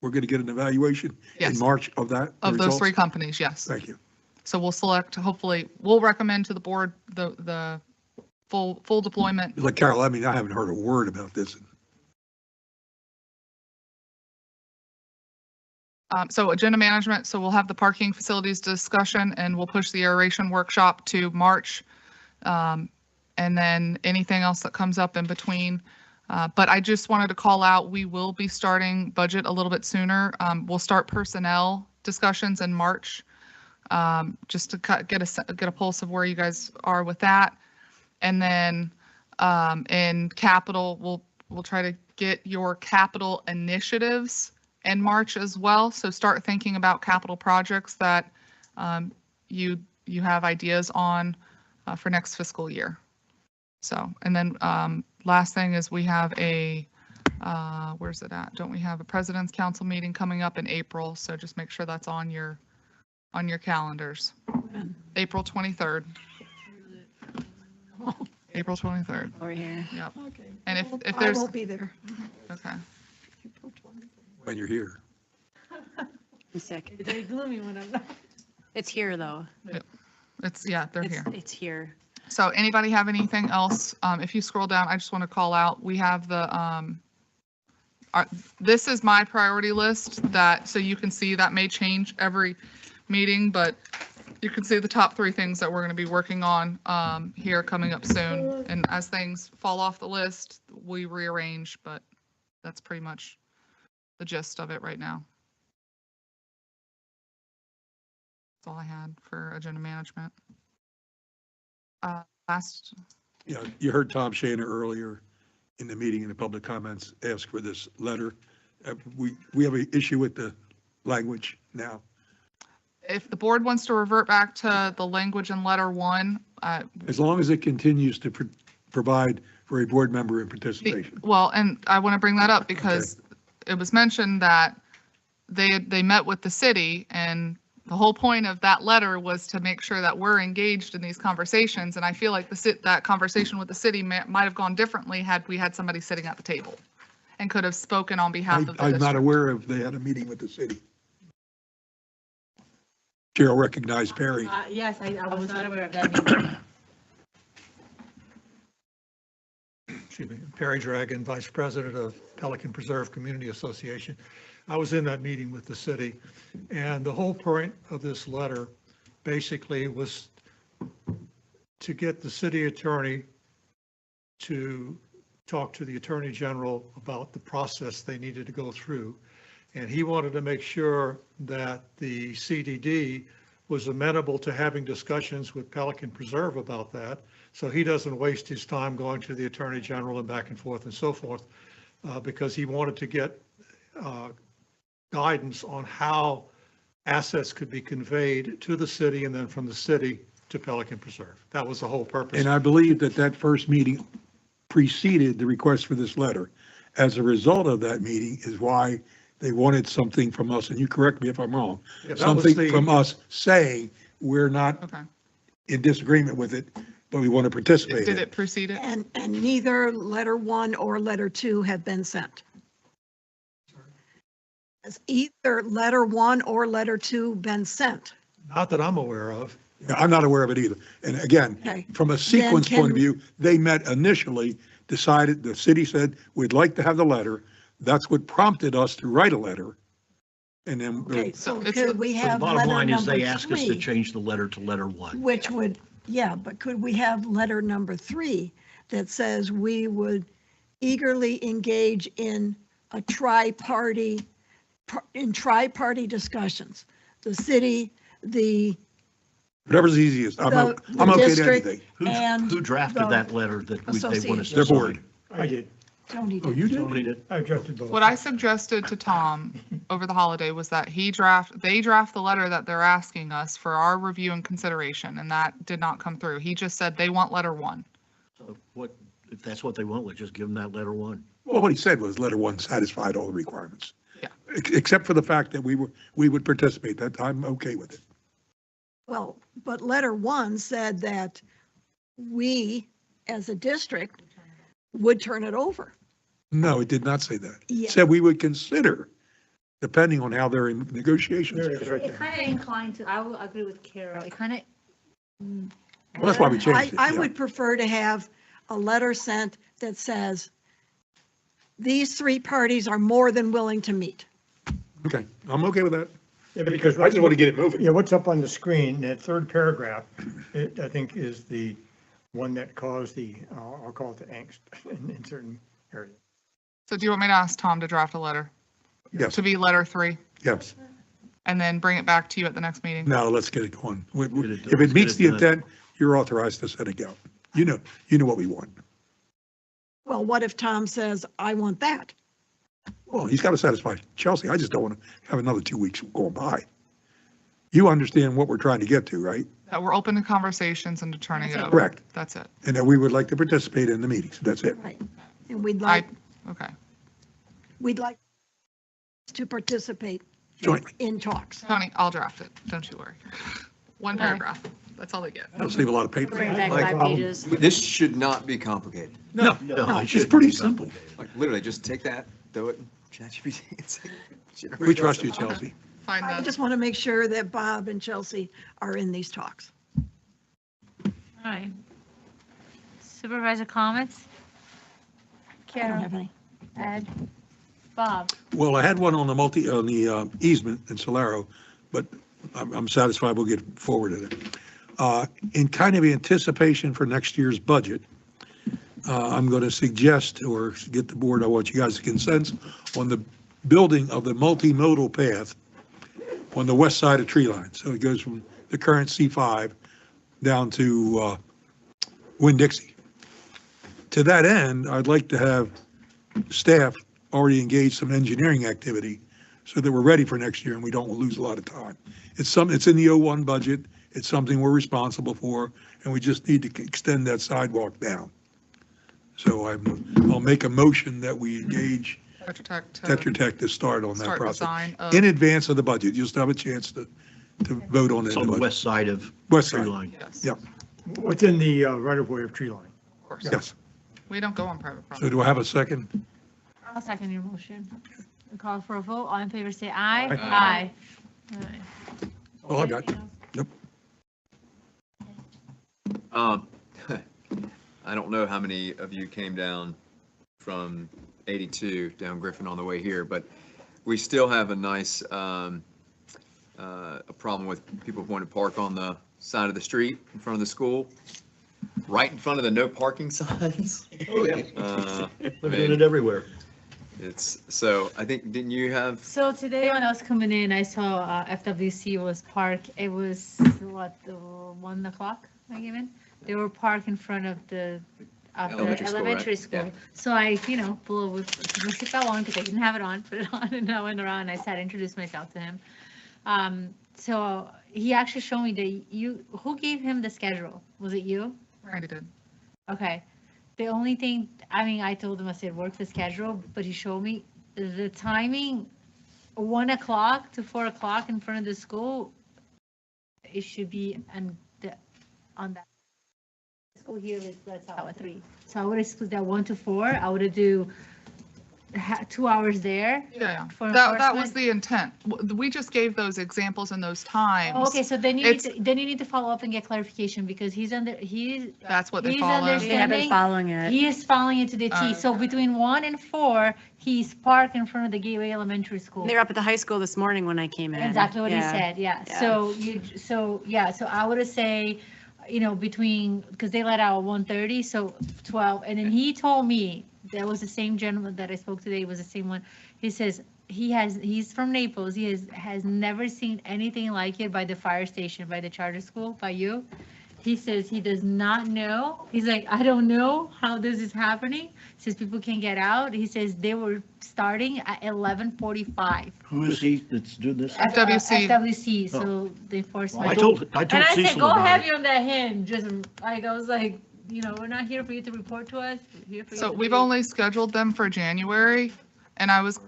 we're going to get an evaluation in Yes. March of that? Of those results? 3 companies, yes. Thank you. So we'll select, hopefully, we'll recommend to the board the full deployment. Like Carol, I mean, I haven't heard a word about this. So agenda management, so we'll have the parking facilities discussion and we'll push the aeration workshop to March. And then anything else that comes up in between. But I just wanted to call out, we will be starting budget a little bit sooner. We'll start personnel discussions in March, just to get a pulse of where you guys are with that. And then in capital, we'll try to get your capital initiatives in March as well. So start thinking about capital projects that you have ideas on for next fiscal year. So, and then last thing is we have a, where's it at? Don't we have a President's Council meeting coming up in April? So just make sure that's on your calendars. April 23rd. April 23rd. Over here. Yep. Okay. And if I there's. won't be there. Okay. When you're here. A second. Very gloomy when I'm not. It's here, though. It's, yeah, they're here. It's here. So anybody have anything else? If you scroll down, I just want to call out, we have the, this is my priority list that, so you can see that may change every meeting, but you can see the top 3 things that we're going to be working on here coming up soon. And as things fall off the list, we rearrange, but that's pretty much the gist of it right now. That's all I had for agenda management. Last. Yeah, you heard Tom Shaner earlier in the meeting in the public comments ask for this letter. We have an issue with the language now. If the board wants to revert back to the language in letter 1. As long as it continues to provide for a board member in participation. Well, and I want to bring that up because it was mentioned that they met with the city, and the whole point of that letter was to make sure that we're engaged in these conversations. And I feel like that conversation with the city might have gone differently had we had somebody sitting at the table and could have spoken on behalf of the district. I'm not aware of they had a meeting with the city. Cheryl recognized Perry. Yes, I was not aware of that meeting. Excuse me, Perry Dragon, Vice President of Pelican Preserve Community Association. I was in that meeting with the city, and the whole point of this letter basically was to get the city attorney to talk to the Attorney General about the process they needed to go through. And he wanted to make sure that the CDD was amenable to having discussions with Pelican Preserve about that, so he doesn't waste his time going to the Attorney General and back and forth and so forth, because he wanted to get guidance on how assets could be conveyed to the city and then from the city to Pelican Preserve. That was the whole purpose. And I believe that that first meeting preceded the request for this letter. As a result of that meeting is why they wanted something from us, and you correct me if I'm wrong, Yeah, that was something the- from us saying we're not Okay. in disagreement with it, but we want to participate Did in it. it precede it? And neither letter 1 or letter 2 have been sent. Has either letter 1 or letter 2 been sent? Not that I'm aware of. Yeah, I'm not aware of it either. And again, Okay. from a sequence can- point of view, they met initially, decided, the city said, we'd like to have the letter. That's what prompted us to write a letter. And then, Okay, so it's- could we So the have bottom letter line is they number asked us to 3, change the letter to letter 1. which would, yeah, but could we have letter number 3 that says we would eagerly engage in a tri-party discussions? The city, the whatever's easiest. I'm the okay to district anything. and Who drafted the that letter that they want us association. to Their sign? board. I did. Tony Oh, did. you did? Somebody did. I objected to What I suggested to Tom over the holiday was that they draft the letter that they're asking us for our review and consideration, and that did not come through. He just said they want letter 1. So what, if that's what they want, we'll just give them that letter 1. Well, what he said was letter 1 satisfied all the requirements. Yeah. Except for the fact that we would participate. That I'm okay with it. Well, but letter 1 said that we, as a district, would turn it over. No, it did not say that. Yeah. It said we would consider, depending on how they're in negotiations. There it is, right It there. kind of inclined to, I will agree with Carol. It kind of. Well, that's why we changed it. I yeah. would prefer to have a letter sent that says, these 3 parties are more than willing to meet. Okay, I'm okay with that. Yeah, because. I just want to get it moving. Yeah, what's up on the screen, that third paragraph, it, I think, is the one that caused the, I'll call it the angst in certain areas. So do you want me to ask Tom to draft a letter? Yes. To be letter 3, Yes. and then bring it back to you at the next meeting? Now, let's get it going. If Let's it meets get the it done. intent, you're authorized to set it go. You know what we want. Well, what if Tom says, I want that? Well, he's got to satisfy Chelsea. I just don't want to have another 2 weeks going by. You understand what we're trying to get to, right? That we're open to conversations and to turning it over. Correct. That's it. And that we would like to participate in the meetings. That's it. Right. And we'd I, like, okay. we'd like to participate Jointly. in talks. Tony, I'll draft it. Don't you worry. One paragraph. That's all they get. That'll save a lot of paper. Bring back Like, 5 pages. This should not be complicated. No, it's pretty simple. Like literally just take that, throw it in ChatGPT and say. We trust you, Chelsea. Find I the, just want to make sure that Bob and Chelsea are in these talks. All right. Supervisor comments? I don't Carol, have any. Ed, Bob. Well, I had one on the easement in Solero, but I'm satisfied we'll get forward in it. In kind of anticipation for next year's budget, I'm going to suggest or get the board, I want you guys to consent on the building of the multimodal path on the west side of Tree Line. So it goes from the current C5 down to Winn-Dixie. To that end, I'd like to have staff already engage some engineering activity so that we're ready for next year and we don't lose a lot of time. It's in the '01 budget. It's something we're responsible for, and we just need to extend that sidewalk down. So I'll make a motion that we engage Tetra Tech to start on that start process. design of. In advance of the budget, you'll still have a chance to vote on it. It's in on the budget. west side of West Tree side. Line. Yes. Yep, Within the right-of-way of Tree Line. Of course. yes. We don't go on private So property. do I have a second? I'll second your motion. We call for a vote. All in favor, say aye. Aye. Aye. All right. All I got. Yep. I don't know how many of you came down from 82 down Griffin on the way here, but we still have a nice, a problem with people wanting to park on the side of the street in front of the school, right in front of the no parking signs. Oh, yeah. They're doing it everywhere. It's, so I think, didn't you have, So today when I was coming in, I saw FWC was parked. It was what, 1 o'clock I came in? They were parked in front of the Elementary school, right? elementary school. Yeah. So I, blew with my seatbelt on because I didn't have it on, put it on, and I went around and I sat, introduced myself to him. so he actually showed me who gave him the schedule? Was it you? Randy did. Okay. The only thing, I mean, I told him, I said, work the schedule, but he showed me the timing, 1 o'clock to 4 o'clock in front of the school. It should be on that. School here let's out at 3. So I would have split that 1 to 4. I would have do 2 hours there. Yeah, for that was enforcement. the intent. We just gave those examples and those times. Oh, okay, so then you need It's- then you need to follow up and get clarification because That's what they he's follow. They have been understanding. following it. He is following it to the T. Oh, So between 1 and 4, he's parked in front of the Gateway Elementary School. They were up at the high school this morning when I came in. Exactly what he Yeah. said, yeah. Yeah. So I would say, between, because they let out at 1:30, so 12. And then he told me, that was the same gentleman that I spoke today, was the same one. He says, he's from Naples. He has never seen anything like it by the fire station, by the charter school, by you. He says he does not know. He's like, I don't know how this is happening. He says people can't get out. He says they were starting at 11:45. Who is he that's doing this? FWC. FWC, so the enforcement. I told And I said, Cecil go about heavy it. on that hand, just like, I was like, we're not here for you to report to us. We're here for you So to we've do- only scheduled them for January, and I was,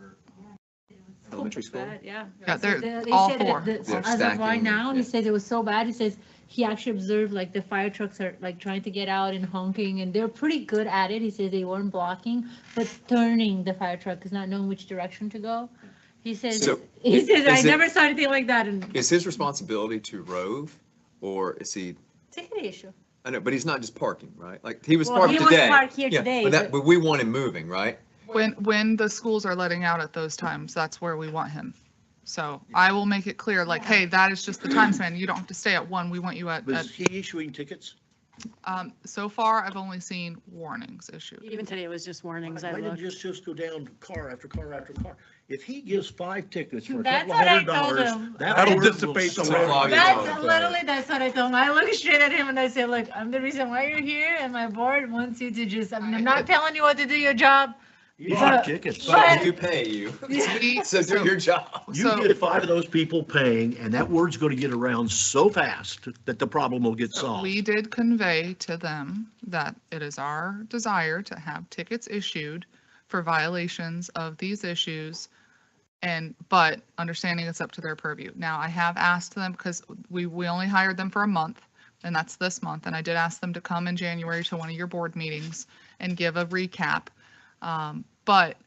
Elementary school? Bad, yeah. Yeah, they're They all said that 4. the- They're As of stacking, right now, he yeah. says it was so bad. He says he actually observed like the fire trucks are like trying to get out and honking, and they're pretty good at it. He says they weren't blocking, but turning the fire truck is not knowing which direction to go. He says, So, I is it- never saw anything like that in Is his responsibility to rove, or is he, ticket issue. I know, but he's not just parking, right? Like, he was Well, parked he was today. parked here Yeah, today, But but we want him moving, right? When the schools are letting out at those times, that's where we want him. So I will make it clear, like, hey, that is just the time span. You don't have to stay at 1. We want you at, But is he issuing tickets? so far, I've only seen warnings issued. Even today, it was just warnings. I Why did looked. just go down car after car after car? If he gives 5 tickets for a That's couple of what I told $100, him. that'll That'll dissipate the revenue. That's literally, that's what I told him. I looked straight at him and I said, look, I'm the reason why you're here, and my board wants you to just, I'm not telling you what to do your job. You But- have tickets. But we do pay you, We- so do your job. You So- get 5 of those people paying, and that word's going to get around so fast that the problem will get solved. We did convey to them that it is our desire to have tickets issued for violations of these issues, but understanding it's up to their purview. Now, I have asked them, because we only hired them for a month, and that's this month, and I did ask them to come in January to one of your board meetings and give a recap. But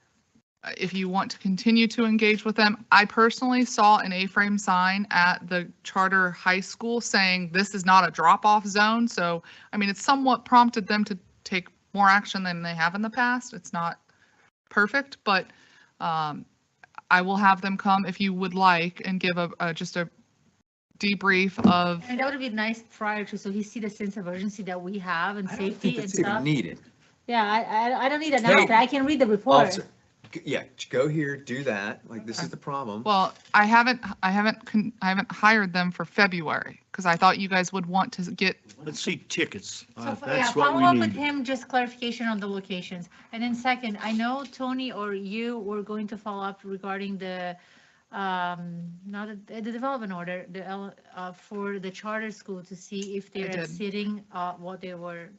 if you want to continue to engage with them, I personally saw an A-frame sign at the charter high school saying this is not a drop-off zone. So, I mean, it's somewhat prompted them to take more action than they have in the past. It's not perfect, but I will have them come if you would like and give just a debrief of, And that would be nice prior to, so he see the sense of urgency that we have and I don't safety think and it's even stuff. needed. Yeah, I don't need an Hey, outfit. I can read the report. Officer, yeah, go here, do that, like, this is the problem. well, I haven't hired them for February because I thought you guys would want to get, Let's see tickets. So, yeah, That's what follow we up with need. him, just clarification on the locations. And then second, I know Tony or you were going to follow up regarding the, not the development order, for the charter school to see if they're did. exceeding, what they were.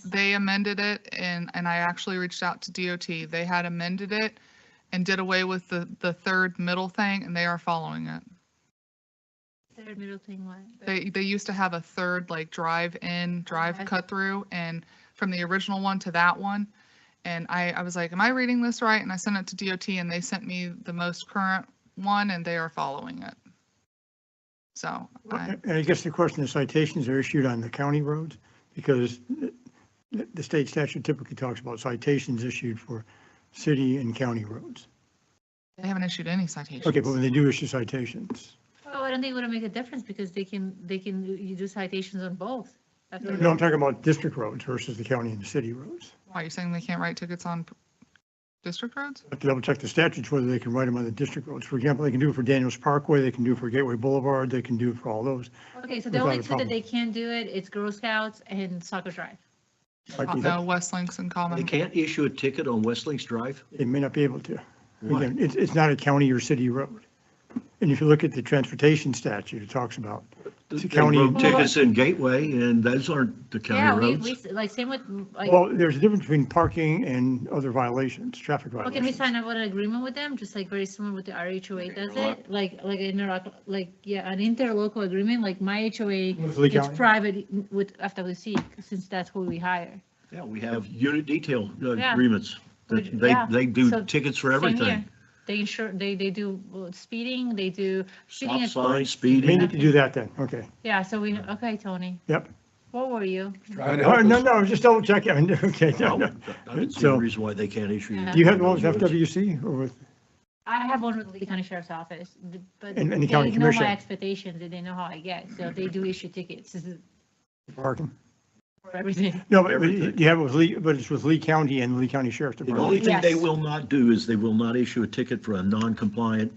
they amended it and I actually reached out to DOT. They had amended it and did away with the third middle thing and they are following it. Third middle thing, what? They used to have a third like drive Okay. cut through and from the original one to that one. And I was like, am I reading this right? And I sent it to DOT and they sent me the most current one and they are following it. So And I guess the question of citations are issued on the county roads, because the state statute typically talks about citations issued for city and county roads. they haven't issued any citations. Okay, but when they do issue citations, Oh, I don't think it would make a difference because you do citations on both. no, I'm talking about district roads versus the county and the city roads. Why are you saying they can't write tickets on district roads? Have to double check the statutes whether they can write them on the district roads. For example, they can do it for Daniels Parkway, they can do it for Gateway Boulevard, they can do it for all those. Okay, so the Without only a two that problem. they can't do it, it's Girl Scouts and Soccer Drive. Like No, West Links and They Common. can't issue a ticket on West Links Drive? They may not be able to. Why? Again, it's not a county or city road. And if you look at the transportation statute, it talks about the They county. wrote tickets in Gateway, and those aren't the Yeah, county we, roads. like, same with, like, Well, there's a difference between parking and other violations, traffic well, can we violations. sign up with an agreement with them, just like very similar with the RHOA does it? Like an interlocal agreement, like my HOA With Lee gets County? private with FWC, since that's who we hire. Yeah, we have unit detail Yeah. agreements. Which- That They, yeah. they do So, tickets for Same here. everything. They insure, they do speeding, they do shooting. Stop at- sign, We speeding. need to do that then, okay, Yeah, so we, okay, Tony, yep. what were you? No, just double checking, okay. no, no. I don't see a So- reason why they can't issue. Yeah. Do you have the one with those roads. FWC or with, I have one with the Lee County Sheriff's Office, but And they the county know commission. my expectations and they know how I get, so they do issue tickets parking? for everything. No, but you have it with Lee, but it's with Lee County and Lee County Sheriff's The only Department. thing they Yes. will not do is they will not issue a ticket for a non-compliant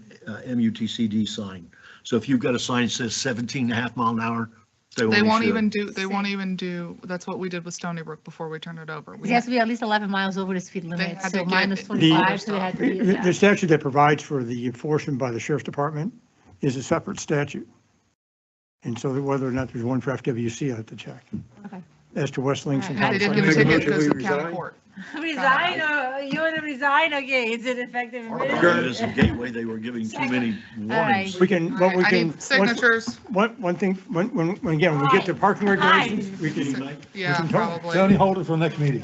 MUTCD sign. So if you've got a sign that says 17 and a half mile an hour, they They won't issue it. even do, they won't even do, that's what we did with Stony Brook before we turned it over. It has to be at least 11 miles over the speed limit, had so to mine get was it. 25, so they had to be, The yeah. statute that provides for the enforcement by the Sheriff's Department is a separate statute. And so whether or not there's one for FWC, I have to check. Okay. As to West Links and. And they didn't California. get a ticket Make a because motion, of we county resign? court. Resign, you want to resign, okay, it's ineffective. Because in Gateway, they were giving too many warnings. We can, what we I can. need signatures. One thing, when again, when we get to parking regulations, we can. Yeah, probably. Tony, hold it for the next meeting.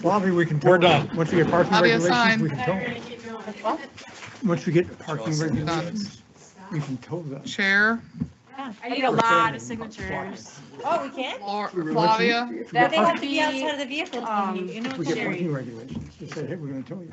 Bobby, we can. We're done. Once we get parking I'll be regulations, we assigned. can tow. Once we get parking regulations, we can tow them. Chair, I need a lot of signatures. Oh, we can? Flavia. They have to be outside of the vehicle, Um, Tony, you know, We get Sherry. parking regulations, just say, hey, we're gonna tow you.